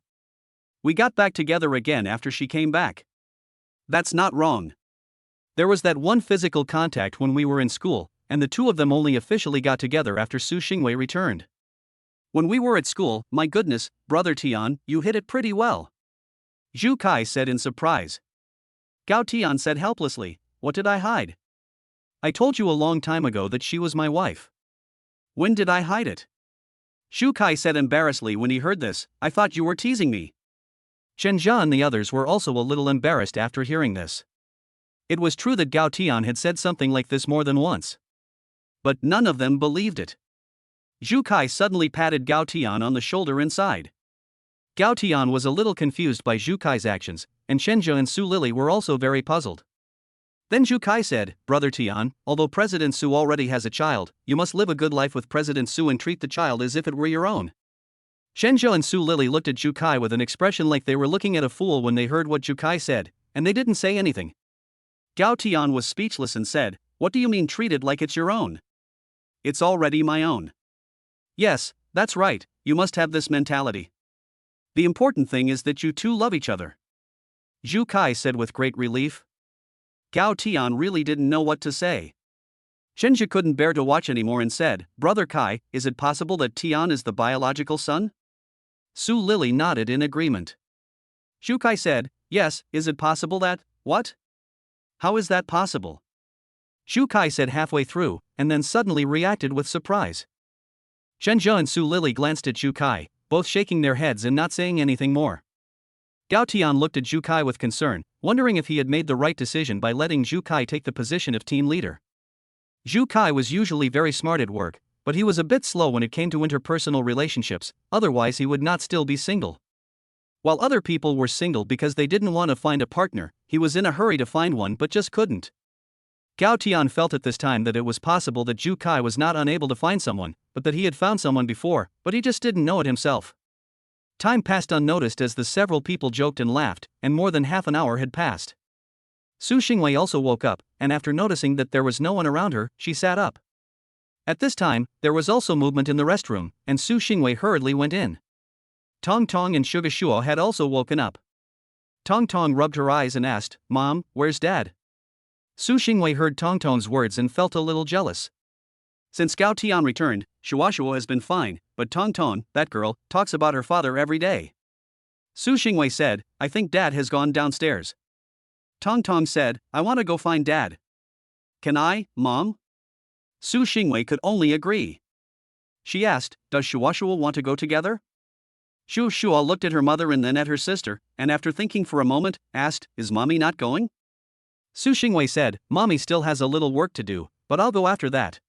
We got back together again after she came back. That's not wrong. There was that one physical contact when we were in school, and the 2 of them only officially got together after Su Xingwei returned. When we were at school, my goodness, Brother Tian, you hit it pretty well. Zhu Kai said in surprise. Gao Tian said helplessly, what did I hide? I told you a long time ago that she was my wife. When did I hide it? Zhu Kai said embarrassedly when he heard this, I thought you were teasing me. Chen Zha and the others were also a little embarrassed after hearing this. It was true that Gao Tian had said something like this more than once. But none of them believed it. Zhu Kai suddenly patted Gao Tian on the shoulder inside. Gao Tian was a little confused by Zhu Kai's actions, and Chen Zha and Su Lily were also very puzzled. Then Zhu Kai said, Brother Tian, although President Su already has a child, you must live a good life with President Su and treat the child as if it were your own. Chen Zhou and Su Lily looked at Zhu Kai with an expression like they were looking at a fool when they heard what Zhu Kai said, and they didn't say anything. Gao Tian was speechless and said, what do you mean treat it like it's your own? It's already my own. Yes, That's right, you must have this mentality. The important thing is that you two love each other. Zhu Kai said with great relief. Gao Tian really didn't know what to say. Shenji couldn't bear to watch anymore and said, Brother Kai, is it possible that Tian is the biological son? Su Lily nodded in agreement. Zhu Kai said, yes, is it possible that, what? How is that possible? Zhu Kai said halfway through, and then suddenly reacted with surprise. Shenji and Su Lily glanced at Zhu Kai, both shaking their heads and not saying anything more. Gao Tian looked at Zhu Kai with concern, wondering if he had made the right decision by letting Zhu Kai take the position of team leader. Zhu Kai was usually very smart at work, but he was a bit slow when it came to interpersonal relationships, otherwise he would not still be single. While other people were single because they didn't want to find a partner, he was in a hurry to find one but just couldn't. Gao Tian felt at this time that it was possible that Zhu Kai was not unable to find someone, but that he had found someone before, but he just didn't know it himself. Time passed unnoticed as the several people joked and laughed, and more than half an hour had passed. Su Xingwei also woke up, and after noticing that there was no one around her, she sat up. At this time, there was also movement in the restroom, and Su Xingwei hurriedly went in. Tong Tong and Sugar Shuo had also woken up. Tong Tong rubbed her eyes and asked, Mom, where's Dad? Su Xingwei heard Tong Tong's words and felt a little jealous. Since Gao Tian returned, Shuo has been fine, but Tong Tong, that girl, talks about her father every day. Su Xingwei said, I think Dad has gone downstairs. Tong Tong said, I want to go find Dad. Can I, Mom? Su Xingwei could only agree. She asked, does Shuo want to go together? Shu Shuo looked at her mother and then at her sister, and after thinking for a moment, asked, is Mommy not going? Su Xingwei said, Mommy still has a little work to do, but I'll go after that.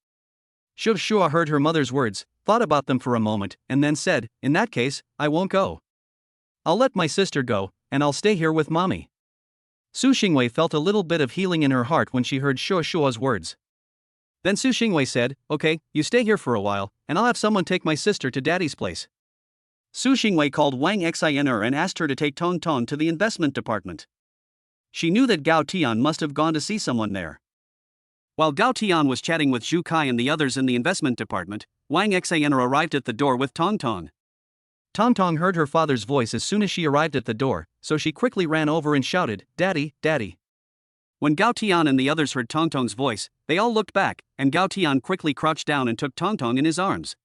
Shu Shuo heard her mother's words, thought about them for a moment, and then said, in that case, I won't go. I'll let my sister go, and I'll stay here with Mommy. Su Xingwei felt a little bit of healing in her heart when she heard Shu Shuo's words. Then Su Xingwei said, okay, you stay here for a while, and I'll have someone take my sister to Daddy's place. Su Xingwei called Wang Xiner and asked her to take Tong Tong to the investment department. She knew that Gao Tian must have gone to see someone there. While Gao Tian was chatting with Zhu Kai and the others in the investment department, Wang Xiner arrived at the door with Tong Tong. Tong Tong heard her father's voice as soon as she arrived at the door, so she quickly ran over and shouted, Daddy, Daddy. When Gao Tian and the others heard Tong Tong's voice, they all looked back, and Gao Tian quickly crouched down and took Tong Tong in his arms.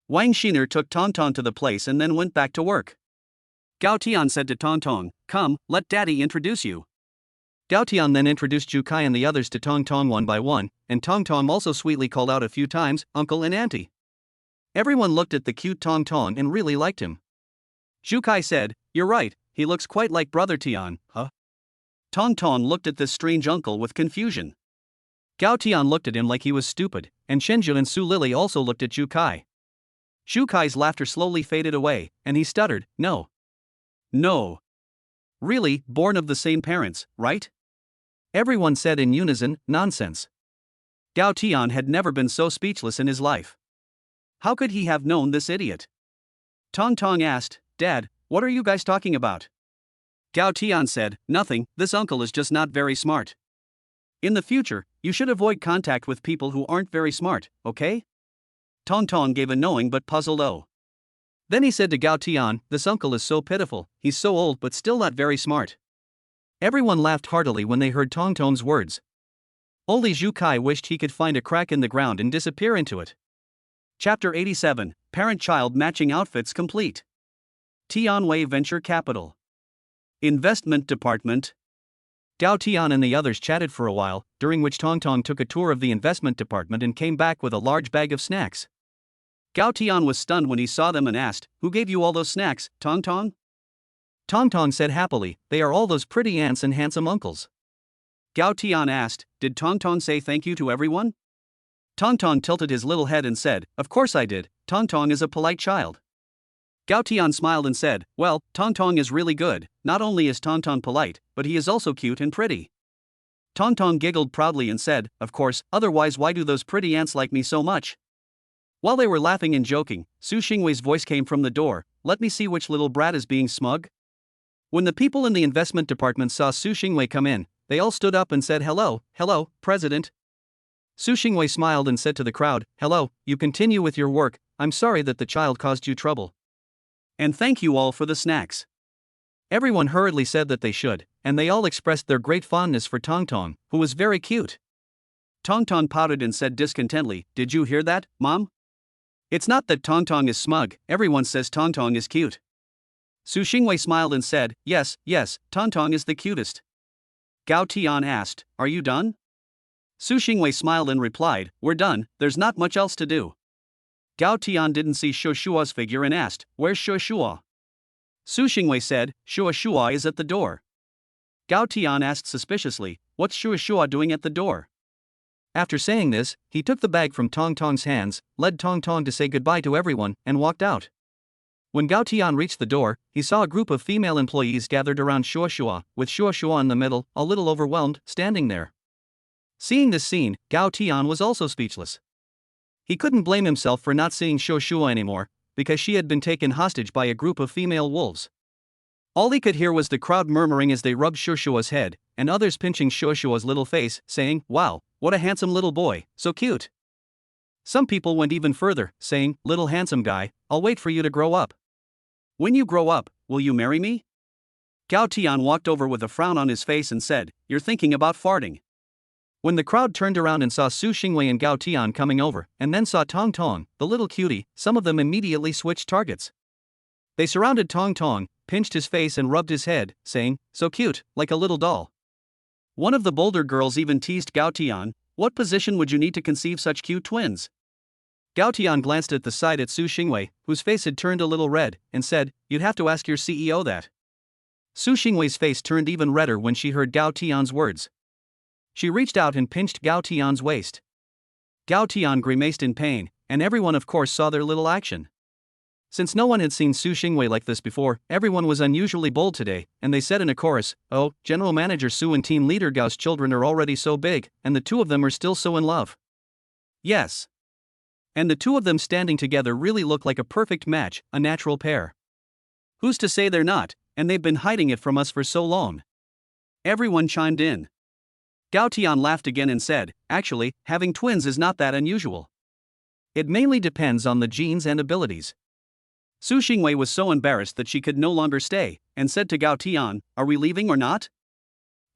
Wang Xiner took Tong Tong to the place and then went back to work. Gao Tian said to Tong Tong, come, let Daddy introduce you. Gao Tian then introduced Zhu Kai and the others to Tong Tong one by one, and Tong Tong also sweetly called out a few times, Uncle and Auntie. Everyone looked at the cute Tong Tong and really liked him. Zhu Kai said, you're right, he looks quite like Brother Tian, huh? Tong Tong looked at this strange uncle with confusion. Gao Tian looked at him like he was stupid, and Shenju and Su Lily also looked at Zhu Kai. Zhu Kai's laughter slowly faded away, and he stuttered, no. No. Really, born of the same parents, right? Everyone said in unison, nonsense. Gao Tian had never been so speechless in his life. How could he have known this idiot? Tong Tong asked, Dad, what are you guys talking about? Gao Tian said, nothing, this uncle is just not very smart. In the future, you should avoid contact with people who aren't very smart, okay? Tong Tong gave a knowing but puzzled "oh." Then he said to Gao Tian, this uncle is so pitiful, he's so old but still not very smart. Everyone laughed heartily when they heard Tong Tong's words. Only Zhu Kai wished he could find a crack in the ground and disappear into it. Chapter 87, Parent-Child Matching Outfits Complete. Tianwei Venture Capital. Investment Department. Gao Tian and the others chatted for a while, during which Tong Tong took a tour of the investment department and came back with a large bag of snacks. Gao Tian was stunned when he saw them and asked, who gave you all those snacks, Tong Tong? Tong Tong said happily, they are all those pretty aunts and handsome uncles. Gao Tian asked, did Tong Tong say thank you to everyone? Tong Tong tilted his little head and said, of course I did, Tong Tong is a polite child. Gao Tian smiled and said, well, Tong Tong is really good, not only is Tong Tong polite, but he is also cute and pretty. Tong Tong giggled proudly and said, of course, otherwise why do those pretty aunts like me so much? While they were laughing and joking, Su Xingwei's voice came from the door, let me see which little brat is being smug. When the people in the investment department saw Su Xingwei come in, they all stood up and said hello, President. Su Xingwei smiled and said to the crowd, "Hello, you continue with your work, I'm sorry that the child caused you trouble. And thank you all for the snacks." Everyone hurriedly said that they should, and they all expressed their great fondness for Tong Tong, who was very cute. Tong Tong pouted and said discontentedly, "Did you hear that, Mom? It's not that Tong Tong is smug, everyone says Tong Tong is cute." Su Xingwei smiled and said, yes, Tong Tong is the cutest." Gao Tian asked, "Are you done?" Su Xingwei smiled and replied, "We're done, there's not much else to do." Gao Tian didn't see Shuo figure and asked, "Where's Shuo?" Su Xingwei said, "Shuo is at the door." Gao Tian asked suspiciously, "What's Shuo doing at the door?" After saying this, he took the bag from Tong Tong's hands, led Tong Tong to say goodbye to everyone, and walked out. When Gao Tian reached the door, he saw a group of female employees gathered around Shuo, with Shuo in the middle, a little overwhelmed, standing there. Seeing this scene, Gao Tian was also speechless. He couldn't blame himself for not seeing Shuo anymore, because she had been taken hostage by a group of female wolves. All he could hear was the crowd murmuring as they rubbed Shuo's head, and others pinching Shuo's little face, saying, "Wow, what a handsome little boy, so cute." Some people went even further, saying, "Little handsome guy, I'll wait for you to grow up. When you grow up, will you marry me?" Gao Tian walked over with a frown on his face and said, "You're thinking about farting." When the crowd turned around and saw Su Xingwei and Gao Tian coming over, and then saw Tong Tong, the little cutie, some of them immediately switched targets. They surrounded Tong Tong, pinched his face and rubbed his head, saying, "So cute, like a little doll." One of the bolder girls even teased Gao Tian, "What position would you need to conceive such cute twins?" Gao Tian glanced at the side at Su Xingwei, whose face had turned a little red, and said, "You'd have to ask your CEO that." Su Xingwei's face turned even redder when she heard Gao Tian's words. She reached out and pinched Gao Tian's waist. Gao Tian grimaced in pain, and everyone of course saw their little action. Since no one had seen Su Xingwei like this before, everyone was unusually bold today, and they said in a chorus, "Oh, General Manager Su and Team Leader Gao's children are already so big, and the two of them are still so in love." Yes. And the two of them standing together really look like a perfect match, a natural pair. Who's to say they're not, and they've been hiding it from us for so long? Everyone chimed in. Gao Tian laughed again and said, "Actually, having twins is not that unusual. It mainly depends on the genes and abilities." Su Xingwei was so embarrassed that she could no longer stay, and said to Gao Tian, "Are we leaving or not?"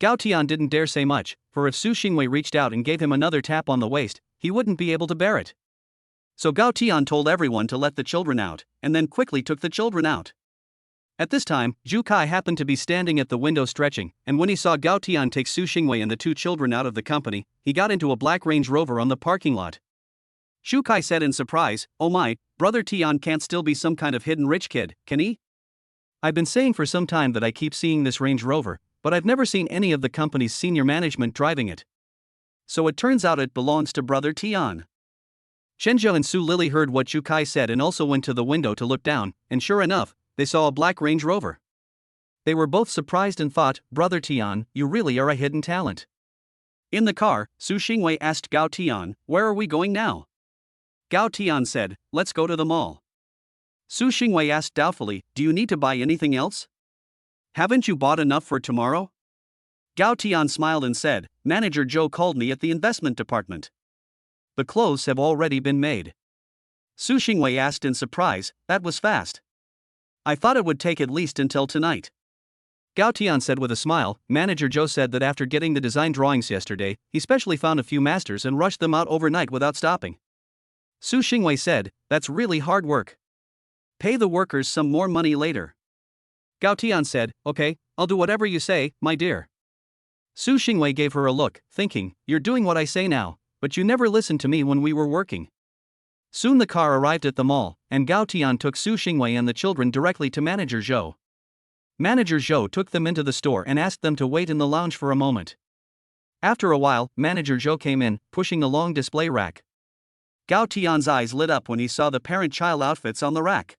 Gao Tian didn't dare say much, for if Su Xingwei reached out and gave him another tap on the waist, he wouldn't be able to bear it. So Gao Tian told everyone to let the children out, and then quickly took the children out. At this time, Zhu Kai happened to be standing at the window stretching, and when he saw Gao Tian take Su Xingwei and the two children out of the company, he got into a black Range Rover on the parking lot. Zhu Kai said in surprise, "Oh my, brother Tian can't still be some kind of hidden rich kid, can he? I've been saying for some time that I keep seeing this Range Rover, but I've never seen any of the company's senior management driving it. So it turns out it belongs to brother Tian." Shenzhou and Su Lily heard what Zhu Kai said and also went to the window to look down, and sure enough, they saw a black Range Rover. They were both surprised and thought, "Brother Tian, you really are a hidden talent." In the car, Su Xingwei asked Gao Tian, "Where are we going now?" Gao Tian said, "Let's go to the mall." Su Xingwei asked doubtfully, "Do you need to buy anything else? Haven't you bought enough for tomorrow?" Gao Tian smiled and said, "Manager Zhou called me at the investment department. The clothes have already been made." Su Xingwei asked in surprise, "That was fast. I thought it would take at least until tonight." Gao Tian said with a smile, "Manager Zhou said that after getting the design drawings yesterday, he specially found a few masters and rushed them out overnight without stopping." Su Xingwei said, "That's really hard work. Pay the workers some more money later." Gao Tian said, "Okay, I'll do whatever you say, my dear." Su Xingwei gave her a look, thinking, "You're doing what I say now, but you never listened to me when we were working." Soon the car arrived at the mall, and Gao Tian took Su Xingwei and the children directly to Manager Zhou. Manager Zhou took them into the store and asked them to wait in the lounge for a moment. After a while, Manager Zhou came in, pushing a long display rack. Gao Tian's eyes lit up when he saw the parent-child outfits on the rack.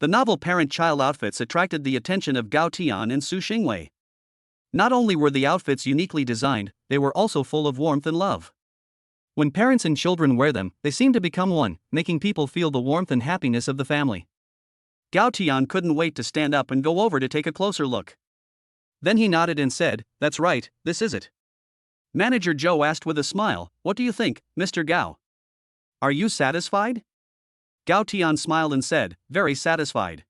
The novel parent-child outfits attracted the attention of Gao Tian and Su Xingwei. Not only were the outfits uniquely designed, they were also full of warmth and love. When parents and children wear them, they seem to become one, making people feel the warmth and happiness of the family. Gao Tian couldn't wait to stand up and go over to take a closer look. Then he nodded and said, "That's right, this is it. Manager Joe asked with a smile, "What do you think, Mr. Gao? Are you satisfied?" Gao Tian smiled and said, "Very satisfied."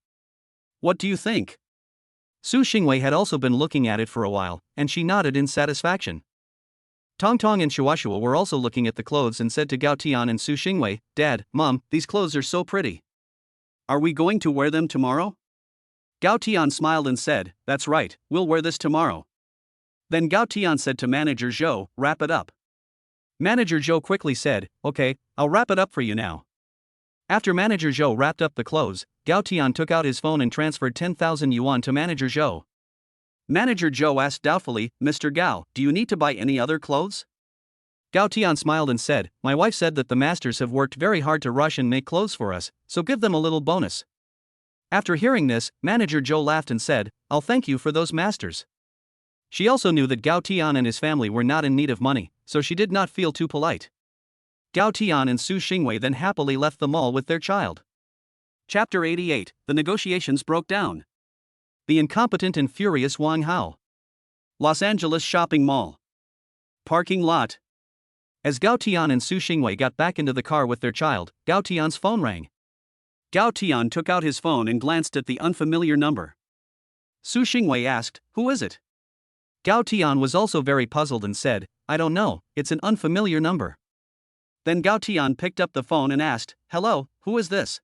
"What do you think?" Su Xingwei had also been looking at it for a while, and she nodded in satisfaction. Tong Tong and Shuashua were also looking at the clothes and said to Gao Tian and Su Xingwei, "Dad, Mom, these clothes are so pretty. Are we going to wear them tomorrow?" Gao Tian smiled and said, "That's right, we'll wear this tomorrow." Then Gao Tian said to Manager Zhou, "Wrap it up." Manager Zhou quickly said, "Okay, I'll wrap it up for you now." After Manager Zhou wrapped up the clothes, Gao Tian took out his phone and transferred 10,000 yuan to Manager Zhou. Manager Zhou asked doubtfully, "Mr. Gao, do you need to buy any other clothes?" Gao Tian smiled and said, "My wife said that the masters have worked very hard to rush and make clothes for us, so give them a little bonus." After hearing this, Manager Zhou laughed and said, "I'll thank you for those masters." She also knew that Gao Tian and his family were not in need of money, so she did not feel too polite. Gao Tian and Su Xingwei then happily left the mall with their child. Chapter 88, The negotiations broke down. The incompetent and furious Wang Hao. Los Angeles Shopping Mall. Parking lot. As Gao Tian and Su Xingwei got back into the car with their child, Gao Tian's phone rang. Gao Tian took out his phone and glanced at the unfamiliar number. Su Xingwei asked, "Who is it?" Gao Tian was also very puzzled and said, "I don't know, it's an unfamiliar number." Then Gao Tian picked up the phone and asked, "Hello, who is this?"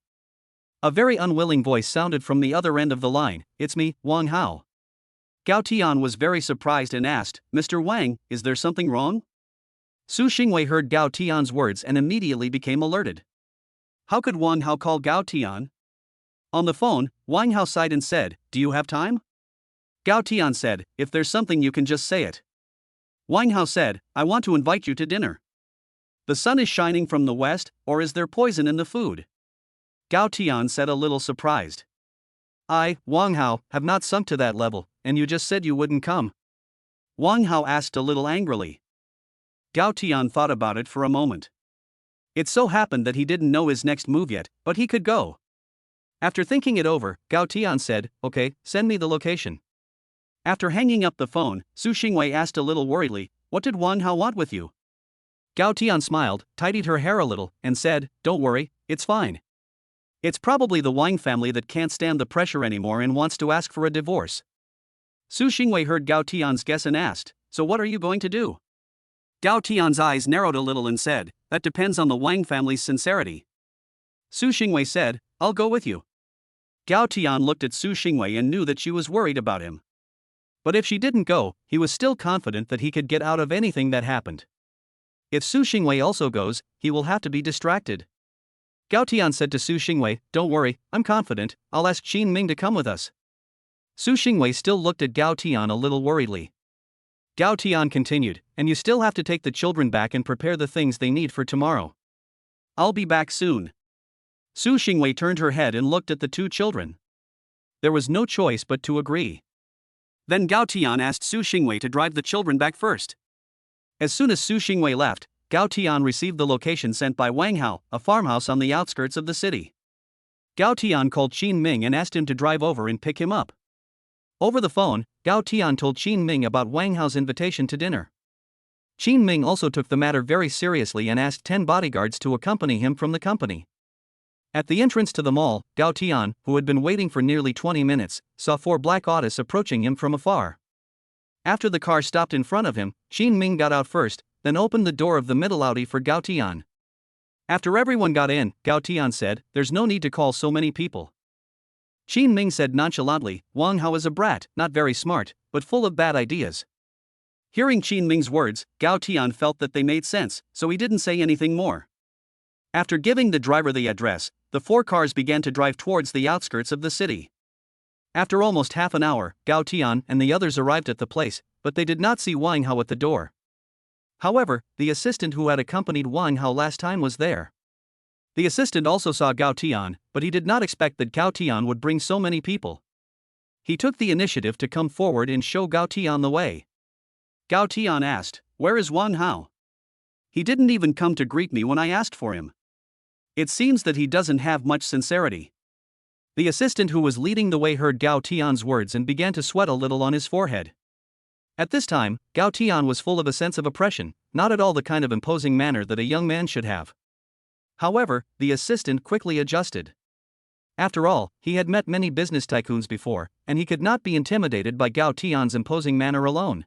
A very unwilling voice sounded from the other end of the line, "It's me, Wang Hao." Gao Tian was very surprised and asked, "Mr. Wang, is there something wrong?" Su Xingwei heard Gao Tian's words and immediately became alerted. How could Wang Hao call Gao Tian? On the phone, Wang Hao sighed and said, "Do you have time?" Gao Tian said, "If there's something you can just say it." Wang Hao said, "I want to invite you to dinner. The sun is shining from the west, or is there poison in the food?" Gao Tian said a little surprised. "I, Wang Hao, have not sunk to that level, and you just said you wouldn't come." Wang Hao asked a little angrily. Gao Tian thought about it for a moment. It so happened that he didn't know his next move yet, but he could go. After thinking it over, Gao Tian said, "Okay, send me the location." After hanging up the phone, Su Xingwei asked a little worriedly, "What did Wang Hao want with you?" Gao Tian smiled, tidied her hair a little, and said, "Don't worry, it's fine. It's probably the Wang family that can't stand the pressure anymore and wants to ask for a divorce." Su Xingwei heard Gao Tian's guess and asked, "So what are you going to do?" Gao Tian's eyes narrowed a little and said, "That depends on the Wang family's sincerity." Su Xingwei said, "I'll go with you." Gao Tian looked at Su Xingwei and knew that she was worried about him. But if she didn't go, he was still confident that he could get out of anything that happened. If Su Xingwei also goes, he will have to be distracted. Gao Tian said to Su Xingwei, "Don't worry, I'm confident, I'll ask Qin Ming to come with us." Su Xingwei still looked at Gao Tian a little worriedly. Gao Tian continued, "And you still have to take the children back and prepare the things they need for tomorrow. I'll be back soon." Su Xingwei turned her head and looked at the two children. There was no choice but to agree. Then Gao Tian asked Su Xingwei to drive the children back first. As soon as Su Xingwei left, Gao Tian received the location sent by Wang Hao, a farmhouse on the outskirts of the city. Gao Tian called Qin Ming and asked him to drive over and pick him up. Over the phone, Gao Tian told Qin Ming about Wang Hao's invitation to dinner. Qin Ming also took the matter very seriously and asked 10 bodyguards to accompany him from the company. At the entrance to the mall, Gao Tian, who had been waiting for nearly 20 minutes, saw 4 black Autos approaching him from afar. After the car stopped in front of him, Qin Ming got out first, then opened the door of the middle Audi for Gao Tian. After everyone got in, Gao Tian said, "There's no need to call so many people." Qin Ming said nonchalantly, "Wang Hao is a brat, not very smart, but full of bad ideas." Hearing Qin Ming's words, Gao Tian felt that they made sense, so he didn't say anything more. After giving the driver the address, the 4 cars began to drive towards the outskirts of the city. After almost half an hour, Gao Tian and the others arrived at the place, but they did not see Wang Hao at the door. However, the assistant who had accompanied Wang Hao last time was there. The assistant also saw Gao Tian, but he did not expect that Gao Tian would bring so many people. He took the initiative to come forward and show Gao Tian the way. Gao Tian asked, "Where is Wang Hao? He didn't even come to greet me when I asked for him. It seems that he doesn't have much sincerity." The assistant who was leading the way heard Gao Tian's words and began to sweat a little on his forehead. At this time, Gao Tian was full of a sense of oppression, not at all the kind of imposing manner that a young man should have. However, the assistant quickly adjusted. After all, he had met many business tycoons before, and he could not be intimidated by Gao Tian's imposing manner alone.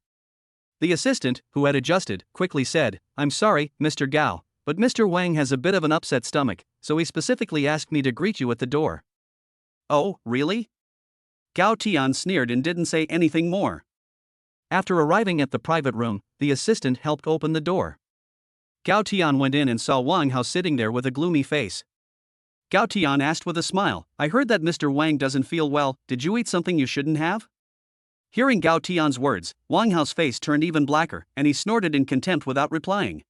The assistant, who had adjusted, quickly said, "I'm sorry, Mr. Gao, but Mr. Wang has a bit of an upset stomach, so he specifically asked me to greet you at the door." "Oh, really?" Gao Tian sneered and didn't say anything more. After arriving at the private room, the assistant helped open the door. Gao Tian went in and saw Wang Hao sitting there with a gloomy face. Gao Tian asked with a smile, "I heard that Mr. Wang doesn't feel well, did you eat something you shouldn't have?" Hearing Gao Tian's words, Wang Hao's face turned even blacker, and he snorted in contempt without replying.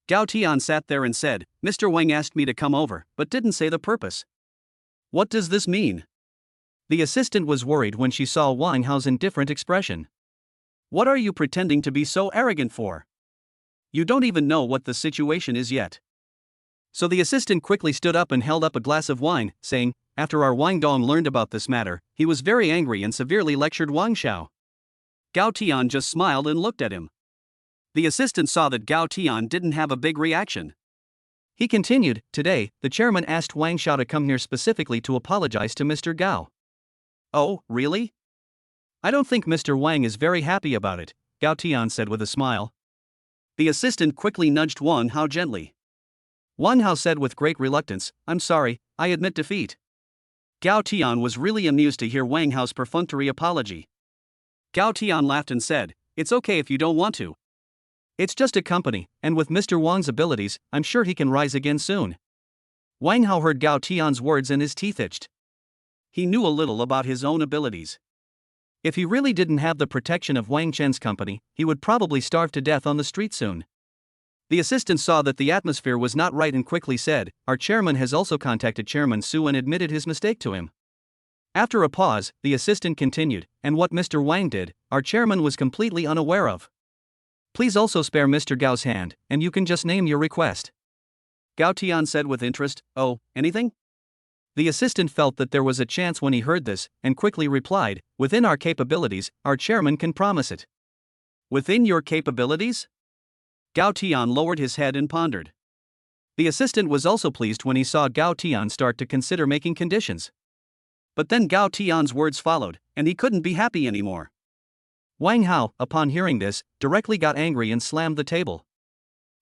Gao Tian sat there and said, "Mr. Wang asked me to come over, but didn't say the purpose. What does this mean?" The assistant was worried when she saw Wang Hao's indifferent expression. "What are you pretending to be so arrogant for? You don't even know what the situation is yet." So the assistant quickly stood up and held up a glass of wine, saying, "After our Wang Dong learned about this matter, he was very angry and severely lectured Wang Xiao." Gao Tian just smiled and looked at him. The assistant saw that Gao Tian didn't have a big reaction. He continued, "Today, the chairman asked Wang Xiao to come here specifically to apologize to Mr. Gao." "Oh, really? I don't think Mr. Wang is very happy about it," Gao Tian said with a smile. The assistant quickly nudged Wang Hao gently. Wang Hao said with great reluctance, "I'm sorry, I admit defeat." Gao Tian was really amused to hear Wang Hao's perfunctory apology. Gao Tian laughed and said, "It's okay if you don't want to. It's just a company, and with Mr. Wang's abilities, I'm sure he can rise again soon." Wang Hao heard Gao Tian's words and his teeth itched. He knew a little about his own abilities. If he really didn't have the protection of Wang Chen's company, he would probably starve to death on the street soon. The assistant saw that the atmosphere was not right and quickly said, "Our chairman has also contacted Chairman Su and admitted his mistake to him." After a pause, the assistant continued, "And what Mr. Wang did, our chairman was completely unaware of. Please also spare Mr. Gao's hand, and you can just name your request." Gao Tian said with interest, "Oh, anything?" The assistant felt that there was a chance when he heard this, and quickly replied, "Within our capabilities, our chairman can promise it." "Within your capabilities?" Gao Tian lowered his head and pondered. The assistant was also pleased when he saw Gao Tian start to consider making conditions. But then Gao Tian's words followed, and he couldn't be happy anymore. Wang Hao, upon hearing this, directly got angry and slammed the table.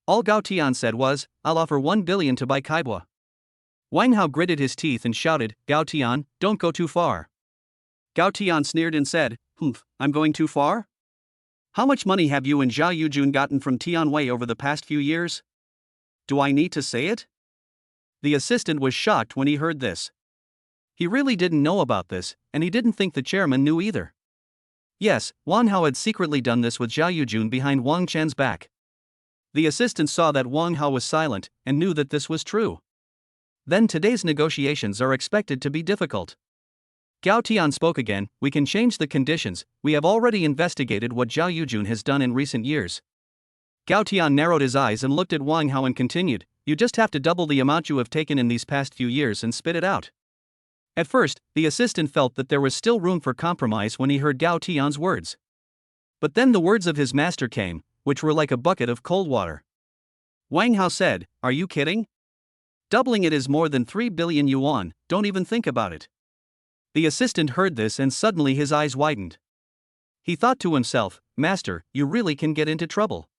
All Gao Tian said was, "I'll offer 1 billion to buy Kaibua." Wang Hao gritted his teeth and shouted, "Gao Tian, don't go too far." Gao Tian sneered and said, "Humph, I'm going too far? How much money have you and Zhao Yujun gotten from Tianwei over the past few years? Do I need to say it?" The assistant was shocked when he heard this. He really didn't know about this, and he didn't think the chairman knew either. Yes, Wang Hao had secretly done this with Zhao Yujun behind Wang Chen's back. The assistant saw that Wang Hao was silent, and knew that this was true. Then today's negotiations are expected to be difficult. Gao Tian spoke again, "We can change the conditions, we have already investigated what Zhao Yujun has done in recent years." Gao Tian narrowed his eyes and looked at Wang Hao and continued, "You just have to double the amount you have taken in these past few years and spit it out." At first, the assistant felt that there was still room for compromise when he heard Gao Tian's words. But then the words of his master came, which were like a bucket of cold water. Wang Hao said, "Are you kidding? Doubling it is more than 3 billion yuan, don't even think about it." The assistant heard this and suddenly his eyes widened. He thought to himself, "Master, you really can get into trouble.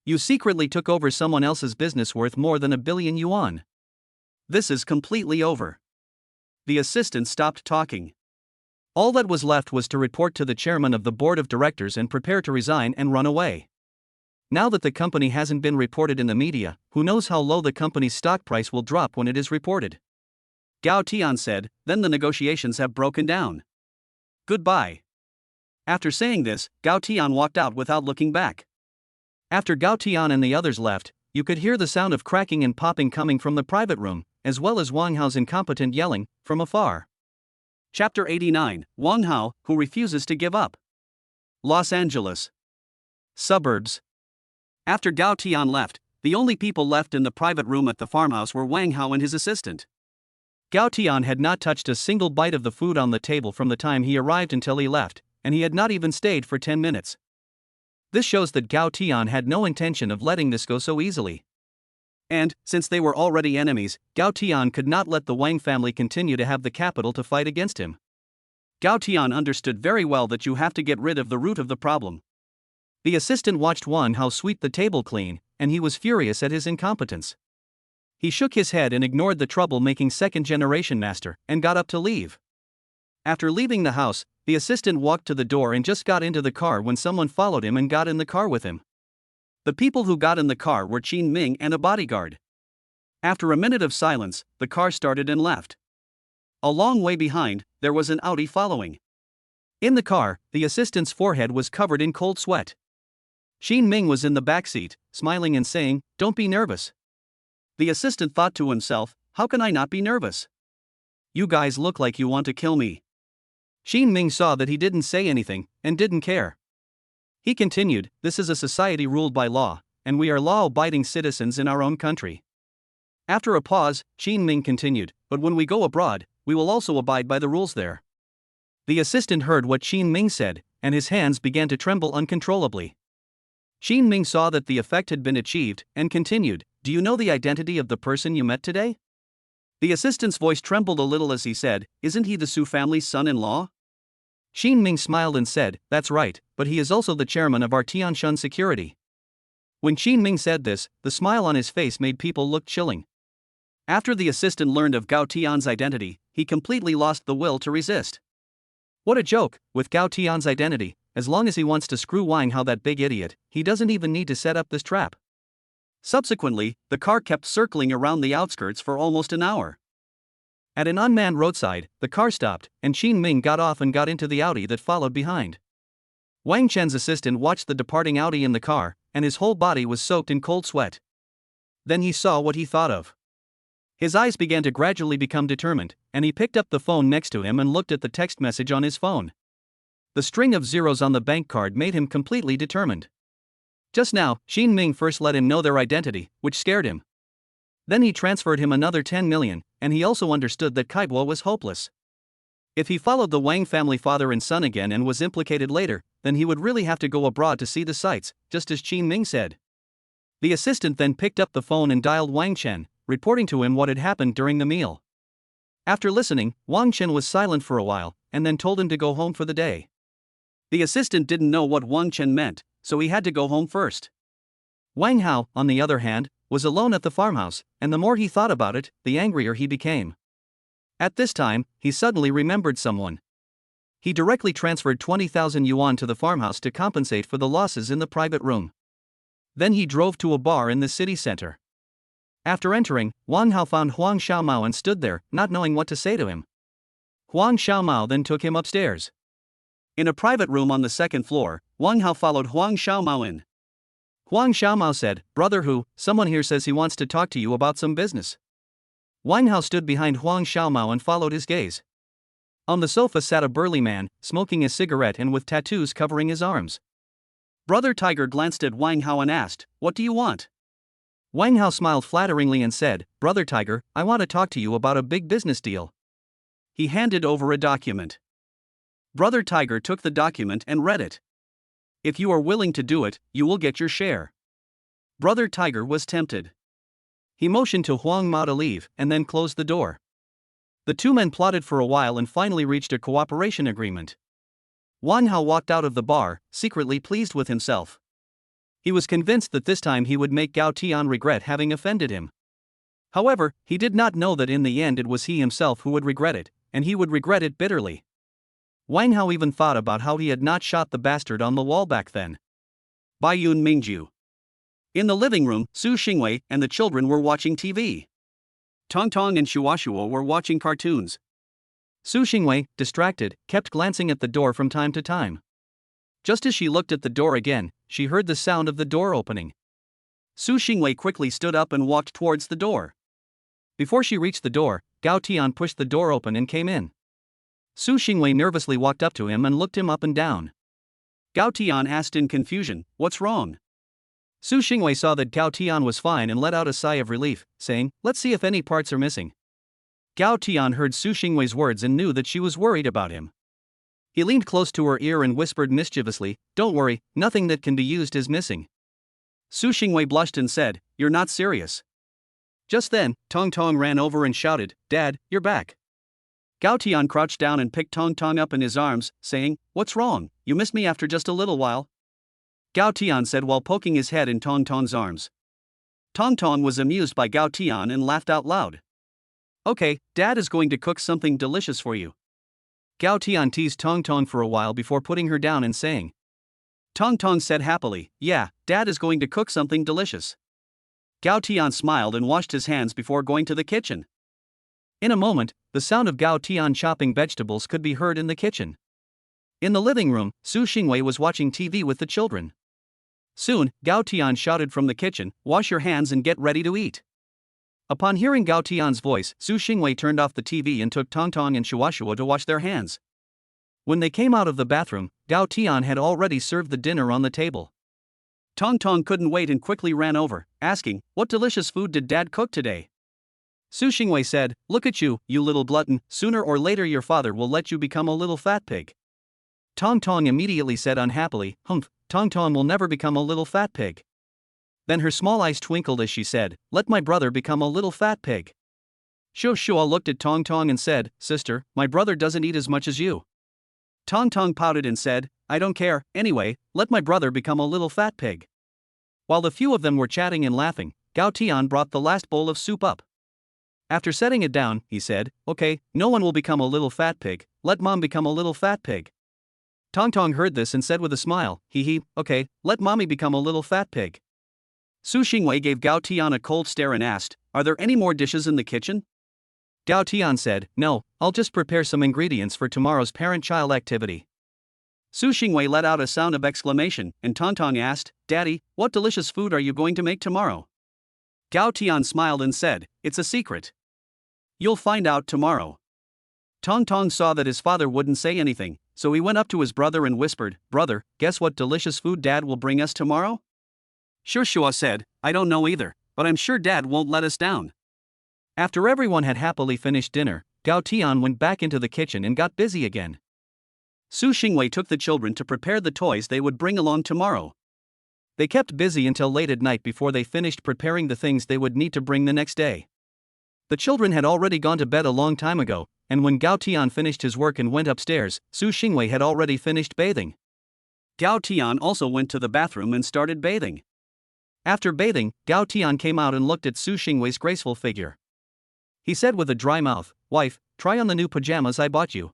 You secretly took over someone else's business worth more than 1 billion yuan. This is completely over." The assistant stopped talking. All that was left was to report to the chairman of the board of directors and prepare to resign and run away. Now that the company hasn't been reported in the media, who knows how low the company's stock price will drop when it is reported. Gao Tian said, "Then the negotiations have broken down. Goodbye." After saying this, Gao Tian walked out without looking back. After Gao Tian and the others left, you could hear the sound of cracking and popping coming from the private room, as well as Wang Hao's incompetent yelling, from afar. Chapter 89, Wang Hao, who refuses to give up. Los Angeles. Suburbs. After Gao Tian left, the only people left in the private room at the farmhouse were Wang Hao and his assistant. Gao Tian had not touched a single bite of the food on the table from the time he arrived until he left, and he had not even stayed for 10 minutes. This shows that Gao Tian had no intention of letting this go so easily. And, since they were already enemies, Gao Tian could not let the Wang family continue to have the capital to fight against him. Gao Tian understood very well that you have to get rid of the root of the problem. The assistant watched Wang Hao sweep the table clean, and he was furious at his incompetence. He shook his head and ignored the trouble-making second-generation master, and got up to leave. After leaving the house, the assistant walked to the door and just got into the car when someone followed him and got in the car with him. The people who got in the car were Qin Ming and a bodyguard. After a minute of silence, the car started and left. A long way behind, there was an Audi following. In the car, the assistant's forehead was covered in cold sweat. Qin Ming was in the back seat, smiling and saying, "Don't be nervous." The assistant thought to himself, "How can I not be nervous? You guys look like you want to kill me." Qin Ming saw that he didn't say anything, and didn't care. He continued, "This is a society ruled by law, and we are law-abiding citizens in our own country." After a pause, Qin Ming continued, "But when we go abroad, we will also abide by the rules there." The assistant heard what Qin Ming said, and his hands began to tremble uncontrollably. Qin Ming saw that the effect had been achieved, and continued, "Do you know the identity of the person you met today?" The assistant's voice trembled a little as he said, "Isn't he the Su family's son-in-law?" Qin Ming smiled and said, "That's right, but he is also the chairman of our Tianshan security." When Qin Ming said this, the smile on his face made people look chilling. After the assistant learned of Gao Tian's identity, he completely lost the will to resist. What a joke! With Gao Tian's identity, as long as he wants to screw Wang Hao, that big idiot, he doesn't even need to set up this trap. Subsequently, the car kept circling around the outskirts for almost an hour. At an unmanned roadside, the car stopped, and Qin Ming got off and got into the Audi that followed behind. Wang Chen's assistant watched the departing Audi in the car, and his whole body was soaked in cold sweat. Then he saw what he thought of. His eyes began to gradually become determined, and he picked up the phone next to him and looked at the text message on his phone. The string of zeros on the bank card made him completely determined. Just now, Qin Ming first let him know their identity, which scared him. Then he transferred him another 10 million, and he also understood that Kaiguo was hopeless. If he followed the Wang family father and son again and was implicated later, then he would really have to go abroad to see the sights, just as Qin Ming said. The assistant then picked up the phone and dialed Wang Chen, reporting to him what had happened during the meal. After listening, Wang Chen was silent for a while, and then told him to go home for the day. The assistant didn't know what Wang Chen meant, so he had to go home first. Wang Hao, on the other hand, was alone at the farmhouse, and the more he thought about it, the angrier he became. At this time, he suddenly remembered someone. He directly transferred 20,000 yuan to the farmhouse to compensate for the losses in the private room. Then he drove to a bar in the city center. After entering, Wang Hao found Huang Xiaomao and stood there, not knowing what to say to him. Huang Xiaomao then took him upstairs. In a private room on the second floor, Wang Hao followed Huang Xiaomao in. Huang Xiaomao said, "Brother Hu, someone here says he wants to talk to you about some business." Wang Hao stood behind Huang Xiaomao and followed his gaze. On the sofa sat a burly man, smoking a cigarette and with tattoos covering his arms. Brother Tiger glanced at Wang Hao and asked, "What do you want?" Wang Hao smiled flatteringly and said, "Brother Tiger, I want to talk to you about a big business deal." He handed over a document. Brother Tiger took the document and read it. "If you are willing to do it, you will get your share." Brother Tiger was tempted. He motioned to Huang Mao to leave, and then closed the door. The two men plotted for a while and finally reached a cooperation agreement. Wang Hao walked out of the bar, secretly pleased with himself. He was convinced that this time he would make Gao Tian regret having offended him. However, he did not know that in the end it was he himself who would regret it, and he would regret it bitterly. Wang Hao even thought about how he had not shot the bastard on the wall back then. Baiyun Mingju. In the living room, Su Xingwei and the children were watching TV. Tong Tong and Shuashuo were watching cartoons. Su Xingwei, distracted, kept glancing at the door from time to time. Just as she looked at the door again, she heard the sound of the door opening. Su Xingwei quickly stood up and walked towards the door. Before she reached the door, Gao Tian pushed the door open and came in. Su Xingwei nervously walked up to him and looked him up and down. Gao Tian asked in confusion, "What's wrong?" Su Xingwei saw that Gao Tian was fine and let out a sigh of relief, saying, "Let's see if any parts are missing." Gao Tian heard Su Xingwei's words and knew that she was worried about him. He leaned close to her ear and whispered mischievously, "Don't worry, nothing that can be used is missing." Su Xingwei blushed and said, "You're not serious." Just then, Tong Tong ran over and shouted, "Dad, you're back." Gao Tian crouched down and picked Tong Tong up in his arms, saying, "What's wrong? You missed me after just a little while?" Gao Tian said while poking his head in Tong Tong's arms. Tong Tong was amused by Gao Tian and laughed out loud. "Okay, Dad is going to cook something delicious for you." Gao Tian teased Tong Tong for a while before putting her down and saying. Tong Tong said happily, "Yeah, Dad is going to cook something delicious." Gao Tian smiled and washed his hands before going to the kitchen. In a moment, the sound of Gao Tian chopping vegetables could be heard in the kitchen. In the living room, Su Xingwei was watching TV with the children. Soon, Gao Tian shouted from the kitchen, "Wash your hands and get ready to eat." Upon hearing Gao Tian's voice, Su Xingwei turned off the TV and took Tong Tong and Shuashua to wash their hands. When they came out of the bathroom, Gao Tian had already served the dinner on the table. Tong Tong couldn't wait and quickly ran over, asking, "What delicious food did Dad cook today?" Su Xingwei said, "Look at you, you little glutton, sooner or later your father will let you become a little fat pig." Tong Tong immediately said unhappily, "Humph, Tong Tong will never become a little fat pig." Then her small eyes twinkled as she said, "Let my brother become a little fat pig." Shu Shua looked at Tong Tong and said, "Sister, my brother doesn't eat as much as you." Tong Tong pouted and said, "I don't care, anyway, let my brother become a little fat pig." While the few of them were chatting and laughing, Gao Tian brought the last bowl of soup up. After setting it down, he said, "Okay, no one will become a little fat pig, let Mom become a little fat pig." Tong Tong heard this and said with a smile, "Hee, okay, let Mommy become a little fat pig." Su Xingwei gave Gao Tian a cold stare and asked, "Are there any more dishes in the kitchen?" Gao Tian said, "No, I'll just prepare some ingredients for tomorrow's parent-child activity." Su Xingwei let out a sound of exclamation, and Tong Tong asked, "Daddy, what delicious food are you going to make tomorrow?" Gao Tian smiled and said, "It's a secret. You'll find out tomorrow." Tong Tong saw that his father wouldn't say anything, so he went up to his brother and whispered, "Brother, guess what delicious food Dad will bring us tomorrow?" Shu Shua said, "I don't know either, but I'm sure Dad won't let us down." After everyone had happily finished dinner, Gao Tian went back into the kitchen and got busy again. Su Xingwei took the children to prepare the toys they would bring along tomorrow. They kept busy until late at night before they finished preparing the things they would need to bring the next day. The children had already gone to bed a long time ago, and when Gao Tian finished his work and went upstairs, Su Xingwei had already finished bathing. Gao Tian also went to the bathroom and started bathing. After bathing, Gao Tian came out and looked at Su Xingwei's graceful figure. He said with a dry mouth, "Wife, try on the new pajamas I bought you."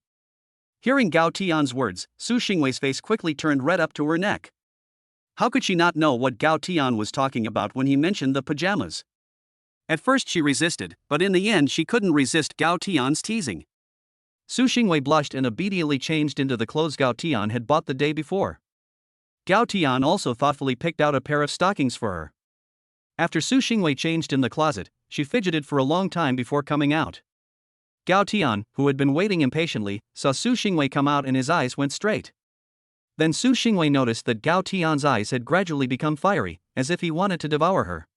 Hearing Gao Tian's words, Su Xingwei's face quickly turned red up to her neck. How could she not know what Gao Tian was talking about when he mentioned the pajamas? At first she resisted, but in the end she couldn't resist Gao Tian's teasing. Su Xingwei blushed and obediently changed into the clothes Gao Tian had bought the day before. Gao Tian also thoughtfully picked out a pair of stockings for her. After Su Xingwei changed in the closet, she fidgeted for a long time before coming out. Gao Tian, who had been waiting impatiently, saw Su Xingwei come out and his eyes went straight. Then Su Xingwei noticed that Gao Tian's eyes had gradually become fiery, as if he wanted to devour her.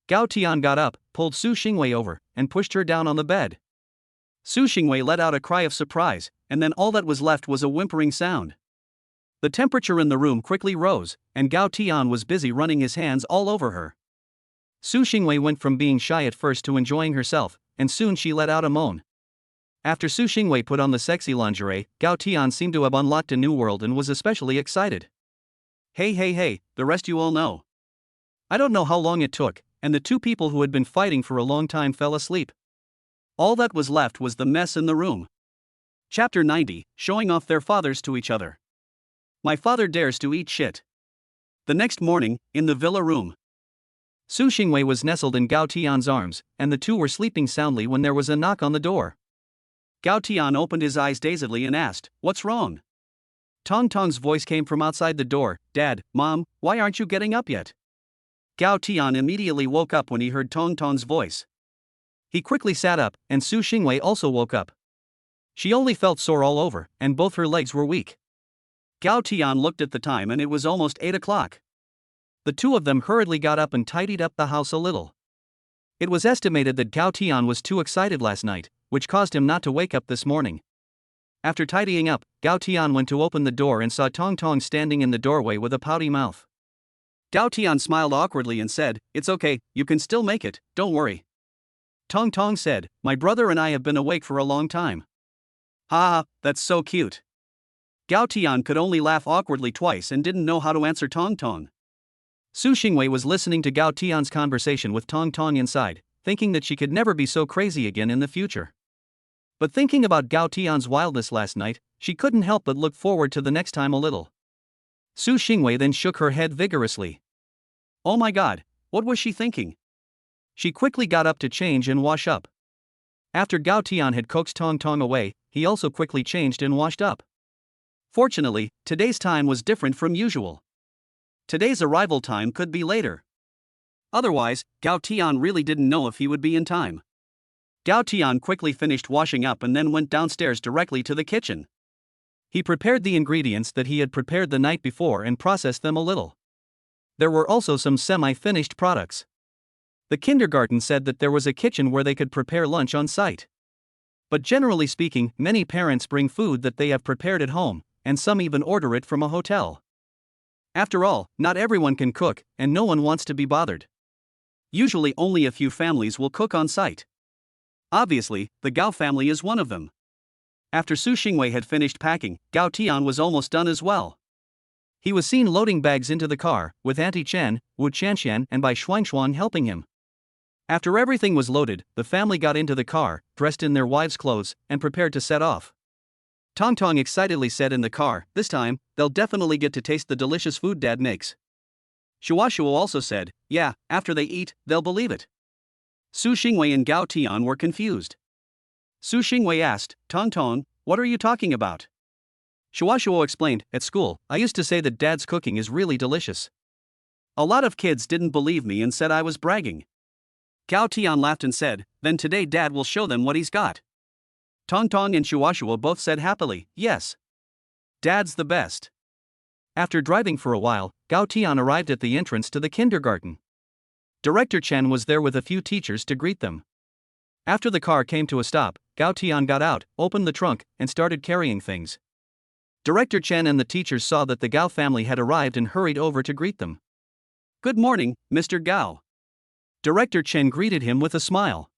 Gao Tian got up, pulled Su Xingwei over, and pushed her down on the bed. Su Xingwei let out a cry of surprise, and then all that was left was a whimpering sound. The temperature in the room quickly rose, and Gao Tian was busy running his hands all over her. Su Xingwei went from being shy at first to enjoying herself, and soon she let out a moan. After Su Xingwei put on the sexy lingerie, Gao Tian seemed to have unlocked a new world and was especially excited. Hey, the rest you all know. I don't know how long it took, and the two people who had been fighting for a long time fell asleep. All that was left was the mess in the room. Chapter 90, Showing off their fathers to each other. My father dares to eat shit. The next morning, in the villa room, Su Xingwei was nestled in Gao Tian's arms, and the two were sleeping soundly when there was a knock on the door. Gao Tian opened his eyes dazedly and asked, "What's wrong?" Tong Tong's voice came from outside the door, "Dad, Mom, why aren't you getting up yet?" Gao Tian immediately woke up when he heard Tong Tong's voice. He quickly sat up, and Su Xingwei also woke up. She only felt sore all over, and both her legs were weak. Gao Tian looked at the time and it was almost 8 o'clock. The two of them hurriedly got up and tidied up the house a little. It was estimated that Gao Tian was too excited last night, which caused him not to wake up this morning. After tidying up, Gao Tian went to open the door and saw Tong Tong standing in the doorway with a pouty mouth. Gao Tian smiled awkwardly and said, "It's okay, you can still make it, don't worry." Tong Tong said, "My brother and I have been awake for a long time." "Ha, that's so cute." Gao Tian could only laugh awkwardly twice and didn't know how to answer Tong Tong. Su Xingwei was listening to Gao Tian's conversation with Tong Tong inside, thinking that she could never be so crazy again in the future. But thinking about Gao Tian's wildness last night, she couldn't help but look forward to the next time a little. Su Xingwei then shook her head vigorously. Oh my god, what was she thinking? She quickly got up to change and wash up. After Gao Tian had coaxed Tong Tong away, he also quickly changed and washed up. Fortunately, today's time was different from usual. Today's arrival time could be later. Otherwise, Gao Tian really didn't know if he would be in time. Gao Tian quickly finished washing up and then went downstairs directly to the kitchen. He prepared the ingredients that he had prepared the night before and processed them a little. There were also some semi-finished products. The kindergarten said that there was a kitchen where they could prepare lunch on site. But generally speaking, many parents bring food that they have prepared at home, and some even order it from a hotel. After all, not everyone can cook, and no one wants to be bothered. Usually only a few families will cook on site. Obviously, the Gao family is one of them. After Su Xingwei had finished packing, Gao Tian was almost done as well. He was seen loading bags into the car, with Auntie Chen, Wu Chanxian and Bai Xuanshuan helping him. After everything was loaded, the family got into the car, dressed in their wives' clothes, and prepared to set off. Tong Tong excitedly said in the car, "This time, they'll definitely get to taste the delicious food Dad makes." Shua Shua also said, "Yeah, after they eat, they'll believe it." Su Xingwei and Gao Tian were confused. Su Xingwei asked, "Tong Tong, what are you talking about?" Shua Shua explained, "At school, I used to say that Dad's cooking is really delicious. A lot of kids didn't believe me and said I was bragging." Gao Tian laughed and said, "Then today Dad will show them what he's got." Tong Tong and Shua Shua both said happily, "Yes. Dad's the best." After driving for a while, Gao Tian arrived at the entrance to the kindergarten. Director Chen was there with a few teachers to greet them. After the car came to a stop, Gao Tian got out, opened the trunk, and started carrying things. Director Chen and the teachers saw that the Gao family had arrived and hurried over to greet them. "Good morning, Mr. Gao." Director Chen greeted him with a smile.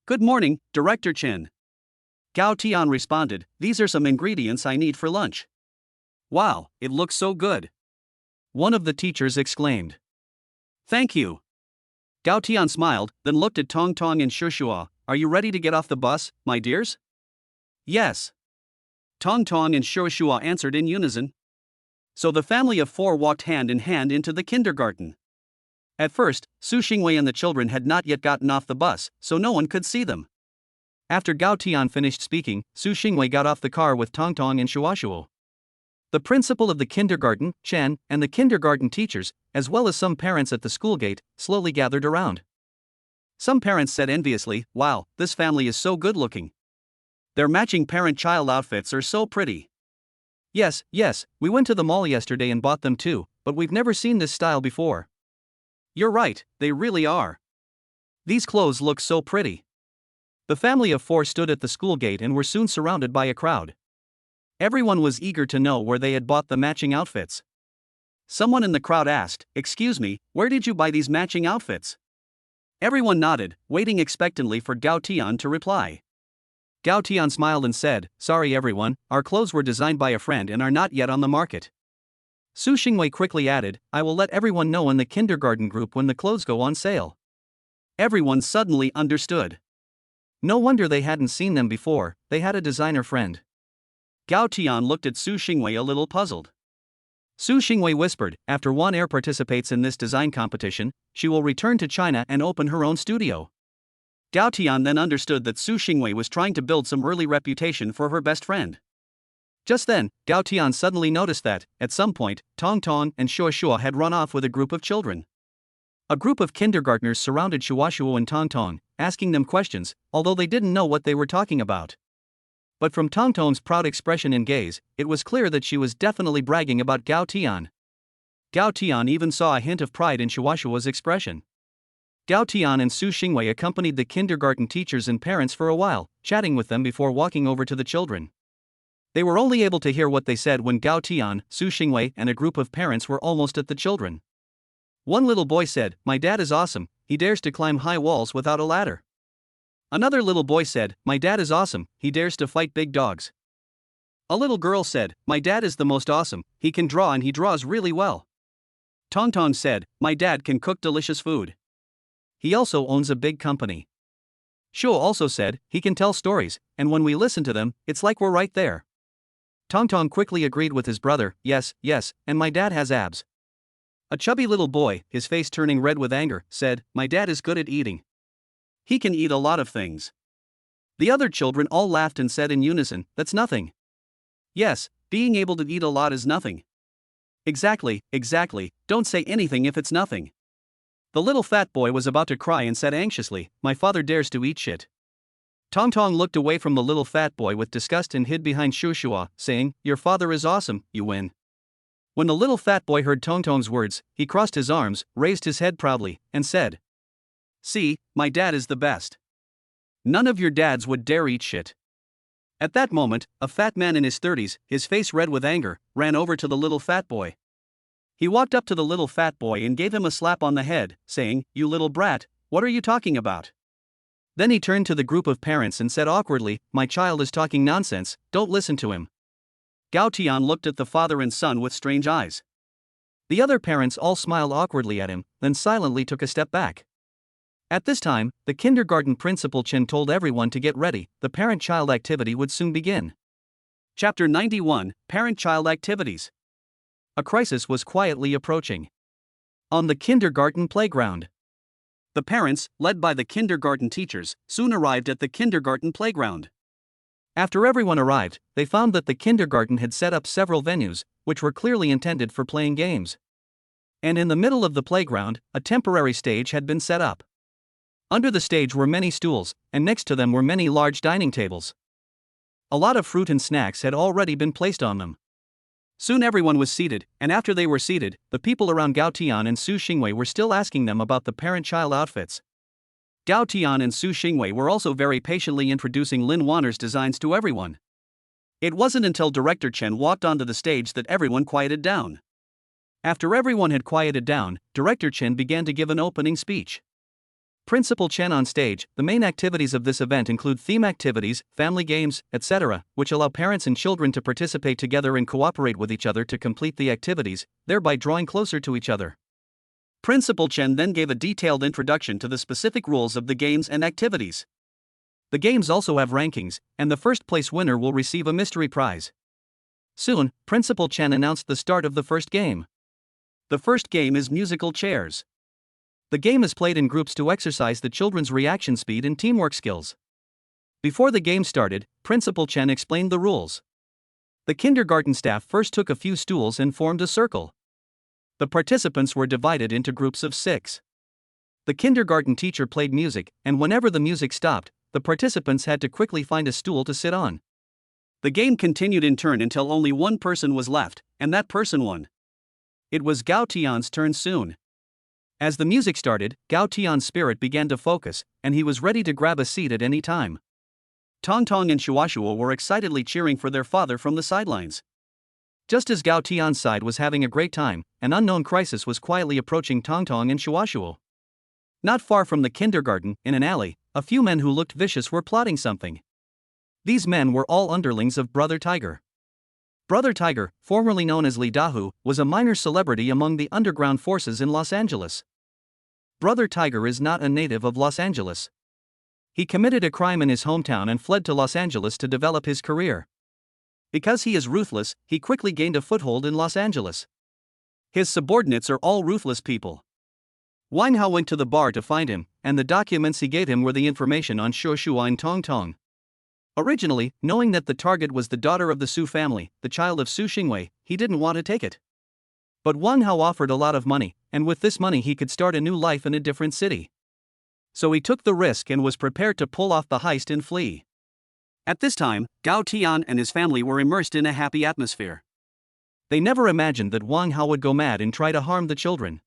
"Good morning, Director Chen." Gao Tian responded, "These are some ingredients I need for lunch." "Wow, it looks so good," one of the teachers exclaimed. "Thank you." Gao Tian smiled, then looked at Tong Tong and Shushua. "Are you ready to get off the bus, my dears?" "Yes." Tong Tong and Shushua answered in unison. So the family of four walked hand in hand into the kindergarten. At first, Su Xingwei and the children had not yet gotten off the bus, so no one could see them. After Gao Tian finished speaking, Su Xingwei got off the car with Tong Tong and Shuashuo. The principal of the kindergarten, Chen, and the kindergarten teachers, as well as some parents at the school gate, slowly gathered around. Some parents said enviously, "Wow, this family is so good looking. Their matching parent-child outfits are so pretty." Yes, we went to the mall yesterday and bought them too, but we've never seen this style before." "You're right, they really are. These clothes look so pretty." The family of four stood at the school gate and were soon surrounded by a crowd. Everyone was eager to know where they had bought the matching outfits. Someone in the crowd asked, "Excuse me, where did you buy these matching outfits?" Everyone nodded, waiting expectantly for Gao Tian to reply. Gao Tian smiled and said, "Sorry everyone, our clothes were designed by a friend and are not yet on the market." Su Xingwei quickly added, "I will let everyone know in the kindergarten group when the clothes go on sale." Everyone suddenly understood. No wonder they hadn't seen them before, they had a designer friend. Gao Tian looked at Su Xingwei a little puzzled. Su Xingwei whispered, "After Wan Air participates in this design competition, she will return to China and open her own studio." Gao Tian then understood that Su Xingwei was trying to build some early reputation for her best friend. Just then, Gao Tian suddenly noticed that, at some point, Tong Tong and Shua Shua had run off with a group of children. A group of kindergartners surrounded Shua Shua and Tong Tong, asking them questions, although they didn't know what they were talking about. But from Tong Tong's proud expression and gaze, it was clear that she was definitely bragging about Gao Tian. Gao Tian even saw a hint of pride in Shua Shua's expression. Gao Tian and Su Xingwei accompanied the kindergarten teachers and parents for a while, chatting with them before walking over to the children. They were only able to hear what they said when Gao Tian, Su Xingwei, and a group of parents were almost at the children. One little boy said, "My dad is awesome, he dares to climb high walls without a ladder." Another little boy said, "My dad is awesome, he dares to fight big dogs." A little girl said, "My dad is the most awesome, he can draw and he draws really well." Tong Tong said, "My dad can cook delicious food. He also owns a big company." Shuo also said, "He can tell stories, and when we listen to them, it's like we're right there." Tong Tong quickly agreed with his brother, "Yes, yes, and my dad has abs." A chubby little boy, his face turning red with anger, said, "My dad is good at eating. He can eat a lot of things." The other children all laughed and said in unison, "That's nothing." Yes, being able to eat a lot is nothing. Exactly, don't say anything if it's nothing. The little fat boy was about to cry and said anxiously, "My father dares to eat shit." Tong Tong looked away from the little fat boy with disgust and hid behind Shushua, saying, "Your father is awesome, you win." When the little fat boy heard Tong Tong's words, he crossed his arms, raised his head proudly, and said, "See, my dad is the best. None of your dads would dare eat shit." At that moment, a fat man in his 30s, his face red with anger, ran over to the little fat boy. He walked up to the little fat boy and gave him a slap on the head, saying, "You little brat, what are you talking about?" Then he turned to the group of parents and said awkwardly, "My child is talking nonsense, don't listen to him." Gao Tian looked at the father and son with strange eyes. The other parents all smiled awkwardly at him, then silently took a step back. At this time, the kindergarten principal Chen told everyone to get ready, the parent-child activity would soon begin. Chapter 91, Parent-Child Activities. A crisis was quietly approaching. On the kindergarten playground. The parents, led by the kindergarten teachers, soon arrived at the kindergarten playground. After everyone arrived, they found that the kindergarten had set up several venues, which were clearly intended for playing games. And in the middle of the playground, a temporary stage had been set up. Under the stage were many stools, and next to them were many large dining tables. A lot of fruit and snacks had already been placed on them. Soon everyone was seated, and after they were seated, the people around Gao Tian and Su Xingwei were still asking them about the parent-child outfits. Gao Tian and Su Xingwei were also very patiently introducing Lin Wanner's designs to everyone. It wasn't until Director Chen walked onto the stage that everyone quieted down. After everyone had quieted down, Director Chen began to give an opening speech. Principal Chen on stage, the main activities of this event include theme activities, family games, etc., which allow parents and children to participate together and cooperate with each other to complete the activities, thereby drawing closer to each other. Principal Chen then gave a detailed introduction to the specific rules of the games and activities. The games also have rankings, and the first place winner will receive a mystery prize. Soon, Principal Chen announced the start of the first game. The first game is musical chairs. The game is played in groups to exercise the children's reaction speed and teamwork skills. Before the game started, Principal Chen explained the rules. The kindergarten staff first took a few stools and formed a circle. The participants were divided into groups of 6. The kindergarten teacher played music, and whenever the music stopped, the participants had to quickly find a stool to sit on. The game continued in turn until only one person was left, and that person won. It was Gao Tian's turn soon. As the music started, Gao Tian's spirit began to focus, and he was ready to grab a seat at any time. Tong Tong and Shuashua were excitedly cheering for their father from the sidelines. Just as Gao Tian's side was having a great time, an unknown crisis was quietly approaching Tong Tong and Shuashua. Not far from the kindergarten, in an alley, a few men who looked vicious were plotting something. These men were all underlings of Brother Tiger. Brother Tiger, formerly known as Li Dahu, was a minor celebrity among the underground forces in Los Angeles. Brother Tiger is not a native of Los Angeles. He committed a crime in his hometown and fled to Los Angeles to develop his career. Because he is ruthless, he quickly gained a foothold in Los Angeles. His subordinates are all ruthless people. Wang Hao went to the bar to find him, and the documents he gave him were the information on Shuo and Tong Tong. Originally, knowing that the target was the daughter of the Su family, the child of Su Xingwei, he didn't want to take it. But Wang Hao offered a lot of money, and with this money he could start a new life in a different city. So he took the risk and was prepared to pull off the heist and flee. At this time, Gao Tian and his family were immersed in a happy atmosphere. They never imagined that Wang Hao would go mad and try to harm the children.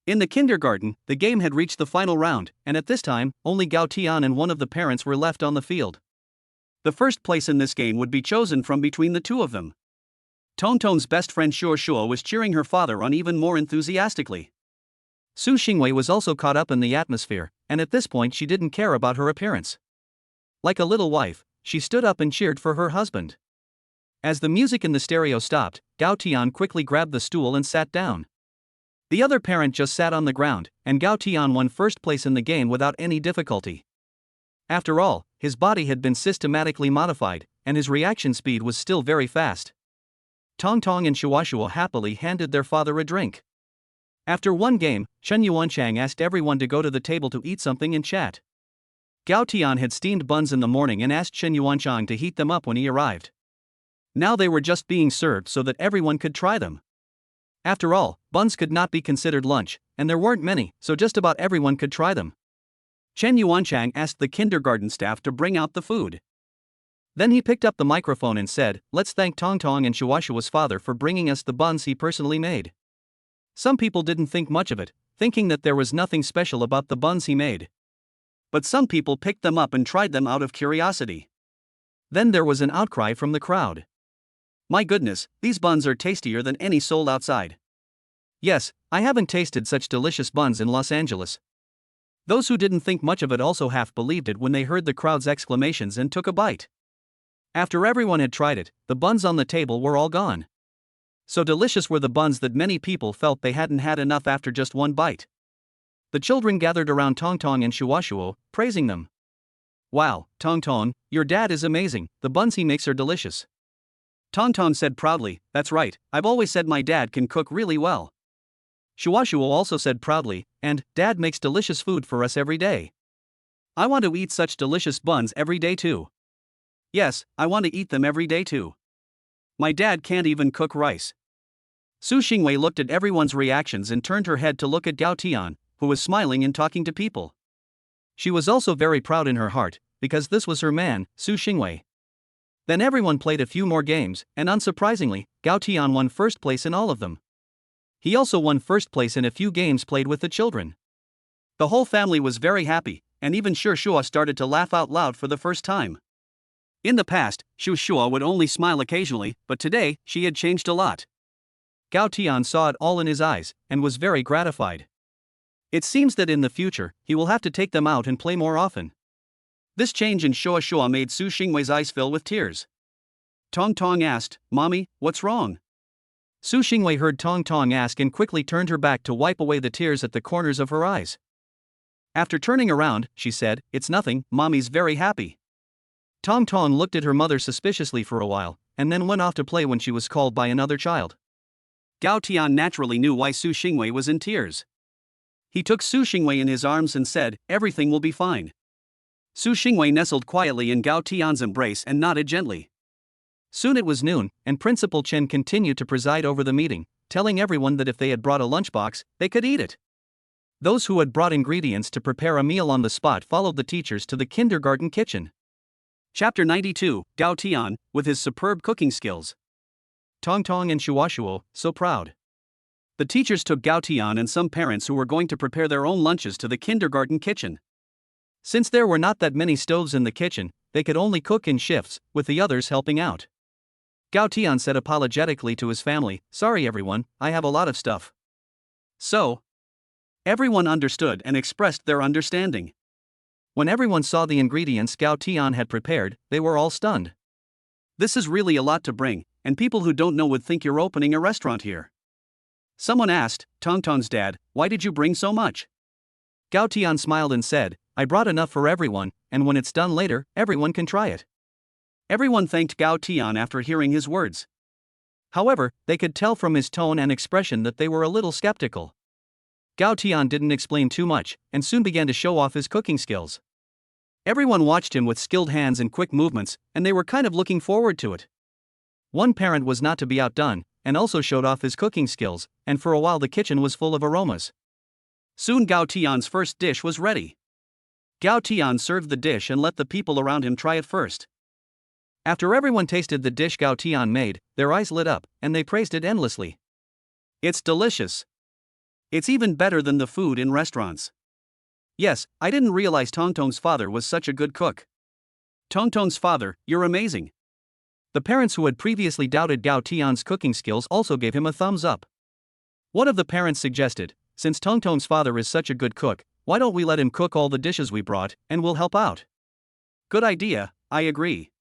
In the kindergarten, the game had reached the final round, and at this time, only Gao Tian and one of the parents were left on the field. The first place in this game would be chosen from between the two of them. Tongtong's best friend Shuo Shuo was cheering her father on even more enthusiastically. Su Xingwei was also caught up in the atmosphere, and at this point she didn't care about her appearance. Like a little wife, she stood up and cheered for her husband. As the music in the stereo stopped, Gao Tian quickly grabbed the stool and sat down. The other parent just sat on the ground, and Gao Tian won first place in the game without any difficulty. After all, his body had been systematically modified, and his reaction speed was still very fast. Tongtong and Shuashuo happily handed their father a drink. After one game, Chen Yuanchang asked everyone to go to the table to eat something and chat. Gao Tian had steamed buns in the morning and asked Chen Yuanchang to heat them up when he arrived. Now they were just being served so that everyone could try them. After all, buns could not be considered lunch, and there weren't many, so just about everyone could try them. Chen Yuanchang asked the kindergarten staff to bring out the food. Then he picked up the microphone and said, "Let's thank Tongtong and Shuashua's father for bringing us the buns he personally made." Some people didn't think much of it, thinking that there was nothing special about the buns he made. But some people picked them up and tried them out of curiosity. Then there was an outcry from the crowd. "My goodness, these buns are tastier than any sold outside." Yes, I haven't tasted such delicious buns in Los Angeles. Those who didn't think much of it also half believed it when they heard the crowd's exclamations and took a bite. After everyone had tried it, the buns on the table were all gone. So delicious were the buns that many people felt they hadn't had enough after just one bite. The children gathered around Tongtong and Shuashuo, praising them. "Wow, Tongtong, your dad is amazing, the buns he makes are delicious." Tongtong said proudly, "That's right, I've always said my dad can cook really well." Shuashuo also said proudly, "And Dad makes delicious food for us every day. I want to eat such delicious buns every day too. Yes, I want to eat them every day too. My dad can't even cook rice." Su Xingwei looked at everyone's reactions and turned her head to look at Gao Tian, who was smiling and talking to people. She was also very proud in her heart, because this was her man, Su Xingwei. Then everyone played a few more games, and unsurprisingly, Gao Tian won first place in all of them. He also won first place in a few games played with the children. The whole family was very happy, and even Shu Shua started to laugh out loud for the first time. In the past, Shu Shua would only smile occasionally, but today, she had changed a lot. Gao Tian saw it all in his eyes, and was very gratified. It seems that in the future, he will have to take them out and play more often. This change in Shua Shua made Su Xingwei's eyes fill with tears. Tongtong asked, "Mommy, what's wrong?" Su Xingwei heard Tongtong ask and quickly turned her back to wipe away the tears at the corners of her eyes. After turning around, she said, "It's nothing, Mommy's very happy." Tongtong looked at her mother suspiciously for a while, and then went off to play when she was called by another child. Gao Tian naturally knew why Su Xingwei was in tears. He took Su Xingwei in his arms and said, "Everything will be fine." Su Xingwei nestled quietly in Gao Tian's embrace and nodded gently. Soon it was noon, and Principal Chen continued to preside over the meeting, telling everyone that if they had brought a lunchbox, they could eat it. Those who had brought ingredients to prepare a meal on the spot followed the teachers to the kindergarten kitchen. Chapter 92, Gao Tian, with his superb cooking skills. Tongtong and Shuashuo, so proud. The teachers took Gao Tian and some parents who were going to prepare their own lunches to the kindergarten kitchen. Since there were not that many stoves in the kitchen, they could only cook in shifts, with the others helping out. Gao Tian said apologetically to his family, "Sorry everyone, I have a lot of stuff." So, everyone understood and expressed their understanding. When everyone saw the ingredients Gao Tian had prepared, they were all stunned. "This is really a lot to bring, and people who don't know would think you're opening a restaurant here." Someone asked, Tongtong's dad, "Why did you bring so much?" Gao Tian smiled and said, "I brought enough for everyone, and when it's done later, everyone can try it." Everyone thanked Gao Tian after hearing his words. However, they could tell from his tone and expression that they were a little skeptical. Gao Tian didn't explain too much, and soon began to show off his cooking skills. Everyone watched him with skilled hands and quick movements, and they were kind of looking forward to it. One parent was not to be outdone, and also showed off his cooking skills, and for a while the kitchen was full of aromas. Soon Gao Tian's first dish was ready. Gao Tian served the dish and let the people around him try it first. After everyone tasted the dish Gao Tian made, their eyes lit up, and they praised it endlessly. "It's delicious. It's even better than the food in restaurants. Yes, I didn't realize Tongtong's father was such a good cook. Tongtong's father, you're amazing. The parents who had previously doubted Gao Tian's cooking skills also gave him a thumbs up. One of the parents suggested, since Tongtong's father is such a good cook, why don't we let him cook all the dishes we brought, and we'll help out? Good idea, I agree.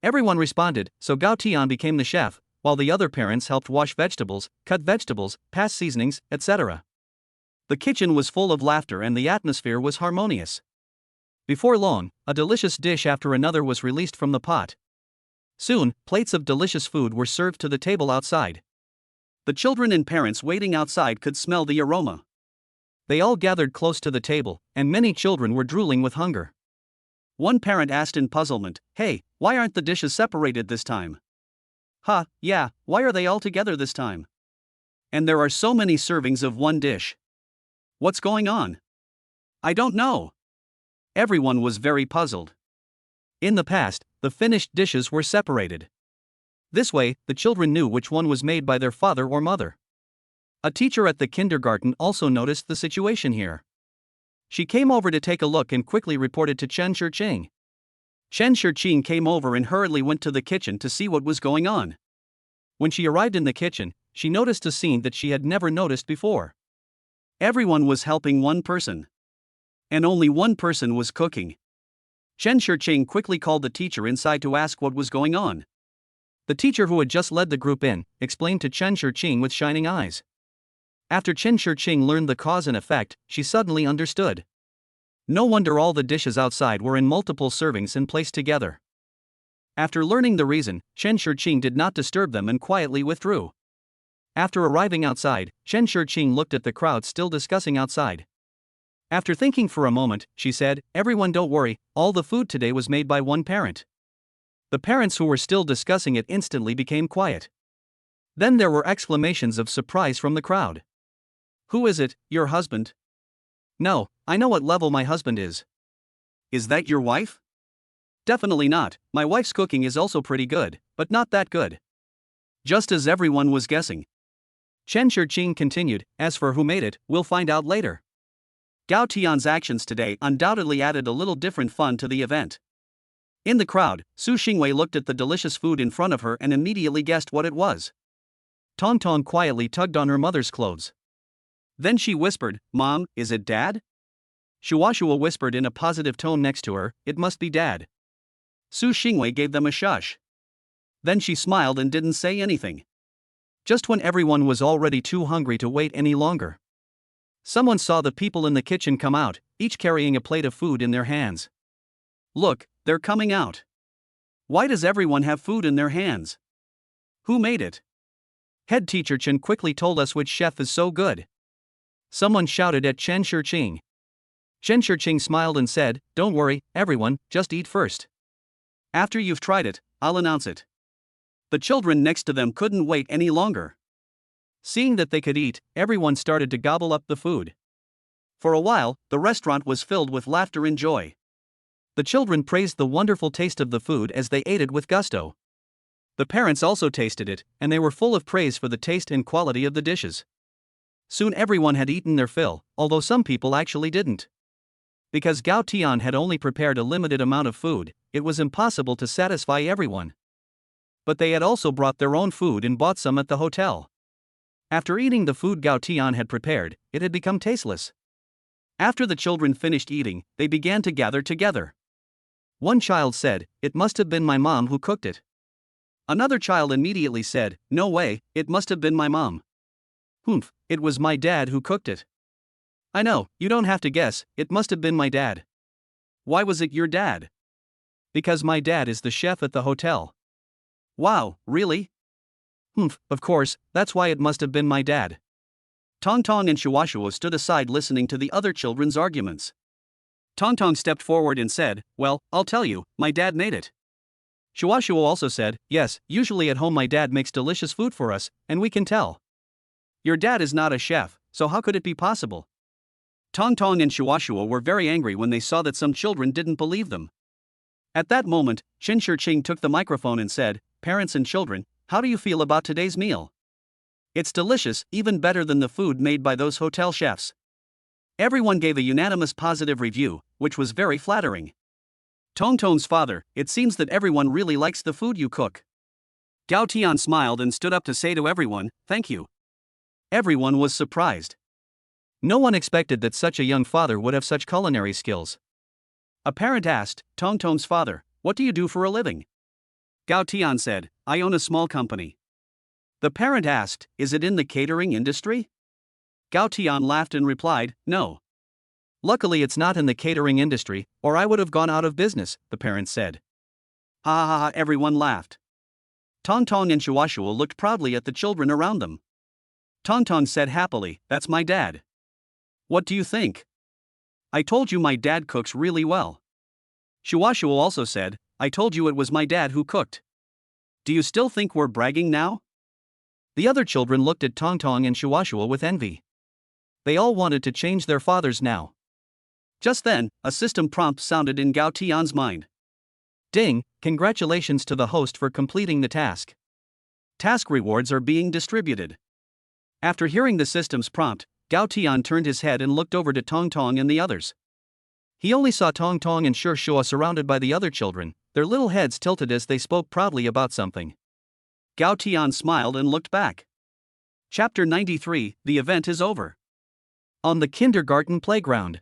Everyone responded, so Gao Tian became the chef, while the other parents helped wash vegetables, cut vegetables, pass seasonings, etc. The kitchen was full of laughter and the atmosphere was harmonious. Before long, a delicious dish after another was released from the pot. Soon, plates of delicious food were served to the table outside. The children and parents waiting outside could smell the aroma. They all gathered close to the table, and many children were drooling with hunger. One parent asked in puzzlement, "Hey, why aren't the dishes separated this time?" Yeah, why are they all together this time? And there are so many servings of one dish. What's going on? I don't know. Everyone was very puzzled. In the past, the finished dishes were separated. This way, the children knew which one was made by their father or mother. A teacher at the kindergarten also noticed the situation here. She came over to take a look and quickly reported to Chen Shiqing. Chen Shiqing came over and hurriedly went to the kitchen to see what was going on. When she arrived in the kitchen, she noticed a scene that she had never noticed before. Everyone was helping one person. And only one person was cooking. Chen Shiqing quickly called the teacher inside to ask what was going on. The teacher who had just led the group in, explained to Chen Shiqing with shining eyes. After Chen Shiqing learned the cause and effect, she suddenly understood. No wonder all the dishes outside were in multiple servings and placed together. After learning the reason, Chen Shiqing did not disturb them and quietly withdrew. After arriving outside, Chen Shiqing looked at the crowd still discussing outside. After thinking for a moment, she said, "Everyone don't worry, all the food today was made by one parent." The parents who were still discussing it instantly became quiet. Then there were exclamations of surprise from the crowd. "Who is it, your husband?" "No, I know what level my husband is." "Is that your wife?" "Definitely not, my wife's cooking is also pretty good, but not that good." Just as everyone was guessing. Chen Shiqing continued, "As for who made it, we'll find out later." Gao Tian's actions today undoubtedly added a little different fun to the event. In the crowd, Su Xingwei looked at the delicious food in front of her and immediately guessed what it was. Tong quietly tugged on her mother's clothes. Then she whispered, "Mom, is it Dad?" Shuashua whispered in a positive tone next to her, "It must be Dad." Su Xingwei gave them a shush. Then she smiled and didn't say anything. Just when everyone was already too hungry to wait any longer. Someone saw the people in the kitchen come out, each carrying a plate of food in their hands. "Look, they're coming out. Why does everyone have food in their hands? Who made it?" Head teacher Chen quickly told us which chef is so good. Someone shouted at Chen Shiqing. Chen Shiqing smiled and said, "Don't worry, everyone, just eat first. After you've tried it, I'll announce it." The children next to them couldn't wait any longer. Seeing that they could eat, everyone started to gobble up the food. For a while, the restaurant was filled with laughter and joy. The children praised the wonderful taste of the food as they ate it with gusto. The parents also tasted it, and they were full of praise for the taste and quality of the dishes. Soon everyone had eaten their fill, although some people actually didn't. Because Gao Tian had only prepared a limited amount of food, it was impossible to satisfy everyone. But they had also brought their own food and bought some at the hotel. After eating the food Gao Tian had prepared, it had become tasteless. After the children finished eating, they began to gather together. One child said, "It must have been my mom who cooked it." Another child immediately said, "No way, it must have been my mom." "Humph, it was my dad who cooked it." "I know, you don't have to guess, it must have been my dad." "Why was it your dad?" "Because my dad is the chef at the hotel." "Wow, really?" "Humph, of course, that's why it must have been my dad." Tong and Shuashua stood aside listening to the other children's arguments. Tong stepped forward and said, "Well, I'll tell you, my dad made it." Shuashua also said, "Yes, usually at home my dad makes delicious food for us, and we can tell." "Your dad is not a chef, so how could it be possible?" Tong and Shuashua were very angry when they saw that some children didn't believe them. At that moment, Chen Shiqing took the microphone and said, "Parents and children, how do you feel about today's meal? It's delicious, even better than the food made by those hotel chefs." Everyone gave a unanimous positive review, which was very flattering. Tongtong's father, it seems that everyone really likes the food you cook. Gao Tian smiled and stood up to say to everyone, thank you. Everyone was surprised. No one expected that such a young father would have such culinary skills. A parent asked Tongtong's father, what do you do for a living? Gao Tian said, I own a small company. The parent asked, is it in the catering industry? Gao Tian laughed and replied, no. Luckily it's not in the catering industry, or I would have gone out of business, the parent said. Ha ha ha, everyone laughed. Tongtong and Shuashua looked proudly at the children around them. Tongtong said happily, that's my dad. What do you think? I told you my dad cooks really well. Shuashua also said, I told you it was my dad who cooked. Do you still think we're bragging now? The other children looked at Tongtong and Shuashua with envy. They all wanted to change their fathers now. Just then, a system prompt sounded in Gao Tian's mind. Ding, congratulations to the host for completing the task. Task rewards are being distributed. After hearing the system's prompt, Gao Tian turned his head and looked over to Tongtong and the others. He only saw Tongtong and Shuashua surrounded by the other children, their little heads tilted as they spoke proudly about something. Gao Tian smiled and looked back. Chapter 93, the event is over. On the kindergarten playground.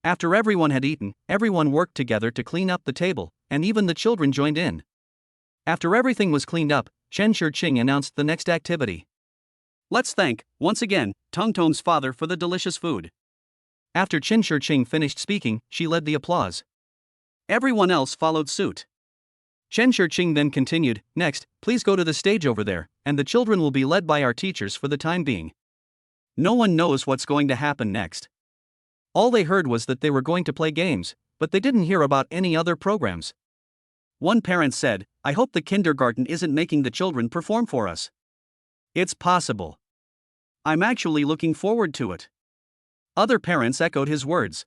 After everyone had eaten, everyone worked together to clean up the table, and even the children joined in. After everything was cleaned up, Chen Shirqing announced the next activity. Let's thank, once again, Tongtong's father for the delicious food. After Chen Shirqing finished speaking, she led the applause. Everyone else followed suit. Chen Shirqing then continued, next, please go to the stage over there, and the children will be led by our teachers for the time being. No one knows what's going to happen next. All they heard was that they were going to play games, but they didn't hear about any other programs. One parent said, I hope the kindergarten isn't making the children perform for us. It's possible. I'm actually looking forward to it. Other parents echoed his words.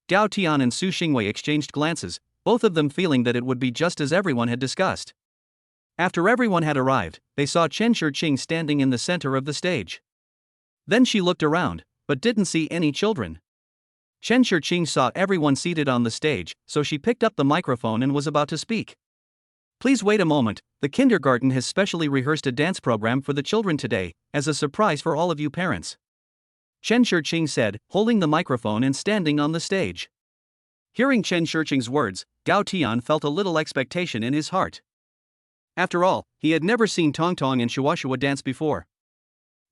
Gao Tian and Su Xingwei exchanged glances, both of them feeling that it would be just as everyone had discussed. After everyone had arrived, they saw Chen Shirqing standing in the center of the stage. Then she looked around, but didn't see any children. Chen Shirqing saw everyone seated on the stage, so she picked up the microphone and was about to speak. Please wait a moment, the kindergarten has specially rehearsed a dance program for the children today, as a surprise for all of you parents. Chen Shirqing said, holding the microphone and standing on the stage. Hearing Chen Shirqing's words, Gao Tian felt a little expectation in his heart. After all, he had never seen Tongtong and Shuashua dance before.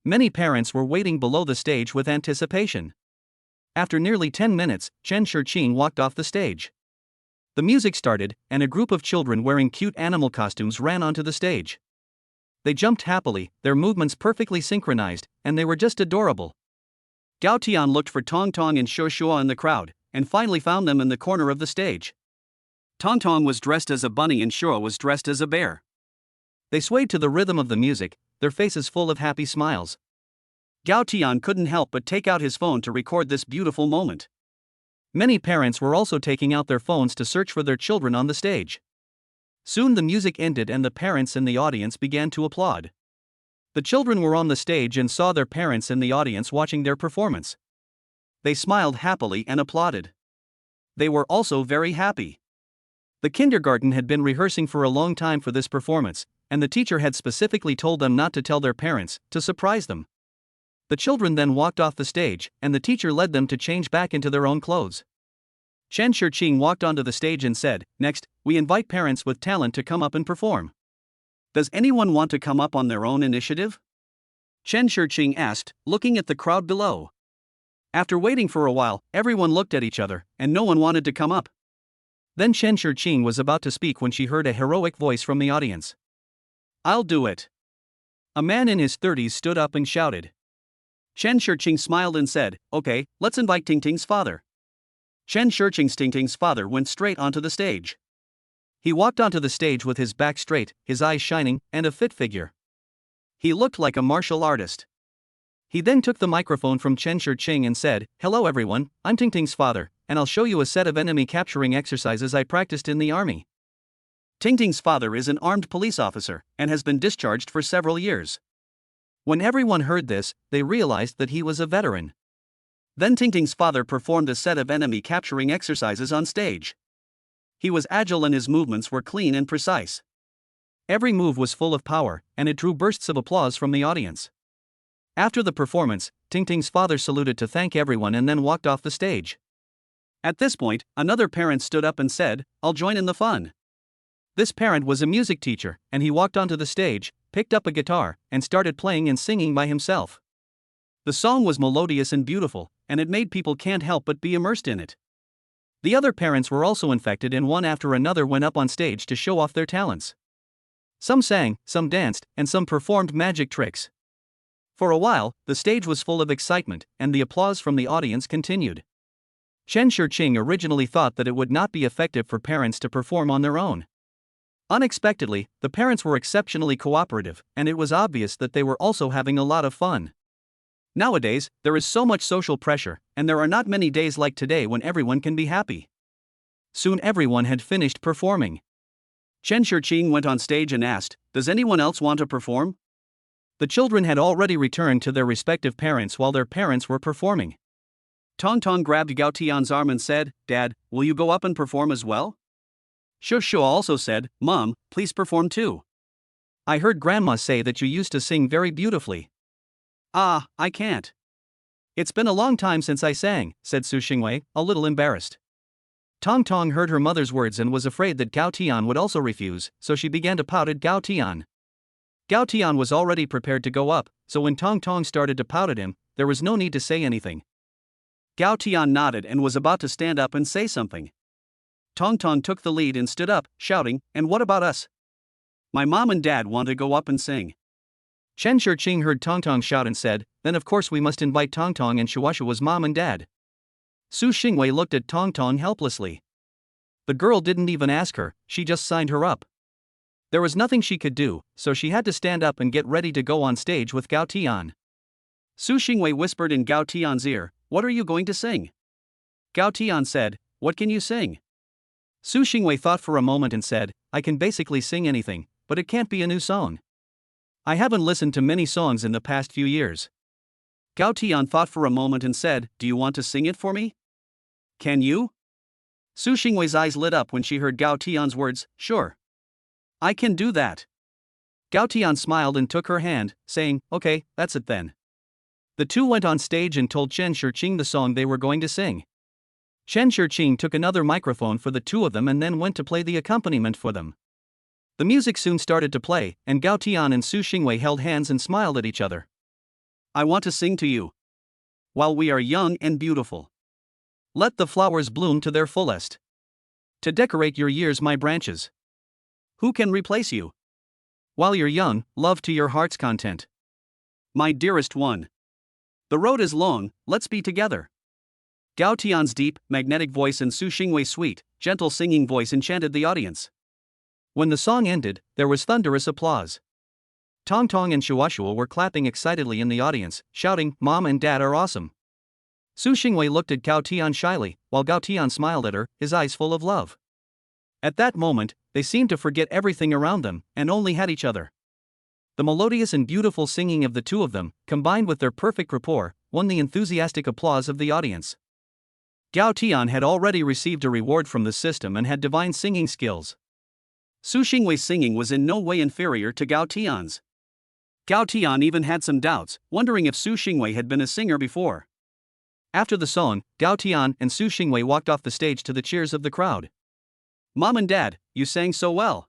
Many parents were waiting below the stage with anticipation. After nearly 10 minutes, Chen Shirqing walked off the stage. The music started, and a group of children wearing cute animal costumes ran onto the stage. They jumped happily, their movements perfectly synchronized, and they were just adorable. Gao Tian looked for Tongtong and Shuashua in the crowd, and finally found them in the corner of the stage. Tongtong was dressed as a bunny and Shua was dressed as a bear. They swayed to the rhythm of the music, their faces full of happy smiles. Gao Tian couldn't help but take out his phone to record this beautiful moment. Many parents were also taking out their phones to search for their children on the stage. Soon the music ended and the parents in the audience began to applaud. The children were on the stage and saw their parents in the audience watching their performance. They smiled happily and applauded. They were also very happy. The kindergarten had been rehearsing for a long time for this performance, and the teacher had specifically told them not to tell their parents, to surprise them. The children then walked off the stage, and the teacher led them to change back into their own clothes. Chen Shirqing walked onto the stage and said, next, we invite parents with talent to come up and perform. Does anyone want to come up on their own initiative? Chen Shirqing asked, looking at the crowd below. After waiting for a while, everyone looked at each other, and no one wanted to come up. Then Chen Shirqing was about to speak when she heard a heroic voice from the audience. I'll do it. A man in his 30s stood up and shouted. Chen Shirqing smiled and said, okay, let's invite Tingting's father. Chen Shirqing's Tingting's father went straight onto the stage. He walked onto the stage with his back straight, his eyes shining, and a fit figure. He looked like a martial artist. He then took the microphone from Chen Shirqing and said, hello everyone, I'm Tingting's father, and I'll show you a set of enemy capturing exercises I practiced in the army. Tingting's father is an armed police officer, and has been discharged for several years. When everyone heard this, they realized that he was a veteran. Then Tingting's father performed a set of enemy capturing exercises on stage. He was agile and his movements were clean and precise. Every move was full of power, and it drew bursts of applause from the audience. After the performance, Ting Ting's father saluted to thank everyone and then walked off the stage. At this point, another parent stood up and said, "I'll join in the fun." This parent was a music teacher, and he walked onto the stage, picked up a guitar, and started playing and singing by himself. The song was melodious and beautiful, and it made people can't help but be immersed in it. The other parents were also infected, and one after another went up on stage to show off their talents. Some sang, some danced, and some performed magic tricks. For a while, the stage was full of excitement, and the applause from the audience continued. Chen Shiqing originally thought that it would not be effective for parents to perform on their own. Unexpectedly, the parents were exceptionally cooperative, and it was obvious that they were also having a lot of fun. Nowadays, there is so much social pressure, and there are not many days like today when everyone can be happy. Soon everyone had finished performing. Chen Shiqing went on stage and asked, "Does anyone else want to perform?" The children had already returned to their respective parents while their parents were performing. Tong Tong grabbed Gao Tian's arm and said, "Dad, will you go up and perform as well?" Shu Shu also said, "Mom, please perform too. I heard Grandma say that you used to sing very beautifully." "Ah, I can't. It's been a long time since I sang," said Su Xingwei, a little embarrassed. Tong Tong heard her mother's words and was afraid that Gao Tian would also refuse, so she began to pout at Gao Tian. Gao Tian was already prepared to go up, so when Tong Tong started to pout at him, there was no need to say anything. Gao Tian nodded and was about to stand up and say something. Tong Tong took the lead and stood up, shouting, "And what about us? My mom and dad want to go up and sing." Chen Shiqing heard Tong Tong shout and said, "Then of course we must invite Tong Tong and Shuashua's mom and dad." Su Xingwei looked at Tong Tong helplessly. The girl didn't even ask her, she just signed her up. There was nothing she could do, so she had to stand up and get ready to go on stage with Gao Tian. Su Xingwei whispered in Gao Tian's ear, "What are you going to sing?" Gao Tian said, "What can you sing?" Su Xingwei thought for a moment and said, "I can basically sing anything, but it can't be a new song. I haven't listened to many songs in the past few years." Gao Tian thought for a moment and said, "Do you want to sing it for me? Can you?" Su Xingwei's eyes lit up when she heard Gao Tian's words, "Sure. I can do that." Gao Tian smiled and took her hand, saying, "Okay, that's it then." The two went on stage and told Chen Shiqing the song they were going to sing. Chen Shiqing took another microphone for the two of them and then went to play the accompaniment for them. The music soon started to play, and Gao Tian and Su Xingwei held hands and smiled at each other. "I want to sing to you. While we are young and beautiful, let the flowers bloom to their fullest. To decorate your years, my branches. Who can replace you? While you're young, love to your heart's content. My dearest one. The road is long, let's be together." Gao Tian's deep, magnetic voice and Su Xingwei's sweet, gentle singing voice enchanted the audience. When the song ended, there was thunderous applause. Tong Tong and Shuashua were clapping excitedly in the audience, shouting, "Mom and Dad are awesome." Su Xingwei looked at Gao Tian shyly, while Gao Tian smiled at her, his eyes full of love. At that moment, they seemed to forget everything around them, and only had each other. The melodious and beautiful singing of the two of them, combined with their perfect rapport, won the enthusiastic applause of the audience. Gao Tian had already received a reward from the system and had divine singing skills. Su Xingwei's singing was in no way inferior to Gao Tian's. Gao Tian even had some doubts, wondering if Su Xingwei had been a singer before. After the song, Gao Tian and Su Xingwei walked off the stage to the cheers of the crowd. "Mom and Dad, you sang so well,"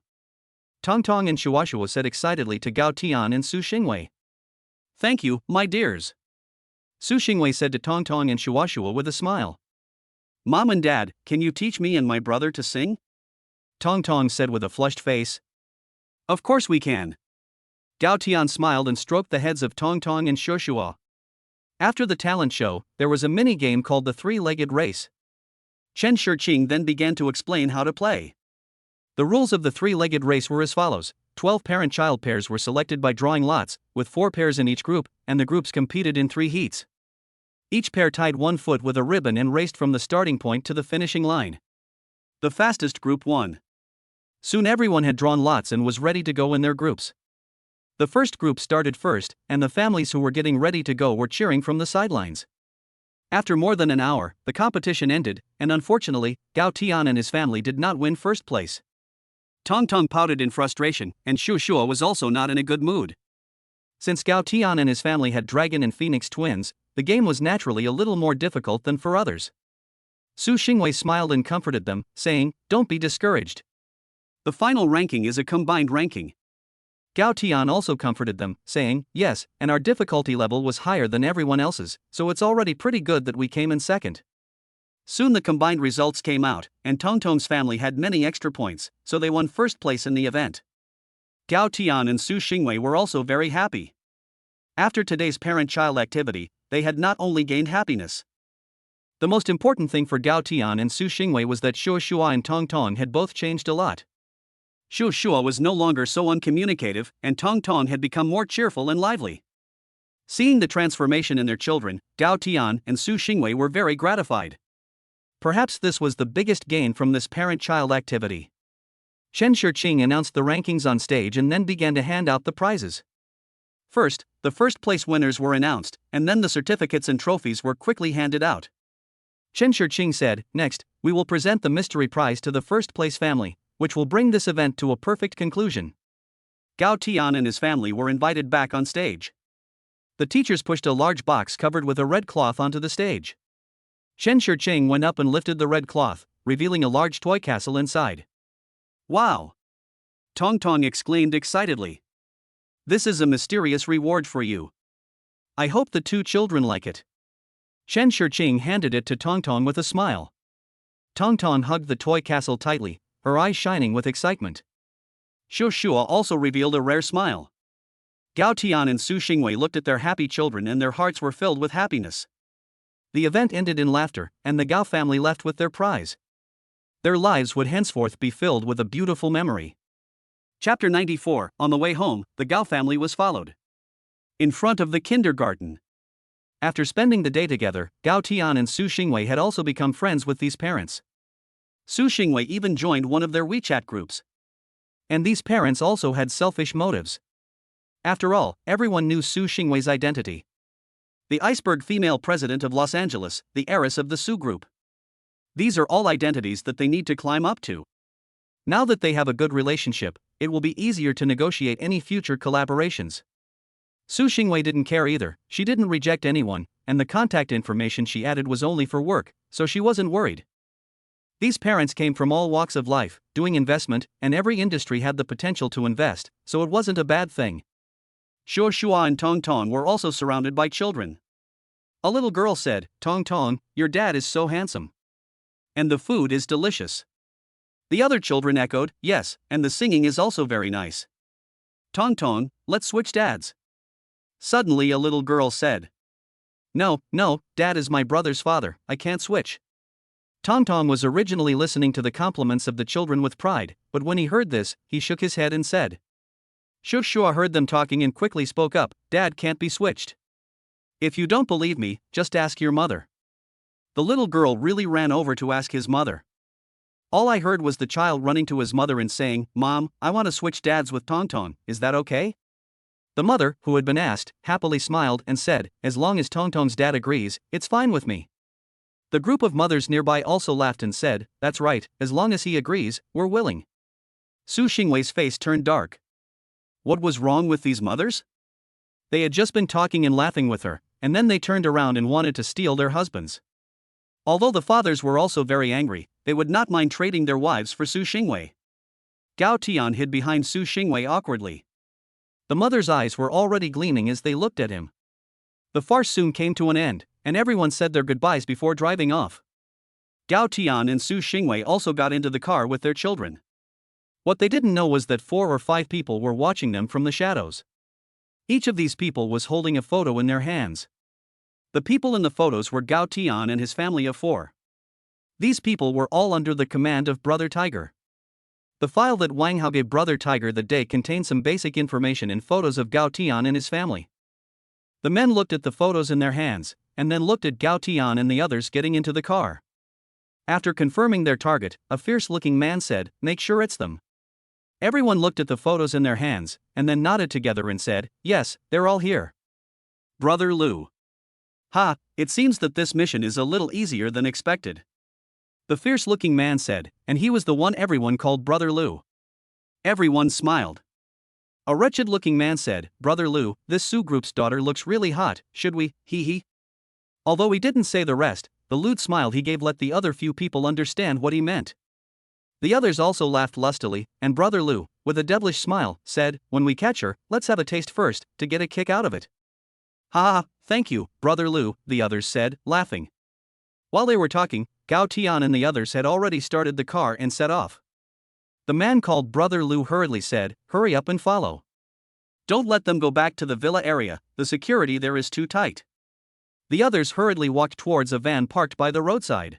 Tong Tong and Shuashua said excitedly to Gao Tian and Su Xingwei. "Thank you, my dears," Su Xingwei said to Tong Tong and Shuashua with a smile. "Mom and Dad, can you teach me and my brother to sing?" Tong Tong said with a flushed face. "Of course we can." Gao Tian smiled and stroked the heads of Tong Tong and Shuashua. After the talent show, there was a mini-game called the three-legged race. Chen Shiqing then began to explain how to play. The rules of the three-legged race were as follows: 12 parent-child pairs were selected by drawing lots, with 4 pairs in each group, and the groups competed in 3 heats. Each pair tied one foot with a ribbon and raced from the starting point to the finishing line. The fastest group won. Soon everyone had drawn lots and was ready to go in their groups. The first group started first, and the families who were getting ready to go were cheering from the sidelines. After more than an hour, the competition ended, and unfortunately, Gao Tian and his family did not win first place. Tong Tong pouted in frustration, and Shu Shua was also not in a good mood. Since Gao Tian and his family had dragon and phoenix twins, the game was naturally a little more difficult than for others. Su Xingwei smiled and comforted them, saying, "Don't be discouraged. The final ranking is a combined ranking." Gao Tian also comforted them, saying, "Yes, and our difficulty level was higher than everyone else's, so it's already pretty good that we came in second." Soon the combined results came out, and Tong Tong's family had many extra points, so they won first place in the event. Gao Tian and Su Xingwei were also very happy. After today's parent-child activity, they had not only gained happiness. The most important thing for Gao Tian and Su Xingwei was that Shu Shua and Tong Tong had both changed a lot. Shu Shua was no longer so uncommunicative, and Tong Tong had become more cheerful and lively. Seeing the transformation in their children, Gao Tian and Su Xingwei were very gratified. Perhaps this was the biggest gain from this parent-child activity. Chen Shiqing announced the rankings on stage and then began to hand out the prizes. First, the first-place winners were announced, and then the certificates and trophies were quickly handed out. Chen Shiqing said, "Next, we will present the mystery prize to the first-place family, which will bring this event to a perfect conclusion." Gao Tian and his family were invited back on stage. The teachers pushed a large box covered with a red cloth onto the stage. Chen Shiqing went up and lifted the red cloth, revealing a large toy castle inside. "Wow!" Tong Tong exclaimed excitedly. "This is a mysterious reward for you. I hope the two children like it." Chen Shiqing handed it to Tong Tong with a smile. Tong Tong hugged the toy castle tightly, her eyes shining with excitement. Shu Shua also revealed a rare smile. Gao Tian and Su Xingwei looked at their happy children and their hearts were filled with happiness. The event ended in laughter, and the Gao family left with their prize. Their lives would henceforth be filled with a beautiful memory. Chapter 94. On the way home, the Gao family was followed. In front of the kindergarten. After spending the day together, Gao Tian and Su Xingwei had also become friends with these parents. Su Xingwei even joined one of their WeChat groups. And these parents also had selfish motives. After all, everyone knew Su Xingwei's identity. The iceberg female president of Los Angeles, the heiress of the Su Group. These are all identities that they need to climb up to. Now that they have a good relationship, it will be easier to negotiate any future collaborations. Su Xingwei didn't care either, she didn't reject anyone, and the contact information she added was only for work, so she wasn't worried. These parents came from all walks of life, doing investment, and every industry had the potential to invest, so it wasn't a bad thing. Shu Shua and Tong Tong were also surrounded by children. A little girl said, "Tong Tong, your dad is so handsome. And the food is delicious." The other children echoed, "Yes, and the singing is also very nice. Tong Tong, let's switch dads." Suddenly a little girl said, No, Dad is my brother's father, I can't switch." Tong Tong was originally listening to the compliments of the children with pride, but when he heard this, he shook his head and said. Shu Shua heard them talking and quickly spoke up, "Dad can't be switched. If you don't believe me, just ask your mother." The little girl really ran over to ask his mother. All I heard was the child running to his mother and saying, "Mom, I want to switch dads with Tong Tong, is that okay?" The mother, who had been asked, happily smiled and said, "As long as Tong Tong's dad agrees, it's fine with me." The group of mothers nearby also laughed and said, "That's right, as long as he agrees, we're willing." Su Xingwei's face turned dark. What was wrong with these mothers? They had just been talking and laughing with her, and then they turned around and wanted to steal their husbands. Although the fathers were also very angry, they would not mind trading their wives for Su Xingwei. Gao Tian hid behind Su Xingwei awkwardly. The mother's eyes were already gleaming as they looked at him. The farce soon came to an end, and everyone said their goodbyes before driving off. Gao Tian and Su Xingwei also got into the car with their children. What they didn't know was that 4 or 5 people were watching them from the shadows. Each of these people was holding a photo in their hands. The people in the photos were Gao Tian and his family of 4. These people were all under the command of Brother Tiger. The file that Wang Hao gave Brother Tiger that day contained some basic information and photos of Gao Tian and his family. The men looked at the photos in their hands, and then looked at Gao Tian and the others getting into the car. After confirming their target, a fierce-looking man said, "Make sure it's them." Everyone looked at the photos in their hands, and then nodded together and said, "Yes, they're all here." Brother Lu. Ha, it seems that this mission is a little easier than expected. The fierce-looking man said, and he was the one everyone called Brother Lou. Everyone smiled. A wretched-looking man said, Brother Lou, this Sioux group's daughter looks really hot, should we, hee. Although he didn't say the rest, the lewd smile he gave let the other few people understand what he meant. The others also laughed lustily, and Brother Lou, with a devilish smile, said, when we catch her, let's have a taste first, to get a kick out of it. Ha, thank you, Brother Lou, the others said, laughing. While they were talking, Gao Tian and the others had already started the car and set off. The man called Brother Lou hurriedly said, hurry up and follow. Don't let them go back to the villa area, the security there is too tight. The others hurriedly walked towards a van parked by the roadside.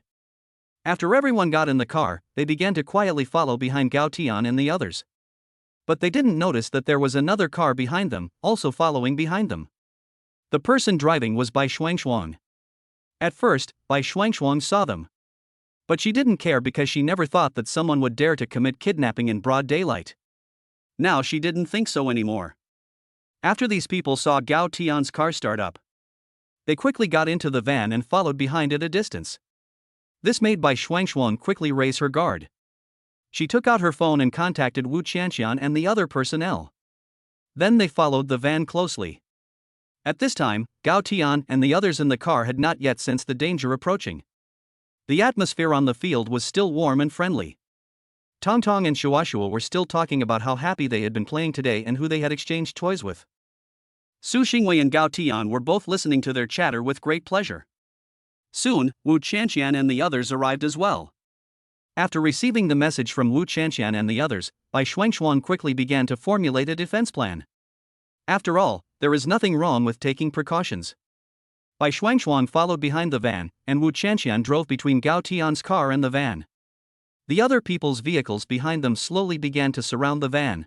After everyone got in the car, they began to quietly follow behind Gao Tian and the others. But they didn't notice that there was another car behind them, also following behind them. The person driving was Bai Shuangshuang. At first, Bai Shuangshuang saw them. But she didn't care because she never thought that someone would dare to commit kidnapping in broad daylight. Now she didn't think so anymore. After these people saw Gao Tian's car start up, they quickly got into the van and followed behind at a distance. This made Bai Shuangshuang quickly raise her guard. She took out her phone and contacted Wu Qianqian and the other personnel. Then they followed the van closely. At this time, Gao Tian and the others in the car had not yet sensed the danger approaching. The atmosphere on the field was still warm and friendly. Tong Tong and Shuashua were still talking about how happy they had been playing today and who they had exchanged toys with. Su Xingwei and Gao Tian were both listening to their chatter with great pleasure. Soon, Wu Qianqian and the others arrived as well. After receiving the message from Wu Qianqian and the others, Bai Shuangshuang quickly began to formulate a defense plan. After all, there is nothing wrong with taking precautions. Bai Shuangshuang followed behind the van, and Wu Qianqian drove between Gao Tian's car and the van. The other people's vehicles behind them slowly began to surround the van.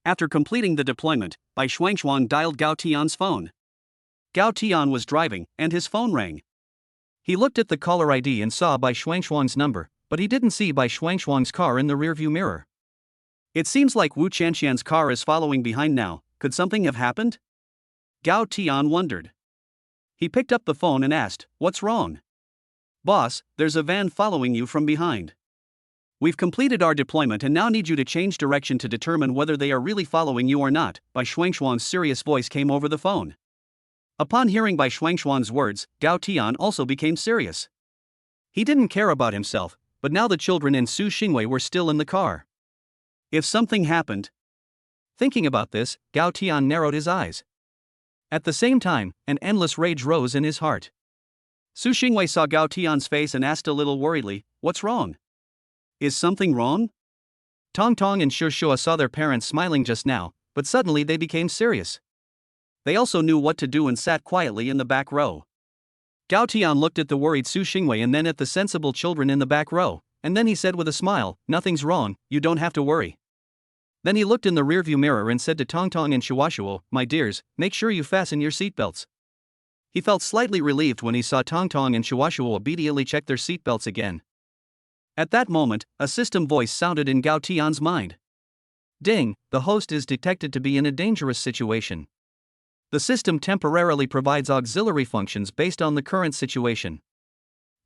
After completing the deployment, Bai Shuangshuang dialed Gao Tian's phone. Gao Tian was driving, and his phone rang. He looked at the caller ID and saw Bai Shuangshuang's number, but he didn't see Bai Shuangshuang's car in the rearview mirror. It seems like Wu Qianqian's car is following behind now. Could something have happened? Gao Tian wondered. He picked up the phone and asked, what's wrong? Boss, there's a van following you from behind. We've completed our deployment and now need you to change direction to determine whether they are really following you or not. Bai Shuangshuang's serious voice came over the phone. Upon hearing Bai Shuangshuang's words, Gao Tian also became serious. He didn't care about himself, but now the children and Su Xingwei were still in the car. If something happened. Thinking about this, Gao Tian narrowed his eyes. At the same time, an endless rage rose in his heart. Su Xingwei saw Gao Tian's face and asked a little worriedly, what's wrong? Is something wrong? Tong Tong and Shushua saw their parents smiling just now, but suddenly they became serious. They also knew what to do and sat quietly in the back row. Gao Tian looked at the worried Su Xingwei and then at the sensible children in the back row, and then he said with a smile, nothing's wrong, you don't have to worry. Then he looked in the rearview mirror and said to Tong Tong and Shuashua, my dears, make sure you fasten your seatbelts. He felt slightly relieved when he saw Tong Tong and Shuashua obediently check their seatbelts again. At that moment, a system voice sounded in Gao Tian's mind. Ding, the host is detected to be in a dangerous situation. The system temporarily provides auxiliary functions based on the current situation.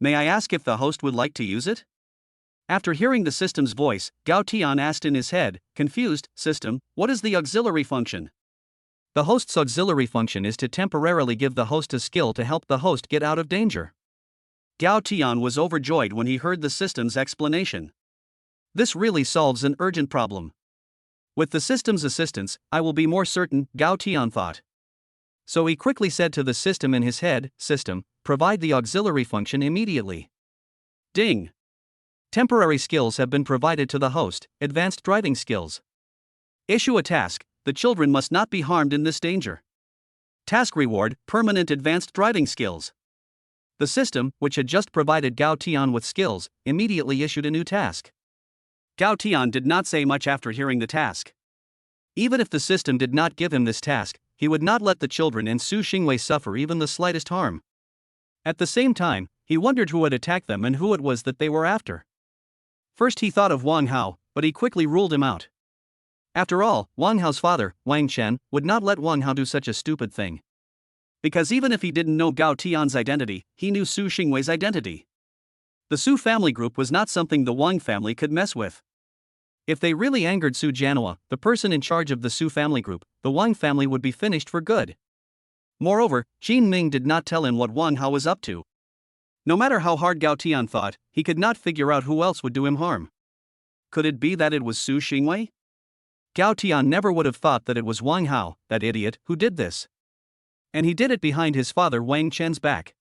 May I ask if the host would like to use it? After hearing the system's voice, Gao Tian asked in his head, confused, System, what is the auxiliary function? The host's auxiliary function is to temporarily give the host a skill to help the host get out of danger. Gao Tian was overjoyed when he heard the system's explanation. This really solves an urgent problem. With the system's assistance, I will be more certain, Gao Tian thought. So he quickly said to the system in his head, System, provide the auxiliary function immediately. Ding! Temporary skills have been provided to the host, advanced driving skills. Issue a task, the children must not be harmed in this danger. Task reward, permanent advanced driving skills. The system, which had just provided Gao Tian with skills, immediately issued a new task. Gao Tian did not say much after hearing the task. Even if the system did not give him this task, he would not let the children and Su Xingwei suffer even the slightest harm. At the same time, he wondered who had attacked them and who it was that they were after. First he thought of Wang Hao, but he quickly ruled him out. After all, Wang Hao's father, Wang Chen, would not let Wang Hao do such a stupid thing. Because even if he didn't know Gao Tian's identity, he knew Su Xingwei's identity. The Su family group was not something the Wang family could mess with. If they really angered Su Jianhua, the person in charge of the Su family group, the Wang family would be finished for good. Moreover, Qin Ming did not tell him what Wang Hao was up to. No matter how hard Gao Tian thought, he could not figure out who else would do him harm. Could it be that it was Su Xingwei? Gao Tian never would have thought that it was Wang Hao, that idiot, who did this. And he did it behind his father Wang Chen's back.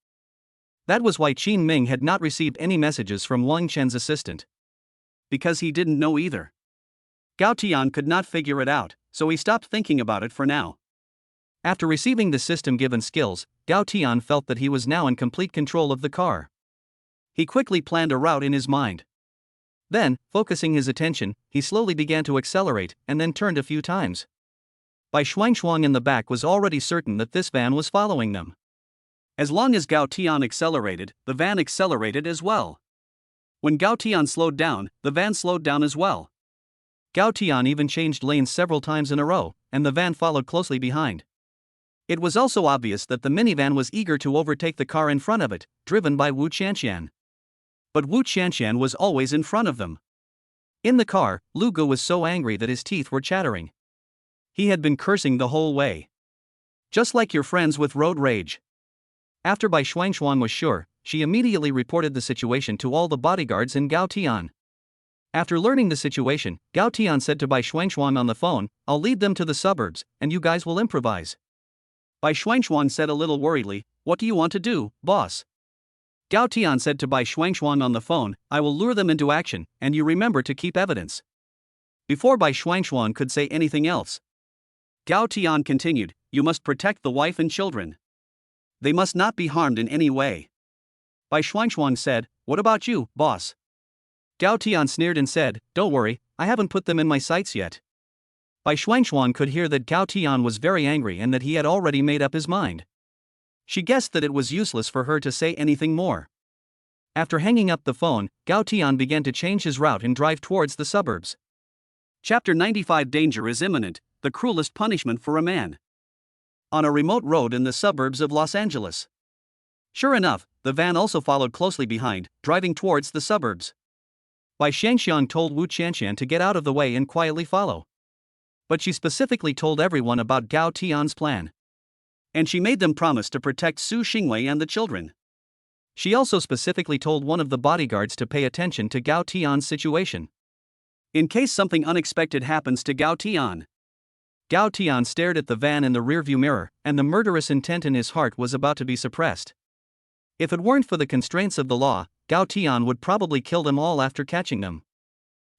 That was why Qin Ming had not received any messages from Wang Chen's assistant. Because he didn't know either. Gao Tian could not figure it out, so he stopped thinking about it for now. After receiving the system-given skills, Gao Tian felt that he was now in complete control of the car. He quickly planned a route in his mind. Then, focusing his attention, he slowly began to accelerate and then turned a few times. Bai Shuangshuang in the back was already certain that this van was following them. As long as Gao Tian accelerated, the van accelerated as well. When Gao Tian slowed down, the van slowed down as well. Gao Tian even changed lanes several times in a row, and the van followed closely behind. It was also obvious that the minivan was eager to overtake the car in front of it, driven by Wu Qianqian. But Wu Qianqian was always in front of them. In the car, Lu Gu was so angry that his teeth were chattering. He had been cursing the whole way. Just like your friends with road rage. After Bai Shuangshuang was sure, she immediately reported the situation to all the bodyguards in Gao Tian. After learning the situation, Gao Tian said to Bai Shuangshuang on the phone, "I'll lead them to the suburbs, and you guys will improvise." Bai Shuangshuang said a little worriedly, "What do you want to do, boss?" Gao Tian said to Bai Shuangshuang on the phone, "I will lure them into action, and you remember to keep evidence." Before Bai Shuangshuang could say anything else, Gao Tian continued, "You must protect the wife and children. They must not be harmed in any way." Bai Shuangshuang said, "What about you, boss?" Gao Tian sneered and said, "Don't worry, I haven't put them in my sights yet." Bai Shuangshuang could hear that Gao Tian was very angry and that he had already made up his mind. She guessed that it was useless for her to say anything more. After hanging up the phone, Gao Tian began to change his route and drive towards the suburbs. Chapter 95 Danger is imminent, the cruelest punishment for a man. On a remote road in the suburbs of Los Angeles. Sure enough, the van also followed closely behind, driving towards the suburbs. Bai Shangxiang told Wu Qianqian to get out of the way and quietly follow. But she specifically told everyone about Gao Tian's plan. And she made them promise to protect Su Xingwei and the children. She also specifically told one of the bodyguards to pay attention to Gao Tian's situation. In case something unexpected happens to Gao Tian. Gao Tian stared at the van in the rearview mirror, and the murderous intent in his heart was about to be suppressed. If it weren't for the constraints of the law, Gao Tian would probably kill them all after catching them.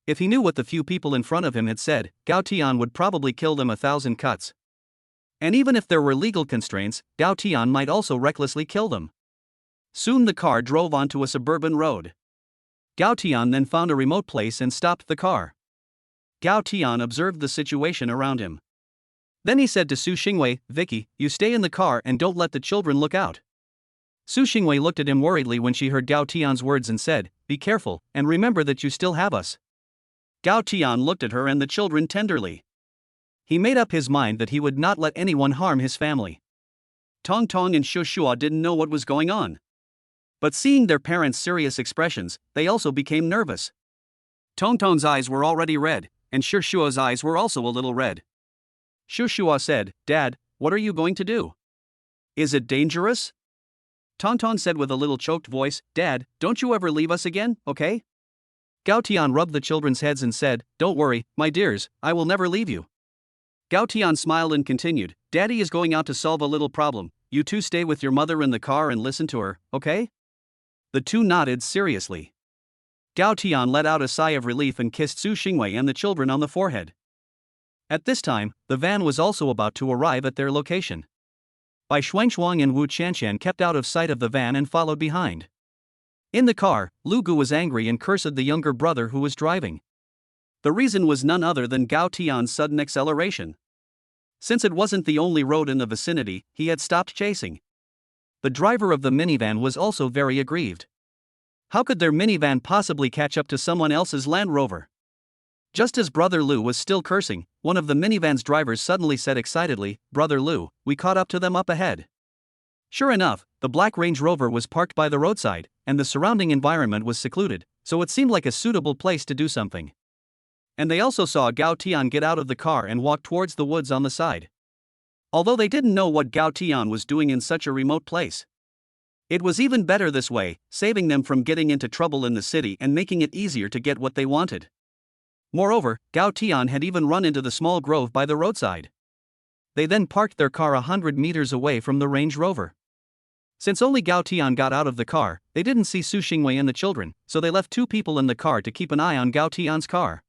If he knew what the few people in front of him had said, Gao Tian would probably kill them 1,000 cuts. And even if there were legal constraints, Gao Tian might also recklessly kill them. Soon the car drove onto a suburban road. Gao Tian then found a remote place and stopped the car. Gao Tian observed the situation around him. Then he said to Su Xingwei, "Vicky, you stay in the car and don't let the children look out." Su Xingwei looked at him worriedly when she heard Gao Tian's words and said, "Be careful, and remember that you still have us." Gao Tian looked at her and the children tenderly. He made up his mind that he would not let anyone harm his family. Tong Tong and Shushua didn't know what was going on. But seeing their parents' serious expressions, they also became nervous. Tong Tong's eyes were already red, and Shushua's eyes were also a little red. Shushua said, "Dad, what are you going to do? Is it dangerous?" Tong Tong said with a little choked voice, "Dad, don't you ever leave us again, okay?" Gao Tian rubbed the children's heads and said, "Don't worry, my dears, I will never leave you." Gao Tian smiled and continued, "Daddy is going out to solve a little problem, you two stay with your mother in the car and listen to her, okay?" The two nodded seriously. Gao Tian let out a sigh of relief and kissed Su Xingwei and the children on the forehead. At this time, the van was also about to arrive at their location. Bai Shuangshuang and Wu Qianqian kept out of sight of the van and followed behind. In the car, Lu Gu was angry and cursed the younger brother who was driving. The reason was none other than Gao Tian's sudden acceleration. Since it wasn't the only road in the vicinity, he had stopped chasing. The driver of the minivan was also very aggrieved. How could their minivan possibly catch up to someone else's Land Rover? Just as Brother Lu was still cursing, one of the minivan's drivers suddenly said excitedly, "Brother Lu, we caught up to them up ahead." Sure enough, the black Range Rover was parked by the roadside, and the surrounding environment was secluded, so it seemed like a suitable place to do something. And they also saw Gao Tian get out of the car and walk towards the woods on the side. Although they didn't know what Gao Tian was doing in such a remote place. It was even better this way, saving them from getting into trouble in the city and making it easier to get what they wanted. Moreover, Gao Tian had even run into the small grove by the roadside. They then parked their car 100 meters away from the Range Rover. Since only Gao Tian got out of the car, they didn't see Su Xingwei and the children, so they left 2 people in the car to keep an eye on Gao Tian's car.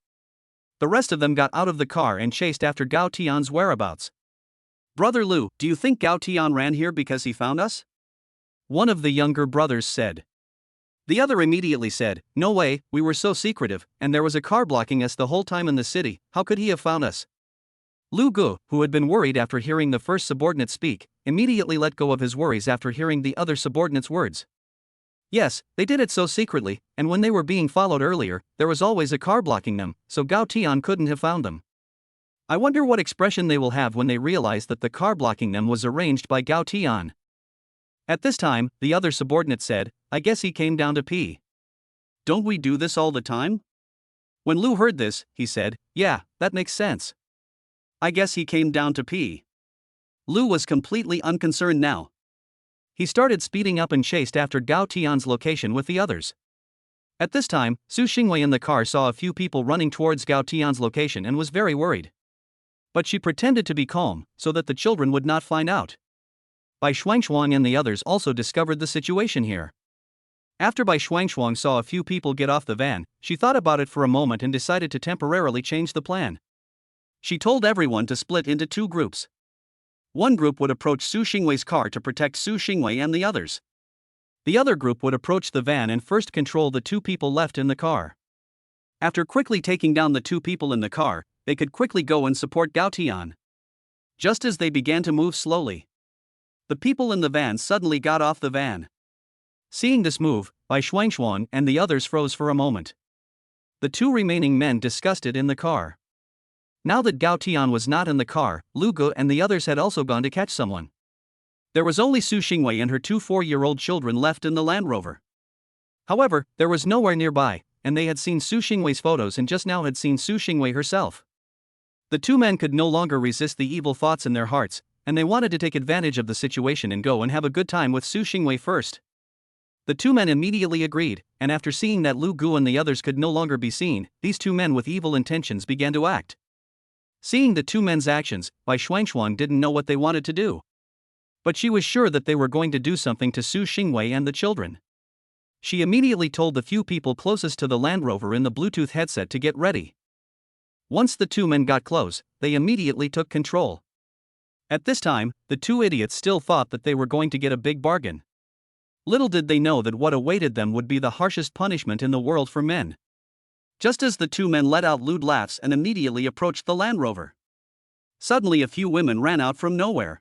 The rest of them got out of the car and chased after Gao Tian's whereabouts. "Brother Lu, do you think Gao Tian ran here because he found us?" one of the younger brothers said. The other immediately said, "No way, we were so secretive, and there was a car blocking us the whole time in the city, how could he have found us?" Lu Gu, who had been worried after hearing the first subordinate speak, immediately let go of his worries after hearing the other subordinate's words. Yes, they did it so secretly, and when they were being followed earlier, there was always a car blocking them, so Gao Tian couldn't have found them. I wonder what expression they will have when they realize that the car blocking them was arranged by Gao Tian. At this time, the other subordinate said, "I guess he came down to pee." "Don't we do this all the time?" When Lu heard this, he said, "Yeah, that makes sense. I guess he came down to pee." Lu was completely unconcerned now. He started speeding up and chased after Gao Tian's location with the others. At this time, Su Xingwei in the car saw a few people running towards Gao Tian's location and was very worried. But she pretended to be calm, so that the children would not find out. Bai Shuangshuang and the others also discovered the situation here. After Bai Shuangshuang saw a few people get off the van, she thought about it for a moment and decided to temporarily change the plan. She told everyone to split into 2 groups. One group would approach Su Xingwei's car to protect Su Xingwei and the others. The other group would approach the van and first control the 2 people left in the car. After quickly taking down the 2 people in the car, they could quickly go and support Gao Tian. Just as they began to move slowly, the people in the van suddenly got off the van. Seeing this move, Bai Shuangshuang and the others froze for a moment. The 2 remaining men discussed it in the car. Now that Gao Tian was not in the car, Lu Gu and the others had also gone to catch someone. There was only Su Xingwei and her 2 4-year-old children left in the Land Rover. However, there was nowhere nearby, and they had seen Su Xingwei's photos and just now had seen Su Xingwei herself. The 2 men could no longer resist the evil thoughts in their hearts, and they wanted to take advantage of the situation and go and have a good time with Su Xingwei first. The 2 men immediately agreed, and after seeing that Lu Gu and the others could no longer be seen, these 2 men with evil intentions began to act. Seeing the 2 men's actions, Bai Shuangshuang didn't know what they wanted to do. But she was sure that they were going to do something to Su Xingwei and the children. She immediately told the few people closest to the Land Rover in the Bluetooth headset to get ready. Once the 2 men got close, they immediately took control. At this time, the 2 idiots still thought that they were going to get a big bargain. Little did they know that what awaited them would be the harshest punishment in the world for men. Just as the 2 men let out lewd laughs and immediately approached the Land Rover, suddenly a few women ran out from nowhere.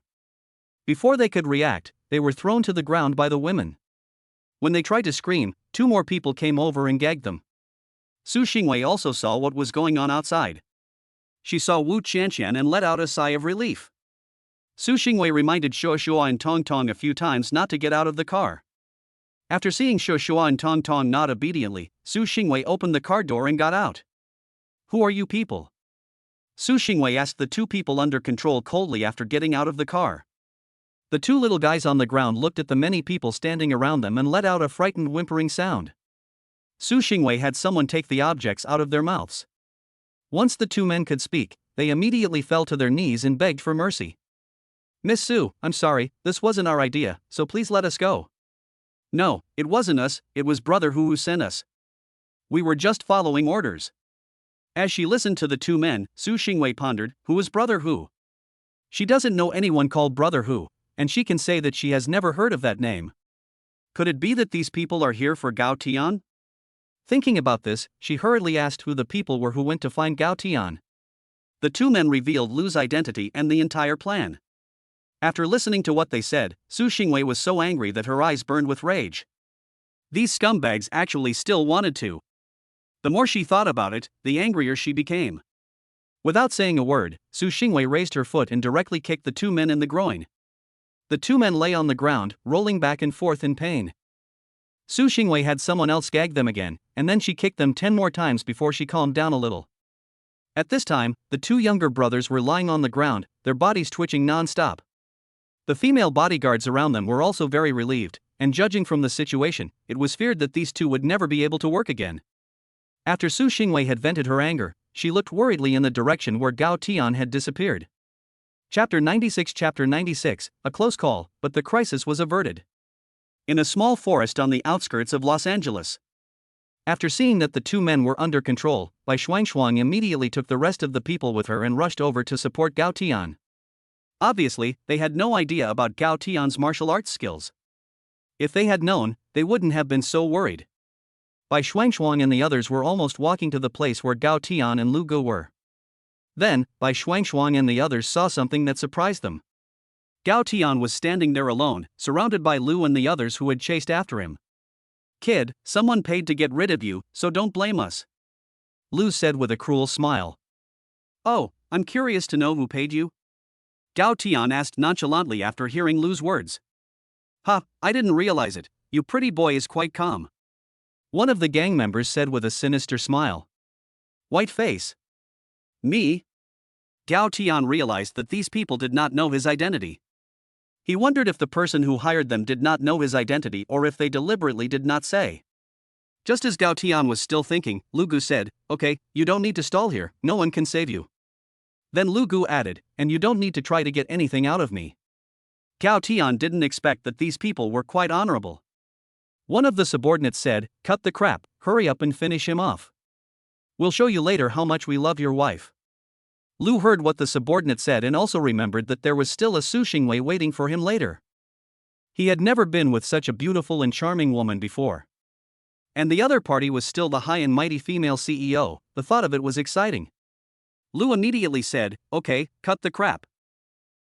Before they could react, they were thrown to the ground by the women. When they tried to scream, 2 more people came over and gagged them. Su Xingwei also saw what was going on outside. She saw Wu Qianqian and let out a sigh of relief. Su Xingwei reminded Shuoshua and Tong Tong a few times not to get out of the car. After seeing Shuoshua and Tong Tong nod obediently, Su Xingwei opened the car door and got out. "Who are you people?" Su Xingwei asked the 2 people under control coldly after getting out of the car. The 2 little guys on the ground looked at the many people standing around them and let out a frightened whimpering sound. Su Xingwei had someone take the objects out of their mouths. Once the 2 men could speak, they immediately fell to their knees and begged for mercy. "Miss Su, I'm sorry, this wasn't our idea, so please let us go." "No, it wasn't us, it was Brother Hu sent us. We were just following orders." As she listened to the 2 men, Su Xingwei pondered, who was Brother Hu? She doesn't know anyone called Brother Hu, and she can say that she has never heard of that name. Could it be that these people are here for Gao Tian? Thinking about this, she hurriedly asked who the people were who went to find Gao Tian. The 2 men revealed Lu's identity and the entire plan. After listening to what they said, Su Xingwei was so angry that her eyes burned with rage. These scumbags actually still wanted to. The more she thought about it, the angrier she became. Without saying a word, Su Xingwei raised her foot and directly kicked the 2 men in the groin. The two men lay on the ground, rolling back and forth in pain. Su Xingwei had someone else gag them again, and then she kicked them 10 more times before she calmed down a little. At this time, the two younger brothers were lying on the ground, their bodies twitching non-stop. The female bodyguards around them were also very relieved, and judging from the situation, it was feared that these two would never be able to work again. After Su Xingwei had vented her anger, she looked worriedly in the direction where Gao Tian had disappeared. Chapter 96, a close call, but the crisis was averted. In a small forest on the outskirts of Los Angeles. After seeing that the two men were under control, Bai Shuangshuang immediately took the rest of the people with her and rushed over to support Gao Tian. Obviously, they had no idea about Gao Tian's martial arts skills. If they had known, they wouldn't have been so worried. Bai Shuangshuang and the others were almost walking to the place where Gao Tian and Lu Gu were. Then, Bai Shuangshuang and the others saw something that surprised them. Gao Tian was standing there alone, surrounded by Lu and the others who had chased after him. "Kid, someone paid to get rid of you, so don't blame us," Lu said with a cruel smile. "Oh, I'm curious to know who paid you?" Gao Tian asked nonchalantly after hearing Lu's words. "Ha, I didn't realize it, you pretty boy is quite calm," one of the gang members said with a sinister smile. "White face." "Me?" Gao Tian realized that these people did not know his identity. He wondered if the person who hired them did not know his identity or if they deliberately did not say. Just as Gao Tian was still thinking, Lu Gu said, "Okay, you don't need to stall here, no one can save you." Then Lu Gu added, "And you don't need to try to get anything out of me." Gao Tian didn't expect that these people were quite honorable. One of the subordinates said, "Cut the crap, hurry up and finish him off. We'll show you later how much we love your wife." Lu heard what the subordinate said and also remembered that there was still a Su Xingwei waiting for him later. He had never been with such a beautiful and charming woman before. And the other party was still the high and mighty female CEO, the thought of it was exciting. Lu immediately said, "Okay, cut the crap.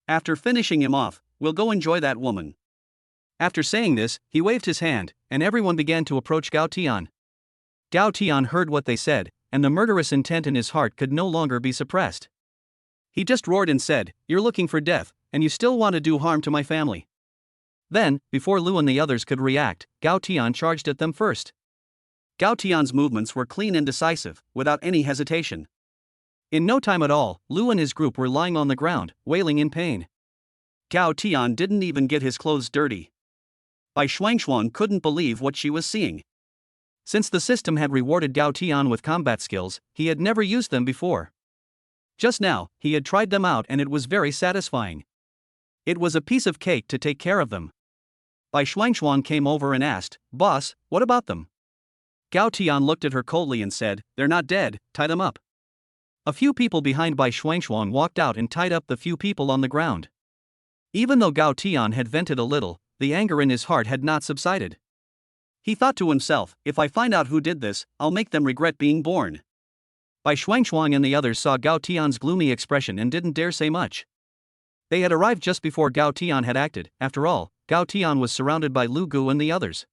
After finishing him off, we'll go enjoy that woman." After saying this, he waved his hand, and everyone began to approach Gao Tian. Gao Tian heard what they said, and the murderous intent in his heart could no longer be suppressed. He just roared and said, "You're looking for death, and you still want to do harm to my family." Then, before Lu and the others could react, Gao Tian charged at them first. Gao Tian's movements were clean and decisive, without any hesitation. In no time at all, Lu and his group were lying on the ground, wailing in pain. Gao Tian didn't even get his clothes dirty. Bai Shuangshuang couldn't believe what she was seeing. Since the system had rewarded Gao Tian with combat skills, he had never used them before. Just now, he had tried them out and it was very satisfying. It was a piece of cake to take care of them. Bai Shuangshuang came over and asked, "Boss, what about them?" Gao Tian looked at her coldly and said, "They're not dead, tie them up." A few people behind Bai Shuangshuang walked out and tied up the few people on the ground. Even though Gao Tian had vented a little, the anger in his heart had not subsided. He thought to himself, "If I find out who did this, I'll make them regret being born." Bai Shuangshuang and the others saw Gao Tian's gloomy expression and didn't dare say much. They had arrived just before Gao Tian had acted. After all, Gao Tian was surrounded by Lu Gu and the others.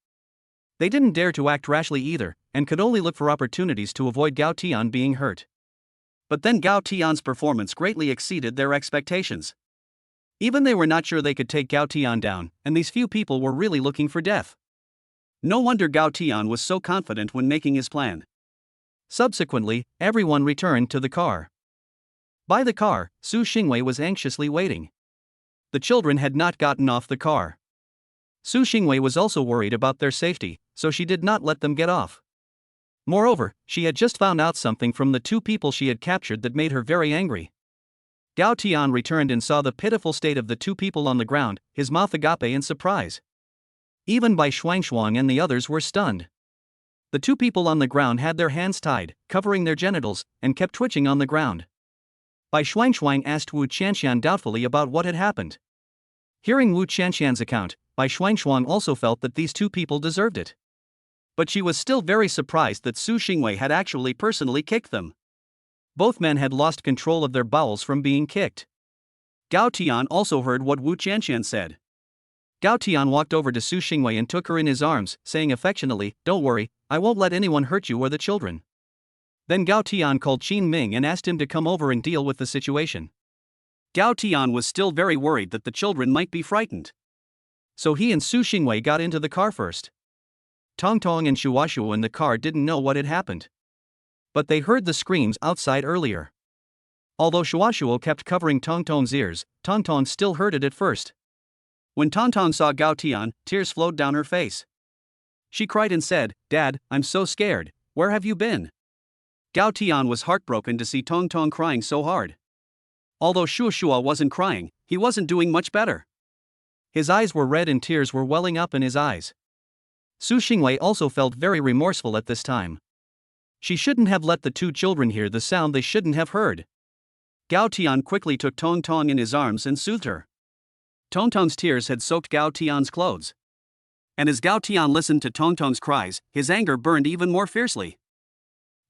They didn't dare to act rashly either, and could only look for opportunities to avoid Gao Tian being hurt. But then Gao Tian's performance greatly exceeded their expectations. Even they were not sure they could take Gao Tian down, and these few people were really looking for death. No wonder Gao Tian was so confident when making his plan. Subsequently, everyone returned to the car. By the car, Su Xingwei was anxiously waiting. The children had not gotten off the car. Su Xingwei was also worried about their safety, so she did not let them get off. Moreover, she had just found out something from the two people she had captured that made her very angry. Gao Tian returned and saw the pitiful state of the two people on the ground, his mouth agape in surprise. Even Bai Shuangshuang and the others were stunned. The two people on the ground had their hands tied, covering their genitals, and kept twitching on the ground. Bai Shuangshuang asked Wu Qianxian doubtfully about what had happened. Hearing Wu Qianxian's account, Bai Shuangshuang also felt that these two people deserved it. But she was still very surprised that Su Xingwei had actually personally kicked them. Both men had lost control of their bowels from being kicked. Gao Tian also heard what Wu Qianxian said. Gao Tian walked over to Su Xingwei and took her in his arms, saying affectionately, "Don't worry, I won't let anyone hurt you or the children." Then Gao Tian called Qin Ming and asked him to come over and deal with the situation. Gao Tian was still very worried that the children might be frightened. So he and Su Xingwei got into the car first. Tong Tong and Shuashuo in the car didn't know what had happened. But they heard the screams outside earlier. Although Shuashuo kept covering Tong Tong's ears, Tong Tong still heard it at first. When Tong Tong saw Gao Tian, tears flowed down her face. She cried and said, "Dad, I'm so scared, where have you been?" Gao Tian was heartbroken to see Tong Tong crying so hard. Although Shuashuo wasn't crying, he wasn't doing much better. His eyes were red and tears were welling up in his eyes. Su Xingwei also felt very remorseful at this time. She shouldn't have let the two children hear the sound they shouldn't have heard. Gao Tian quickly took Tong Tong in his arms and soothed her. Tong Tong's tears had soaked Gao Tian's clothes. And as Gao Tian listened to Tong Tong's cries, his anger burned even more fiercely.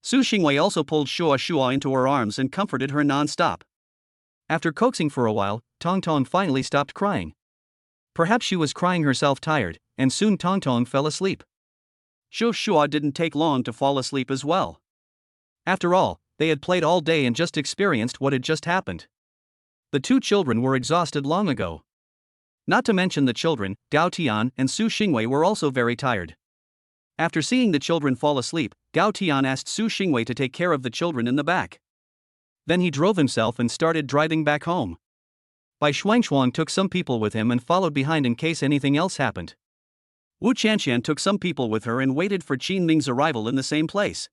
Su Xingwei also pulled Shuashuo into her arms and comforted her non-stop. After coaxing for a while, Tong Tong finally stopped crying. Perhaps she was crying herself tired, and soon Tong Tong fell asleep. Shuashuo didn't take long to fall asleep as well. After all, they had played all day and just experienced what had just happened. The two children were exhausted long ago. Not to mention the children, Gao Tian and Su Xingwei were also very tired. After seeing the children fall asleep, Gao Tian asked Su Xingwei to take care of the children in the back. Then he drove himself and started driving back home. Bai Shuangshuang took some people with him and followed behind in case anything else happened. Wu Qianqian took some people with her and waited for Qin Ming's arrival in the same place.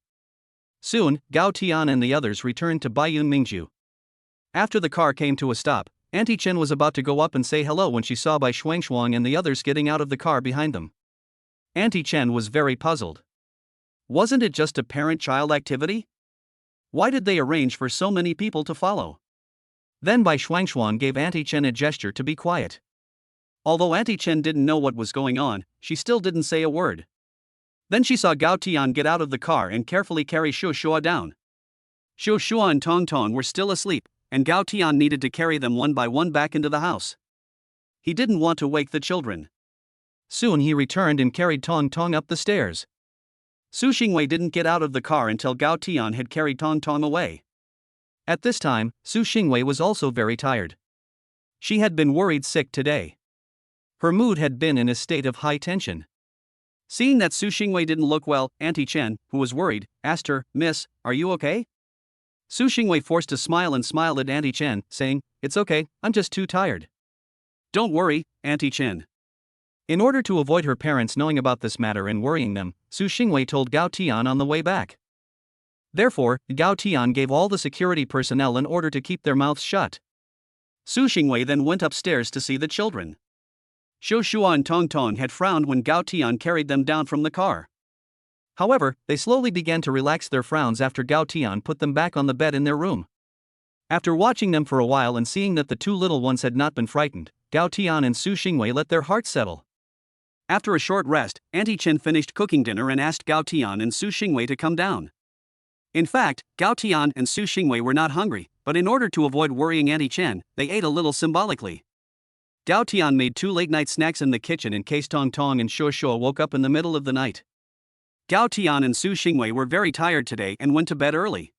Soon, Gao Tian and the others returned to Baiyun Mingju. After the car came to a stop, Auntie Chen was about to go up and say hello when she saw Bai Shuangshuang and the others getting out of the car behind them. Auntie Chen was very puzzled. Wasn't it just a parent-child activity? Why did they arrange for so many people to follow? Then Bai Shuangshuang gave Auntie Chen a gesture to be quiet. Although Auntie Chen didn't know what was going on, she still didn't say a word. Then she saw Gao Tian get out of the car and carefully carry Shuashuo down. Shuashuo and Tong Tong were still asleep, and Gao Tian needed to carry them one by one back into the house. He didn't want to wake the children. Soon he returned and carried Tong Tong up the stairs. Su Xingwei didn't get out of the car until Gao Tian had carried Tong Tong away. At this time, Su Xingwei was also very tired. She had been worried sick today. Her mood had been in a state of high tension. Seeing that Su Xingwei didn't look well, Auntie Chen, who was worried, asked her, "Miss, are you okay?" Su Xingwei forced a smile and smiled at Auntie Chen, saying, "It's okay, I'm just too tired." "Don't worry, Auntie Chen." In order to avoid her parents knowing about this matter and worrying them, Su Xingwei told Gao Tian on the way back. Therefore, Gao Tian gave all the security personnel an order to keep their mouths shut. Su Xingwei then went upstairs to see the children. Shuashuo and Tong Tong had frowned when Gao Tian carried them down from the car. However, they slowly began to relax their frowns after Gao Tian put them back on the bed in their room. After watching them for a while and seeing that the two little ones had not been frightened, Gao Tian and Su Xingwei let their hearts settle. After a short rest, Auntie Chen finished cooking dinner and asked Gao Tian and Su Xingwei to come down. In fact, Gao Tian and Su Xingwei were not hungry, but in order to avoid worrying Auntie Chen, they ate a little symbolically. Gao Tian made 2 late-night snacks in the kitchen in case Tong Tong and Shuashuo woke up in the middle of the night. Gao Tian and Su Xingwei were very tired today and went to bed early.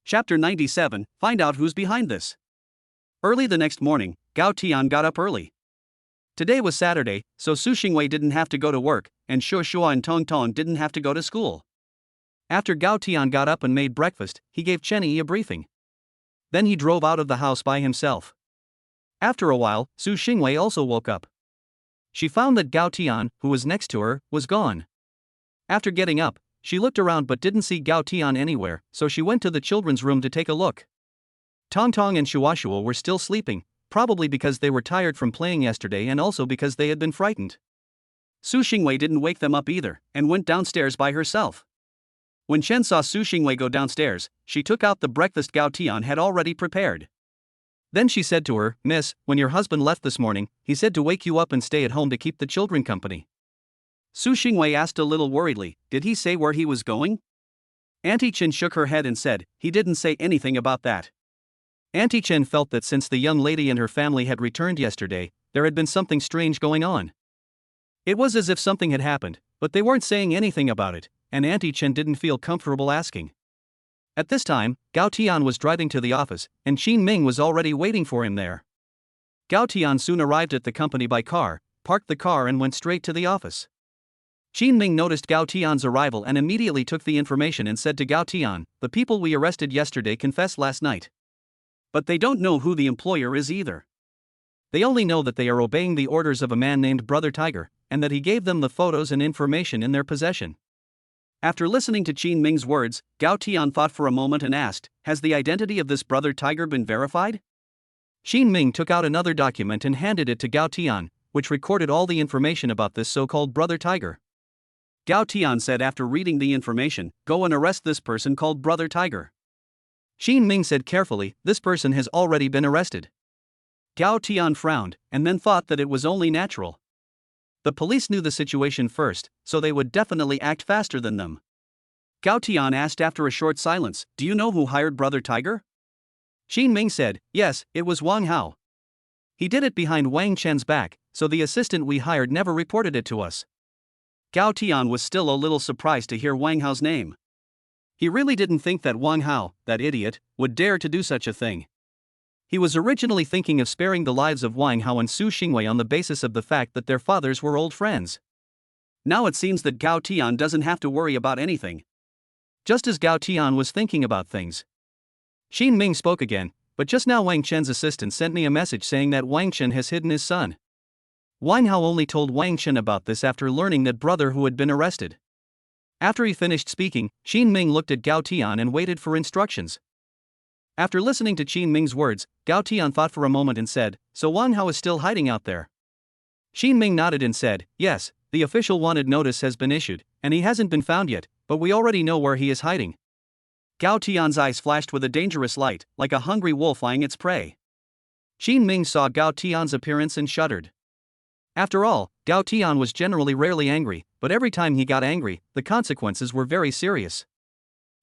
Chapter 97, Find out who's behind this. Early the next morning, Gao Tian got up early. Today was Saturday, so Su Xingwei didn't have to go to work, and Shuashuo and Tong Tong didn't have to go to school. After Gao Tian got up and made breakfast, he gave Chenyi a briefing. Then he drove out of the house by himself. After a while, Su Xingwei also woke up. She found that Gao Tian, who was next to her, was gone. After getting up, she looked around but didn't see Gao Tian anywhere, so she went to the children's room to take a look. Tong Tong and Shuashuo were still sleeping, probably because they were tired from playing yesterday and also because they had been frightened. Su Xingwei didn't wake them up either, and went downstairs by herself. When Chen saw Su Xingwei go downstairs, she took out the breakfast Gao Tian had already prepared. Then she said to her, "Miss, when your husband left this morning, he said to wake you up and stay at home to keep the children company." Su Xingwei asked a little worriedly, "Did he say where he was going?" Auntie Chen shook her head and said, "He didn't say anything about that." Auntie Chen felt that since the young lady and her family had returned yesterday, there had been something strange going on. It was as if something had happened, but they weren't saying anything about it, and Auntie Chen didn't feel comfortable asking. At this time, Gao Tian was driving to the office, and Qin Ming was already waiting for him there. Gao Tian soon arrived at the company by car, parked the car and went straight to the office. Qin Ming noticed Gao Tian's arrival and immediately took the information and said to Gao Tian, "The people we arrested yesterday confessed last night. But they don't know who the employer is either. They only know that they are obeying the orders of a man named Brother Tiger, and that he gave them the photos and information in their possession." After listening to Qin Ming's words, Gao Tian thought for a moment and asked, "Has the identity of this Brother Tiger been verified?" Qin Ming took out another document and handed it to Gao Tian, which recorded all the information about this so-called Brother Tiger. Gao Tian said after reading the information, "Go and arrest this person called Brother Tiger." Qin Ming said carefully, "This person has already been arrested." Gao Tian frowned, and then thought that it was only natural. The police knew the situation first, so they would definitely act faster than them. Gao Tian asked after a short silence, "Do you know who hired Brother Tiger?" Qin Ming said, "Yes, it was Wang Hao. He did it behind Wang Chen's back, so the assistant we hired never reported it to us." Gao Tian was still a little surprised to hear Wang Hao's name. He really didn't think that Wang Hao, that idiot, would dare to do such a thing. He was originally thinking of sparing the lives of Wang Hao and Su Xingwei on the basis of the fact that their fathers were old friends. Now it seems that Gao Tian doesn't have to worry about anything. Just as Gao Tian was thinking about things, Qin Ming spoke again, "But just now Wang Chen's assistant sent me a message saying that Wang Chen has hidden his son." Wang Hao only told Wang Chen about this after learning that brother who had been arrested. After he finished speaking, Qin Ming looked at Gao Tian and waited for instructions. After listening to Qin Ming's words, Gao Tian thought for a moment and said, "So Wang Hao is still hiding out there?" Qin Ming nodded and said, "Yes, the official wanted notice has been issued, and he hasn't been found yet, but we already know where he is hiding." Gao Tian's eyes flashed with a dangerous light, like a hungry wolf eyeing its prey. Qin Ming saw Gao Tian's appearance and shuddered. After all, Gao Tian was generally rarely angry, but every time he got angry, the consequences were very serious.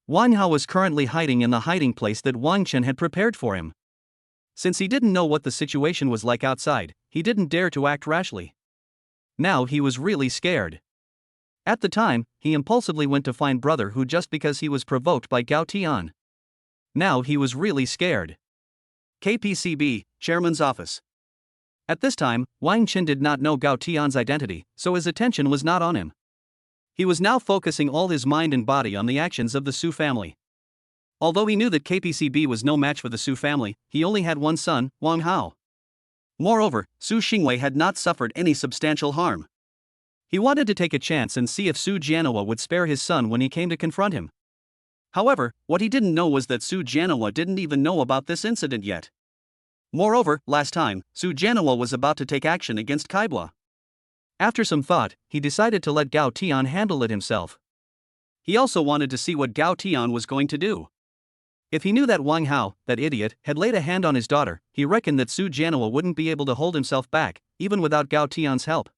Wang Hao was currently hiding in the hiding place that Wang Chen had prepared for him. Since he didn't know what the situation was like outside, he didn't dare to act rashly. Now he was really scared. At the time, he impulsively went to find brother Hu just because he was provoked by Gao Tian. Now he was really scared. KPCB, Chairman's Office. At this time, Wang Chen did not know Gao Tian's identity, so his attention was not on him. He was now focusing all his mind and body on the actions of the Su family. Although he knew that KPCB was no match for the Su family, he only had one son, Wang Hao. Moreover, Su Xingwei had not suffered any substantial harm. He wanted to take a chance and see if Su Jianhua would spare his son when he came to confront him. However, what he didn't know was that Su Jianhua didn't even know about this incident yet. Moreover, last time, Su Jianhua was about to take action against Kaibua. After some thought, he decided to let Gao Tian handle it himself. He also wanted to see what Gao Tian was going to do. If he knew that Wang Hao, that idiot, had laid a hand on his daughter, he reckoned that Su Jianhua wouldn't be able to hold himself back, even without Gao Tian's help.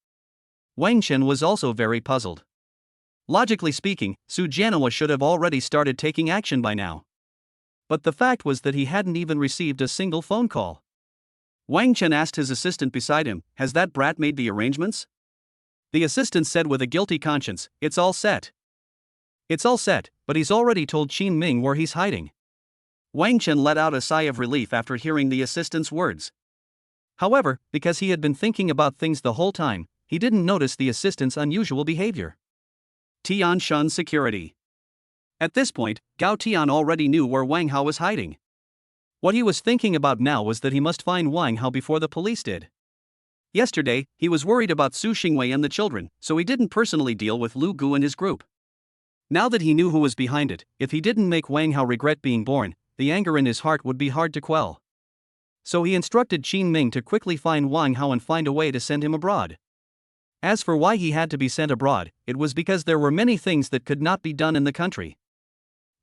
Wang Chen was also very puzzled. Logically speaking, Su Jianhua should have already started taking action by now. But the fact was that he hadn't even received a single phone call. Wang Chen asked his assistant beside him, "Has that brat made the arrangements?" The assistant said with a guilty conscience, "It's all set." "It's all set, but he's already told Qin Ming where he's hiding." Wang Chen let out a sigh of relief after hearing the assistant's words. However, because he had been thinking about things the whole time, he didn't notice the assistant's unusual behavior. Tian Shun Security. At this point, Gao Tian already knew where Wang Hao was hiding. What he was thinking about now was that he must find Wang Hao before the police did. Yesterday, he was worried about Su Xingwei and the children, so he didn't personally deal with Lu Gu and his group. Now that he knew who was behind it, if he didn't make Wang Hao regret being born, the anger in his heart would be hard to quell. So he instructed Qin Ming to quickly find Wang Hao and find a way to send him abroad. As for why he had to be sent abroad, it was because there were many things that could not be done in the country.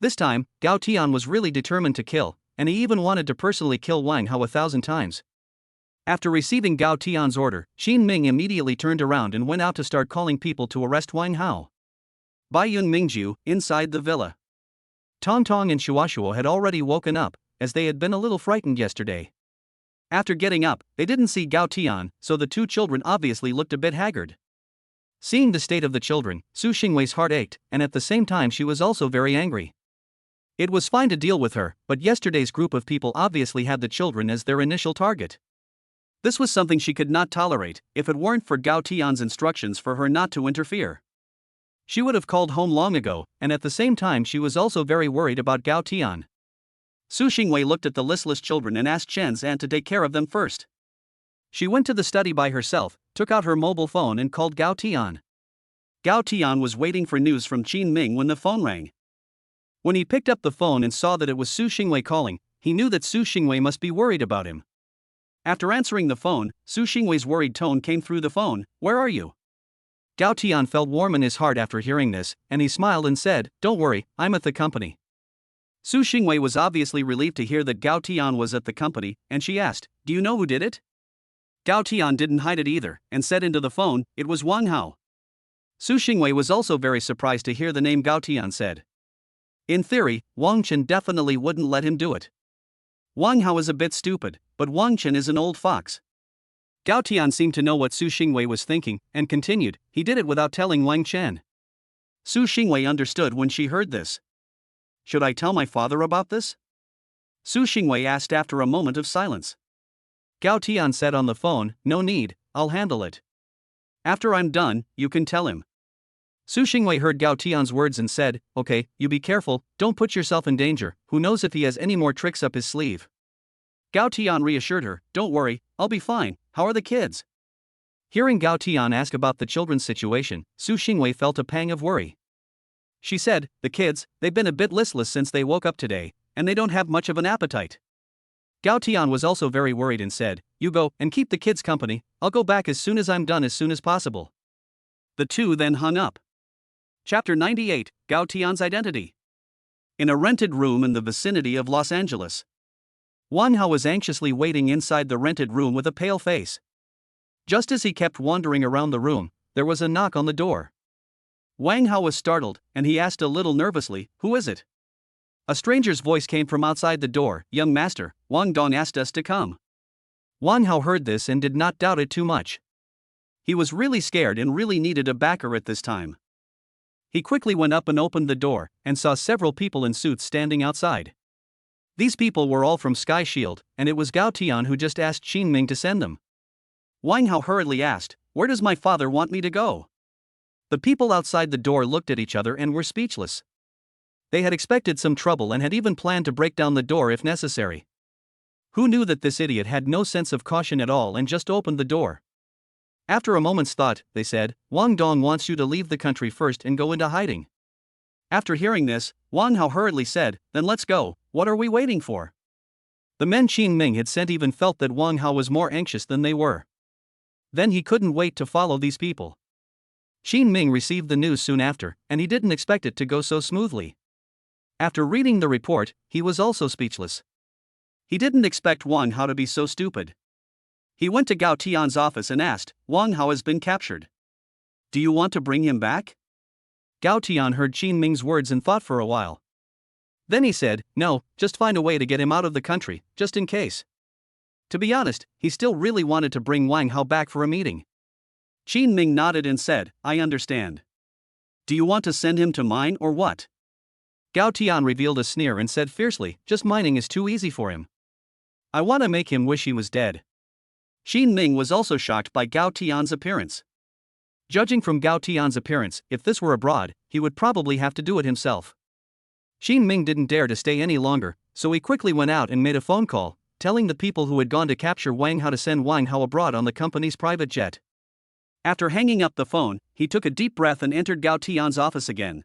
This time, Gao Tian was really determined to kill, and he even wanted to personally kill Wang Hao 1,000 times. After receiving Gao Tian's order, Qin Ming immediately turned around and went out to start calling people to arrest Wang Hao. Baiyun Mingju, inside the villa. Tong Tong and Shuashuo had already woken up, as they had been a little frightened yesterday. After getting up, they didn't see Gao Tian, so the two children obviously looked a bit haggard. Seeing the state of the children, Su Xingwei's heart ached, and at the same time she was also very angry. It was fine to deal with her, but yesterday's group of people obviously had the children as their initial target. This was something she could not tolerate, if it weren't for Gao Tian's instructions for her not to interfere. She would have called home long ago, and at the same time she was also very worried about Gao Tian. Su Xingwei looked at the listless children and asked Chen's aunt to take care of them first. She went to the study by herself, took out her mobile phone and called Gao Tian. Gao Tian was waiting for news from Qin Ming when the phone rang. When he picked up the phone and saw that it was Su Xingwei calling, he knew that Su Xingwei must be worried about him. After answering the phone, Su Xingwei's worried tone came through the phone. "Where are you?" Gao Tian felt warm in his heart after hearing this, and he smiled and said, "Don't worry, I'm at the company." Su Xingwei was obviously relieved to hear that Gao Tian was at the company, and she asked, "Do you know who did it?" Gao Tian didn't hide it either, and said into the phone, "It was Wang Hao." Su Xingwei was also very surprised to hear the name Gao Tian said. In theory, Wang Chen definitely wouldn't let him do it. Wang Hao is a bit stupid, but Wang Chen is an old fox. Gao Tian seemed to know what Su Xingwei was thinking, and continued, "He did it without telling Wang Chen." Su Xingwei understood when she heard this. "Should I tell my father about this?" Su Xingwei asked after a moment of silence. Gao Tian said on the phone, "No need, I'll handle it. After I'm done, you can tell him." Su Xingwei heard Gao Tian's words and said, "Okay, you be careful, don't put yourself in danger, who knows if he has any more tricks up his sleeve." Gao Tian reassured her, "Don't worry, I'll be fine. How are the kids?" Hearing Gao Tian ask about the children's situation, Su Xingwei felt a pang of worry. She said, "The kids, they've been a bit listless since they woke up today, and they don't have much of an appetite." Gao Tian was also very worried and said, "You go and keep the kids company, I'll go back as soon as I'm done as soon as possible." The two then hung up. Chapter 98, Gao Tian's Identity. In a rented room in the vicinity of Los Angeles, Wang Hao was anxiously waiting inside the rented room with a pale face. Just as he kept wandering around the room, there was a knock on the door. Wang Hao was startled, and he asked a little nervously, "Who is it?" A stranger's voice came from outside the door, "Young master, Wang Dong asked us to come." Wang Hao heard this and did not doubt it too much. He was really scared and really needed a backer at this time. He quickly went up and opened the door, and saw several people in suits standing outside. These people were all from Sky Shield, and it was Gao Tian who just asked Qin Ming to send them. Wang Hao hurriedly asked, "Where does my father want me to go?" The people outside the door looked at each other and were speechless. They had expected some trouble and had even planned to break down the door if necessary. Who knew that this idiot had no sense of caution at all and just opened the door? After a moment's thought, they said, "Wang Dong wants you to leave the country first and go into hiding." After hearing this, Wang Hao hurriedly said, "Then let's go, what are we waiting for?" The men Qin Ming had sent even felt that Wang Hao was more anxious than they were. Then he couldn't wait to follow these people. Qin Ming received the news soon after, and he didn't expect it to go so smoothly. After reading the report, he was also speechless. He didn't expect Wang Hao to be so stupid. He went to Gao Tian's office and asked, "Wang Hao has been captured. Do you want to bring him back?" Gao Tian heard Qin Ming's words and thought for a while. Then he said, "No, just find a way to get him out of the country, just in case." To be honest, he still really wanted to bring Wang Hao back for a meeting. Qin Ming nodded and said, "I understand. Do you want to send him to mine or what?" Gao Tian revealed a sneer and said fiercely, "Just mining is too easy for him. I want to make him wish he was dead." Qin Ming was also shocked by Gao Tian's appearance. Judging from Gao Tian's appearance, if this were abroad, he would probably have to do it himself. Qin Ming didn't dare to stay any longer, so he quickly went out and made a phone call, telling the people who had gone to capture Wang Hao to send Wang Hao abroad on the company's private jet. After hanging up the phone, he took a deep breath and entered Gao Tian's office again.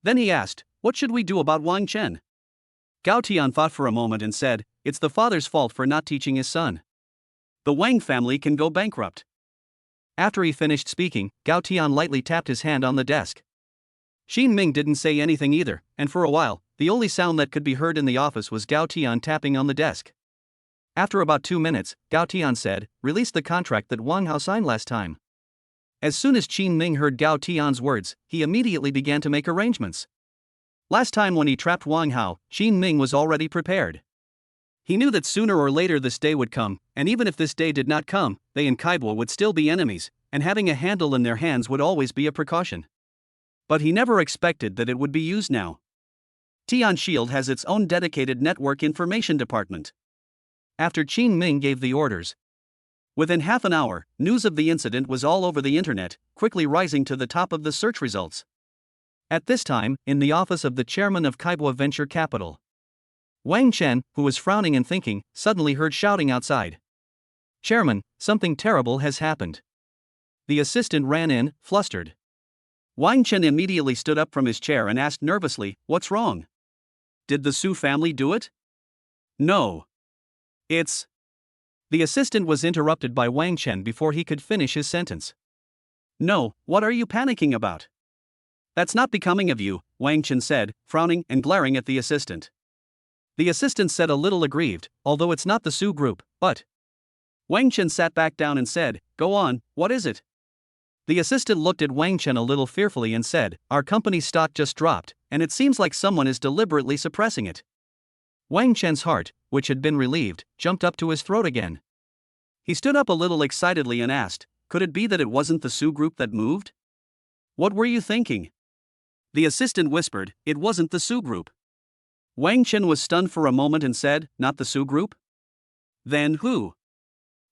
Then he asked, "What should we do about Wang Chen?" Gao Tian thought for a moment and said, "It's the father's fault for not teaching his son. The Wang family can go bankrupt." After he finished speaking, Gao Tian lightly tapped his hand on the desk. Qin Ming didn't say anything either, and for a while, the only sound that could be heard in the office was Gao Tian tapping on the desk. After about 2 minutes, Gao Tian said, "Release the contract that Wang Hao signed last time." As soon as Qin Ming heard Gao Tian's words, he immediately began to make arrangements. Last time when he trapped Wang Hao, Qin Ming was already prepared. He knew that sooner or later this day would come, and even if this day did not come, they and Kaibo would still be enemies, and having a handle in their hands would always be a precaution. But he never expected that it would be used now. Tian Shield has its own dedicated network information department. After Qin Ming gave the orders, Within half an hour, news of the incident was all over the internet, quickly rising to the top of the search results. At this time, in the office of the chairman of Kaibwa Venture Capital, Wang Chen, who was frowning and thinking, suddenly heard shouting outside. "Chairman, something terrible has happened." The assistant ran in, flustered. Wang Chen immediately stood up from his chair and asked nervously, "What's wrong? Did the Su family do it?" "No. It's..." The assistant was interrupted by Wang Chen before he could finish his sentence. "No, what are you panicking about? That's not becoming of you," Wang Chen said, frowning and glaring at the assistant. The assistant said a little aggrieved, "Although it's not the Su group, but..." Wang Chen sat back down and said, "Go on, what is it?" The assistant looked at Wang Chen a little fearfully and said, "Our company's stock just dropped, and it seems like someone is deliberately suppressing it." Wang Chen's heart, which had been relieved, jumped up to his throat again. He stood up a little excitedly and asked, "Could it be that it wasn't the Su group that moved?" "What were you thinking?" The assistant whispered, "It wasn't the Su group." Wang Chen was stunned for a moment and said, "Not the Su group? Then who?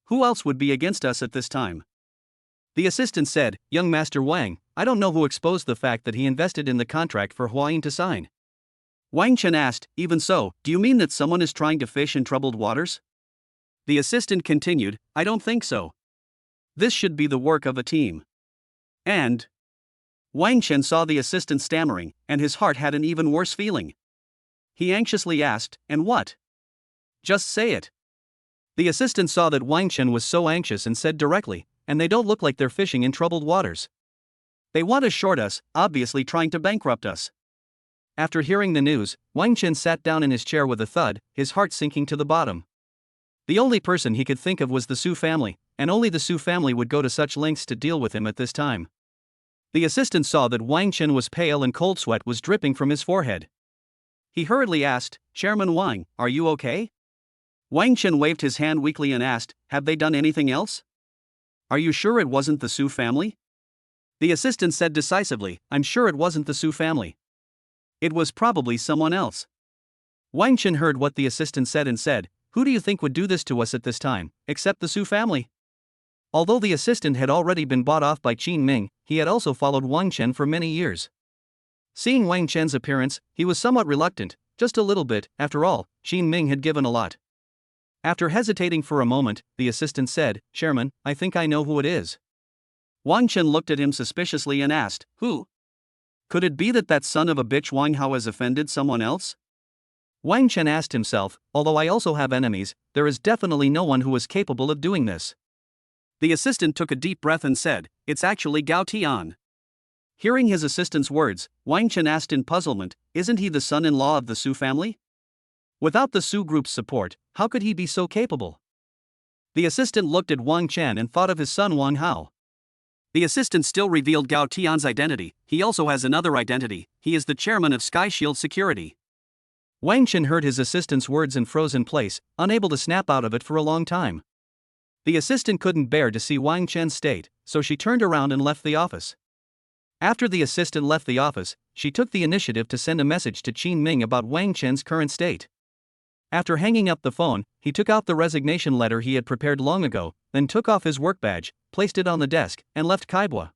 Who else would be against us at this time?" The assistant said, "Young Master Wang, I don't know who exposed the fact that he invested in the contract for Huayin to sign." Wang Chen asked, "Even so, do you mean that someone is trying to fish in troubled waters?" The assistant continued, "I don't think so. This should be the work of a team." And Wang Chen saw the assistant stammering, and his heart had an even worse feeling. He anxiously asked, "And what? Just say it." The assistant saw that Wang Chen was so anxious and said directly, "And they don't look like they're fishing in troubled waters. They want to short us, obviously trying to bankrupt us." After hearing the news, Wang Chen sat down in his chair with a thud, his heart sinking to the bottom. The only person he could think of was the Su family, and only the Su family would go to such lengths to deal with him at this time. The assistant saw that Wang Chen was pale and cold sweat was dripping from his forehead. He hurriedly asked, "Chairman Wang, are you okay?" Wang Chen waved his hand weakly and asked, "Have they done anything else? Are you sure it wasn't the Su family?" The assistant said decisively, "I'm sure it wasn't the Su family. It was probably someone else." Wang Chen heard what the assistant said and said, "Who do you think would do this to us at this time, except the Su family?" Although the assistant had already been bought off by Qin Ming, he had also followed Wang Chen for many years. Seeing Wang Chen's appearance, he was somewhat reluctant, just a little bit. After all, Qin Ming had given a lot. After hesitating for a moment, the assistant said, "Chairman, I think I know who it is." Wang Chen looked at him suspiciously and asked, "Who? Could it be that son of a bitch Wang Hao has offended someone else?" Wang Chen asked himself, "Although I also have enemies, there is definitely no one who is capable of doing this." The assistant took a deep breath and said, "It's actually Gao Tian." Hearing his assistant's words, Wang Chen asked in puzzlement, "Isn't he the son-in-law of the Su family? Without the Su group's support, how could he be so capable?" The assistant looked at Wang Chen and thought of his son Wang Hao. The assistant still revealed Gao Tian's identity. He also has another identity. He is the chairman of Sky Shield Security. Wang Chen heard his assistant's words and froze in place, unable to snap out of it for a long time. The assistant couldn't bear to see Wang Chen's state, so she turned around and left the office. After the assistant left the office, she took the initiative to send a message to Qin Ming about Wang Chen's current state. After hanging up the phone, he took out the resignation letter he had prepared long ago, then took off his work badge, placed it on the desk, and left Kaibwa.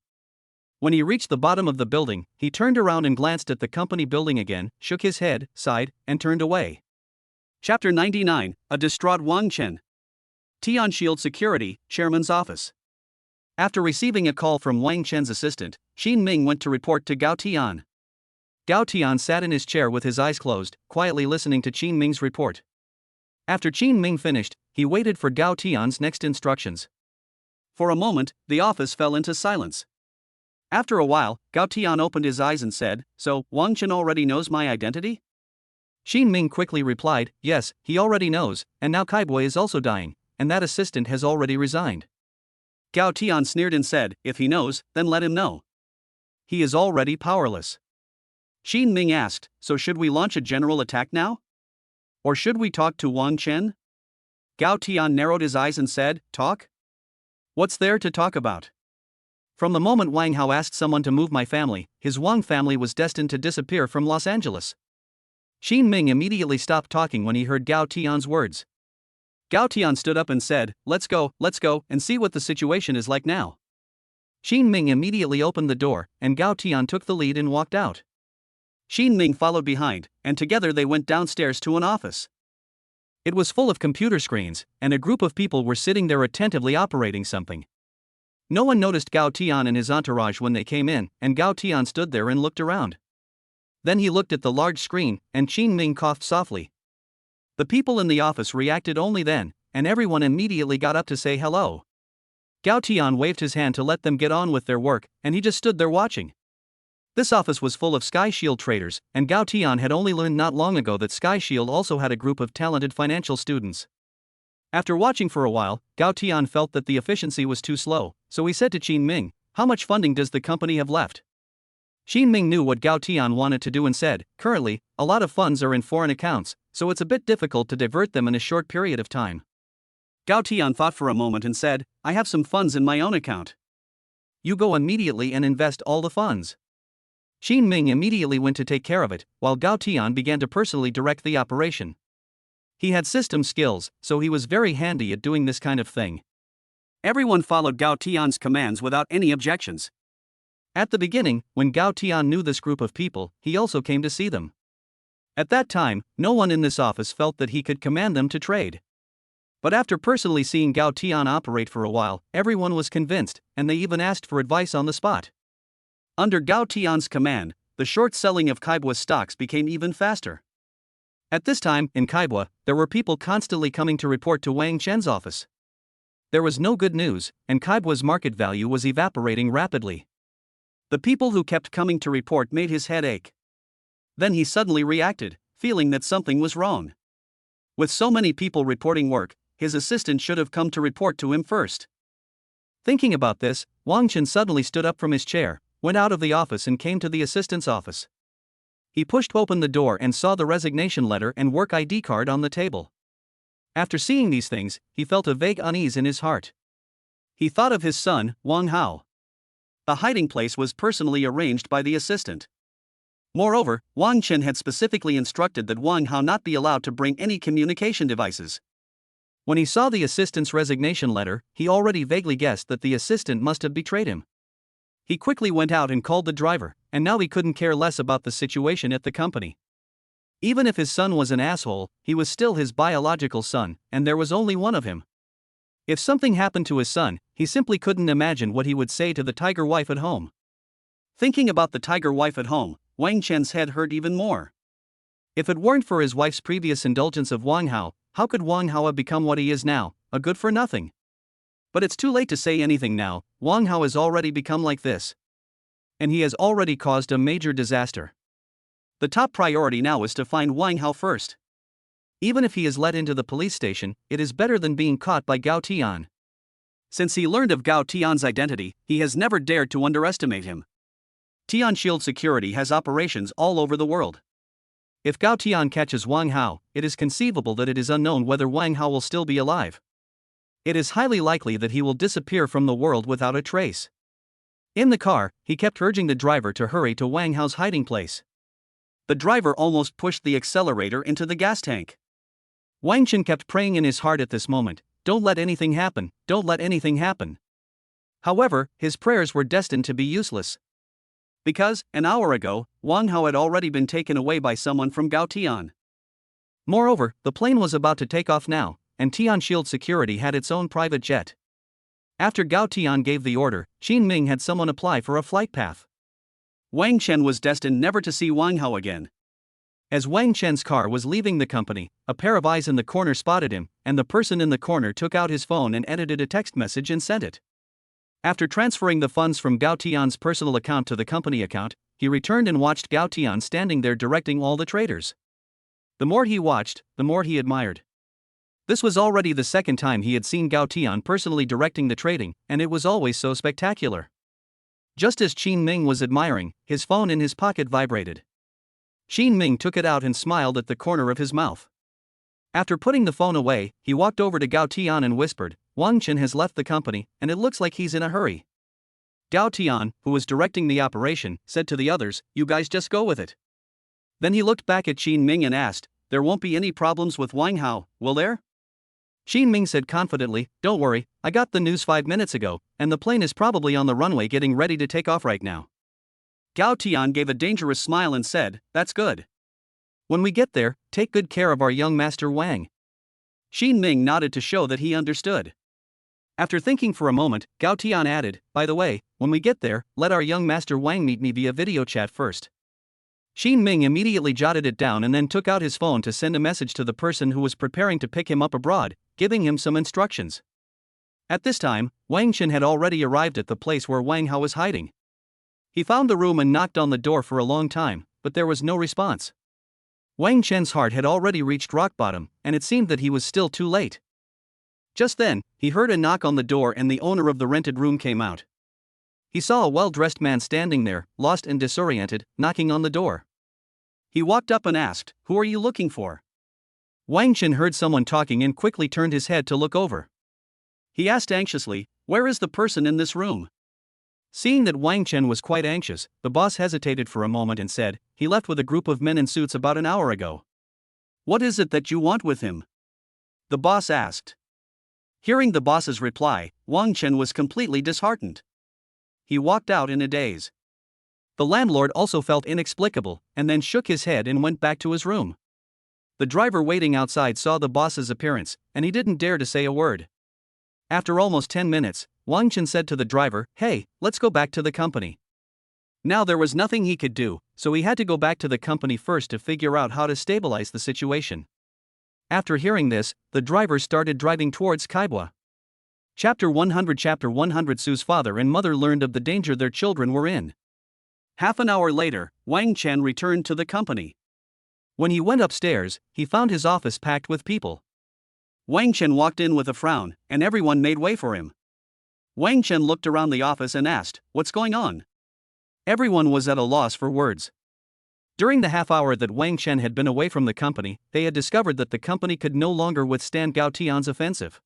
When he reached the bottom of the building, he turned around and glanced at the company building again, shook his head, sighed, and turned away. Chapter 99, A Distraught Wang Chen. Tian Shield Security, Chairman's Office. After receiving a call from Wang Chen's assistant, Qin Ming went to report to Gao Tian. Gao Tian sat in his chair with his eyes closed, quietly listening to Qin Ming's report. After Qin Ming finished, he waited for Gao Tian's next instructions. For a moment, the office fell into silence. After a while, Gao Tian opened his eyes and said, "So, Wang Chen already knows my identity?" Qin Ming quickly replied, "Yes, he already knows, and now Kaibwa is also dying, and that assistant has already resigned." Gao Tian sneered and said, "If he knows, then let him know. He is already powerless." Qin Ming asked, "So should we launch a general attack now? Or should we talk to Wang Chen?" Gao Tian narrowed his eyes and said, "Talk? What's there to talk about? From the moment Wang Hao asked someone to move my family, his Wang family was destined to disappear from Los Angeles." Qin Ming immediately stopped talking when he heard Gao Tian's words. Gao Tian stood up and said, let's go, and see what the situation is like now. Xin Ming immediately opened the door, and Gao Tian took the lead and walked out. Xin Ming followed behind, and together they went downstairs to an office. It was full of computer screens, and a group of people were sitting there attentively operating something. No one noticed Gao Tian and his entourage when they came in, and Gao Tian stood there and looked around. Then he looked at the large screen, and Xin Ming coughed softly. The people in the office reacted only then, and everyone immediately got up to say hello. Gao Tian waved his hand to let them get on with their work, and he just stood there watching. This office was full of Sky Shield traders, and Gao Tian had only learned not long ago that Sky Shield also had a group of talented financial students. After watching for a while, Gao Tian felt that the efficiency was too slow, so he said to Xin Ming, "How much funding does the company have left?" Xin Ming knew what Gao Tian wanted to do and said, "Currently, a lot of funds are in foreign accounts, so it's a bit difficult to divert them in a short period of time." Gao Tian thought for a moment and said, "I have some funds in my own account." "You go immediately and invest all the funds." Xin Ming immediately went to take care of it, while Gao Tian began to personally direct the operation. He had system skills, so he was very handy at doing this kind of thing. Everyone followed Gao Tian's commands without any objections. At the beginning, when Gao Tian knew this group of people, he also came to see them. At that time, no one in this office felt that he could command them to trade. But after personally seeing Gao Tian operate for a while, everyone was convinced, and they even asked for advice on the spot. Under Gao Tian's command, the short selling of Kaibwa stocks became even faster. At this time, in Kaibwa, there were people constantly coming to report to Wang Chen's office. There was no good news, and Kaibwa's market value was evaporating rapidly. The people who kept coming to report made his head ache. Then he suddenly reacted, feeling that something was wrong. With so many people reporting work, his assistant should have come to report to him first. Thinking about this, Wang Chen suddenly stood up from his chair, went out of the office and came to the assistant's office. He pushed open the door and saw the resignation letter and work ID card on the table. After seeing these things, he felt a vague unease in his heart. He thought of his son, Wang Hao. The hiding place was personally arranged by the assistant. Moreover, Wang Chen had specifically instructed that Wang Hao not be allowed to bring any communication devices. When he saw the assistant's resignation letter, he already vaguely guessed that the assistant must have betrayed him. He quickly went out and called the driver, and now he couldn't care less about the situation at the company. Even if his son was an asshole, he was still his biological son, and there was only one of him. If something happened to his son, he simply couldn't imagine what he would say to the tiger wife at home. Thinking about the tiger wife at home, Wang Chen's head hurt even more. If it weren't for his wife's previous indulgence of Wang Hao, how could Wang Hao have become what he is now, a good-for-nothing? But it's too late to say anything now. Wang Hao has already become like this. And he has already caused a major disaster. The top priority now is to find Wang Hao first. Even if he is led into the police station, it is better than being caught by Gao Tian. Since he learned of Gao Tian's identity, he has never dared to underestimate him. Tian Shield Security has operations all over the world. If Gao Tian catches Wang Hao, it is conceivable that it is unknown whether Wang Hao will still be alive. It is highly likely that he will disappear from the world without a trace. In the car, he kept urging the driver to hurry to Wang Hao's hiding place. The driver almost pushed the accelerator into the gas tank. Wang Chen kept praying in his heart at this moment, "Don't let anything happen, don't let anything happen." However, his prayers were destined to be useless. Because, an hour ago, Wang Hao had already been taken away by someone from Gao Tian. Moreover, the plane was about to take off now, and Tian Shield Security had its own private jet. After Gao Tian gave the order, Xin Ming had someone apply for a flight path. Wang Chen was destined never to see Wang Hao again. As Wang Chen's car was leaving the company, a pair of eyes in the corner spotted him, and the person in the corner took out his phone and edited a text message and sent it. After transferring the funds from Gao Tian's personal account to the company account, he returned and watched Gao Tian standing there directing all the traders. The more he watched, the more he admired. This was already the second time he had seen Gao Tian personally directing the trading, and it was always so spectacular. Just as Xin Ming was admiring, his phone in his pocket vibrated. Xin Ming took it out and smiled at the corner of his mouth. After putting the phone away, he walked over to Gao Tian and whispered, "Wang Chen has left the company, and it looks like he's in a hurry." Gao Tian, who was directing the operation, said to the others, "You guys just go with it." Then he looked back at Xin Ming and asked, "There won't be any problems with Wang Hao, will there?" Xin Ming said confidently, "Don't worry, I got the news 5 minutes ago, and the plane is probably on the runway getting ready to take off right now." Gao Tian gave a dangerous smile and said, "That's good. When we get there, take good care of our young master Wang." Xin Ming nodded to show that he understood. After thinking for a moment, Gao Tian added, "By the way, when we get there, let our young master Wang meet me via video chat first." Xin Ming immediately jotted it down and then took out his phone to send a message to the person who was preparing to pick him up abroad, giving him some instructions. At this time, Wang Chen had already arrived at the place where Wang Hao was hiding. He found the room and knocked on the door for a long time, but there was no response. Wang Chen's heart had already reached rock bottom, and it seemed that he was still too late. Just then, he heard a knock on the door and the owner of the rented room came out. He saw a well-dressed man standing there, lost and disoriented, knocking on the door. He walked up and asked, "Who are you looking for?" Wang Chen heard someone talking and quickly turned his head to look over. He asked anxiously, "Where is the person in this room?" Seeing that Wang Chen was quite anxious, the boss hesitated for a moment and said, "He left with a group of men in suits about an hour ago." "What is it that you want with him?" the boss asked. Hearing the boss's reply, Wang Chen was completely disheartened. He walked out in a daze. The landlord also felt inexplicable, and then shook his head and went back to his room. The driver waiting outside saw the boss's appearance, and he didn't dare to say a word. After almost 10 minutes, Wang Chen said to the driver, "Hey, let's go back to the company." Now there was nothing he could do, so he had to go back to the company first to figure out how to stabilize the situation. After hearing this, the driver started driving towards Kaibua. Chapter 100 Su's father and mother learned of the danger their children were in. Half an hour later, Wang Chen returned to the company. When he went upstairs, he found his office packed with people. Wang Chen walked in with a frown, and everyone made way for him. Wang Chen looked around the office and asked, "What's going on?" Everyone was at a loss for words. During the half hour that Wang Chen had been away from the company, they had discovered that the company could no longer withstand Gao Tian's offensive.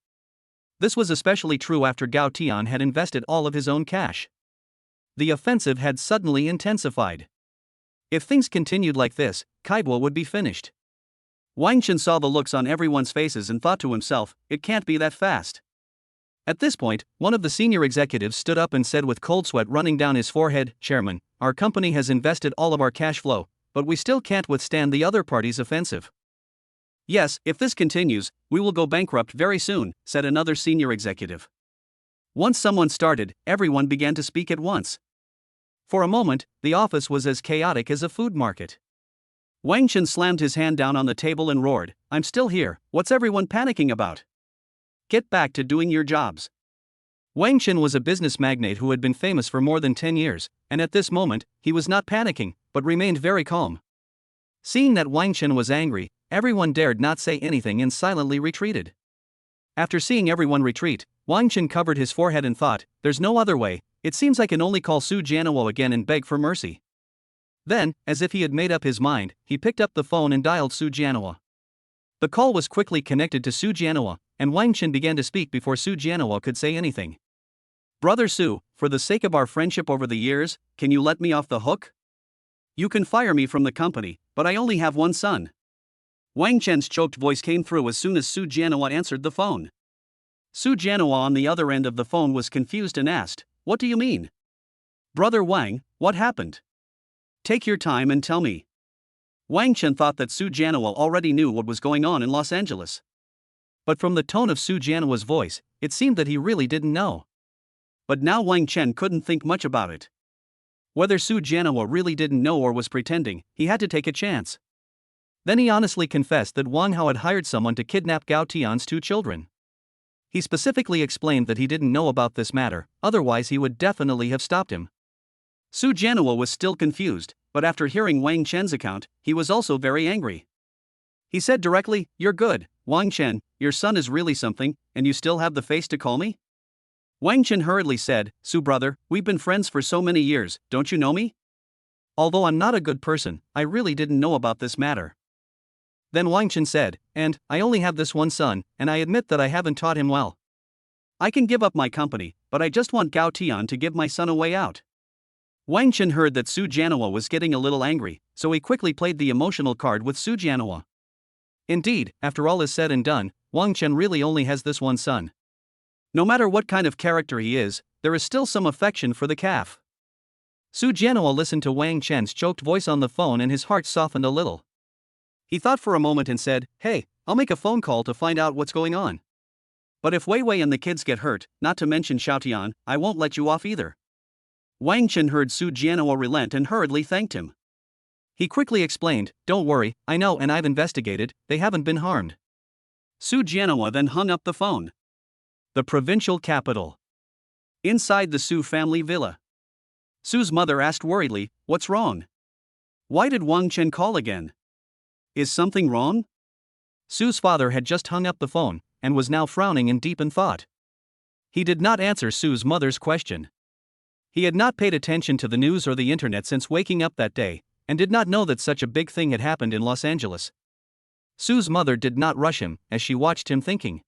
This was especially true after Gao Tian had invested all of his own cash. The offensive had suddenly intensified. If things continued like this, Kaibua would be finished. Wang Chen saw the looks on everyone's faces and thought to himself, "It can't be that fast." At this point, one of the senior executives stood up and said with cold sweat running down his forehead, "Chairman, our company has invested all of our cash flow, but we still can't withstand the other party's offensive." "Yes, if this continues, we will go bankrupt very soon," said another senior executive. Once someone started, everyone began to speak at once. For a moment, the office was as chaotic as a food market. Wang Chen slammed his hand down on the table and roared, "I'm still here, what's everyone panicking about? Get back to doing your jobs." Wang Chen was a business magnate who had been famous for more than 10 years, and at this moment, he was not panicking, but remained very calm. Seeing that Wang Chen was angry, everyone dared not say anything and silently retreated. After seeing everyone retreat, Wang Chen covered his forehead and thought, "There's no other way, it seems I can only call Su Jianhuo again and beg for mercy." Then, as if he had made up his mind, he picked up the phone and dialed Su Jianhuo. The call was quickly connected to Su Jianhuo, and Wang Chen began to speak before Su Jianhuo could say anything. "Brother Su, for the sake of our friendship over the years, can you let me off the hook? You can fire me from the company, but I only have one son." Wang Chen's choked voice came through as soon as Su Jianhuo answered the phone. Su Jianhuo on the other end of the phone was confused and asked, "What do you mean? Brother Wang, what happened? Take your time and tell me." Wang Chen thought that Su Jianhuo already knew what was going on in Los Angeles. But from the tone of Su Jianhuo's voice, it seemed that he really didn't know. But now Wang Chen couldn't think much about it. Whether Su Jianhuo really didn't know or was pretending, he had to take a chance. Then he honestly confessed that Wang Hao had hired someone to kidnap Gao Tian's 2 children. He specifically explained that he didn't know about this matter, otherwise he would definitely have stopped him. Su Jianhuo was still confused, but after hearing Wang Chen's account, he was also very angry. He said directly, "You're good, Wang Chen, your son is really something, and you still have the face to call me?" Wang Chen hurriedly said, "Su brother, we've been friends for so many years, don't you know me? Although I'm not a good person, I really didn't know about this matter." Then Wang Chen said, "And I only have this one son, and I admit that I haven't taught him well. I can give up my company, but I just want Gao Tian to give my son a way out." Wang Chen heard that Su Jianhuo was getting a little angry, so he quickly played the emotional card with Su Jianhuo. Indeed, after all is said and done, Wang Chen really only has this one son. No matter what kind of character he is, there is still some affection for the calf. Su Jianhua listened to Wang Chen's choked voice on the phone and his heart softened a little. He thought for a moment and said, "Hey, I'll make a phone call to find out what's going on. But if Wei Wei and the kids get hurt, not to mention Xiaotian, I won't let you off either." Wang Chen heard Su Jianhua relent and hurriedly thanked him. He quickly explained, "Don't worry, I know and I've investigated, they haven't been harmed." Su Jianhua then hung up the phone. The provincial capital. Inside the Su family villa. Su's mother asked worriedly, "What's wrong? Why did Wang Chen call again? Is something wrong?" Su's father had just hung up the phone, and was now frowning in deep in thought. He did not answer Su's mother's question. He had not paid attention to the news or the internet since waking up that day, and did not know that such a big thing had happened in Los Angeles. Su's mother did not rush him, as she watched him thinking.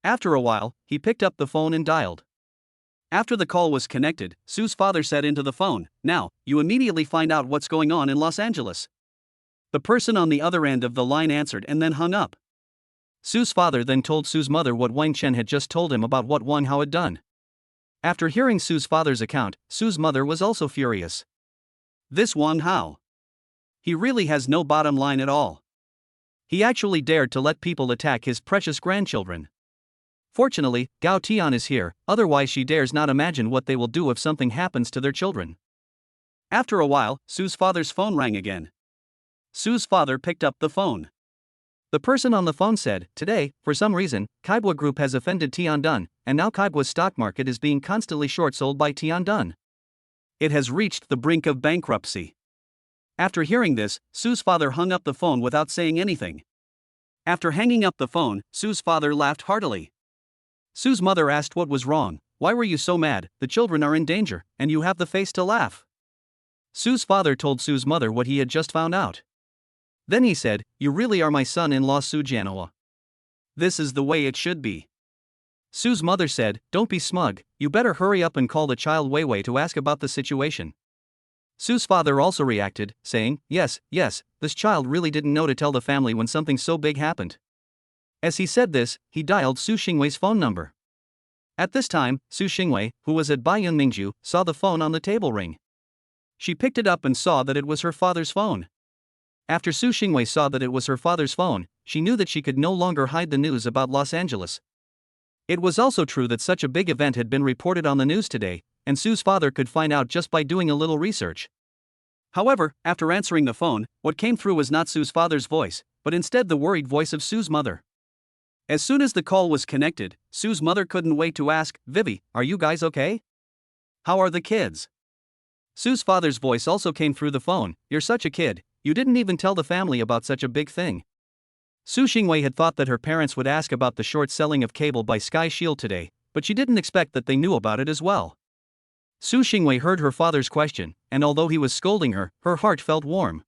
After a while, he picked up the phone and dialed. After the call was connected, Su's father said into the phone, "Now, you immediately find out what's going on in Los Angeles." The person on the other end of the line answered and then hung up. Su's father then told Su's mother what Wang Chen had just told him about what Wang Hao had done. After hearing Su's father's account, Su's mother was also furious. This Wang Hao. He really has no bottom line at all. He actually dared to let people attack his precious grandchildren. Fortunately, Gao Tian is here, otherwise she dares not imagine what they will do if something happens to their children. After a while, Su's father's phone rang again. Su's father picked up the phone. The person on the phone said, "Today, for some reason, Kaibwa Group has offended Tiandun, and now Kaibwa's stock market is being constantly short-sold by Tiandun. It has reached the brink of bankruptcy." After hearing this, Su's father hung up the phone without saying anything. After hanging up the phone, Su's father laughed heartily. Su's mother asked what was wrong. "Why were you so mad? The children are in danger, and you have the face to laugh." Su's father told Su's mother what he had just found out. Then he said, "You really are my son-in-law Su Jianhua. This is the way it should be." Su's mother said, "Don't be smug, you better hurry up and call the child Wei Wei to ask about the situation." Su's father also reacted, saying, yes, this child really didn't know to tell the family when something so big happened." As he said this, he dialed Su Xingwei's phone number. At this time, Su Xingwei, who was at Baiyun Mingju, saw the phone on the table ring. She picked it up and saw that it was her father's phone. After Su Xingwei saw that it was her father's phone, she knew that she could no longer hide the news about Los Angeles. It was also true that such a big event had been reported on the news today, and Su's father could find out just by doing a little research. However, after answering the phone, what came through was not Su's father's voice, but instead the worried voice of Su's mother. As soon as the call was connected, Su's mother couldn't wait to ask, "Vivi, are you guys okay? How are the kids?" Su's father's voice also came through the phone, "You're such a kid, you didn't even tell the family about such a big thing." Su Xingwei had thought that her parents would ask about the short selling of cable by Sky Shield today, but she didn't expect that they knew about it as well. Su Xingwei heard her father's question, and although he was scolding her, her heart felt warm.